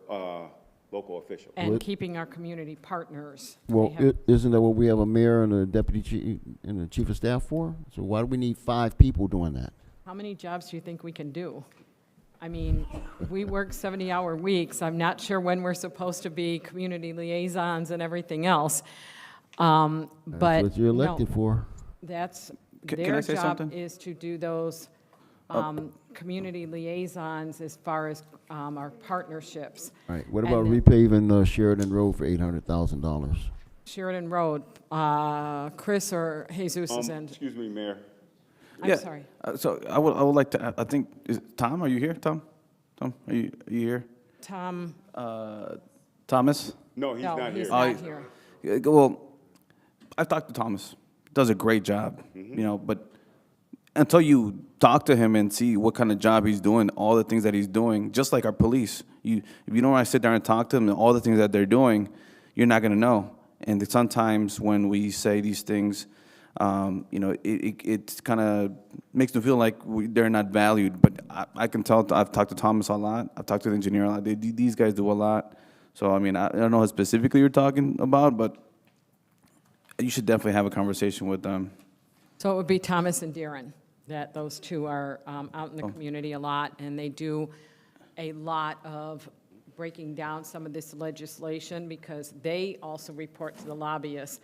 Speaker 16: local officials.
Speaker 13: And keeping our community partners.
Speaker 4: Well,
Speaker 13: They have-
Speaker 4: isn't that what we have a mayor and a deputy chief and a chief of staff for? So why do we need 5 people doing that?
Speaker 13: How many jobs do you think we can do? I mean, we work 70-hour weeks. I'm not sure when we're supposed to be community liaisons and everything else. But
Speaker 4: That's what you're elected
Speaker 13: no,
Speaker 4: for.
Speaker 13: That's,
Speaker 8: Can
Speaker 13: their
Speaker 8: I say
Speaker 13: job
Speaker 8: something?
Speaker 13: is to do those community liaisons as far as our partnerships.
Speaker 4: All right, what
Speaker 13: And
Speaker 4: about
Speaker 13: then
Speaker 4: repaving Sheridan Road for $800,000?
Speaker 13: Sheridan Road, Chris or Jesus is in.
Speaker 16: Excuse me, Mayor.
Speaker 13: I'm sorry.
Speaker 8: So I would like to, I think, Tom, are you here, Tom? Tom, are you here?
Speaker 13: Tom,
Speaker 8: Thomas?
Speaker 16: No, he's not
Speaker 13: he's
Speaker 16: here.
Speaker 13: not here.
Speaker 8: Well, I've talked to Thomas. Does a great job, you know, but until you talk to him and see what kind of job he's doing, all the things that he's doing, just like our police, if you don't want to sit there and talk to them and all the things that they're doing, you're not going to know. And sometimes when we say these things, you know, it kind of makes them feel like they're not valued. But I can tell, I've talked to Thomas a lot. I've talked to the engineer a lot. These guys do a lot. So, I mean, I don't know what specifically you're talking about, but you should definitely have a conversation with them.
Speaker 13: So it would be Thomas and Darren, that those two are out in the community a lot, and they do a lot of breaking down some of this legislation because they also report to the lobbyists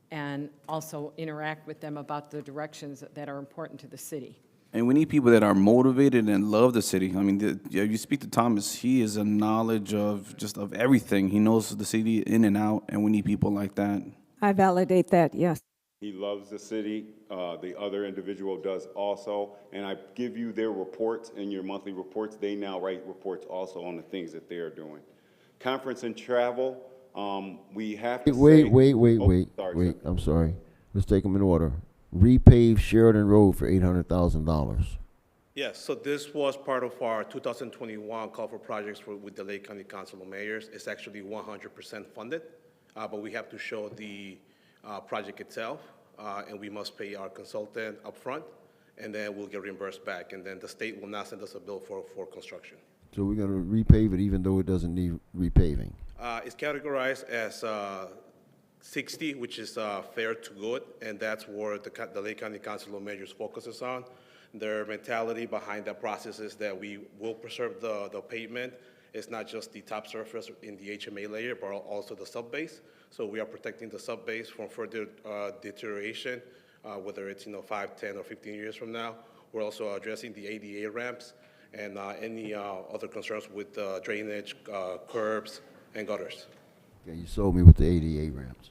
Speaker 13: and also interact with them about the directions that are important to the city.
Speaker 8: And we need people that are motivated and love the city. I mean, you speak to Thomas, he is a knowledge of just of everything. He knows the city in and out, and we need people like that.
Speaker 10: I validate that, yes.
Speaker 16: He loves the city. The other individual does also. And I give you their reports in your monthly reports. They now write reports also on the things that they are doing. Conference and travel, we have to
Speaker 4: Wait,
Speaker 16: sorry.
Speaker 4: I'm sorry. Let's take them in order. Repave Sheridan Road for $800,000.
Speaker 18: Yes, so this was part of our 2021 call for projects with the Lake County Council of Mayors. It's actually 100% funded, but we have to show the project itself, and we must pay our consultant upfront, and then we'll get reimbursed back, and then the state will not send us a bill for construction.
Speaker 4: So we're going to repave it even though it doesn't need repaving.
Speaker 18: It's categorized as 60, which is fair to good, and that's where the Lake County Council of Mayors focuses on. Their mentality behind that process is that we will preserve the pavement. It's not just the top surface in the HMA layer, but also the subbase. So we are protecting the subbase from further deterioration, whether it's 5, 10, or 15 years from now. We're also addressing the ADA ramps and any other concerns with drainage, curbs, and gutters.
Speaker 4: Yeah, you sold me with the ADA ramps.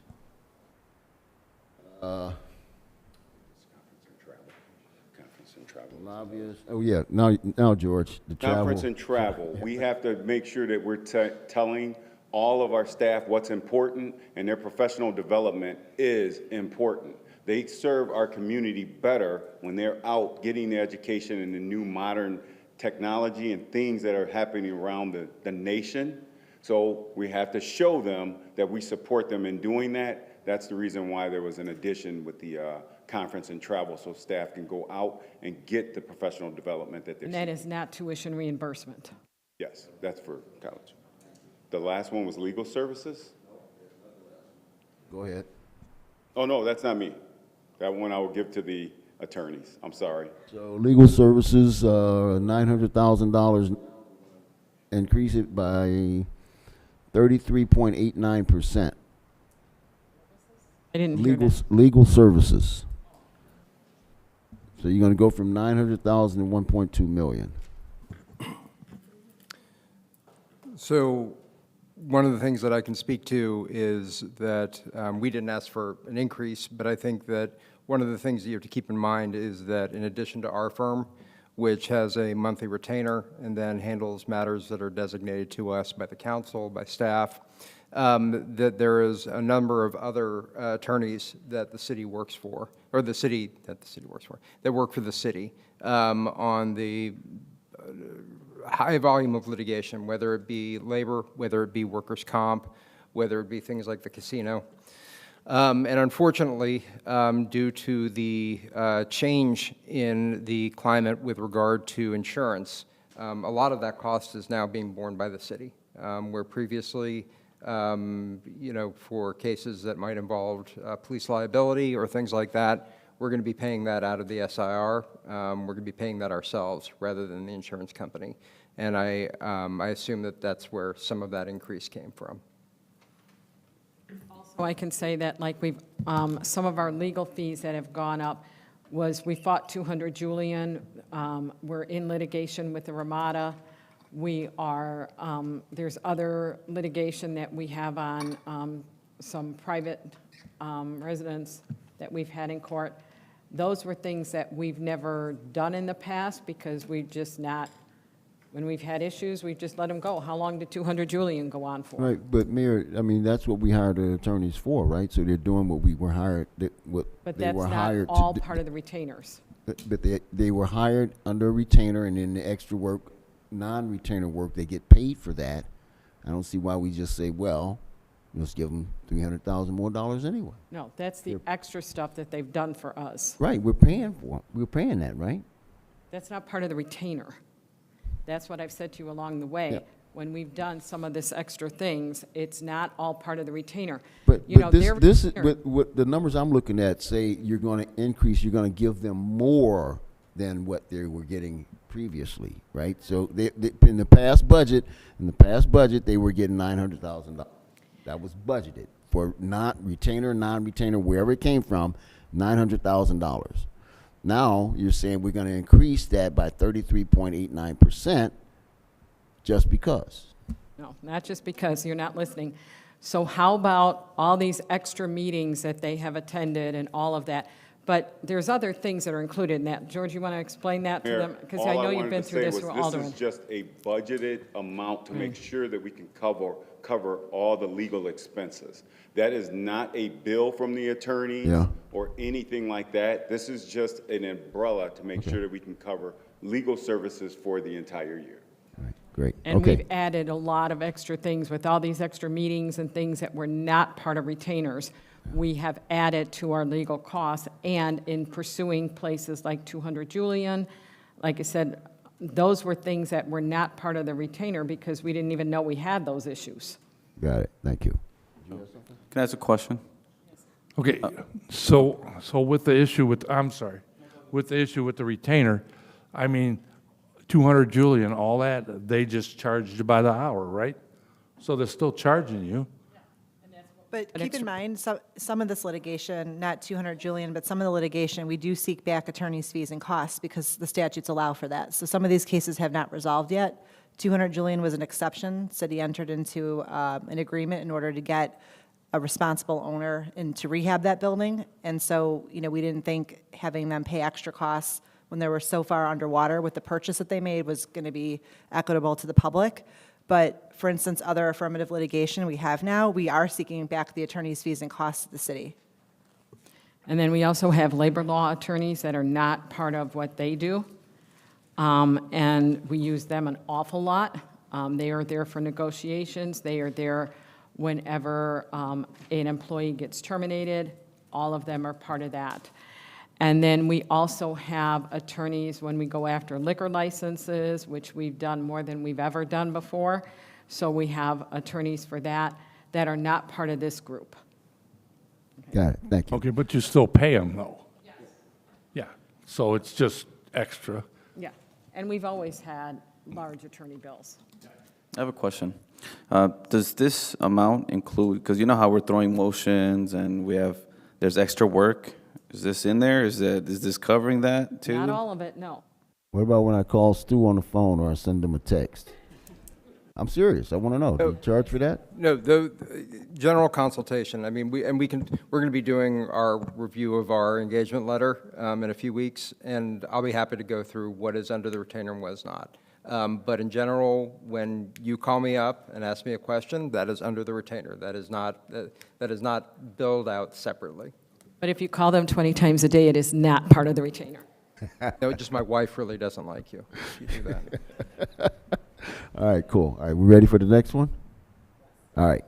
Speaker 16: Conference and travel.
Speaker 4: Lobbyists. Oh, yeah. Now, George, the travel.
Speaker 16: Conference and travel. We have to make sure that we're telling all of our staff what's important, and their professional development is important. They serve our community better when they're out getting the education and the new modern technology and things that are happening around the nation. So we have to show them that we support them in doing that. That's the reason why there was an addition with the conference and travel, so staff can go out and get the professional development that they're
Speaker 13: And that is not tuition reimbursement.
Speaker 16: Yes, that's for college. The last one was legal services?
Speaker 4: Go ahead.
Speaker 16: Oh, no, that's not me. That one I will give to the attorneys. I'm sorry.
Speaker 4: So legal services, $900,000, increase it by 33.89%.
Speaker 13: I didn't hear that.
Speaker 4: Legal services. So you're going to go from 900,000 to 1.2 million.
Speaker 9: So one of the things that I can speak to is that we didn't ask for an increase, but I think that one of the things that you have to keep in mind is that in addition to our firm, which has a monthly retainer and then handles matters that are designated to us by the council, by staff, that there is a number of other attorneys that the city works for, or the city, that the city works for, that work for the city on the high volume of litigation, whether it be labor, whether it be workers' comp, whether it be things like the casino. And unfortunately, due to the change in the climate with regard to insurance, a lot of that cost is now being borne by the city, where previously, for cases that might involve police liability or things like that, we're going to be paying that out of the SIR. We're going to be paying that ourselves rather than the insurance company. And I assume that that's where some of that increase came from.
Speaker 13: So I can say that, like, some of our legal fees that have gone up was, we fought 200 Julian, we're in litigation with the Ramada. We are, there's other litigation that we have on some private residents that we've had in court. Those were things that we've never done in the past because we've just not, when we've had issues, we've just let them go. How long did 200 Julian go on for?
Speaker 4: Right, but Mayor, I mean, that's what we hired the attorneys for, right? So they're doing what we were hired, what
Speaker 13: But
Speaker 4: they
Speaker 13: that's
Speaker 4: were
Speaker 13: not
Speaker 4: hired to
Speaker 13: all
Speaker 4: do.
Speaker 13: part of the retainers.
Speaker 4: But they were hired under a retainer, and then the extra work, non-retainer work, they get paid for that. I don't see why we just say, well, let's give them $300,000 more dollars anyway.
Speaker 13: No, that's the extra stuff that they've done for us.
Speaker 4: Right, we're paying for it. We're paying that, right?
Speaker 13: That's not part of the retainer. That's what I've said to you along the way.
Speaker 4: Yeah.
Speaker 13: When we've done some of this extra things, it's not all part of the retainer.
Speaker 4: But
Speaker 13: their
Speaker 4: this is,
Speaker 13: retainer-
Speaker 4: what the numbers I'm looking at say you're going to increase, you're going to give them more than what they were getting previously, right? So they, in the past budget, they were getting $900,000. That was budgeted for non-retainer, wherever it came from, $900,000. Now you're saying we're going to increase that by 33.89% just because.
Speaker 13: No, not just because, you're not listening. So how about all these extra meetings that they have attended and all of that? But there's other things that are included in that. George, you want to explain that to
Speaker 16: Mayor,
Speaker 13: them? Because
Speaker 16: all
Speaker 13: I know
Speaker 16: wanted
Speaker 13: you've been
Speaker 16: to
Speaker 13: through
Speaker 16: say
Speaker 13: this
Speaker 16: was
Speaker 13: for Alderman.
Speaker 16: This is just a budgeted amount to make sure that we can cover all the legal expenses. That is not a bill from the attorneys or anything like that. This is just an umbrella to make sure that we can cover legal services for the entire year.
Speaker 4: Great.
Speaker 13: And we've added a lot of extra things with all these extra meetings and things that were not part of retainers. We have added to our legal costs, and in pursuing places like 200 Julian, like I said, those were things that were not part of the retainer because we didn't even know we had those issues.
Speaker 4: Got it. Thank you.
Speaker 8: Can I ask a question?
Speaker 14: Okay, so with the issue with, with the issue with the retainer, I mean, 200 Julian, all that, they just charged you by the hour, right? So they're still charging you.
Speaker 12: But keep in mind, some of this litigation, not 200 Julian, but some of the litigation, we do seek back attorney's fees and costs because the statutes allow for that. So some of these cases have not resolved yet. 200 Julian was an exception. City entered into an agreement in order to get a responsible owner and to rehab that building. And so, we didn't think having them pay extra costs when they were so far underwater with the purchase that they made was going to be equitable to the public. But for instance, other affirmative litigation we have now, we are seeking back the attorney's fees and costs of the city.
Speaker 13: And then we also have labor law attorneys that are not part of what they do. And we use them an awful lot. They are there for negotiations. They are there whenever an employee gets terminated. All of them are part of that. And then we also have attorneys when we go after liquor licenses, which we've done more than we've ever done before. So we have attorneys for that that are not part of this group.
Speaker 4: Got it. Thank you.
Speaker 14: Okay, but you still pay them though.
Speaker 13: Yes.
Speaker 14: Yeah, so it's just extra.
Speaker 13: Yeah, and we've always had large attorney bills.
Speaker 8: I have a question. Does this amount include, because you know how we're throwing motions and there's extra work? Is this in there? Is this covering that too?
Speaker 13: Not all of it, no.
Speaker 4: What about when I call Stu on the phone or I send him a text? I'm serious. I want to know. Do you charge for that?
Speaker 9: No, the general consultation, I mean, we're going to be doing our review of our engagement letter in a few weeks, and I'll be happy to go through what is under the retainer and what is not. But in general, when you call me up and ask me a question, that is under the retainer. That is not billed out separately.
Speaker 13: But if you call them 20 times a day, it is not part of the retainer.
Speaker 9: No, just my wife really doesn't like you. You do that.
Speaker 4: All right, cool. All right, we ready for the next one? All right.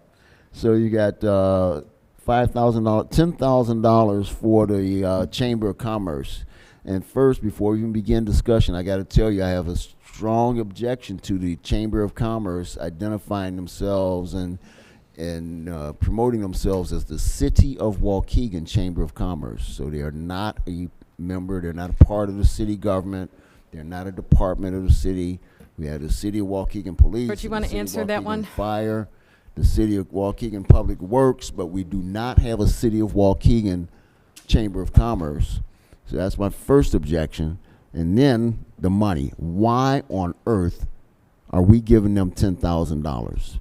Speaker 4: So you got $5,000, $10,000 for the Chamber of Commerce. And first, before we even begin discussion, I got to tell you, I have a strong objection to the Chamber of Commerce identifying themselves and promoting themselves as the City of Waukegan Chamber of Commerce. So they are not a member, they're not a part of the city government, they're not a department of the city. We have the City of Waukegan Police.
Speaker 13: But you want to answer that one?
Speaker 4: Fire, the City of Waukegan Public Works, but we do not have a City of Waukegan Chamber of Commerce. So that's my first objection. And then the money. Why on earth are we giving them $10,000?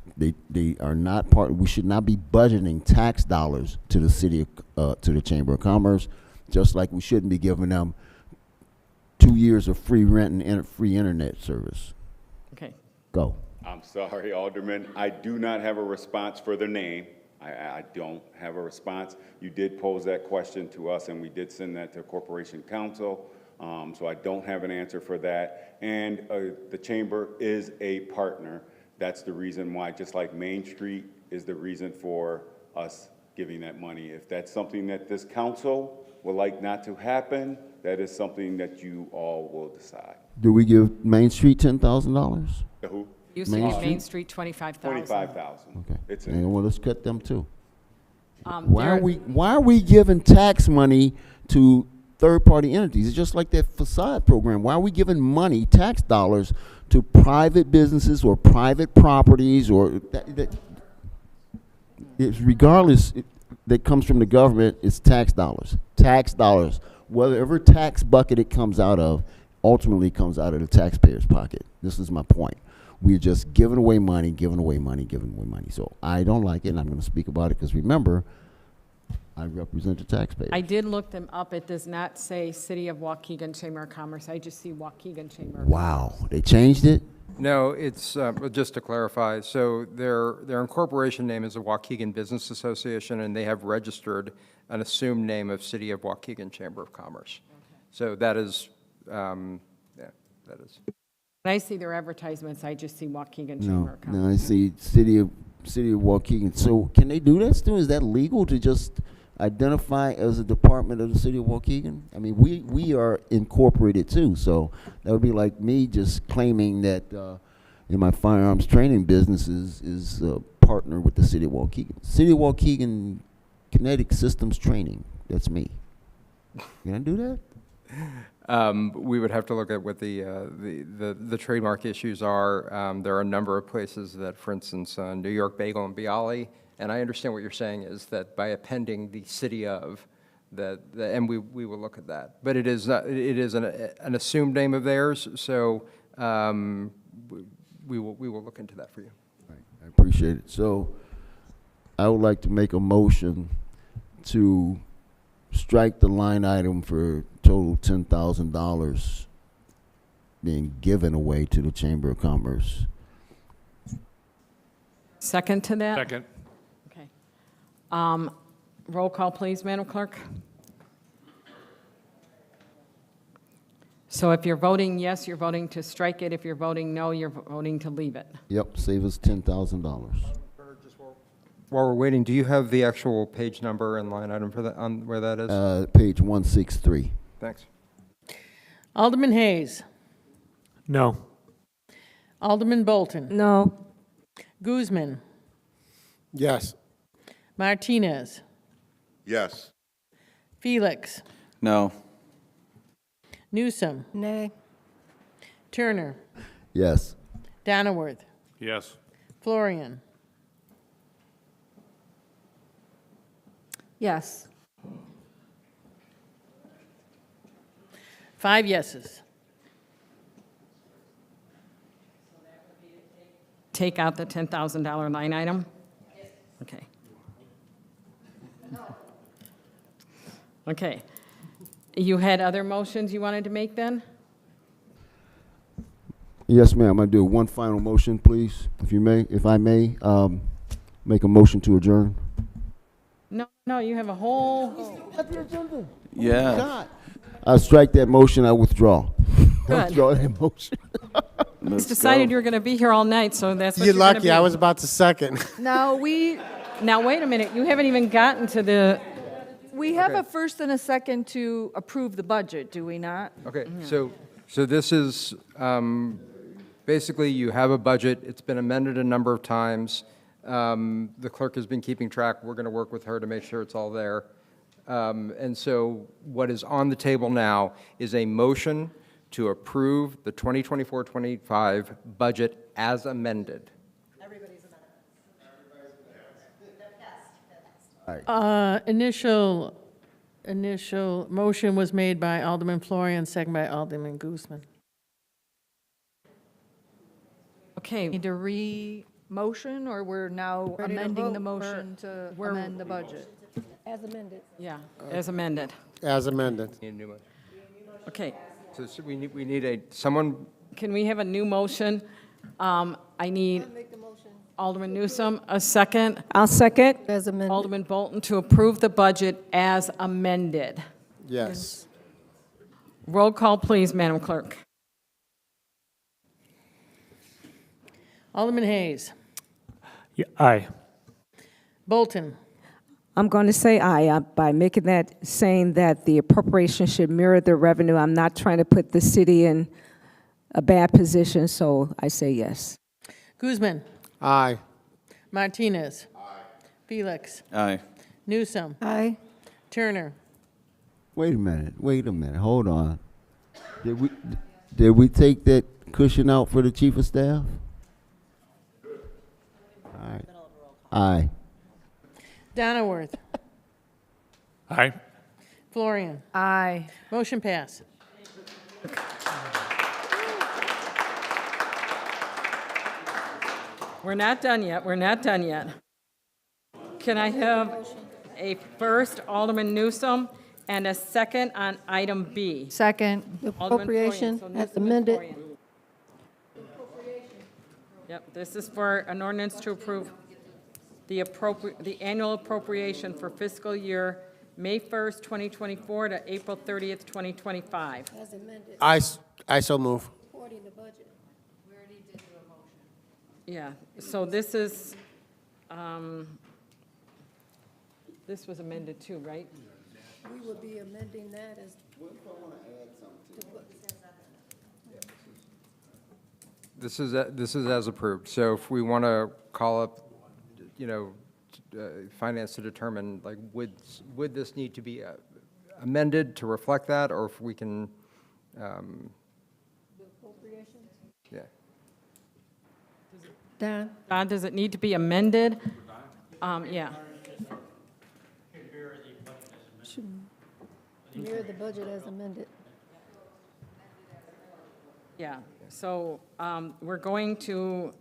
Speaker 4: They are not part. We should not be budgeting tax dollars to the city, to the Chamber of Commerce, just like we shouldn't be giving them 2 years of free rent and free internet service.
Speaker 13: Okay.
Speaker 4: Go.
Speaker 16: I'm sorry, Alderman. I do not have a response for their name. I don't have a response. You did pose that question to us, and we did send that to Corporation Counsel. So I don't have an answer for that. And the Chamber is a partner. That's the reason why, just like Main Street is the reason for us giving that money. If that's something that this council would like not to happen, that is something that you all will decide.
Speaker 4: Do we give Main Street $10,000?
Speaker 16: Who?
Speaker 13: Used to give Main Street 25,000.
Speaker 16: 25,000.
Speaker 4: Okay.
Speaker 16: It's
Speaker 4: And well, let's cut them too.
Speaker 13: Why
Speaker 4: Why are we giving tax money to third-party entities? It's just like that facade program. Why are we giving money, tax dollars, to private businesses or private properties or it's regardless that comes from the government? It's tax dollars. Tax dollars. Whatever tax bucket it comes out of, ultimately comes out of the taxpayer's pocket. This is my point. We're just giving away money, giving away money, giving away money. So I don't like it, and I'm going to speak about it because remember, I represent the taxpayers.
Speaker 13: I did look them up. It does not say City of Waukegan Chamber of Commerce. I just see Waukegan Chamber of
Speaker 4: Wow, they changed it?
Speaker 9: No, it's, just to clarify, so their incorporation name is the Waukegan Business Association, and they have registered an assumed name of City of Waukegan Chamber of Commerce. So that is, that is.
Speaker 13: When I see their advertisements, I just see Waukegan Chamber of Commerce.
Speaker 4: No, I see City of Waukegan. So can they do that still? Is that legal to just identify as a department of the City of Waukegan? I mean, we are incorporated too, so that would be like me just claiming that in my firearms training business is a partner with the City of Waukegan. City of Waukegan Kinetic Systems Training. That's me. Can I do that?
Speaker 9: We would have to look at what the trademark issues are. There are a number of places that, for instance, New York Bagel and Bialy, and I understand what you're saying is that by appending the city of, and we will look at that. But it is an assumed name of theirs, so we will look into that for you.
Speaker 4: All right, I appreciate it. So I would like to make a motion to strike the line item for total $10,000 being given away to the Chamber of Commerce.
Speaker 13: Second to that?
Speaker 14: Second.
Speaker 13: Okay. Roll call, please, Madam Clerk. So if you're voting yes, you're voting to strike it. If you're voting no, you're voting to leave it.
Speaker 4: Yep, save us $10,000.
Speaker 9: While we're waiting, do you have the actual page number and line item for that, on where that is?
Speaker 4: Page 163.
Speaker 9: Thanks.
Speaker 5: Alderman Hayes.
Speaker 3: No.
Speaker 5: Alderman Bolton.
Speaker 10: No.
Speaker 5: Guzman.
Speaker 11: Yes.
Speaker 5: Martinez.
Speaker 22: Yes.
Speaker 5: Felix.
Speaker 8: No.
Speaker 5: Newsom.
Speaker 1: Nay.
Speaker 5: Turner.
Speaker 4: Yes.
Speaker 5: Donnerworth.
Speaker 14: Yes.
Speaker 5: Florian.
Speaker 1: Yes.
Speaker 5: 5 yeses.
Speaker 13: Take out the $10,000 line item? Okay. Okay. You had other motions you wanted to make then?
Speaker 4: Yes, ma'am. I do. One final motion, please, if I may, make a motion to adjourn.
Speaker 13: No, you have a whole.
Speaker 8: Yeah.
Speaker 4: God. I strike that motion, I withdraw.
Speaker 13: Good.
Speaker 4: Withdraw that motion.
Speaker 13: It's decided you're going to be here all night, so that's what
Speaker 11: You're
Speaker 13: you're gonna
Speaker 11: lucky,
Speaker 13: be.
Speaker 11: I was about to second.
Speaker 7: Now,
Speaker 13: Now, wait a minute, you haven't even gotten to the,
Speaker 7: we have a first and a second to approve the budget, do we not?
Speaker 9: Okay, so this is, basically, you have a budget, it's been amended a number of times. The clerk has been keeping track, we're going to work with her to make sure it's all there. And so what is on the table now is a motion to approve the 2024-25 budget as amended.
Speaker 5: Initial motion was made by Alderman Florian, second by Alderman Guzman.
Speaker 13: okay,
Speaker 7: Need to re-motion, or we're now
Speaker 1: Ready to
Speaker 7: amending the
Speaker 1: vote,
Speaker 7: motion to amend the budget?
Speaker 1: As amended.
Speaker 13: yeah, as amended.
Speaker 11: As amended.
Speaker 9: Need a new motion.
Speaker 13: Okay,
Speaker 9: So we need someone,
Speaker 13: can we have a new motion? I need Alderman Newsome, a second.
Speaker 10: I'll second.
Speaker 1: As amended.
Speaker 13: Alderman Bolton to approve the budget as amended.
Speaker 11: Yes.
Speaker 13: Roll call, please, Madam Clerk.
Speaker 5: Alderman Hayes.
Speaker 3: Yeah, aye.
Speaker 5: Bolton.
Speaker 10: I'm going to say aye by making that, saying that the appropriation should mirror the revenue. I'm not trying to put the city in a bad position, so I say yes.
Speaker 5: Guzman.
Speaker 11: Aye.
Speaker 5: Martinez. Felix.
Speaker 8: Aye.
Speaker 5: Newsome.
Speaker 1: Aye.
Speaker 5: Turner.
Speaker 4: Wait a minute, hold on. Did we take that cushion out for the chief of staff? All right. Aye.
Speaker 5: Donnerworth.
Speaker 14: Aye.
Speaker 5: Florian.
Speaker 7: Aye.
Speaker 5: Motion pass.
Speaker 13: We're not done yet, we're not done yet. Can I have a first, Alderman Newsome, and a second on item B?
Speaker 7: Second.
Speaker 13: Alderman Florian,
Speaker 1: Appropriation
Speaker 13: so
Speaker 1: as
Speaker 13: Newsome and
Speaker 1: amended.
Speaker 13: Florian. Yep, this is for an ordinance to approve the annual appropriation for fiscal year May 1st, 2024 to April 30th, 2025.
Speaker 1: As amended.
Speaker 11: I so move.
Speaker 1: Supporting the budget.
Speaker 13: Yeah, so this is, this was amended too, right?
Speaker 1: We will be amending that as.
Speaker 9: this is as approved. So if we want to call up, finance to determine, like, would this need to be amended to reflect that, or if we can, yeah.
Speaker 1: Don?
Speaker 13: Don, does it need to be amended? Yeah.
Speaker 1: Should mirror the budget as amended.
Speaker 13: Yeah, so I'm going to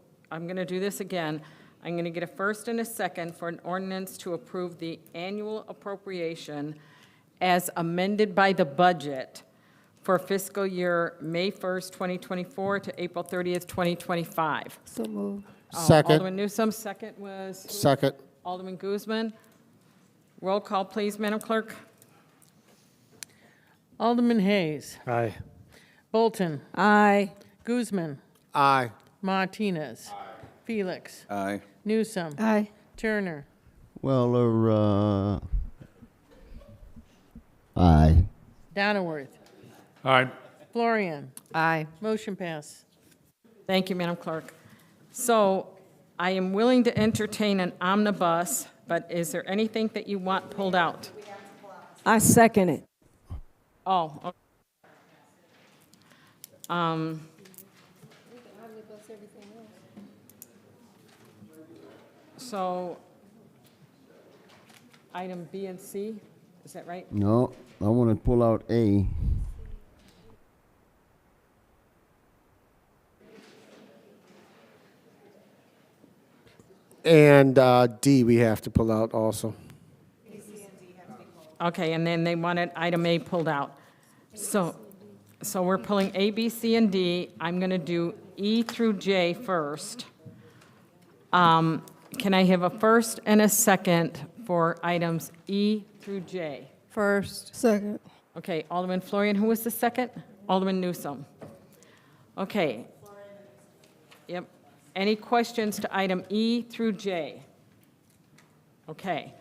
Speaker 13: do this again. I'm going to get a first and a second for an ordinance to approve the annual appropriation as amended by the budget for fiscal year May 1st, 2024 to April 30th, 2025.
Speaker 1: So moved.
Speaker 11: Second.
Speaker 13: Alderman Newsome, second was? who?
Speaker 11: Second.
Speaker 13: Alderman Guzman. Roll call, please, Madam Clerk.
Speaker 5: Alderman Hayes.
Speaker 3: Aye.
Speaker 5: Bolton.
Speaker 10: Aye.
Speaker 5: Guzman.
Speaker 11: Aye.
Speaker 5: Martinez. Felix.
Speaker 8: Aye.
Speaker 5: Newsome.
Speaker 1: Aye.
Speaker 5: Turner.
Speaker 4: Well, aye.
Speaker 5: Donnerworth.
Speaker 14: Aye.
Speaker 5: Florian.
Speaker 7: Aye.
Speaker 5: Motion pass.
Speaker 13: Thank you, Madam Clerk. So I am willing to entertain an omnibus, but is there anything that you want pulled out?
Speaker 10: I second it.
Speaker 13: Oh, okay. So, item B and C, is that right?
Speaker 4: No, I want to pull out A.
Speaker 11: And D we have to pull out also.
Speaker 13: Okay, and then they wanted item A pulled out. So we're pulling A, B, C, and D. I'm going to do E through J first. Can I have a first and a second for items E through J?
Speaker 7: First.
Speaker 1: Second.
Speaker 13: Okay, Alderman Florian, who was the second? Alderman Newsome. Okay. Yep. Any questions to item E through J? Okay.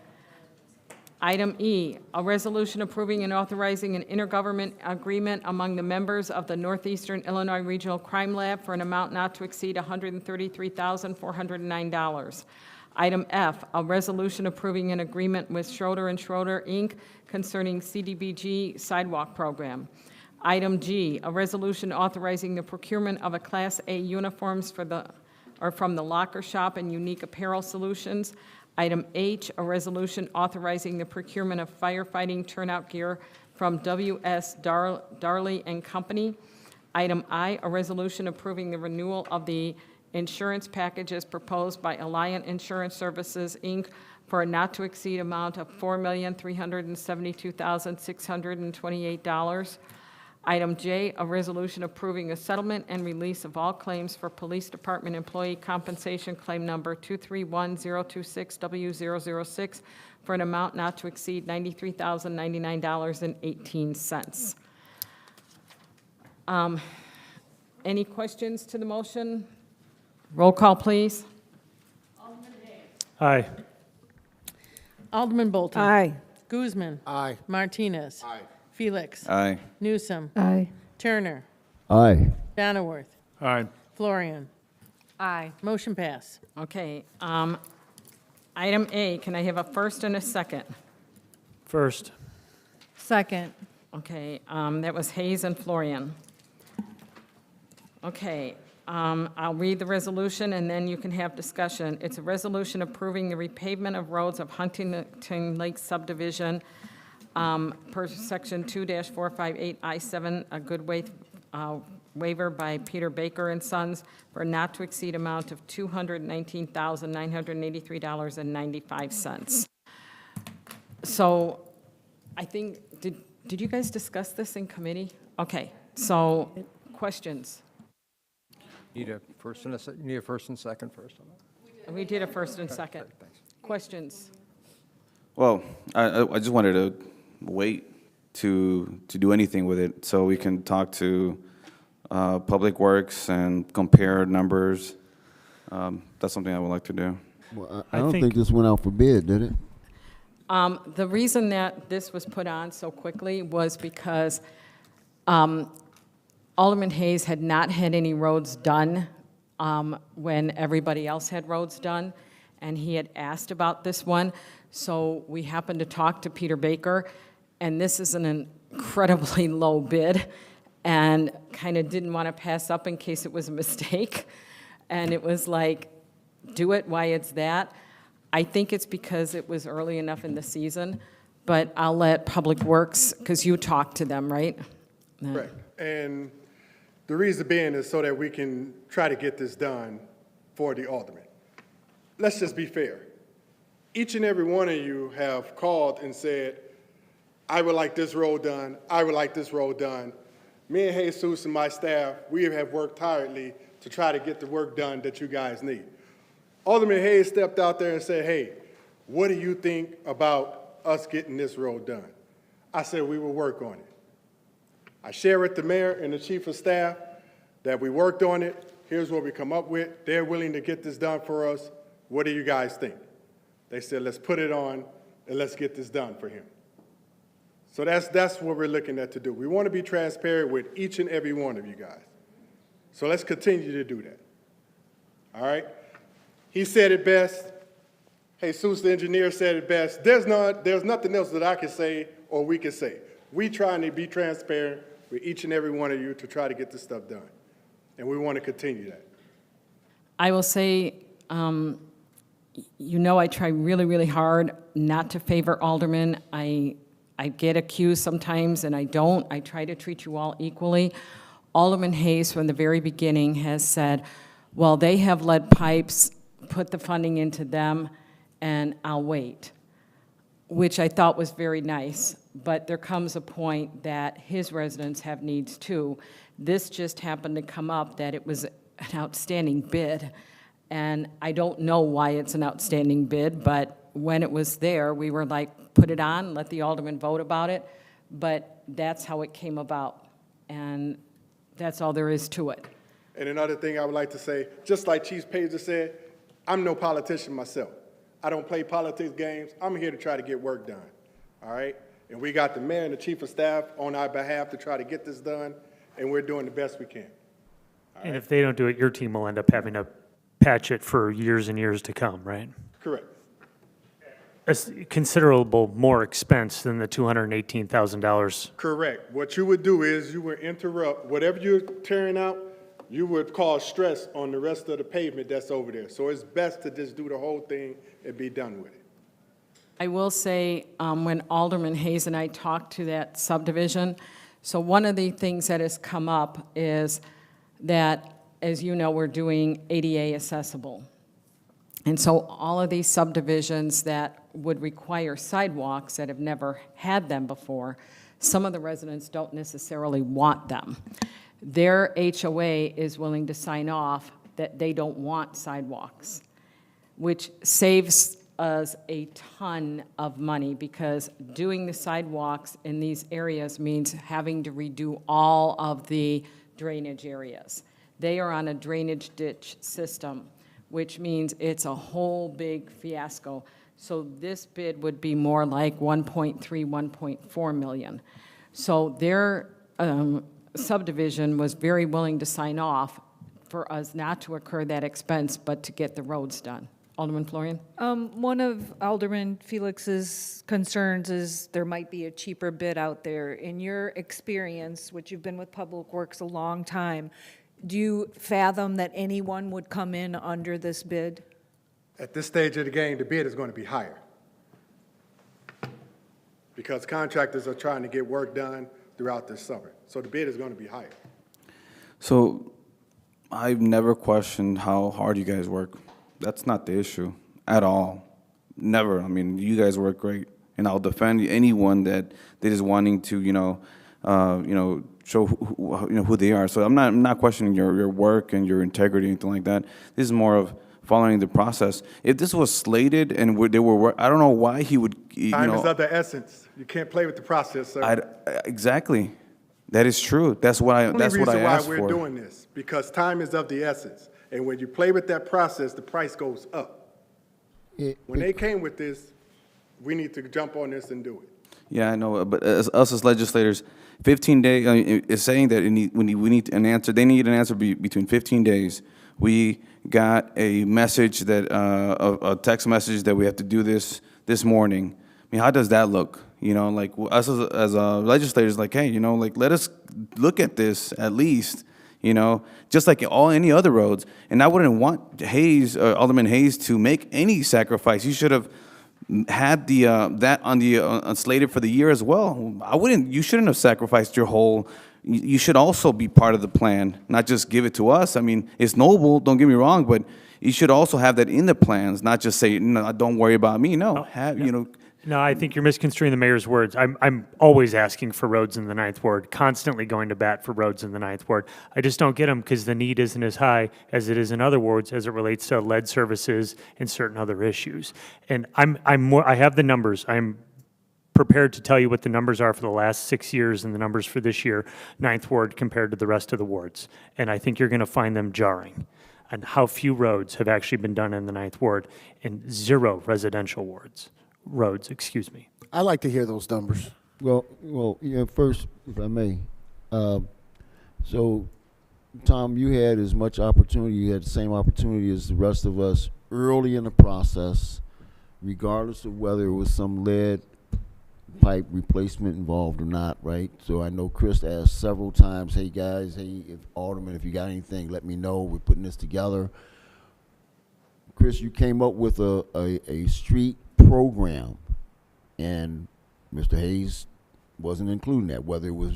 Speaker 13: Item E, a resolution approving and authorizing an intergovernment agreement among the members of the Northeastern Illinois Regional Crime Lab for an amount not to exceed $133,409. Item F, a resolution approving an agreement with Schroeder & Schroeder, Inc. concerning CDBG Sidewalk program. Item G, a resolution authorizing the procurement of a Class A uniforms from the Locker Shop and Unique Apparel Solutions. Item H, a resolution authorizing the procurement of firefighting turnout gear from W.S. Darley and Company. Item I, a resolution approving the renewal of the insurance packages proposed by Alliant Insurance Services, Inc. for a not-to-exceed amount of $4,372,628. Item J, a resolution approving a settlement and release of all claims for Police Department employee compensation claim number 231026W006 for an amount not to exceed $93,099.18. Any questions to the motion? Roll call, please.
Speaker 3: Aye.
Speaker 5: Alderman Bolton.
Speaker 1: Aye.
Speaker 5: Guzman.
Speaker 11: Aye.
Speaker 5: Martinez.
Speaker 11: Aye.
Speaker 5: Felix.
Speaker 8: Aye.
Speaker 5: Newsome.
Speaker 1: Aye.
Speaker 5: Turner.
Speaker 4: Aye.
Speaker 5: Donnerworth.
Speaker 14: Aye.
Speaker 5: Florian.
Speaker 7: Aye.
Speaker 5: Motion pass.
Speaker 13: Okay. Item A, can I have a first and a second?
Speaker 3: First.
Speaker 7: Second.
Speaker 13: Okay, that was Hayes and Florian. Okay, I'll read the resolution, and then you can have discussion. It's a resolution approving the repavement of roads of Huntington Lake subdivision per Section 2-458 I-7, a good waiver by Peter Baker and Sons for a not-to-exceed amount of $219,983.95. So I think, did you guys discuss this in committee? Okay, so questions?
Speaker 9: Need a first and you need a first and second first on that.
Speaker 13: We did a first and second.
Speaker 9: Okay, thanks.
Speaker 13: Questions?
Speaker 8: Well, I just wanted to wait to do anything with it so we can talk to Public Works and compare numbers. That's something I would like to do.
Speaker 4: Well, I don't think this went out for bid, did it?
Speaker 13: The reason that this was put on so quickly was because Alderman Hayes had not had any roads done when everybody else had roads done, and he had asked about this one. So we happened to talk to Peter Baker, and this is an incredibly low bid, and kind of didn't want to pass up in case it was a mistake. And it was like, do it, why it's that. I think it's because it was early enough in the season, but I'll let Public Works, because you talked to them, right?
Speaker 6: Right. And the reason being is so that we can try to get this done for the alderman. Let's just be fair. Each and every one of you have called and said, I would like this road done, I would like this road done. Me and Jesus and my staff, we have worked tirelessly to try to get the work done that you guys need. Alderman Hayes stepped out there and said, hey, what do you think about us getting this road done? I said we will work on it. I share with the mayor and the chief of staff that we worked on it. Here's what we come up with. They're willing to get this done for us. What do you guys think? They said, let's put it on and let's get this done for him. So that's what we're looking at to do. We want to be transparent with each and every one of you guys. So let's continue to do that. All right? He said it best. Jesus, the engineer, said it best. There's nothing else that I can say or we can say. We trying to be transparent with each and every one of you to try to get this stuff done. And we want to continue that.
Speaker 13: I will say, you know, I try really, really hard not to favor aldermen. I get accused sometimes, and I don't. I try to treat you all equally. Alderman Hayes, from the very beginning, has said, well, they have lead pipes, put the funding into them, and I'll wait, which I thought was very nice. But there comes a point that his residents have needs too. This just happened to come up that it was an outstanding bid. And I don't know why it's an outstanding bid, but when it was there, we were like, put it on, let the alderman vote about it. But that's how it came about. And that's all there is to it.
Speaker 6: And another thing I would like to say, just like Chief Pager said, I'm no politician myself. I don't play politics games. I'm here to try to get work done, all right? And we got the mayor and the chief of staff on our behalf to try to get this done, and we're doing the best we can.
Speaker 3: And if they don't do it, your team will end up having to patch it for years and years to come, right?
Speaker 6: Correct.
Speaker 3: A considerable more expense than the $218,000.
Speaker 6: Correct. What you would do is you would interrupt, whatever you're tearing out, you would cause stress on the rest of the pavement that's over there. So it's best to just do the whole thing and be done with it.
Speaker 13: I will say, when Alderman Hayes and I talked to that subdivision, so one of the things that has come up is that, as you know, we're doing ADA accessible. And so all of these subdivisions that would require sidewalks that have never had them before, some of the residents don't necessarily want them. Their HOA is willing to sign off that they don't want sidewalks, which saves us a ton of money, because doing the sidewalks in these areas means having to redo all of the drainage areas. They are on a drainage ditch system, which means it's a whole big fiasco. So this bid would be more like 1.3, 1.4 million. So their subdivision was very willing to sign off for us not to incur that expense, but to get the roads done. Alderman Florian?
Speaker 7: One of Alderman Felix's concerns is there might be a cheaper bid out there. In your experience, which you've been with Public Works a long time, do you fathom that anyone would come in under this bid?
Speaker 6: At this stage of the game, the bid is going to be higher, because contractors are trying to get work done throughout this summer. So the bid is going to be higher.
Speaker 8: So I've never questioned how hard you guys work. That's not the issue at all. Never. I mean, you guys work great, and I'll defend anyone that is wanting to, show who they are. So I'm not questioning your work and your integrity, anything like that. This is more of following the process. If this was slated and they were, I don't know why he would.
Speaker 6: Time is of the essence. You can't play with the process, sir.
Speaker 8: Exactly. That is true. That's what I asked for.
Speaker 6: The only reason why we're doing this, because time is of the essence. And when you play with that process, the price goes up. When they came with this, we need to jump on this and do it.
Speaker 8: Yeah, I know, but us as legislators, 15 days is saying that we need an answer. They need an answer between 15 days. We got a message that a text message that we have to do this morning. I mean, how does that look? Like us as legislators, like, hey, like, let us look at this at least. Just like any other roads. And I wouldn't want Alderman Hayes to make any sacrifice. You should have had that on the slated for the year as well. You shouldn't have sacrificed your whole. You should also be part of the plan, not just give it to us. I mean, it's noble, don't get me wrong, but you should also have that in the plans, not just say, no, don't worry about me. No,
Speaker 3: No, I think you're misconstruing the mayor's words. I'm always asking for roads in the Ninth Ward, constantly going to bat for roads in the Ninth Ward. I just don't get them because the need isn't as high as it is in other wards as it relates to lead services and certain other issues. And I have the numbers. I'm prepared to tell you what the numbers are for the last 6 years and the numbers for this year, Ninth Ward compared to the rest of the wards. And I think you're going to find them jarring on how few roads have actually been done in the Ninth Ward and 0 residential roads, excuse me.
Speaker 11: I like to hear those numbers.
Speaker 4: Well, first, if I may, so, Tom, you had as much opportunity, you had the same opportunity as the rest of us early in the process, regardless of whether it was some lead pipe replacement involved or not, right? So I know Chris asked several times, hey guys, Alderman, if you got anything, let me know. We're putting this together. Chris, you came up with a street program, and Mr. Hayes wasn't including that, whether it was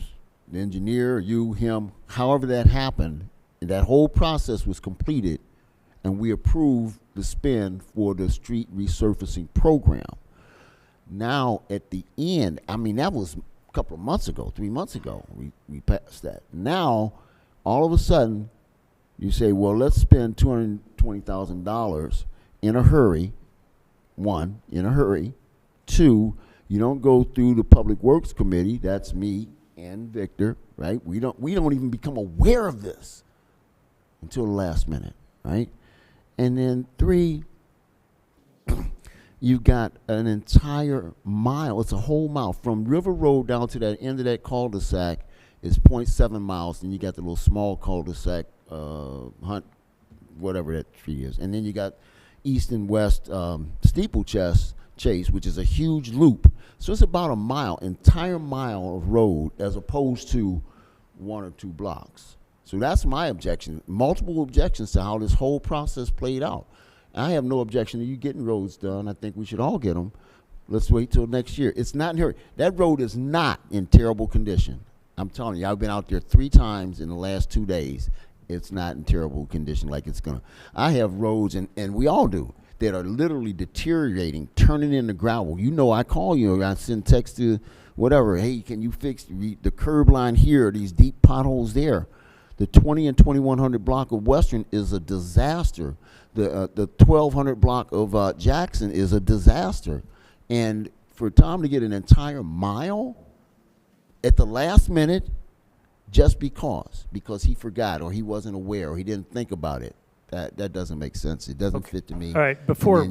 Speaker 4: the engineer, you, him, however that happened, and that whole process was completed, and we approved the spend for the street resurfacing program. Now, at the end, I mean, that was a couple of months ago, 3 months ago, we passed that. Now, all of a sudden, you say, well, let's spend $220,000 in a hurry. One, in a hurry. Two, you don't go through the Public Works Committee, that's me, and Victor, right? We don't even become aware of this until the last minute, right? And then 3, you've got an entire mile. It's a whole mile from River Road down to that end of that cul-de-sac. It's 0.7 miles. Then you got the little small cul-de-sac, Hunt, whatever that tree is. And then you got east and west steeplechase, which is a huge loop. So it's about a mile, entire mile of road, as opposed to 1 or 2 blocks. So that's my objection. Multiple objections to how this whole process played out. I have no objection to you getting roads done. I think we should all get them. Let's wait till next year. It's not in hurry. That road is not in terrible condition. I'm telling you, I've been out there 3 times in the last 2 days. It's not in terrible condition like it's gonna. I have roads, and we all do, that are literally deteriorating, turning into gravel. You know, I call you, I send text to whatever, hey, can you fix the curb line here, these deep potholes there? The 20 and 2100 block of Western is a disaster. The 1200 block of Jackson is a disaster. And for Tom to get an entire mile at the last minute, just because he forgot or he wasn't aware or he didn't think about it, that doesn't make sense. It doesn't fit to me.
Speaker 3: All right, before, I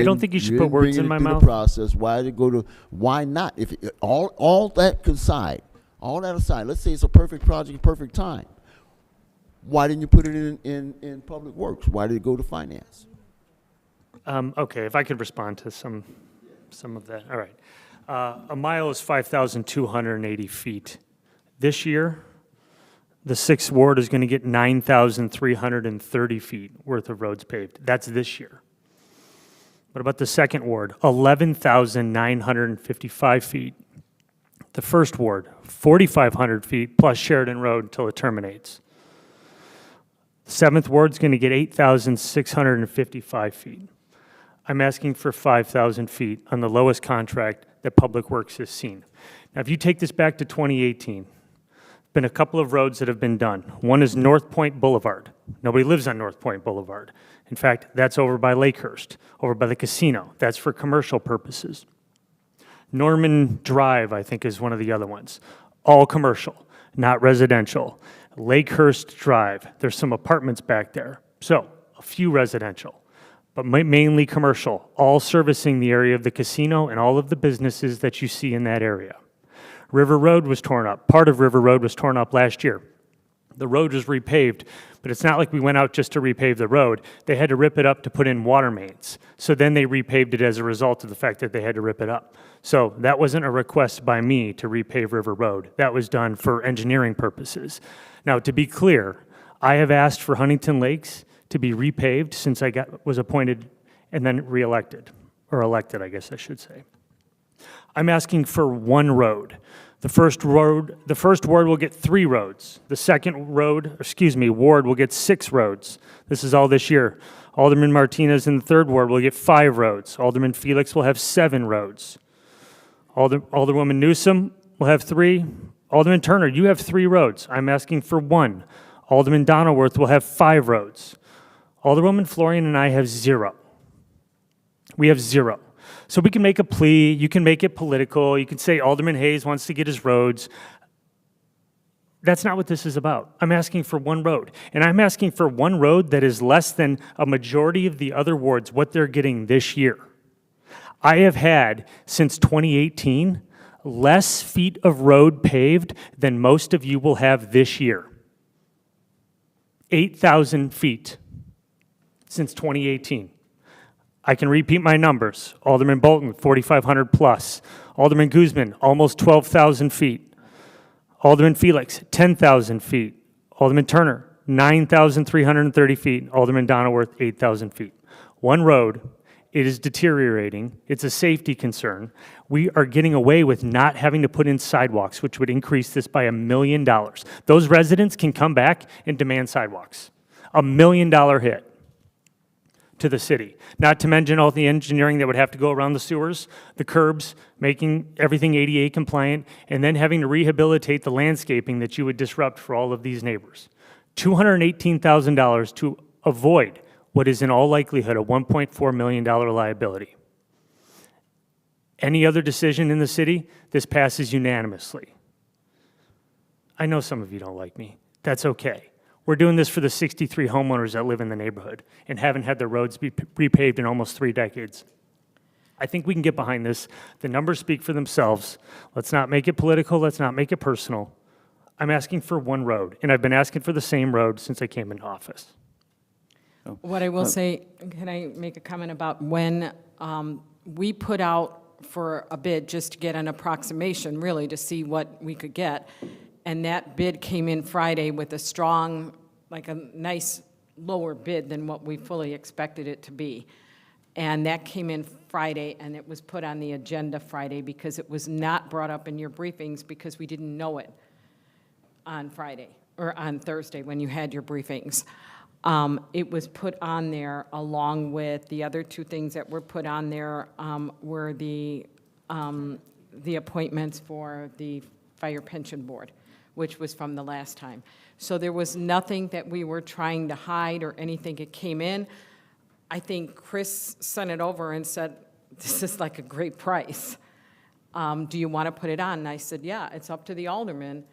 Speaker 3: don't think you should put words in my mouth.
Speaker 4: The process. Why did it go to? Why not? If all that aside, let's say it's a perfect project, perfect time. Why didn't you put it in Public Works? Why did it go to Finance?
Speaker 3: Okay, if I could respond to some of that. All right. A mile is 5,280 feet. This year, the 6th Ward is going to get 9,330 feet worth of roads paved. That's this year. What about the 2nd Ward? 11,955 feet. The 1st Ward, 4,500 feet plus Sheridan Road until it terminates. The 7th Ward's going to get 8,655 feet. I'm asking for 5,000 feet on the lowest contract that Public Works has seen. Now, if you take this back to 2018, been a couple of roads that have been done. One is North Point Boulevard. Nobody lives on North Point Boulevard. In fact, that's over by Lakehurst, over by the casino. That's for commercial purposes. Norman Drive, I think, is one of the other ones. All commercial, not residential. Lakehurst Drive, there's some apartments back there. So, a few residential, but mainly commercial, all servicing the area of the casino and all of the businesses that you see in that area. River Road was torn up. Part of River Road was torn up last year. The road was repaved, but it's not like we went out just to repave the road. They had to rip it up to put in water mains. So then they repaved it as a result of the fact that they had to rip it up. So that wasn't a request by me to repave River Road. That was done for engineering purposes. Now, to be clear, I have asked for Huntington Lakes to be repaved since I was appointed and then reelected, or elected, I guess I should say. I'm asking for 1 road. The first ward will get 3 roads. The second ward will get 6 roads. This is all this year. Alderman Martinez in the 3rd ward will get 5 roads. Alderman Felix will have 7 roads. Alderwoman Newsom will have 3. Alderman Turner, you have 3 roads. I'm asking for 1. Alderman Donilworth will have 5 roads. Alderwoman Florian and I have 0. We have 0. So we can make a plea, you can make it political, you can say Alderman Hayes wants to get his roads. That's not what this is about. I'm asking for 1 road. And I'm asking for 1 road that is less than a majority of the other wards, what they're getting this year. I have had, since 2018, less feet of road paved than most of you will have this year. 8,000 feet since 2018. I can repeat my numbers. Alderman Bolton, 4,500 plus. Alderman Guzman, almost 12,000 feet. Alderman Felix, 10,000 feet. Alderman Turner, 9,330 feet. Alderman Donilworth, 8,000 feet. 1 road, it is deteriorating. It's a safety concern. We are getting away with not having to put in sidewalks, which would increase this by $1 million. Those residents can come back and demand sidewalks. $1 million hit to the city. Not to mention all the engineering that would have to go around the sewers, the curbs, making everything ADA compliant, and then having to rehabilitate the landscaping that you would disrupt for all of these neighbors. $218,000 to avoid what is in all likelihood a $1.4 million liability. Any other decision in the city, this passes unanimously. I know some of you don't like me. That's okay. We're doing this for the 63 homeowners that live in the neighborhood and haven't had their roads be repaved in almost 3 decades. I think we can get behind this. The numbers speak for themselves. Let's not make it political. Let's not make it personal. I'm asking for one road, and I've been asking for the same road since I came into office.
Speaker 13: What I will say, can I make a comment about when we put out for a bid just to get an approximation, really, to see what we could get, and that bid came in Friday with a strong, like a nice lower bid than what we fully expected it to be. And that came in Friday, and it was put on the agenda Friday because it was not brought up in your briefings because we didn't know it on Friday, or on Thursday when you had your briefings. It was put on there along with the other 2 things that were put on there were the appointments for the Fire Pension Board, which was from the last time. So there was nothing that we were trying to hide or anything. It came in. I think Chris sent it over and said, this is like a great price. Do you want to put it on? And I said, yeah, it's up to the alderman.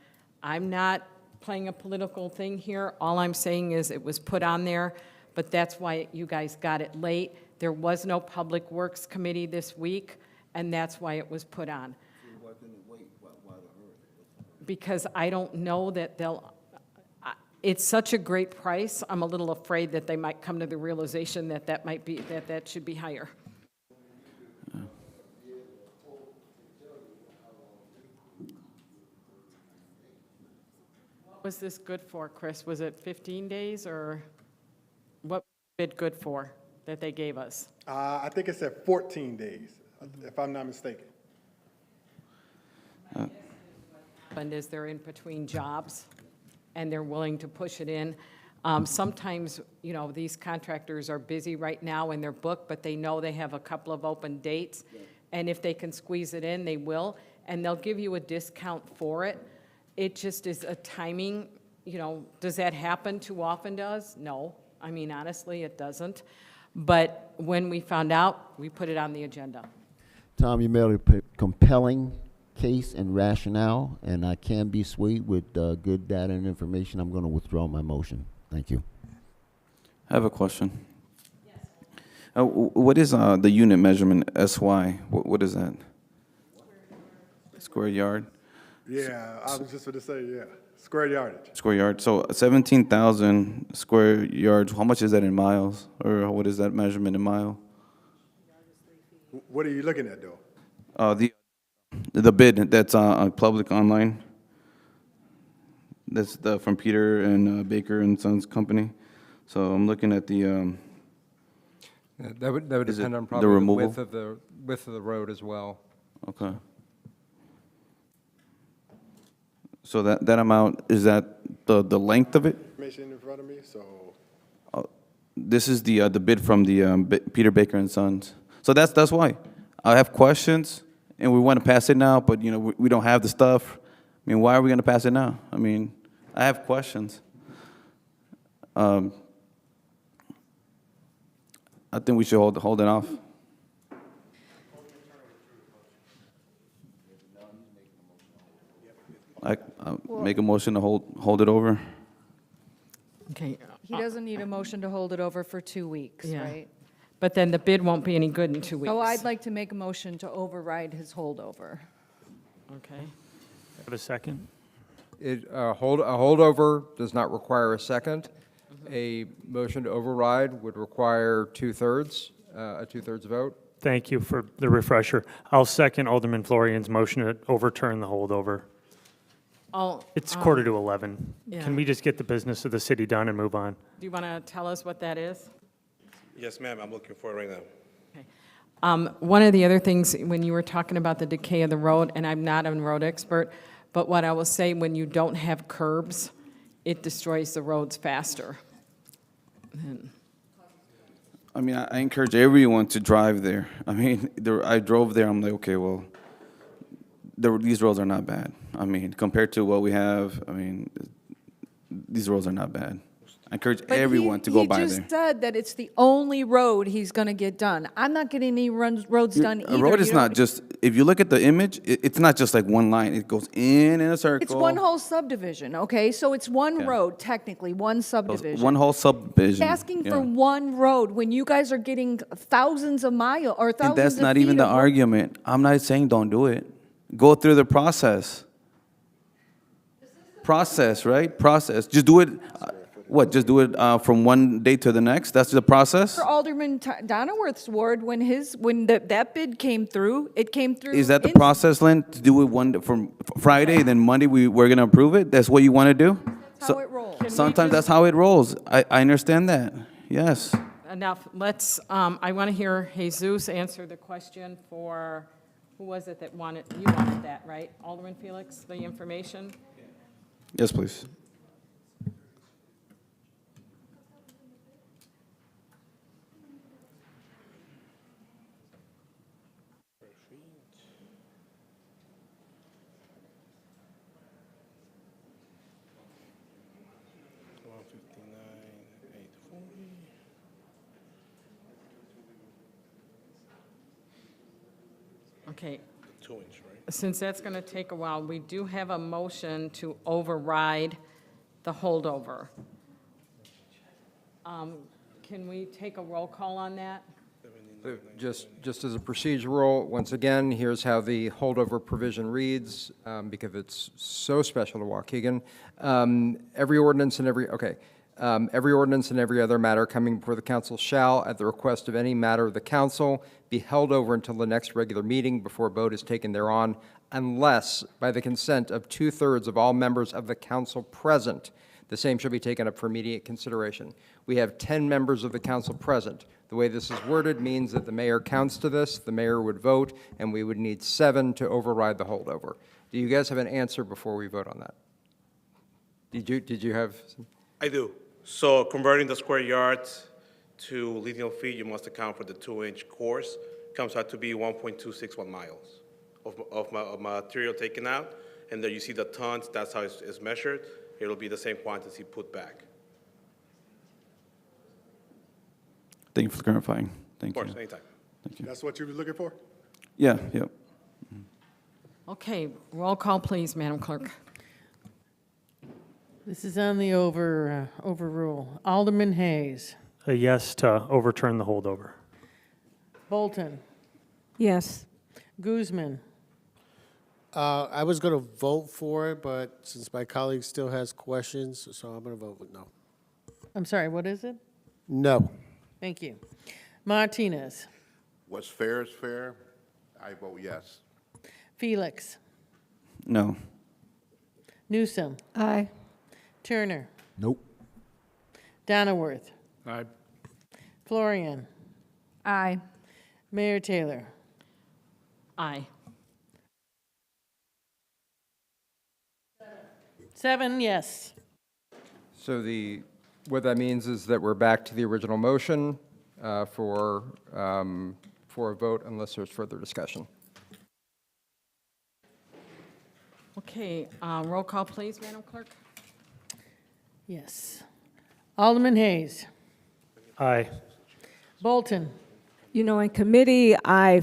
Speaker 13: I'm not playing a political thing here. All I'm saying is it was put on there, but that's why you guys got it late. There was no Public Works Committee this week, and that's why it was put on. Because I don't know that they'll, it's such a great price, I'm a little afraid that they might come to the realization that that might be, that should be higher. What was this good for, Chris? Was it 15 days, or what was it good for that they gave us?
Speaker 6: I think it said 14 days, if I'm not mistaken.
Speaker 13: And is they're in between jobs, and they're willing to push it in. Sometimes, you know, these contractors are busy right now in their book, but they know they have a couple of open dates, and if they can squeeze it in, they will, and they'll give you a discount for it. It just is a timing, you know, does that happen too often to us? No. I mean, honestly, it doesn't. But when we found out, we put it on the agenda.
Speaker 4: Tom, you made a compelling case and rationale, and I can be swayed with good data and information. I'm going to withdraw my motion. Thank you.
Speaker 8: I have a question. Yes. What is the unit measurement, SY? What is that? Square yard?
Speaker 6: Yeah, I was just going to say, yeah, square yardage.
Speaker 8: Square yard. So 17,000 square yards, how much is that in miles? Or what is that measurement in mile?
Speaker 6: What are you looking at, though?
Speaker 8: The bid that's public online. That's from Peter and Baker and Sons Company. So I'm looking at the.
Speaker 9: That would depend on
Speaker 8: the
Speaker 9: probably the
Speaker 8: removal?
Speaker 9: width of the road as well.
Speaker 8: Okay. So that amount, is that the length of it?
Speaker 6: Information in front of me, so.
Speaker 8: This is the bid from the Peter Baker and Sons. So that's why I have questions, and we want to pass it now, but you know we don't have the stuff. I mean, why are we going to pass it now? I mean, I have questions. I think we should hold it off. I make a motion to hold it over.
Speaker 13: Okay.
Speaker 7: He doesn't need a motion to hold it over for 2 weeks,
Speaker 13: Yeah.
Speaker 7: right?
Speaker 13: But then the bid won't be any good in 2 weeks.
Speaker 7: So I'd like to make a motion to override his holdover.
Speaker 13: Okay.
Speaker 3: Have a second?
Speaker 9: A holdover does not require a second. A motion to override would require a two-thirds vote.
Speaker 3: Thank you for the refresher. I'll second Alderman Florian's motion to overturn the holdover. It's 10:45.
Speaker 13: yeah.
Speaker 3: Can we just get the business of the city done and move on?
Speaker 13: Do you want to tell us what that is?
Speaker 18: Yes, ma'am, I'm looking for it right now.
Speaker 13: One of the other things, when you were talking about the decay of the road, and I'm not a road expert, but what I will say, when you don't have curbs, it destroys the roads faster.
Speaker 8: I mean, I encourage everyone to drive there. I mean, I drove there, I'm like, okay, well, these roads are not bad. I mean, compared to what we have, I mean, these roads are not bad. I encourage
Speaker 7: But
Speaker 8: everyone to go by
Speaker 7: He
Speaker 8: there.
Speaker 7: just said that it's the only road he's going to get done. I'm not getting any roads done either.
Speaker 8: A road is
Speaker 7: You
Speaker 8: not
Speaker 7: don't-
Speaker 8: just, if you look at the image, it's not just like one line. It goes in a circle.
Speaker 7: It's one whole subdivision, okay? So it's one
Speaker 8: Yeah.
Speaker 7: road, technically, one subdivision.
Speaker 8: One whole subdivision.
Speaker 7: Asking for
Speaker 8: yeah.
Speaker 7: one road when you guys are getting thousands of miles or
Speaker 8: And
Speaker 7: thousands
Speaker 8: that's
Speaker 7: of
Speaker 8: not
Speaker 7: feet
Speaker 8: even the
Speaker 7: of road.
Speaker 8: argument. I'm not saying don't do it. Go through the process. Process, right? Process. Just do it, just do it from one day to the next? That's the process?
Speaker 7: For Alderman Donnerworth's ward, when that bid came through, it came through.
Speaker 8: Is that the
Speaker 7: in-
Speaker 8: process, Lynn? To do it from Friday, then Monday we're gonna approve it? That's what you wanna do?
Speaker 7: That's how it rolls.
Speaker 8: Sometimes that's how it rolls. I understand that, yes.
Speaker 13: Enough, let's, I want to hear Jesus answer the question for, who was it that wanted, you wanted that, right? Alderman Felix, the information?
Speaker 8: Yes, please.
Speaker 13: Okay.
Speaker 18: 2-inch, right?
Speaker 13: Since that's going to take a while, we do have a motion to override the holdover. Can we take a roll call on that?
Speaker 9: Just as a procedural, once again, here's how the holdover provision reads, because it's so special to Waukegan. Every ordinance and every ordinance and every other matter coming before the council shall, at the request of any matter of the council, be held over until the next regular meeting before a vote is taken thereon, unless by the consent of 2/3 of all members of the council present, the same shall be taken up for immediate consideration. We have 10 members of the council present. The way this is worded means that the mayor counts to this, the mayor would vote, and we would need 7 to override the holdover. Do you guys have an answer before we vote on that? Did you have?
Speaker 18: I do. So converting the square yards to lineal feet, you must account for the 2-inch course. Comes out to be 1.261 miles of material taken out. And there you see the tons, that's how it's measured. It'll be the same quantity put back.
Speaker 8: Thank you for clarifying. Thank you.
Speaker 18: Of course, anytime.
Speaker 8: Thank you.
Speaker 6: That's what you were looking for?
Speaker 8: Yeah, yep.
Speaker 13: Okay, roll call, please, Madam Clerk.
Speaker 5: This is on the overrule. Alderman Hayes.
Speaker 3: A yes to overturn the holdover.
Speaker 5: Bolton.
Speaker 10: Yes.
Speaker 5: Guzman.
Speaker 11: I was going to vote for it, but since my colleague still has questions, so I'm going to vote with no.
Speaker 5: I'm sorry, what is it?
Speaker 11: No.
Speaker 5: Thank you. Martinez.
Speaker 22: What's fair is fair. I vote yes.
Speaker 5: Felix.
Speaker 8: No.
Speaker 5: Newsom.
Speaker 1: Aye.
Speaker 5: Turner.
Speaker 4: Nope.
Speaker 5: Donnerworth.
Speaker 14: Aye.
Speaker 5: Florian.
Speaker 7: Aye.
Speaker 5: Mayor Taylor.
Speaker 13: Aye.
Speaker 5: 7 yes.
Speaker 9: So what that means is that we're back to the original motion for a vote unless there's further discussion.
Speaker 13: Okay, roll call, please, Madam Clerk.
Speaker 5: Yes. Alderman Hayes.
Speaker 3: Aye.
Speaker 5: Bolton.
Speaker 10: You know, in committee, I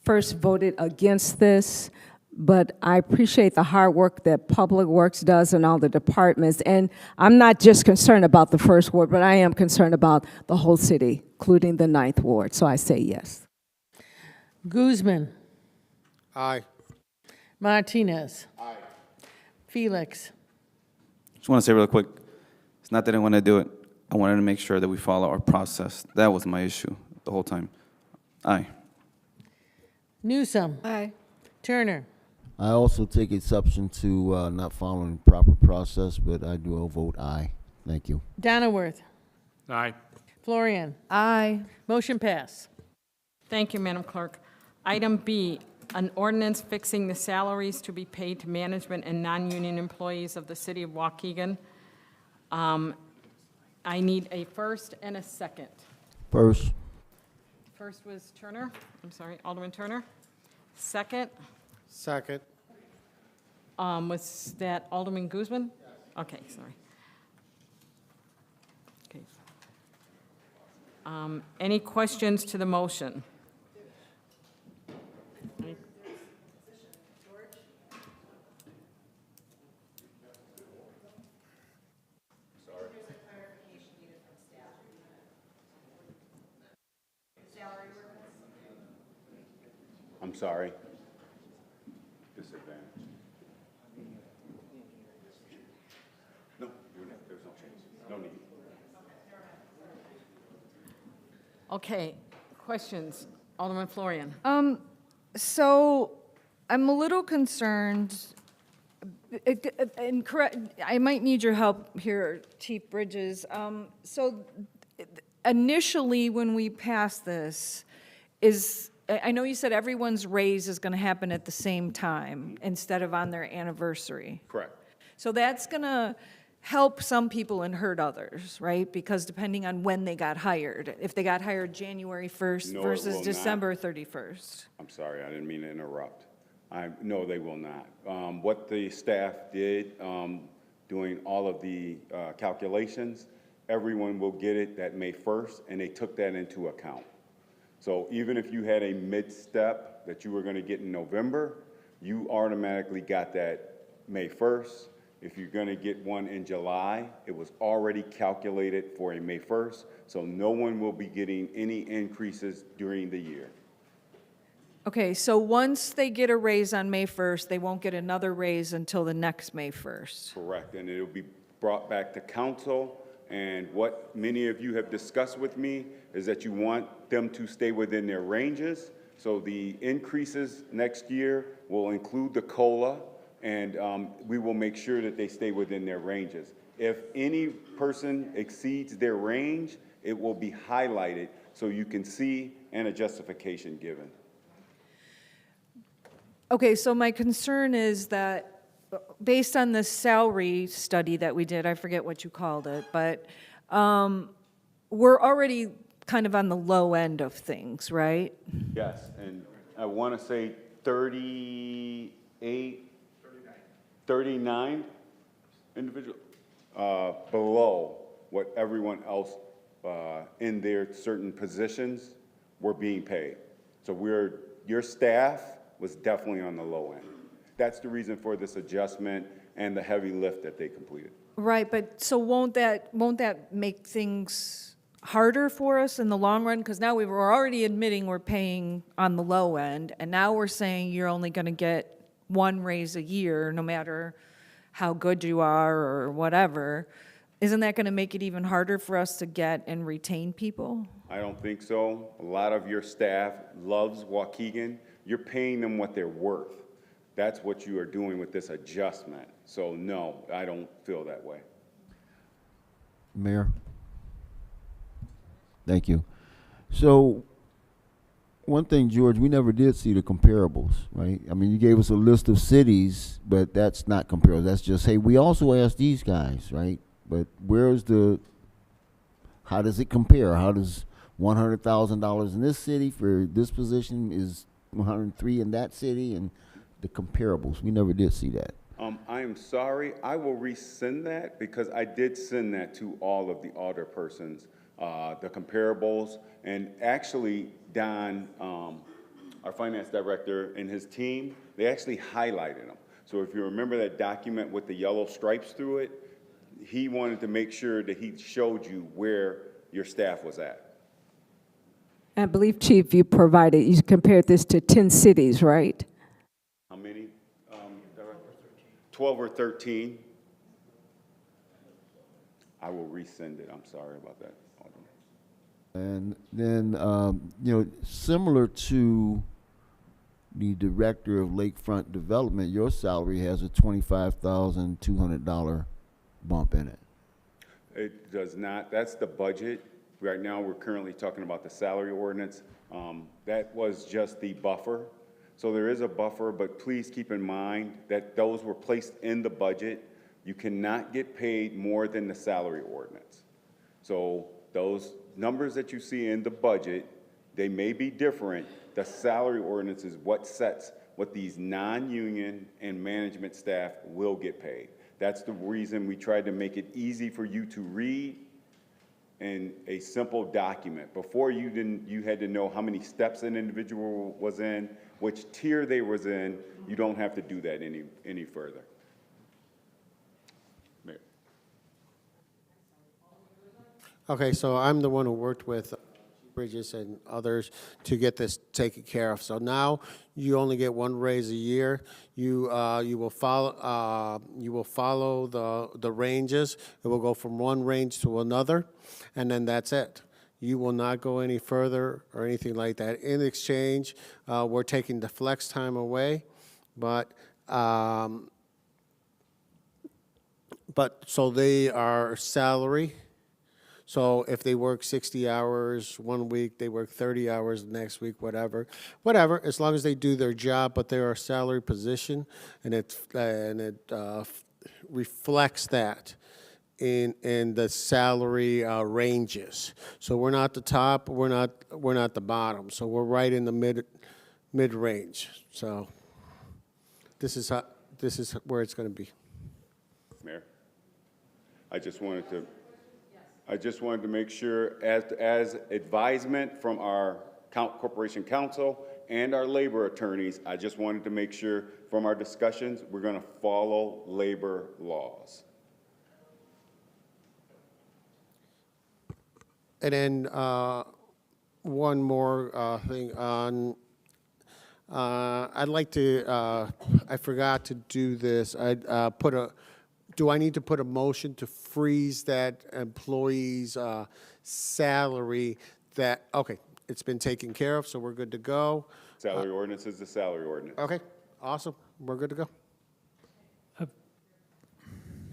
Speaker 10: first voted against this, but I appreciate the hard work that Public Works does and all the departments. And I'm not just concerned about the first ward, but I am concerned about the whole city, including the 9th ward. So I say yes.
Speaker 5: Guzman.
Speaker 11: Aye.
Speaker 5: Martinez. Aye. Felix.
Speaker 8: Just want to say real quick, it's not that I want to do it. I wanted to make sure that we follow our process. That was my issue the whole time. Aye.
Speaker 5: Newsom.
Speaker 1: Aye.
Speaker 5: Turner.
Speaker 4: I also take exception to not following the proper process, but I do vote aye. Thank you.
Speaker 5: Donnerworth.
Speaker 14: Aye.
Speaker 5: Florian.
Speaker 7: Aye.
Speaker 5: Motion pass.
Speaker 13: Thank you, Madam Clerk. Item B, an ordinance fixing the salaries to be paid to management and non-union employees of the city of Waukegan. I need a first and a second.
Speaker 4: First.
Speaker 13: First was Turner. I'm sorry, Alderman Turner. Second,
Speaker 11: Second.
Speaker 13: was that Alderman Guzman? Okay, sorry. Any questions to the motion?
Speaker 16: I'm sorry. Disadvantage. No, there's no change. No need.
Speaker 13: Okay, questions? Alderman Florian.
Speaker 7: So I'm a little concerned, and correct, I might need your help here, Chief Bridges. So initially, when we passed this, I know you said everyone's raise is going to happen at the same time instead of on their anniversary.
Speaker 16: Correct.
Speaker 7: So that's going to help some people and hurt others, right? Because depending on when they got hired, if they got hired January 1st
Speaker 16: No, it
Speaker 7: versus
Speaker 16: will not.
Speaker 7: December 31st.
Speaker 16: I'm sorry, I didn't mean to interrupt. No, they will not. What the staff did, doing all of the calculations, everyone will get it that May 1st, and they took that into account. So even if you had a mid-step that you were going to get in November, you automatically got that May 1st. If you're going to get one in July, it was already calculated for a May 1st, so no one will be getting any increases during the year.
Speaker 7: Okay, so once they get a raise on May 1st, they won't get another raise until the next May 1st.
Speaker 16: Correct, and it'll be brought back to council, and what many of you have discussed with me is that you want them to stay within their ranges, so the increases next year will include the COLA, and we will make sure that they stay within their ranges. If any person exceeds their range, it will be highlighted so you can see and a justification given.
Speaker 7: Okay, so my concern is that based on the salary study that we did, I forget what you called it, but we're already kind of on the low end of things, right?
Speaker 16: Yes, and I want to say 39 individual below what everyone else in their certain positions were being paid. So your staff was definitely on the low end. That's the reason for this adjustment and the heavy lift that they completed.
Speaker 7: Right, but so won't that make things harder for us in the long run? Because now we were already admitting we're paying on the low end, and now we're saying you're only going to get one raise a year, no matter how good you are or whatever. Isn't that going to make it even harder for us to get and retain people?
Speaker 16: I don't think so. A lot of your staff loves Waukegan. You're paying them what they're worth. That's what you are doing with this adjustment. So no, I don't feel that way.
Speaker 4: Mayor? Thank you. So, one thing, George, we never did see the comparables, right? I mean, you gave us a list of cities, but that's not comparable. That's just, hey, we also asked these guys, right? But how does it compare? How does $100,000 in this city for this position is 103 in that city, and the comparables? We never did see that.
Speaker 16: I am sorry. I will resend that because I did send that to all of the alderpersons, the comparables, and actually Don, our finance director, and his team, they actually highlighted them. So if you remember that document with the yellow stripes through it, he wanted to make sure that he showed you where your staff was at.
Speaker 10: I believe, Chief, you compared this to 10 cities, right?
Speaker 16: How many? 12 or 13. I will resend it. I'm sorry about that, Alderman.
Speaker 4: And then, similar to the director of Lakefront Development, your salary has a $25,200 bump in it.
Speaker 16: It does not. That's the budget. Right now, we're currently talking about the salary ordinance. That was just the buffer. So there is a buffer, but please keep in mind that those were placed in the budget. You cannot get paid more than the salary ordinance. So those numbers that you see in the budget, they may be different. The salary ordinance is what sets what these non-union and management staff will get paid. That's the reason we tried to make it easy for you to read in a simple document. Before you had to know how many steps an individual was in, which tier they was in. You don't have to do that any further. Mayor.
Speaker 11: Okay, so I'm the one who worked with Bridges and others to get this taken care of. So now you only get one raise a year. You will follow the ranges. It will go from one range to another, and then that's it. You will not go any further or anything like that. In exchange, we're taking the flex time away, but so they are salary. So if they work 60 hours one week, they work 30 hours the next week, whatever, as long as they do their job, but they're a salary position, and it reflects that in the salary ranges. So we're not the top, we're not the bottom. So we're right in the mid range. So this is where it's going to be.
Speaker 16: Mayor, I just wanted to make sure, as advisement from our Corporation Counsel and our labor attorneys, I just wanted to make sure from our discussions, we're going to follow labor laws.
Speaker 11: And then one more thing on, I'd like to, I forgot to do this. Do I need to put a motion to freeze that employee's salary okay, it's been taken care of, so we're good to go.
Speaker 16: Salary ordinance is the salary ordinance.
Speaker 11: Okay, awesome, we're good to go.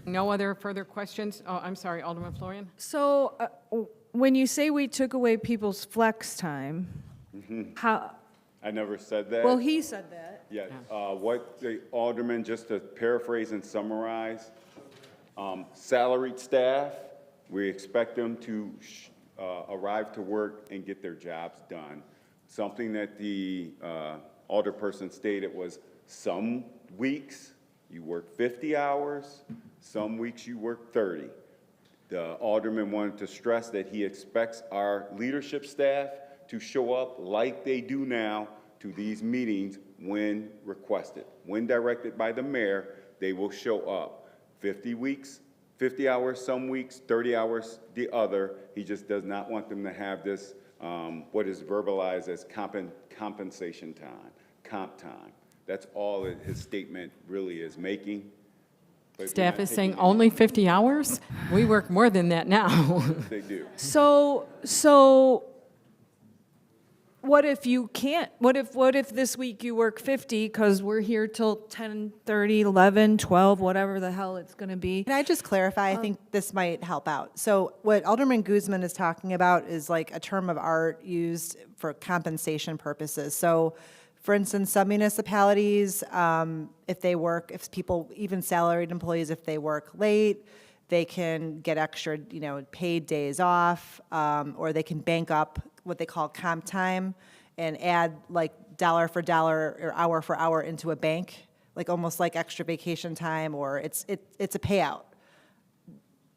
Speaker 13: No other further questions? Oh, I'm sorry, Alderman Florian?
Speaker 7: So when you say we took away people's flex time, how,
Speaker 16: I never said that.
Speaker 7: well, he said that.
Speaker 16: Yeah, what the alderman, just to paraphrase and summarize, salaried staff, we expect them to arrive to work and get their jobs done. Something that the alderperson stated was some weeks you work 50 hours, some weeks you work 30. The alderman wanted to stress that he expects our leadership staff to show up like they do now to these meetings when requested. When directed by the mayor, they will show up. 50 hours some weeks, 30 hours the other. He just does not want them to have this, what is verbalized as compensation time, comp time. That's all that his statement really is making. But
Speaker 13: Staff is saying only 50 hours? We work more than that now.
Speaker 16: They do.
Speaker 7: So what if you can't, what if this week you work 50 because we're here till 10:30, 11, 12, whatever the hell it's going to be?
Speaker 12: Can I just clarify? I think this might help out. So what Alderman Guzman is talking about is like a term of art used for compensation purposes. So for instance, some municipalities, if people, even salaried employees, if they work late, they can get extra, paid days off, or they can bank up what they call comp time and add like dollar for dollar or hour for hour into a bank, like almost like extra vacation time, or it's a payout.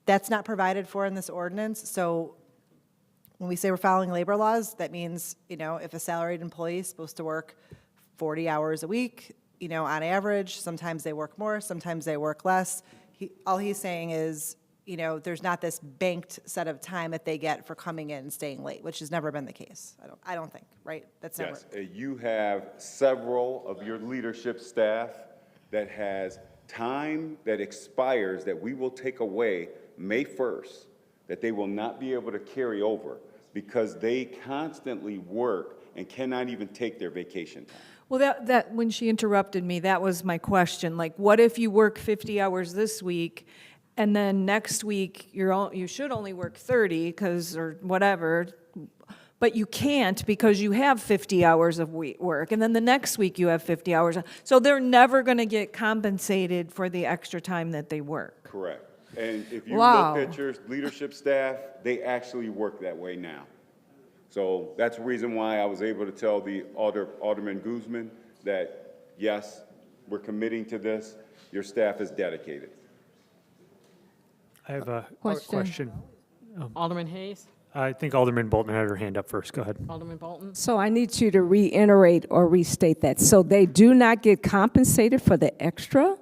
Speaker 12: That's not provided for in this ordinance. So when we say we're following labor laws, that means, if a salaried employee is supposed to work 40 hours a week, on average, sometimes they work more, sometimes they work less. All he's saying is, there's not this banked set of time that they get for coming in and staying late, which has never been the case. I don't think, right? That's never.
Speaker 16: Yes, you have several of your leadership staff that has time that expires that we will take away May 1st, that they will not be able to carry over because they constantly work and cannot even take their vacation time.
Speaker 7: Well, that when she interrupted me, that was my question. Like, what if you work 50 hours this week, and then next week you should only work 30 or whatever, but you can't because you have 50 hours of work, and then the next week you have 50 hours. So they're never going to get compensated for the extra time that they work.
Speaker 16: Correct. And if you
Speaker 7: Wow.
Speaker 16: look at your leadership staff, they actually work that way now. So that's the reason why I was able to tell the Alderman Guzman that, yes, we're committing to this. Your staff is dedicated.
Speaker 3: I have a question.
Speaker 13: Alderman Hayes,
Speaker 3: I think Alderman Bolton had her hand up first. Go ahead.
Speaker 13: Alderman Bolton.
Speaker 10: So I need you to reiterate or restate that. So they do not get compensated for the extra?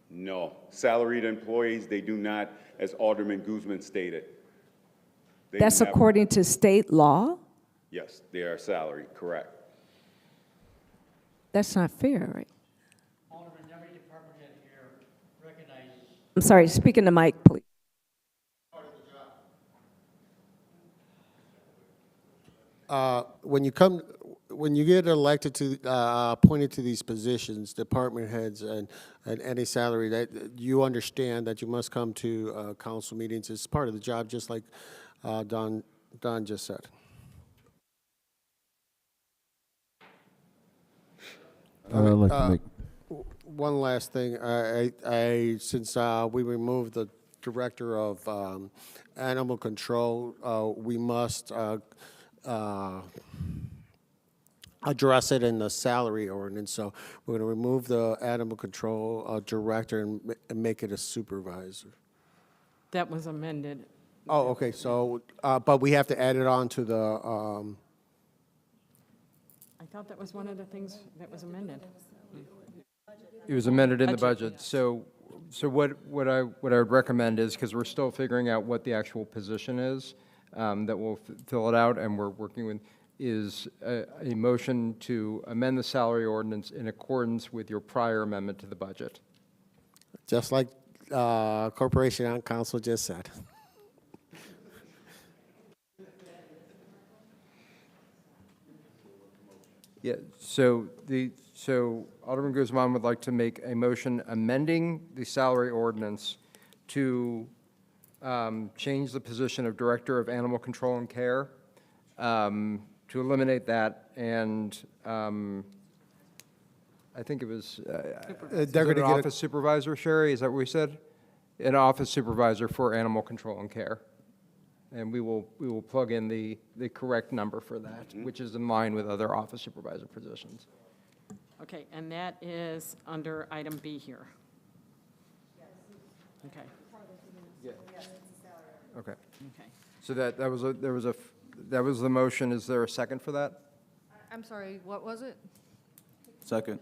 Speaker 16: No, salaried employees, they do not, as Alderman Guzman stated. They
Speaker 10: That's
Speaker 16: have-
Speaker 10: according to state law?
Speaker 16: Yes, they are salaried, correct.
Speaker 10: That's not fair, right?
Speaker 15: Alderman, every department head here recognizes
Speaker 10: I'm sorry, speak in the mic, please.
Speaker 11: When you get elected to, appointed to these positions, department heads and any salary, that you understand that you must come to council meetings. It's part of the job, just like Don just said.
Speaker 4: I'd like to make.
Speaker 11: One last thing, since we removed the director of animal control, we must address it in the salary ordinance. So we're going to remove the animal control director and make it a supervisor.
Speaker 13: That was amended.
Speaker 11: Oh, okay. So, but we have to add it on to the.
Speaker 13: I thought that was one of the things that was amended.
Speaker 9: It was amended in the
Speaker 13: Budget,
Speaker 9: budget. So what I would recommend is, because we're still figuring out what the actual position is, that we'll fill it out, and we're working with, is a motion to amend the salary ordinance in accordance with your prior amendment to the budget.
Speaker 11: Just like Corporation and Council just said.
Speaker 9: Yeah, so Alderman Guzman would like to make a motion amending the salary ordinance to change the position of Director of Animal Control and Care, to eliminate that, and I think it was, is
Speaker 11: They're
Speaker 9: it
Speaker 11: gonna
Speaker 9: an
Speaker 11: get
Speaker 9: office supervisor, Sherry, is that what we said? An office supervisor for animal control and care. And we will plug in the correct number for that, which is in line with other office supervisor positions.
Speaker 13: Okay, and that is under item B here. Okay,
Speaker 9: Okay.
Speaker 13: okay.
Speaker 9: So that was the motion. Is there a second for that?
Speaker 7: I'm sorry, what was it?
Speaker 8: Second.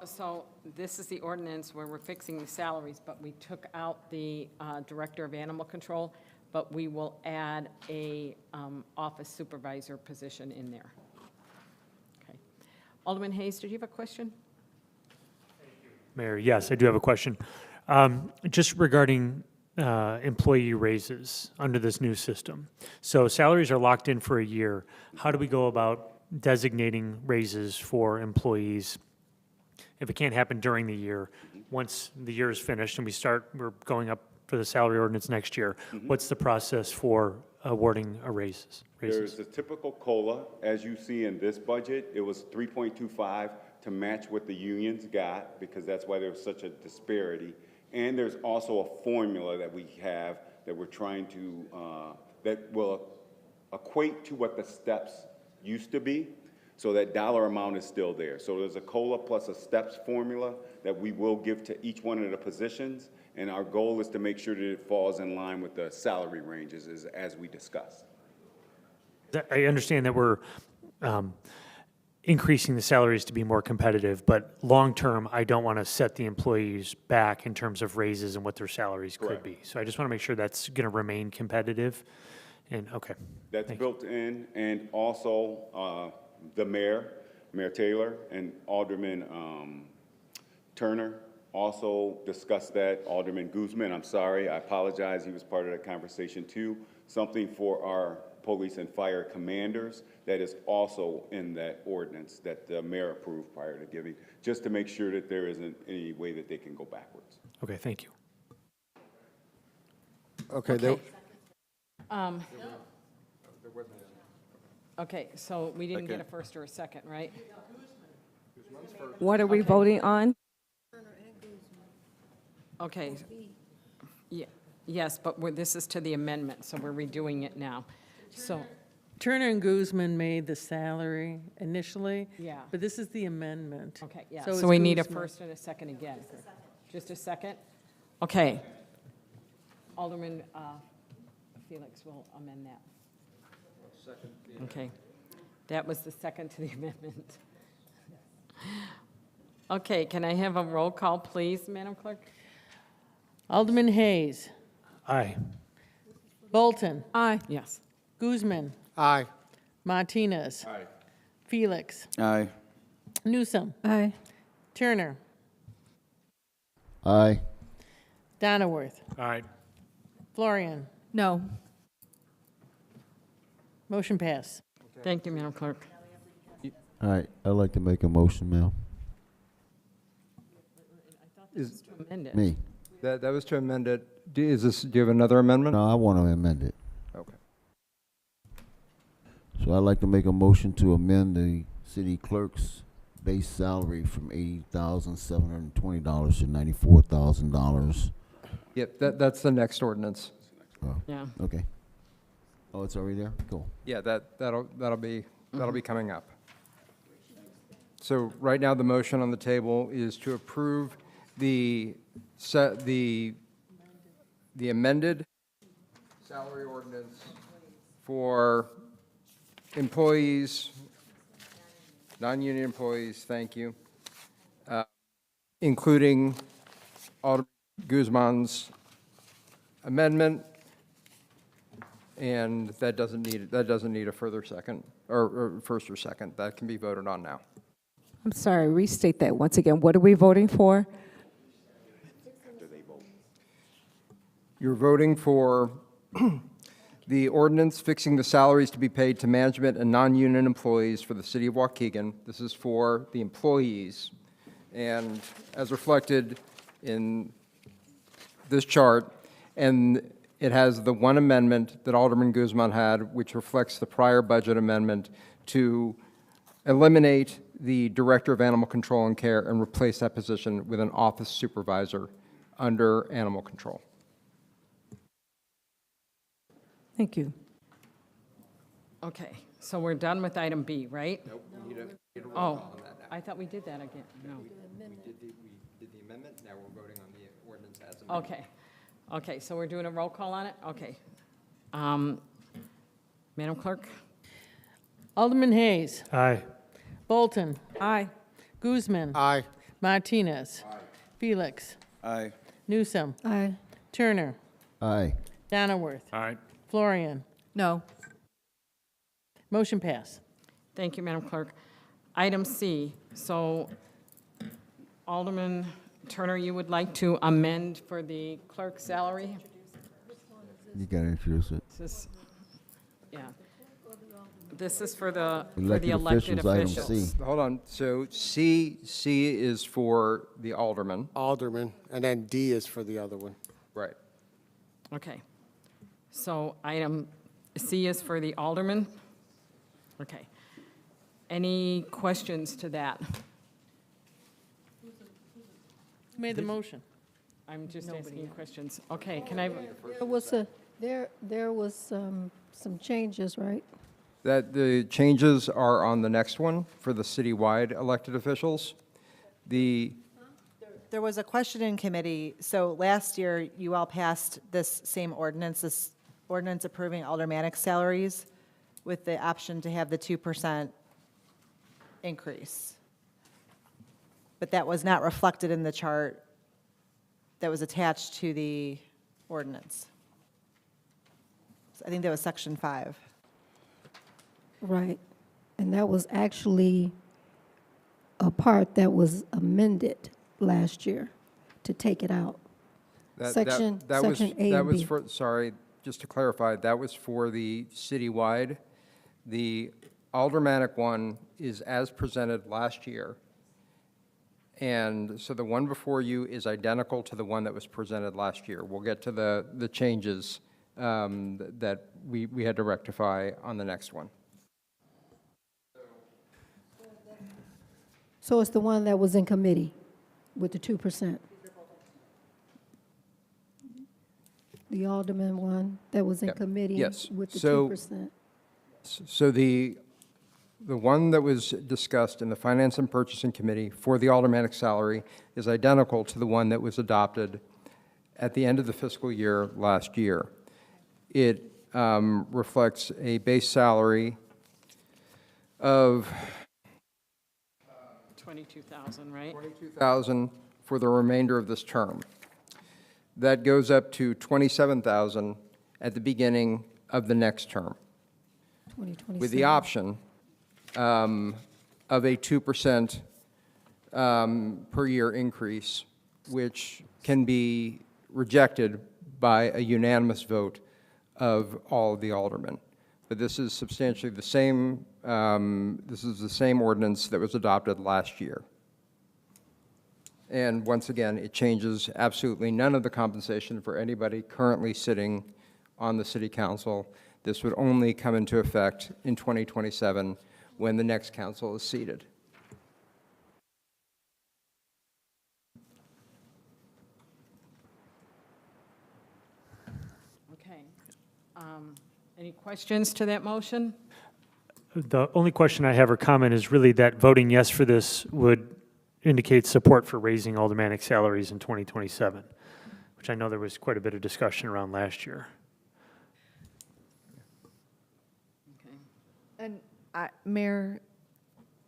Speaker 13: So this is the ordinance where we're fixing the salaries, but we took out the Director of Animal Control, but we will add a office supervisor position in there. Okay. Alderman Hayes, did you have a question?
Speaker 3: Mayor, yes, I do have a question. Just regarding employee raises under this new system. So salaries are locked in for a year. How do we go about designating raises for employees if it can't happen during the year? Once the year is finished and we're going up for the salary ordinance next year, what's the process for awarding a raises?
Speaker 16: There's a typical COLA, as you see in this budget, it was 3.25 to match what the unions got, because that's why there was such a disparity. And there's also a formula that we have that we're trying to, that will equate to what the steps used to be. So that dollar amount is still there. So there's a COLA plus a steps formula that we will give to each one of the positions. And our goal is to make sure that it falls in line with the salary ranges as we discussed.
Speaker 3: I understand that we're increasing the salaries to be more competitive, but long-term, I don't want to set the employees back in terms of raises and what their salaries could be. So I just want to make sure that's going to remain competitive. And, okay.
Speaker 16: That's built in, and also the mayor, Mayor Taylor, and Alderman Turner also discussed that. Alderman Guzman, I'm sorry, I apologize, he was part of that conversation too. Something for our police and fire commanders that is also in that ordinance that the mayor approved prior to giving, just to make sure that there isn't any way that they can go backwards.
Speaker 3: Okay, thank you.
Speaker 11: Okay.
Speaker 13: Okay, so we didn't get a first or a second, right?
Speaker 10: What are we voting on?
Speaker 13: Okay. Yes, but this is to the amendment, so we're redoing it now. So,
Speaker 5: Turner and Guzman made the salary initially.
Speaker 13: Yeah.
Speaker 5: But this is the amendment.
Speaker 13: okay, yeah,
Speaker 5: So
Speaker 13: so
Speaker 5: it's
Speaker 13: we need a
Speaker 5: Guzman.
Speaker 13: first and a second again. Just a second? Okay. Alderman Felix will amend that. Okay. That was the second to the amendment. Okay, can I have a roll call, please, Madam Clerk?
Speaker 5: Alderman Hayes.
Speaker 3: Aye.
Speaker 5: Bolton.
Speaker 7: Aye.
Speaker 13: Yes.
Speaker 5: Guzman.
Speaker 11: Aye.
Speaker 5: Martinez.
Speaker 14: Aye.
Speaker 5: Felix.
Speaker 8: Aye.
Speaker 5: Newsom.
Speaker 1: Aye.
Speaker 5: Turner.
Speaker 4: Aye.
Speaker 5: Donnerworth.
Speaker 14: Aye.
Speaker 5: Florian.
Speaker 7: No.
Speaker 5: Motion pass.
Speaker 13: Thank you, Madam Clerk.
Speaker 4: All right, I'd like to make a motion, ma'am.
Speaker 13: To amend it.
Speaker 4: Me.
Speaker 9: That was to amend it. Do you have another amendment?
Speaker 4: No, I want to amend it.
Speaker 9: Okay.
Speaker 4: So I'd like to make a motion to amend the city clerk's base salary from $80,720 to $94,000.
Speaker 9: Yep, that's the next ordinance.
Speaker 4: Oh,
Speaker 13: Yeah.
Speaker 4: okay. Oh, it's already there? Cool.
Speaker 9: Yeah, that'll be coming up. So right now, the motion on the table is to approve the amended salary ordinance for employees, non-union employees, thank you, including Alderman Guzman's amendment, and that doesn't need a further second, or first or second. That can be voted on now.
Speaker 10: I'm sorry, restate that once again. What are we voting for?
Speaker 9: You're voting for the ordinance fixing the salaries to be paid to management and non-union employees for the city of Waukegan. This is for the employees. And as reflected in this chart, and it has the one amendment that Alderman Guzman had, which reflects the prior budget amendment to eliminate the Director of Animal Control and Care and replace that position with an office supervisor under animal control.
Speaker 10: Thank you.
Speaker 13: Okay, so we're done with item B, right?
Speaker 9: Nope, we need a roll
Speaker 13: Oh,
Speaker 9: call on that now.
Speaker 13: I thought we did that again. No.
Speaker 9: We did the amendment, now we're voting on the ordinance as amended.
Speaker 13: Okay. Okay, so we're doing a roll call on it? Okay. Madam Clerk?
Speaker 5: Alderman Hayes.
Speaker 3: Aye.
Speaker 5: Bolton.
Speaker 7: Aye.
Speaker 5: Guzman.
Speaker 11: Aye.
Speaker 5: Martinez. Felix.
Speaker 8: Aye.
Speaker 5: Newsom.
Speaker 1: Aye.
Speaker 5: Turner.
Speaker 4: Aye.
Speaker 5: Donnerworth.
Speaker 14: Aye.
Speaker 5: Florian.
Speaker 7: No.
Speaker 5: Motion pass.
Speaker 13: Thank you, Madam Clerk. Item C, so Alderman Turner, you would like to amend for the clerk's salary?
Speaker 4: You got to introduce it.
Speaker 13: This is, yeah. This is for the
Speaker 4: Elected
Speaker 13: elected
Speaker 4: officials, item
Speaker 13: officials.
Speaker 4: C.
Speaker 9: Hold on, so C is for the alderman.
Speaker 11: Alderman, and then D is for the other one.
Speaker 9: Right.
Speaker 13: Okay. So item C is for the alderman? Okay. Any questions to that?
Speaker 5: Who made the motion?
Speaker 13: I'm just asking questions. Okay, can I,
Speaker 1: There was some changes, right?
Speaker 9: That the changes are on the next one for the citywide elected officials.
Speaker 12: There was a question in committee. So last year, you all passed this same ordinance, this ordinance approving aldermanic salaries with the option to have the 2% increase. But that was not reflected in the chart that was attached to the ordinance. So I think that was section 5.
Speaker 1: Right. And that was actually a part that was amended last year to take it out. Section A
Speaker 9: That
Speaker 1: and
Speaker 9: was
Speaker 1: B.
Speaker 9: for, sorry, just to clarify, that was for the citywide. The aldermanic one is as presented last year. And so the one before you is identical to the one that was presented last year. We'll get to the changes that we had to rectify on the next one.
Speaker 1: So it's the one that was in committee with the 2%? The Alderman one that was in
Speaker 9: Yep.
Speaker 1: committee
Speaker 9: Yes.
Speaker 1: with the
Speaker 9: So-
Speaker 1: 2%?
Speaker 9: So the one that was discussed in the Finance and Purchasing Committee for the aldermanic salary is identical to the one that was adopted at the end of the fiscal year last year. It reflects a base salary of
Speaker 13: 22,000, right?
Speaker 9: 22,000 for the remainder of this term. That goes up to 27,000 at the beginning of the next term,
Speaker 1: 2027.
Speaker 9: with the option of a 2% per year increase, which can be rejected by a unanimous vote of all of the aldermen. But this is substantially the same, this is the same ordinance that was adopted last year. And once again, it changes absolutely none of the compensation for anybody currently sitting on the city council. This would only come into effect in 2027 when the next council is seated.
Speaker 13: Okay. Any questions to that motion?
Speaker 3: The only question I have or comment is really that voting yes for this would indicate support for raising aldermanic salaries in 2027, which I know there was quite a bit of discussion around last year.
Speaker 7: And Mayor,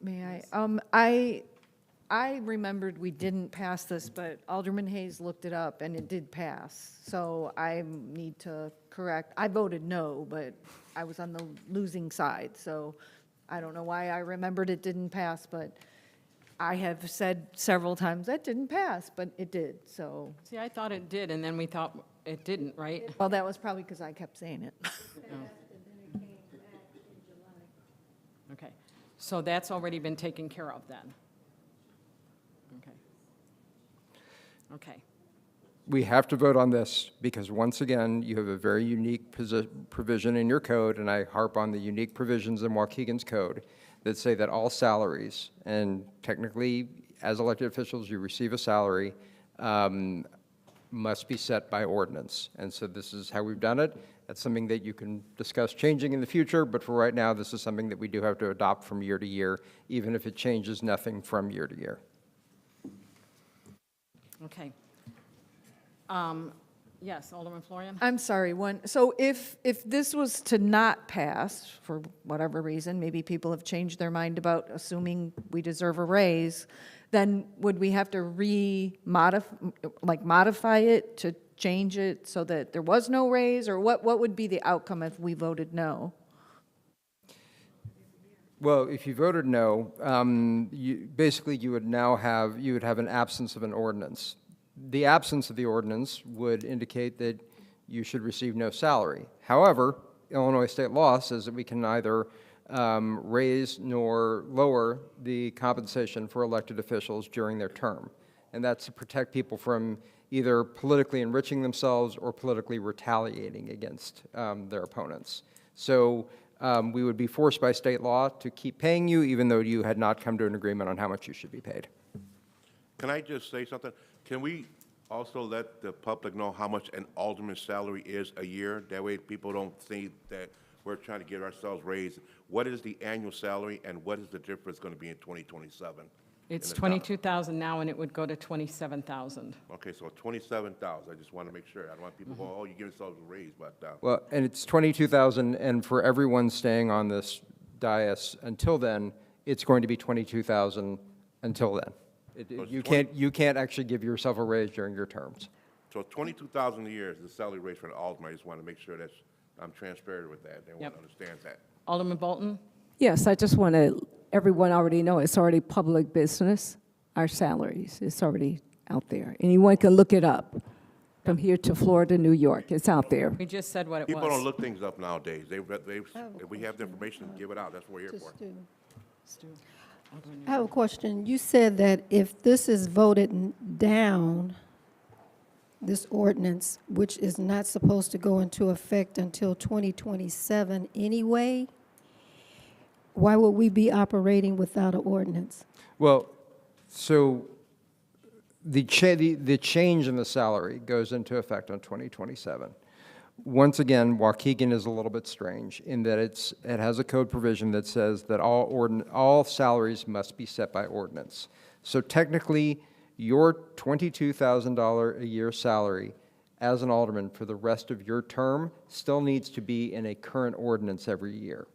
Speaker 7: may I remembered we didn't pass this, but Alderman Hayes looked it up and it did pass. So I need to correct, I voted no, but I was on the losing side. So I don't know why I remembered it didn't pass, but I have said several times that didn't pass, but it did, so.
Speaker 13: See, I thought it did, and then we thought it didn't, right?
Speaker 7: Well, that was probably because I kept saying it.
Speaker 13: Okay, so that's already been taken care of then? Okay. Okay.
Speaker 9: We have to vote on this because, once again, you have a very unique provision in your code, and I harp on the unique provisions in Waukegan's code that say that all salaries, and technically, as elected officials, you receive a salary, must be set by ordinance. And so this is how we've done it. That's something that you can discuss changing in the future, but for right now, this is something that we do have to adopt from year to year, even if it changes nothing from year to year.
Speaker 13: Okay. Yes, Alderman Florian?
Speaker 7: I'm sorry, so if this was to not pass, for whatever reason, maybe people have changed their mind about assuming we deserve a raise, then would we have to modify it to change it so that there was no raise, or what would be the outcome if we voted no?
Speaker 9: Well, if you voted no, basically you would have an absence of an ordinance. The absence of the ordinance would indicate that you should receive no salary. However, Illinois state law says that we can neither raise nor lower the compensation for elected officials during their term. And that's to protect people from either politically enriching themselves or politically retaliating against their opponents. So we would be forced by state law to keep paying you even though you had not come to an agreement on how much you should be paid.
Speaker 22: Can I just say something? Can we also let the public know how much an alderman's salary is a year? That way people don't think that we're trying to get ourselves raised. What is the annual salary and what is the difference going to be in 2027?
Speaker 13: It's 22,000 now, and it would go to 27,000.
Speaker 22: Okay, so 27,000. I just want to make sure. I don't want people going, oh, you give yourselves a raise, but.
Speaker 9: Well, and it's 22,000, and for everyone staying on this dais until then, it's going to be 22,000 until then. You can't actually give yourself a raise during your terms.
Speaker 22: So 22,000 a year is the salary raise for an alderman. I just want to make sure that I'm transparent with that. Everyone understands that.
Speaker 13: Alderman Bolton?
Speaker 10: Yes, I just want to, everyone already know it's already public business, our salaries. It's already out there. Anyone can look it up. From here to Florida, New York, it's out there.
Speaker 13: We just said what it was.
Speaker 22: People don't look things up nowadays. If we have the information, give it out. That's what we're here for.
Speaker 1: I have a question. You said that if this is voted down, this ordinance, which is not supposed to go into effect until 2027 anyway, why would we be operating without an ordinance?
Speaker 9: Well, so the change in the salary goes into effect on 2027. Once again, Waukegan is a little bit strange in that it has a code provision that says that all salaries must be set by ordinance. So technically, your $22,000 a year salary as an alderman for the rest of your term still needs to be in a current ordinance every year.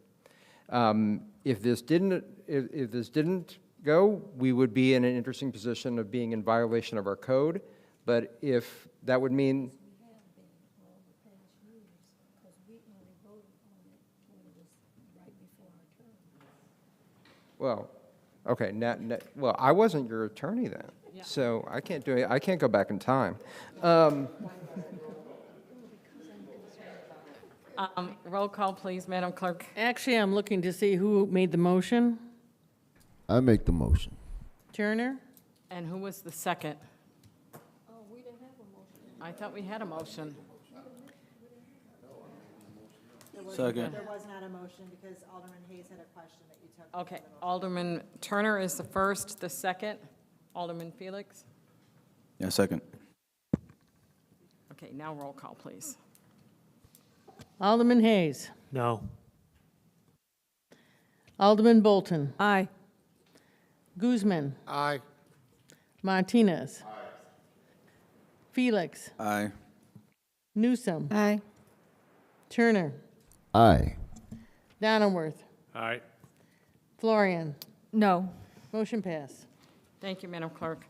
Speaker 9: If this didn't go, we would be in an interesting position of being in violation of our code. But if that would mean, well, okay, well, I wasn't your attorney then, so I can't do it. I can't go back in time.
Speaker 13: Roll call, please, Madam Clerk.
Speaker 5: Actually, I'm looking to see who made the motion.
Speaker 4: I make the motion.
Speaker 5: Turner?
Speaker 13: And who was the second? Oh, we didn't have a motion. I thought we had a motion.
Speaker 8: Second.
Speaker 12: There was not a motion because Alderman Hayes had a question that you took.
Speaker 13: Okay, Alderman Turner is the first, the second. Alderman Felix?
Speaker 8: Yeah, second.
Speaker 13: Okay, now roll call, please.
Speaker 5: Alderman Hayes.
Speaker 3: No.
Speaker 5: Alderman Bolton.
Speaker 7: Aye.
Speaker 5: Guzman.
Speaker 11: Aye.
Speaker 5: Martinez. Felix.
Speaker 8: Aye.
Speaker 5: Newsom.
Speaker 1: Aye.
Speaker 5: Turner.
Speaker 4: Aye.
Speaker 5: Donnerworth.
Speaker 14: Aye.
Speaker 5: Florian.
Speaker 7: No.
Speaker 5: Motion passed.
Speaker 13: Thank you, Madam Clerk.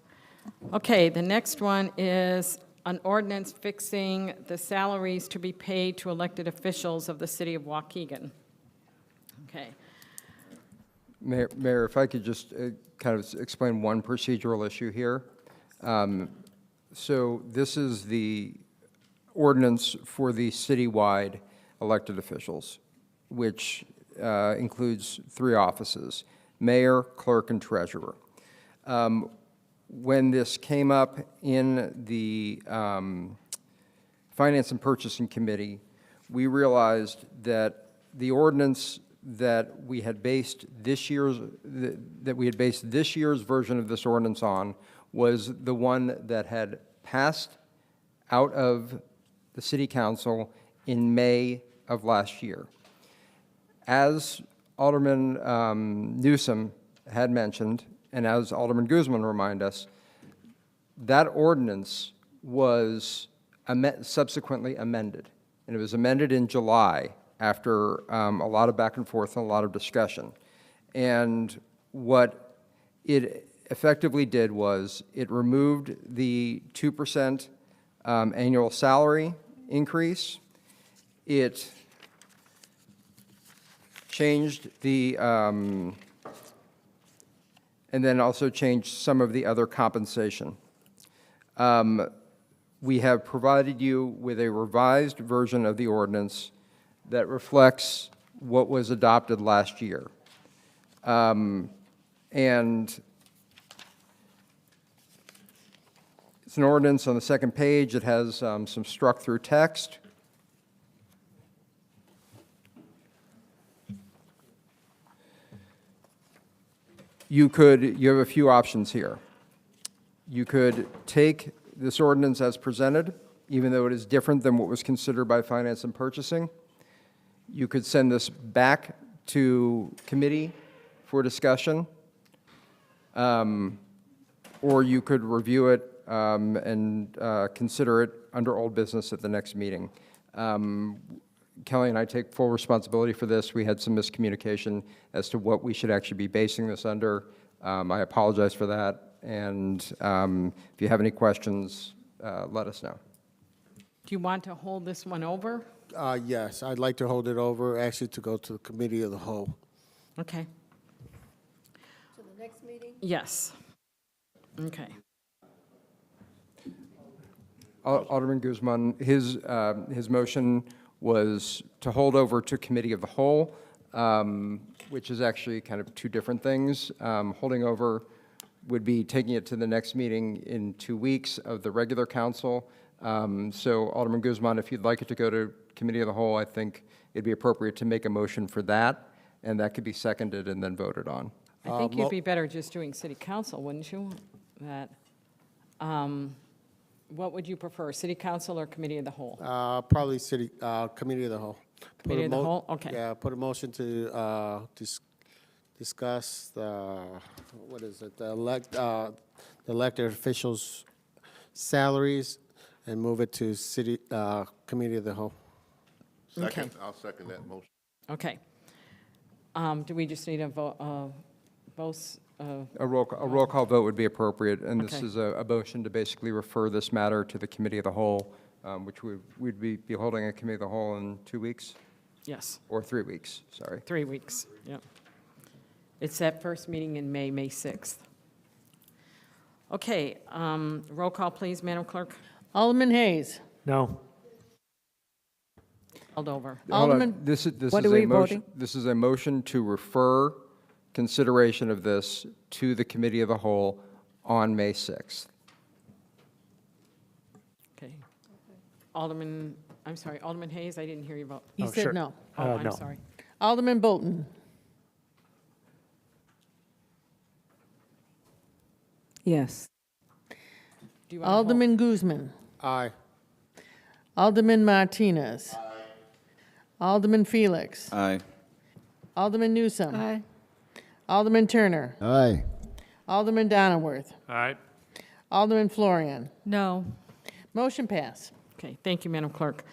Speaker 13: Okay, the next one is an ordinance fixing the salaries to be paid to elected officials of the city of Waukegan. Okay.
Speaker 9: Mayor, if I could just kind of explain one procedural issue here. So this is the ordinance for the citywide elected officials, which includes 3 offices: mayor, clerk, and treasurer. When this came up in the Finance and Purchasing Committee, we realized that the ordinance that we had based this year's version of this ordinance on was the one that had passed out of the City Council in May of last year. As Alderman Newsom had mentioned, and as Alderman Guzman reminded us, that ordinance was subsequently amended. And it was amended in July after a lot of back and forth and a lot of discussion. And what it effectively did was it removed the 2% annual salary increase. It changed the, and then also changed some of the other compensation. We have provided you with a revised version of the ordinance that reflects what was adopted last year. And it's an ordinance on the second page. It has some struck-through text. You have a few options here. You could take this ordinance as presented, even though it is different than what was considered by Finance and Purchasing. You could send this back to committee for discussion, or you could review it and consider it under old business at the next meeting. Kelly and I take full responsibility for this. We had some miscommunication as to what we should actually be basing this under. I apologize for that. And if you have any questions, let us know.
Speaker 13: Do you want to hold this one over?
Speaker 11: Yes, I'd like to hold it over, actually to go to the committee of the whole.
Speaker 13: Okay.
Speaker 1: To the next meeting?
Speaker 13: Yes. Okay.
Speaker 9: Alderman Guzman, his motion was to hold over to committee of the whole, which is actually kind of 2 different things. Holding over would be taking it to the next meeting in 2 weeks of the regular council. So Alderman Guzman, if you'd like it to go to committee of the whole, I think it'd be appropriate to make a motion for that, and that could be seconded and then voted on.
Speaker 13: I think you'd be better just doing city council, wouldn't you? That, what would you prefer, city council or committee of the whole?
Speaker 11: Probably committee of the whole.
Speaker 13: Committee of the whole, okay.
Speaker 11: Yeah, put a motion to discuss the, what is it, the elected officials' salaries and move it to city, committee of the whole.
Speaker 22: Second, I'll second that motion.
Speaker 13: Okay. Do we just need a vote, votes?
Speaker 9: A roll call vote would be appropriate, and this
Speaker 13: Okay.
Speaker 9: is a motion to basically refer this matter to the committee of the whole, which we'd be holding a committee of the whole in 2 weeks,
Speaker 13: Yes,
Speaker 9: or 3 weeks, sorry.
Speaker 13: 3 weeks, yep. It's that first meeting in May, May 6th. Okay, roll call, please, Madam Clerk.
Speaker 5: Alderman Hayes.
Speaker 3: No.
Speaker 13: Held over.
Speaker 9: Hold on.
Speaker 5: Alderman,
Speaker 9: This is
Speaker 10: What
Speaker 9: a
Speaker 10: are we
Speaker 9: motion.
Speaker 10: voting?
Speaker 9: This is a motion to refer consideration of this to the committee of the whole on May 6th.
Speaker 13: Okay. Alderman, I'm sorry, Alderman Hayes, I didn't hear you vote.
Speaker 5: he
Speaker 3: Oh,
Speaker 5: said
Speaker 3: sure.
Speaker 5: no.
Speaker 13: Oh, I'm
Speaker 3: No.
Speaker 13: sorry.
Speaker 5: Alderman Bolton.
Speaker 10: Yes.
Speaker 13: Do you want to hold?
Speaker 5: Alderman Guzman.
Speaker 11: Aye.
Speaker 5: Alderman Martinez. Alderman Felix.
Speaker 8: Aye.
Speaker 5: Alderman Newsome.
Speaker 1: Aye.
Speaker 5: Alderman Turner.
Speaker 4: Aye.
Speaker 5: Alderman Donnerworth.
Speaker 3: All right.
Speaker 5: Alderman Florian.
Speaker 7: No.
Speaker 5: Motion pass.
Speaker 13: Okay, thank you, Madam Clerk.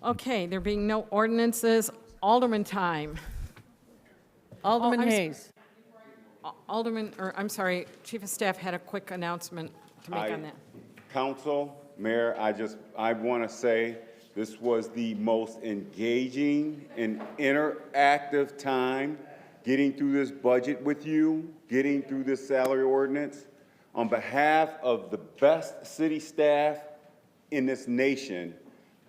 Speaker 13: Okay, there being no ordinances, Alderman time.
Speaker 5: Alderman
Speaker 13: I'm s-
Speaker 5: Hayes.
Speaker 13: Alderman, or I'm sorry, Chief of Staff had a quick announcement to make on that.
Speaker 16: Council, Mayor, I want to say this was the most engaging and interactive time getting through this budget with you, getting through this salary ordinance. On behalf of the best city staff in this nation,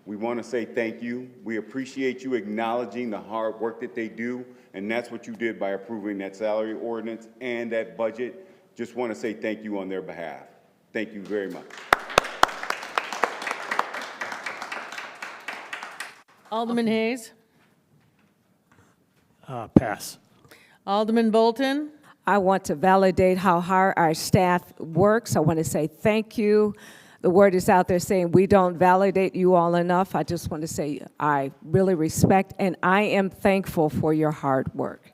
Speaker 16: we want to say thank you. We appreciate you acknowledging the hard work that they do, and that's what you did by approving that salary ordinance and that budget. Just want to say thank you on their behalf. Thank you very much.
Speaker 5: Alderman Hayes.
Speaker 3: Pass.
Speaker 5: Alderman Bolton.
Speaker 10: I want to validate how hard our staff works. I want to say thank you. The word is out there saying we don't validate you all enough. I just want to say I really respect and I am thankful for your hard work.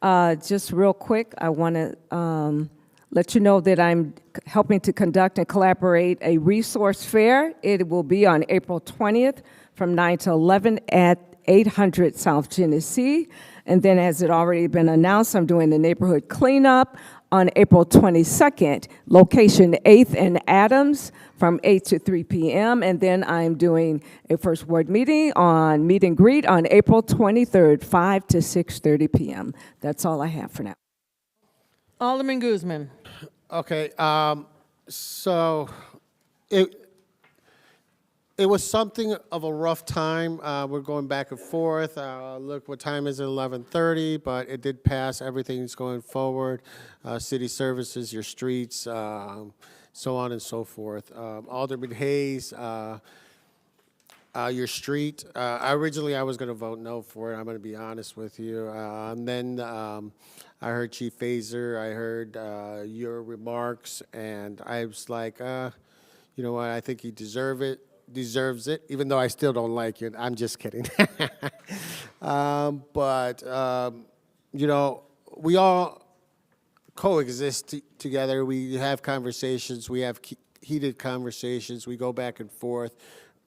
Speaker 10: Just real quick, I want to let you know that I'm helping to conduct and collaborate a resource fair. It will be on April 20th from 9 to 11 at 800 South Genesee. And then, as it already been announced, I'm doing the neighborhood cleanup on April 22nd, location 8th and Adams from 8 to 3 p.m. And then I'm doing a first ward meeting on meet and greet on April 23rd, 5 to 6:30 p.m. That's all I have for now.
Speaker 5: Alderman Guzman.
Speaker 11: Okay, so it was something of a rough time. We're going back and forth. Look, what time is it? 11:30, but it did pass. Everything's going forward. City services, your streets, so on and so forth. Alderman Hayes, your street. Originally, I was going to vote no for it. I'm going to be honest with you. And then I heard Chief Fazer. I heard your remarks, and I was like, you know what? I think he deserves it, even though I still don't like it. I'm just kidding. But you know, we all coexist together. We have conversations. We have heated conversations. We go back and forth.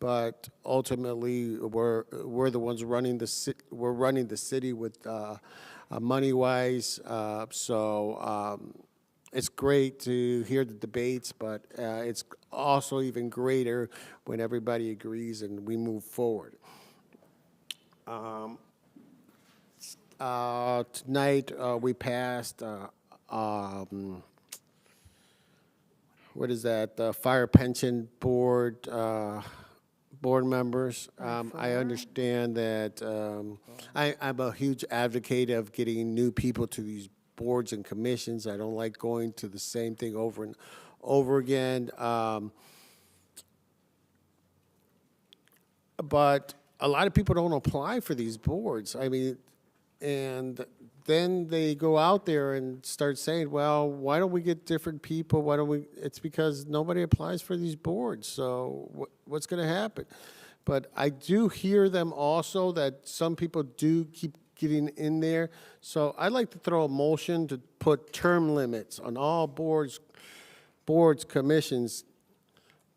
Speaker 11: But ultimately, we're the ones running the city. We're running the city with money-wise. So it's great to hear the debates, but it's also even greater when everybody agrees and we move forward. Tonight, we passed, what is that, the Fire Pension Board, board members. I understand that I'm a huge advocate of getting new people to these boards and commissions. I don't like going to the same thing over and over again. But a lot of people don't apply for these boards. I mean, and then they go out there and start saying, well, why don't we get different people? Why don't we? It's because nobody applies for these boards. So what's going to happen? But I do hear them also that some people do keep getting in there. So I'd like to throw a motion to put term limits on all boards, commissions,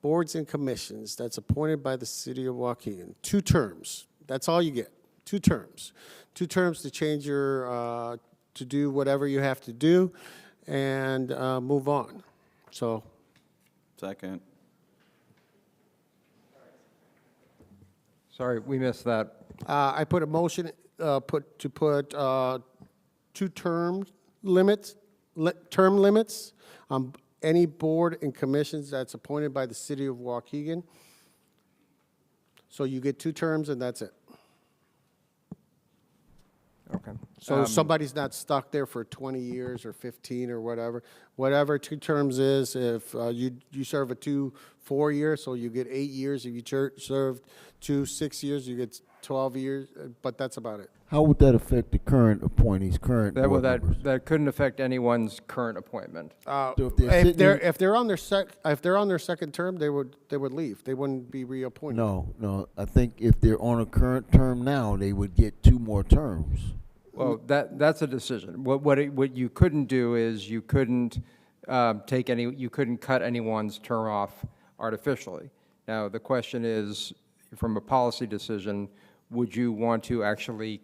Speaker 11: boards and commissions that's appointed by the city of Waukegan, 2 terms. That's all you get, 2 terms. 2 terms to change your, to do whatever you have to do and move on. So,
Speaker 8: Second.
Speaker 9: Sorry, we missed that.
Speaker 11: I put a motion, to put 2 term limits on any board and commissions that's appointed by the city of Waukegan. So you get 2 terms and that's it.
Speaker 9: Okay.
Speaker 11: So somebody's not stuck there for 20 years or 15 or whatever. Whatever 2 terms is, if you serve a 4 years, so you get 8 years. If you served 6 years, you get 12 years, but that's about it.
Speaker 4: How would that affect the current appointees, current
Speaker 9: That, well,
Speaker 4: board members?
Speaker 9: that couldn't affect anyone's current appointment.
Speaker 4: So if they're
Speaker 11: If they're on their second term, they would leave. They wouldn't be reappointed.
Speaker 4: No, I think if they're on a current term now, they would get 2 more terms.
Speaker 9: Well, that's a decision. What you couldn't do is you couldn't you couldn't cut anyone's term off artificially. Now, the question is, from a policy decision, would you want to actually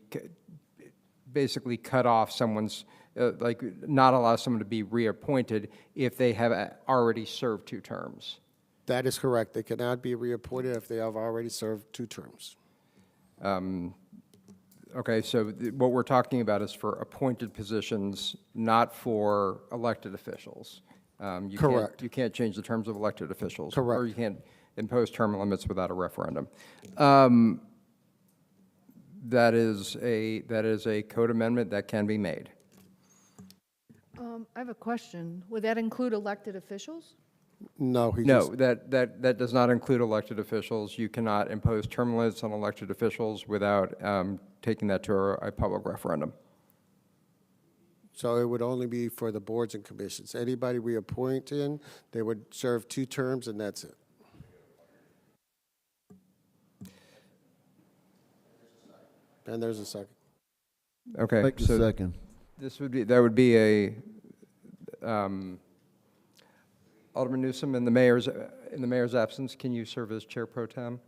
Speaker 9: basically cut off someone's, like not allow someone to be reappointed if they have already served 2 terms?
Speaker 11: That is correct. They cannot be reappointed if they have already served 2 terms.
Speaker 9: Okay, so what we're talking about is for appointed positions, not for elected officials.
Speaker 11: Correct.
Speaker 9: You can't change the terms of elected officials.
Speaker 11: Correct.
Speaker 9: Or you can't impose term limits without a referendum. That is a code amendment that can be made.
Speaker 7: I have a question. Would that include elected officials?
Speaker 11: No,
Speaker 9: that does not include elected officials. You cannot impose term limits on elected officials without taking that to a public referendum.
Speaker 11: So it would only be for the boards and commissions. Anybody we appoint in, they would serve 2 terms and that's it. And there's a second.
Speaker 9: Okay,
Speaker 4: Take the
Speaker 9: so
Speaker 4: second.
Speaker 9: that would be a Alderman Newsom, in the mayor's absence, can you serve as chair pro tem?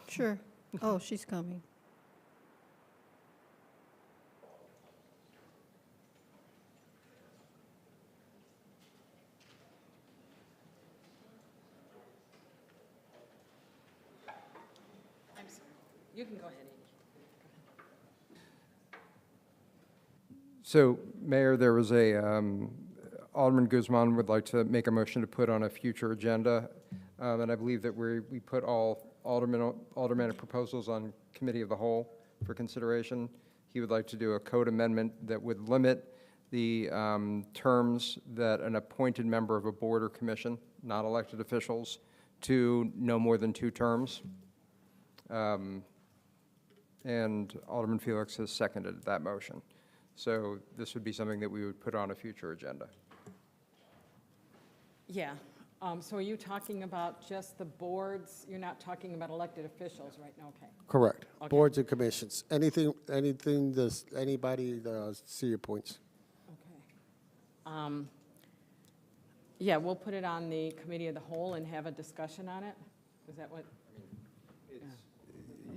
Speaker 1: Sure. Oh, she's coming.
Speaker 13: I'm sorry. You can go ahead, Amy.
Speaker 9: So, Mayor, there was Alderman Guzman would like to make a motion to put on a future agenda, and I believe that we put all aldermanic proposals on committee of the whole for consideration. He would like to do a code amendment that would limit the terms that an appointed member of a board or commission, not elected officials, to no more than 2 terms. And Alderman Felix has seconded that motion. So this would be something that we would put on a future agenda.
Speaker 13: Yeah. So are you talking about just the boards? You're not talking about elected officials right now? Okay.
Speaker 11: Correct.
Speaker 13: Okay.
Speaker 11: Boards and commissions. Anything anybody the city appoints.
Speaker 13: Okay. Yeah, we'll put it on the committee of the whole and have a discussion on it? Is that what?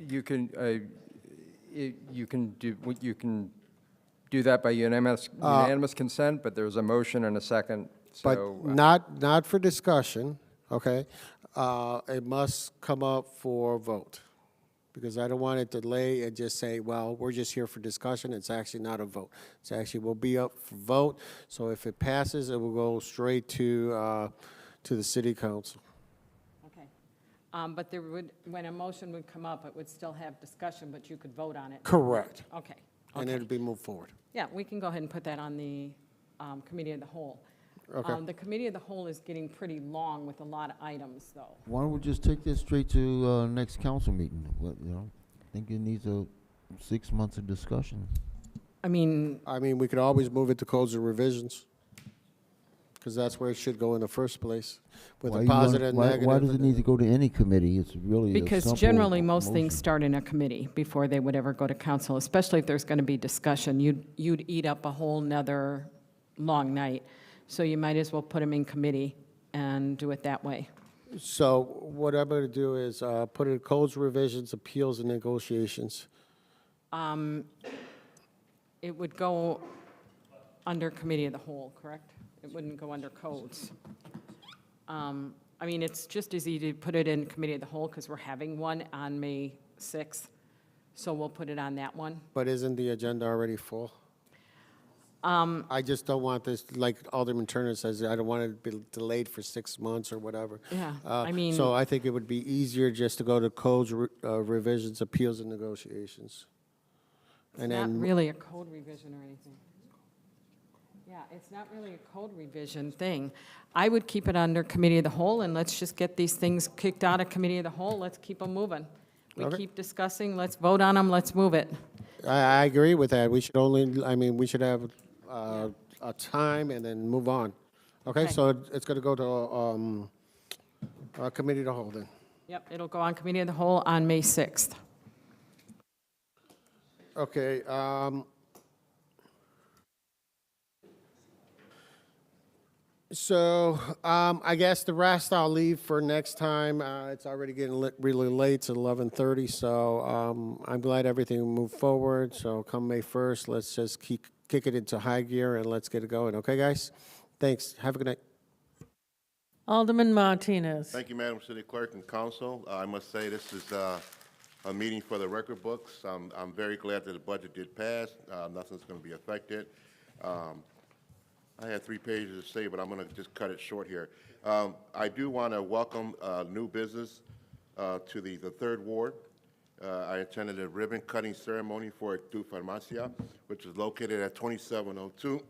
Speaker 9: You can do that by unanimous consent, but there's a motion and a second.
Speaker 11: But
Speaker 9: So,
Speaker 11: not for discussion, okay? It must come up for vote, because I don't want it to delay and just say, well, we're just here for discussion. It's actually not a vote. It's actually will be up for vote. So if it passes, it will go straight to the city council.
Speaker 13: Okay. But there would, when a motion would come up, it would still have discussion, but you could vote on it?
Speaker 11: Correct.
Speaker 13: Okay.
Speaker 11: And
Speaker 13: Okay.
Speaker 11: it'll be moved forward.
Speaker 13: Yeah, we can go ahead and put that on the committee of the whole.
Speaker 11: Okay.
Speaker 13: The committee of the whole is getting pretty long with a lot of items, though.
Speaker 4: Why don't we just take this straight to next council meeting? I think it needs 6 months of discussion.
Speaker 13: I mean,
Speaker 11: we could always move it to codes and revisions, because that's where it should go in the first place, with
Speaker 4: Why
Speaker 11: a
Speaker 4: you want-
Speaker 11: positive and negative.
Speaker 4: Why does it need to go to any committee? It's really a
Speaker 13: because
Speaker 4: simple
Speaker 13: generally, most
Speaker 4: motion.
Speaker 13: things start in a committee before they would ever go to council, especially if there's going to be discussion. You'd eat up a whole nother long night. So you might as well put them in committee and do it that way.
Speaker 11: So what I'm going to do is put in codes, revisions, appeals, and negotiations.
Speaker 13: It would go under committee of the whole, correct? It wouldn't go under codes. I mean, it's just as easy to put it in committee of the whole because we're having one on May 6th. So we'll put it on that one.
Speaker 11: But isn't the agenda already full? I just don't want this, like Alderman Turner says, I don't want it to be delayed for 6 months or whatever.
Speaker 13: Yeah, I mean-
Speaker 11: So I think it would be easier just to go to codes, revisions, appeals, and negotiations.
Speaker 13: It's not really a code revision or anything. Yeah, it's not really a code revision thing. I would keep it under committee of the whole, and let's just get these things kicked out of committee of the whole. Let's keep them moving. We
Speaker 11: Okay.
Speaker 13: keep discussing, let's vote on them, let's move it.
Speaker 11: I agree with that. We should only, I mean, we should have a time and then move on. Okay,
Speaker 13: Okay.
Speaker 11: so it's going to go to committee to hold then.
Speaker 13: Yep, it'll go on committee of the whole on May 6th.
Speaker 11: Okay. So I guess the rest I'll leave for next time. It's already getting really late. It's 11:30, so I'm glad everything moved forward. So come May 1st, let's just kick it into high gear and let's get it going. Okay, guys? Thanks. Have a good night.
Speaker 5: Alderman Martinez.
Speaker 22: Thank you, Madam City Clerk and Council. I must say this is a meeting for the record books. I'm very glad that the budget did pass. Nothing's going to be affected. I had 3 pages to say, but I'm going to just cut it short here. I do want to welcome new business to the 3rd Ward. I attended a ribbon-cutting ceremony for Tu Farmacia, which is located at 2702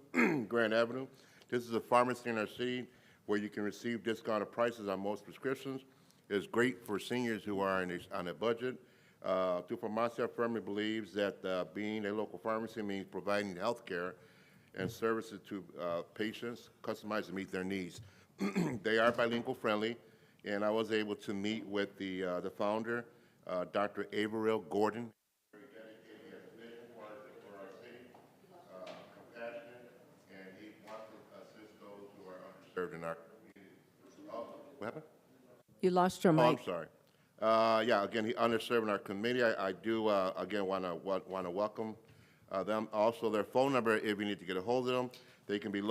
Speaker 22: Grand Avenue. This is a pharmacy in our city where you can receive discounted prices on most prescriptions. It's great for seniors who are on a budget. Tu Farmacia firmly believes that being a local pharmacy means providing health care and services to patients customized to meet their needs. They are bilingual friendly, and I was able to meet with the founder, Dr. Averill Gordon. Very dedicated, he has a vision for our city, compassionate, and he wants to assist those who are underserved in our community. What happened?
Speaker 10: You lost your
Speaker 22: Oh,
Speaker 10: mic.
Speaker 22: I'm sorry. Yeah, again, he underserved in our committee. I do, again, want to welcome them. Also, their phone number, if you need to get a hold of them, they can be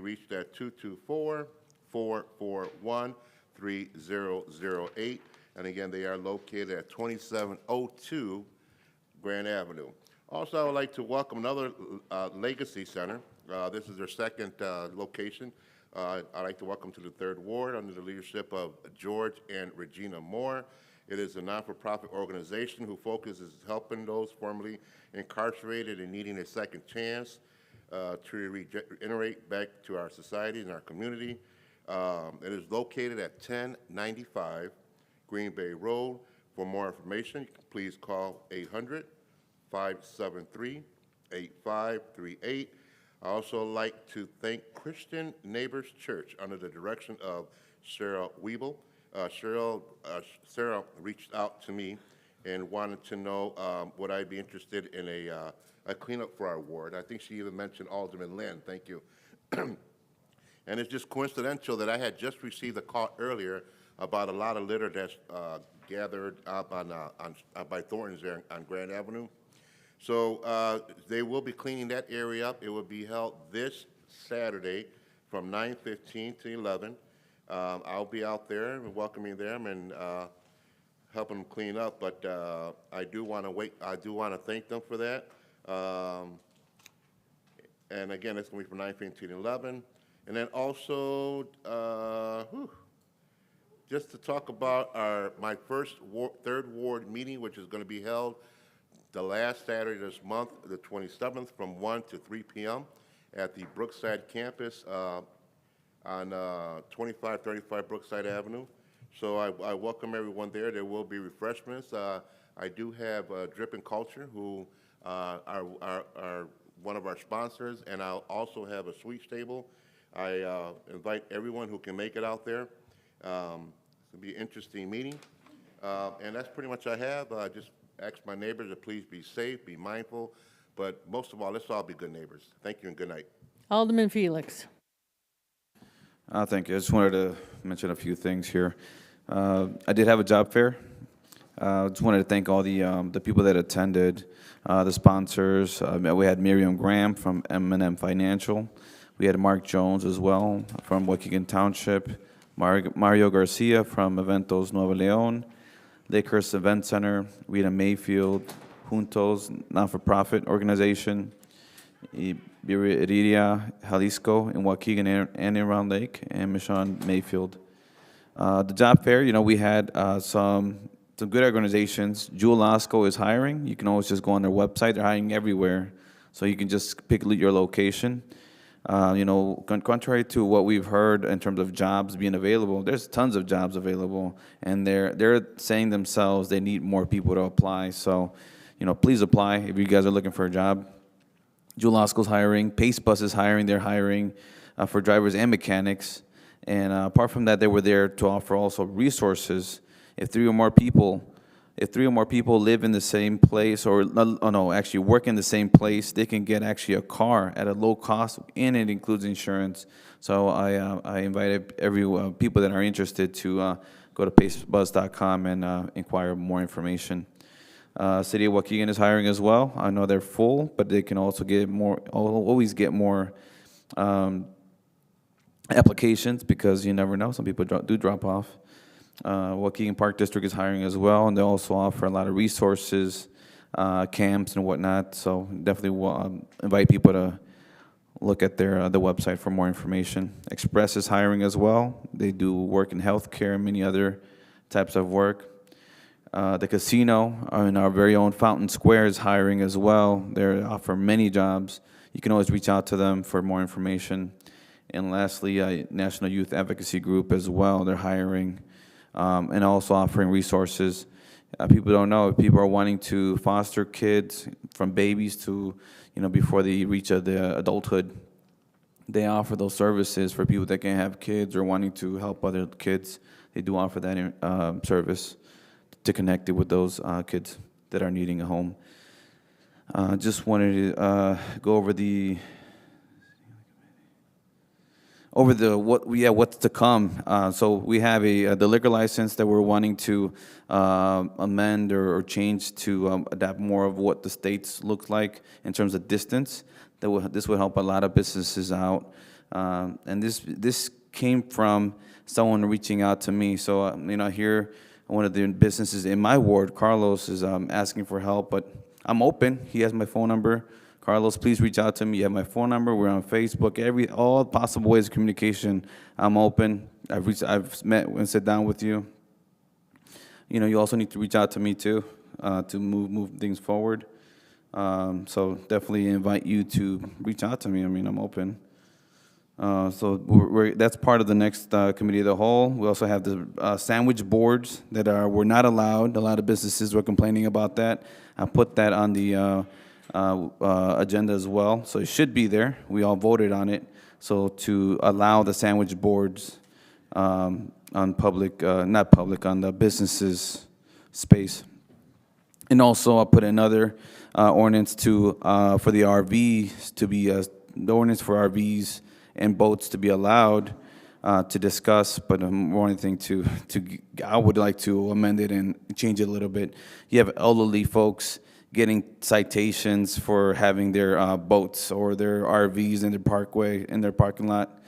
Speaker 22: reached at 224-441-3008. And again, they are located at 2702 Grand Avenue. Also, I would like to welcome another Legacy Center. This is their 2nd location. I'd like to welcome to the 3rd Ward under the leadership of George and Regina Moore. It is a not-for-profit organization who focuses helping those formerly incarcerated and needing a second chance to regenerate back to our society and our community. It is located at 1095 Green Bay Road. For more information, please call 800-573-8538. I also like to thank Christian Neighbors Church under the direction of Cheryl Weeble. Sarah reached out to me and wanted to know would I be interested in a cleanup for our ward. I think she even mentioned Alderman Lynn. Thank you. And it's just coincidental that I had just received a call earlier about a lot of litter that's gathered up by Thornton's there on Grand Avenue. So they will be cleaning that area up. It will be held this Saturday from 9:15 to 11. I'll be out there and welcoming them and helping them clean up. But I do want to thank them for that. And again, it's going to be from 9:15 to 11. And then also, just to talk about my first 3rd Ward meeting, which is going to be held the last Saturday this month, the 27th, from 1 to 3 p.m. at the Brookside campus on 2535 Brookside Avenue. So I welcome everyone there. There will be refreshments. I do have Drip and Culture, who are one of our sponsors, and I'll also have a sweets table. I invite everyone who can make it out there. It'll be an interesting meeting. And that's pretty much I have. Just ask my neighbors to please be safe, be mindful, but most of all, let's all be good neighbors. Thank you and good night.
Speaker 5: Alderman Felix.
Speaker 8: Thank you. I just wanted to mention a few things here. I did have a job fair. Just wanted to thank all the people that attended, the sponsors. We had Miriam Graham from M&M Financial. We had Mark Jones as well from Waukegan Township. Mario Garcia from Eventos Nuevo Leon. Lakehurst Event Center. Rita Mayfield, Juntos, not-for-profit organization. Birria Jalisco in Waukegan and in Round Lake, and Michonne Mayfield. The job fair, we had some good organizations. Jewel Lasco is hiring. You can always just go on their website. They're hiring everywhere, so you can just pick your location. Contrary to what we've heard in terms of jobs being available, there's tons of jobs available, and they're saying themselves they need more people to apply. So, please apply if you guys are looking for a job. Jewel Lasco's hiring. Pace Bus is hiring. They're hiring for drivers and mechanics. And apart from that, they were there to offer also resources. If three or more people live in the same place, or actually work in the same place, they can get actually a car at a low cost, and it includes insurance. So I invited people that are interested to go to pacebus.com and inquire more information. City of Waukegan is hiring as well. I know they're full, but they can also always get more applications, because you never know. Some people do drop off. Waukegan Park District is hiring as well, and they also offer a lot of resources, camps and whatnot. So definitely will invite people to look at the website for more information. Express is hiring as well. They do work in healthcare and many other types of work. The casino in our very own Fountain Square is hiring as well. They offer many jobs. You can always reach out to them for more information. And lastly, National Youth Advocacy Group as well. They're hiring and also offering resources. People don't know, if people are wanting to foster kids from babies to, before they reach the adulthood, they offer those services for people that can't have kids or wanting to help other kids. They do offer that service to connect it with those kids that are needing a home. Just wanted to go over what's to come. So we have the liquor license that we're wanting to amend or change to adapt more of what the states look like in terms of distance. This will help a lot of businesses out. And this came from someone reaching out to me. So here, one of the businesses in my ward, Carlos, is asking for help, but I'm open. He has my phone number. Carlos, please reach out to me. You have my phone number. We're on Facebook. All possible ways of communication, I'm open. I've met and sat down with you. You also need to reach out to me too, to move things forward. So definitely invite you to reach out to me. I'm open. So that's part of the next committee of the whole. We also have the sandwich boards that were not allowed. A lot of businesses were complaining about that. I put that on the agenda as well, so it should be there. We all voted on it. So to allow the sandwich boards on on the businesses space. And also I put another ordinance for the RVs to be, the ordinance for RVs and boats to be allowed to discuss, but more anything I would like to amend it and change it a little bit. You have elderly folks getting citations for having their boats or their RVs in their parking lot.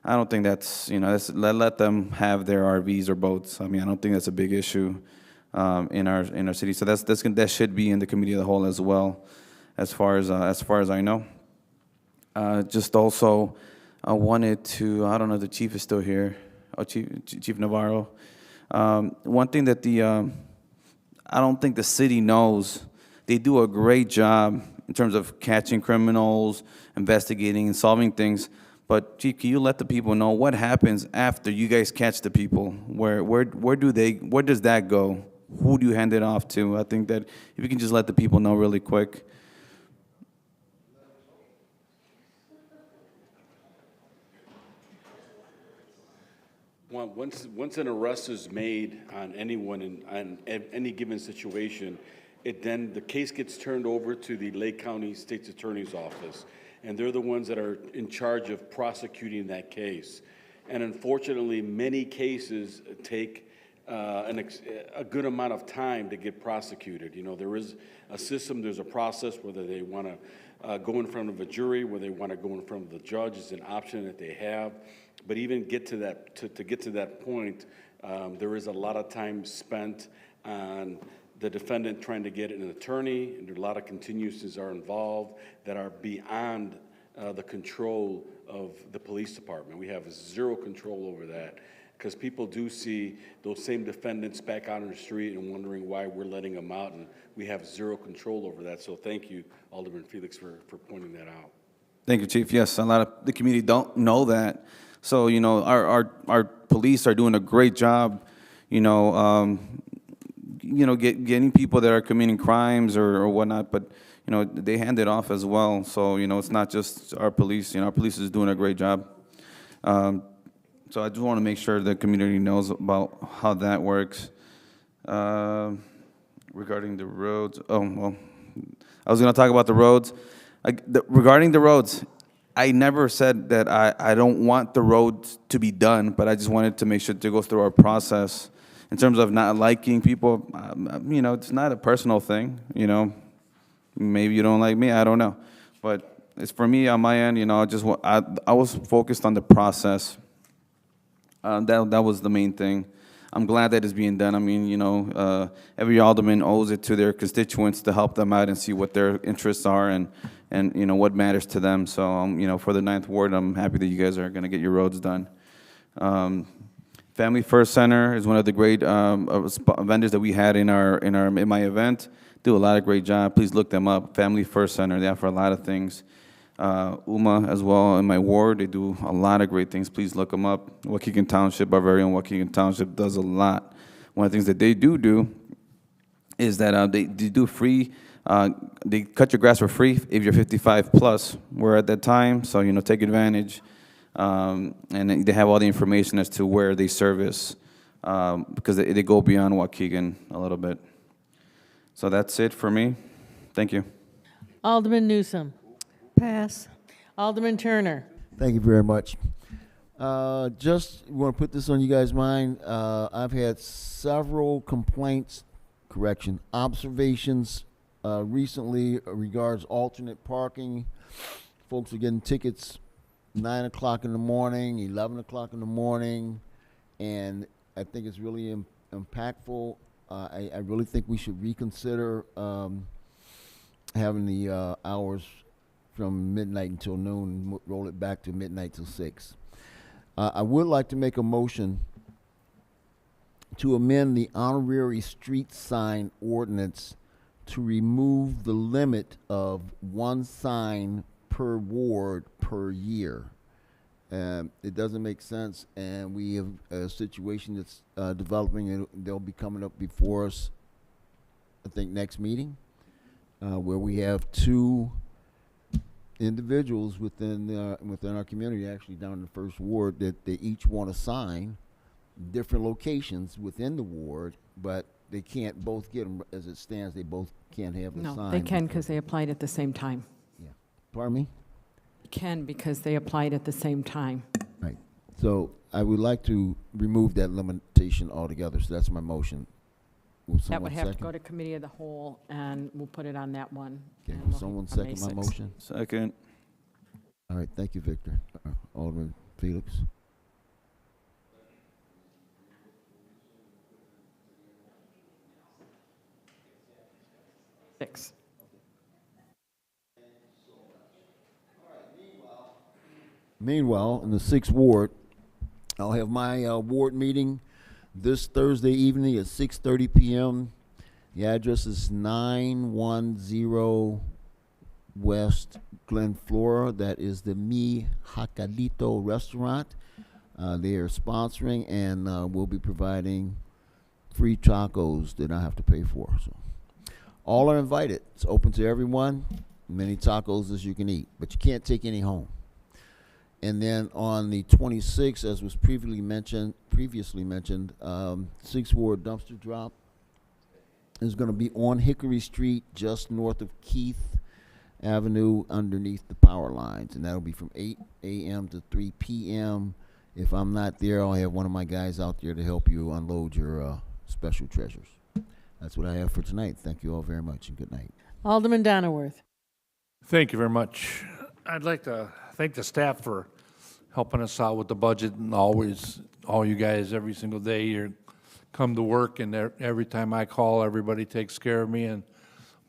Speaker 8: I don't think that's, let them have their RVs or boats. I don't think that's a big issue in our city. So that should be in the committee of the whole as well, as far as I know. Just also, I wanted to, I don't know if the chief is still here, Chief Navarro. One thing that I don't think the city knows, they do a great job in terms of catching criminals, investigating and solving things. But Chief, can you let the people know what happens after you guys catch the people? Where does that go? Who do you hand it off to? I think that if you can just let the people know really quick.
Speaker 2: Once an arrest is made on anyone on any given situation, then the case gets turned over to the Lake County State's Attorney's Office, and they're the ones that are in charge of prosecuting that case. And unfortunately, many cases take a good amount of time to get prosecuted. You know, there is a system, there's a process, whether they want to go in front of a jury, whether they want to go in front of the judge is an option that they have. But even get to that, to get to that point, there is a lot of time spent on the defendant trying to get an attorney, and a lot of continuances are involved that are beyond the control of the police department. We have zero control over that, because people do see those same defendants back out on the street and wondering why we're letting them out, and we have zero control over that. So thank you, Alderman Felix, for pointing that out.
Speaker 8: Thank you, Chief. Yes, a lot of the community don't know that. So, you know, our police are doing a great job, getting people that are committing crimes or whatnot, but, you know, they hand it off as well. So, you know, it's not just our police. You know, our police is doing a great job. So I just want to make sure the community knows about how that works. Regarding the roads, I was going to talk about the roads. Regarding the roads, I never said that I don't want the roads to be done, but I just wanted to make sure to go through our process. In terms of not liking people, you know, it's not a personal thing, you know. Maybe you don't like me, I don't know. But it's for me, on my end, you know, I was focused on the process. That was the main thing. I'm glad that it's being done. I mean, you know, every alderman owes it to their constituents to help them out and see what their interests are and you know, what matters to them. So, you know, for the 9th Ward, I'm happy that you guys are going to get your roads done. Family First Center is one of the great vendors that we had in my event. Do a lot of great job. Please look them up. Family First Center, they offer a lot of things. UMA as well in my ward, they do a lot of great things. Please look them up. Waukegan Township, our very own Waukegan Township, does a lot. One of the things that they do is that they do free, they cut your grass for free if you're 55 plus. We're at that time, so, you know, take advantage. And they have all the information as to where they service, because they go beyond Waukegan a little bit. So that's it for me. Thank you.
Speaker 5: Alderman Newsom.
Speaker 1: Pass.
Speaker 5: Alderman Turner.
Speaker 4: Thank you very much. Just want to put this on you guys' mind. I've had several complaints, observations recently regards alternate parking. Folks are getting tickets 9 o'clock in the morning, 11 o'clock in the morning, and I think it's really impactful. I really think we should reconsider having the hours from midnight until noon, roll it back to midnight till 6. I would like to make a motion to amend the honorary street sign ordinance to remove the limit of one sign per ward per year. It doesn't make sense, and we have a situation that's developing, and they'll be coming up before us, I think, next meeting, where we have 2 individuals within our community, actually down in the 1st Ward, that they each want to sign different locations within the ward, but they can't both get them as it stands. They both can't have the sign.
Speaker 13: No, they can because they applied at the same time.
Speaker 4: Yeah. Pardon me?
Speaker 13: Can because they applied at the same time.
Speaker 4: Right. So I would like to remove that limitation altogether. So that's my motion. Will
Speaker 13: That
Speaker 4: someone
Speaker 13: would have to
Speaker 4: second?
Speaker 13: go to committee of the whole, and we'll put it on that one.
Speaker 4: Okay,
Speaker 13: and
Speaker 4: will
Speaker 13: we'll
Speaker 4: someone
Speaker 13: on May
Speaker 4: second my
Speaker 13: 6th.
Speaker 4: motion?
Speaker 8: Second.
Speaker 4: All right, thank you, Victor. Alderman Felix.
Speaker 13: Six.
Speaker 4: Meanwhile, in the 6th Ward, I'll have my ward meeting this Thursday evening at 6:30 p.m. The address is 910 West Glen Flora. That is the Mi Jacalito restaurant. They are sponsoring, and we'll be providing free tacos that I have to pay for. So all are invited. It's open to everyone. Many tacos as you can eat, but you can't take any home. And then on the 26th, as was previously mentioned, 6th Ward dumpster drop is going to be on Hickory Street, just north of Keith Avenue, underneath the power lines, and that'll be from 8 a.m. to 3 p.m. If I'm not there, I'll have one of my guys out there to help you unload your special treasures. That's what I have for tonight. Thank you all very much, and good night.
Speaker 20: Alderman Donnerworth.
Speaker 14: Thank you very much. I'd like to thank the staff for helping us out with the budget, and always, all you guys, every single day, you come to work, and every time I call, everybody takes care of me, and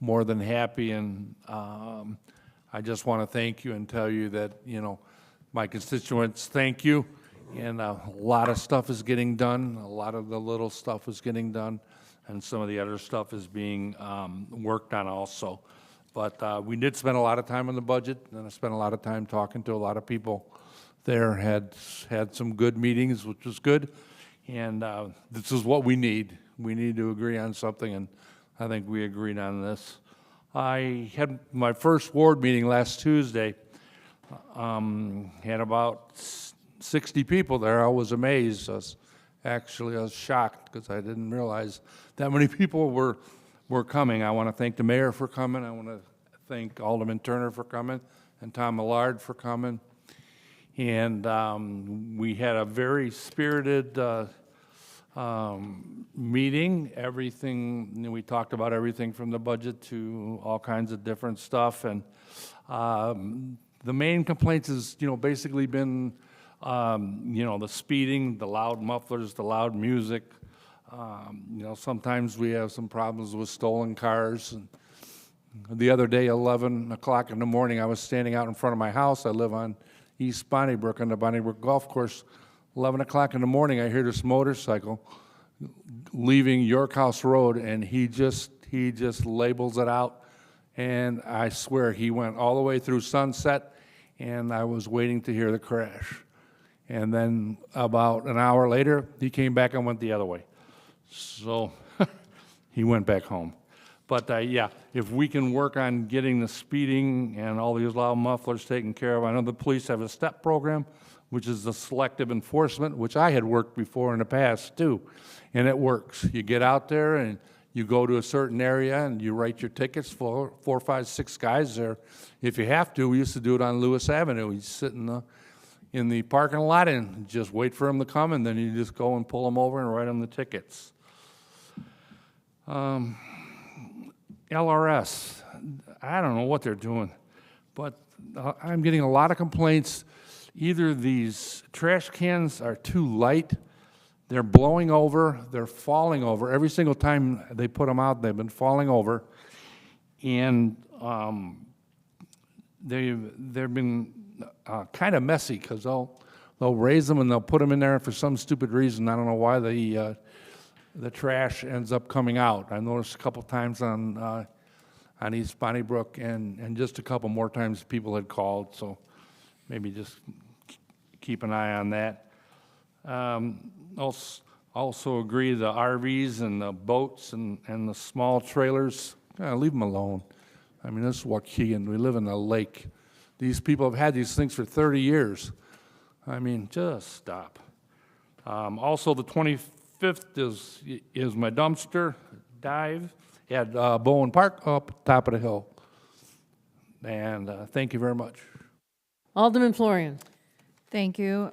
Speaker 14: more than happy, and I just want to thank you and tell you that, you know, my constituents thank you, and a lot of stuff is getting done, a lot of the little stuff is getting done, and some of the other stuff is being worked on also. But we did spend a lot of time on the budget, and I spent a lot of time talking to a lot of people there, had some good meetings, which was good, and this is what we need. We need to agree on something, and I think we agreed on this. I had my first ward meeting last Tuesday, had about 60 people there. I was amazed. I was shocked because I didn't realize that many people were coming. I want to thank the mayor for coming. I want to thank Alderman Turner for coming and Tom Millard for coming. And we had a very spirited meeting. Everything, we talked about everything from the budget to all kinds of different stuff. And the main complaints has, basically been, the speeding, the loud mufflers, the loud music. Sometimes we have some problems with stolen cars. And the other day, 11 o'clock in the morning, I was standing out in front of my house. I live on East Bonnybrook on the Bonnybrook Golf Course. 11 o'clock in the morning, I hear this motorcycle leaving York House Road, and he just labels it out. And I swear, he went all the way through Sunset, and I was waiting to hear the crash. And then about an hour later, he came back and went the other way. So he went back home. But yeah, if we can work on getting the speeding and all these loud mufflers taken care of. I know the police have a STEP program, which is the selective enforcement, which I had worked before in the past too, and it works. You get out there and you go to a certain area and you write your tickets for 4, 5, 6 guys there. If you have to, we used to do it on Lewis Avenue. You sit in the parking lot and just wait for them to come, and then you just go and pull them over and write them the tickets. LRS, I don't know what they're doing, but I'm getting a lot of complaints. Either these trash cans are too light, they're blowing over, they're falling over. Every single time they put them out, they've been falling over. And they've been kind of messy because they'll raise them and they'll put them in there for some stupid reason. I don't know why the trash ends up coming out. I noticed a couple times on East Bonnybrook, and just a couple more times people had called, so maybe just keep an eye on that. Also agree the RVs and the boats and the small trailers, leave them alone. I mean, this is Waukegan. We live in a lake. These people have had these things for 30 years. I mean, just stop. Also, the 25th is my dumpster dive at Bowen Park up top of the hill. And thank you very much.
Speaker 20: Alderman Florian.
Speaker 7: Thank you.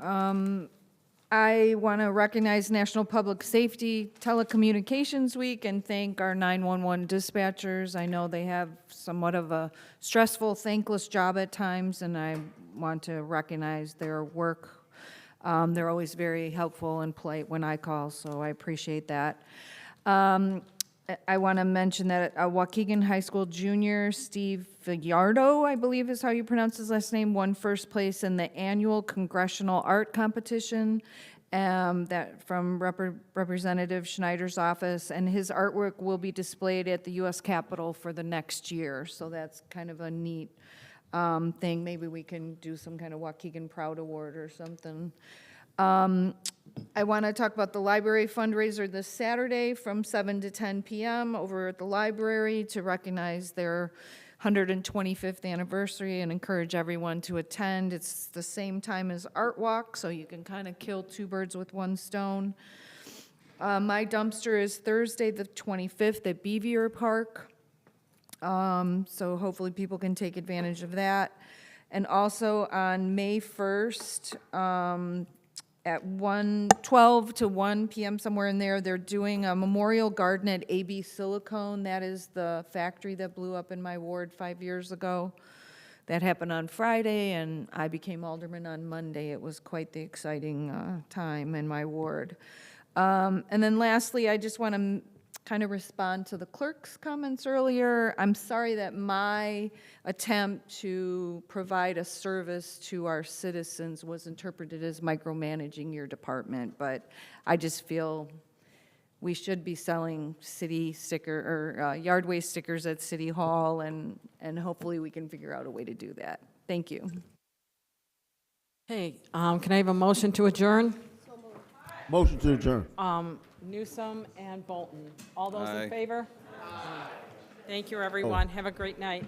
Speaker 7: I want to recognize National Public Safety Telecommunications Week and thank our 911 dispatchers. I know they have somewhat of a stressful, thankless job at times, and I want to recognize their work. They're always very helpful and polite when I call, so I appreciate that. I want to mention that Waukegan High School junior Steve Figliardo, I believe is how you pronounce his last name, won first place in the annual Congressional Art Competition that from Representative Schneider's office, and his artwork will be displayed at the U.S. Capitol for the next year, so that's kind of a neat thing. Maybe we can do some kind of Waukegan Proud Award or something. I want to talk about the library fundraiser this Saturday from 7 to 10 p.m. over at the library to recognize their 125th anniversary and encourage everyone to attend. It's the same time as Art Walk, so you can kind of kill 2 birds with 1 stone. My dumpster is Thursday the 25th at Beavier Park, so hopefully people can take advantage of that. And also on May 1st, at 12 to 1 p.m., somewhere in there, they're doing a memorial garden at AB Silicone. That is the factory that blew up in my ward 5 years ago. That happened on Friday, and I became alderman on Monday. It was quite the exciting time in my ward. And then lastly, I just want to kind of respond to the clerk's comments earlier. I'm sorry that my attempt to provide a service to our citizens was interpreted as micromanaging your department, but I just feel we should be selling city sticker or yard waste stickers at City Hall, and hopefully we can figure out a way to do that. Thank you.
Speaker 13: Hey, can I have a motion to adjourn?
Speaker 4: Motion to adjourn.
Speaker 13: Newsom and Bolton. All those
Speaker 8: Aye.
Speaker 13: in favor? Thank you, everyone. Have a great night.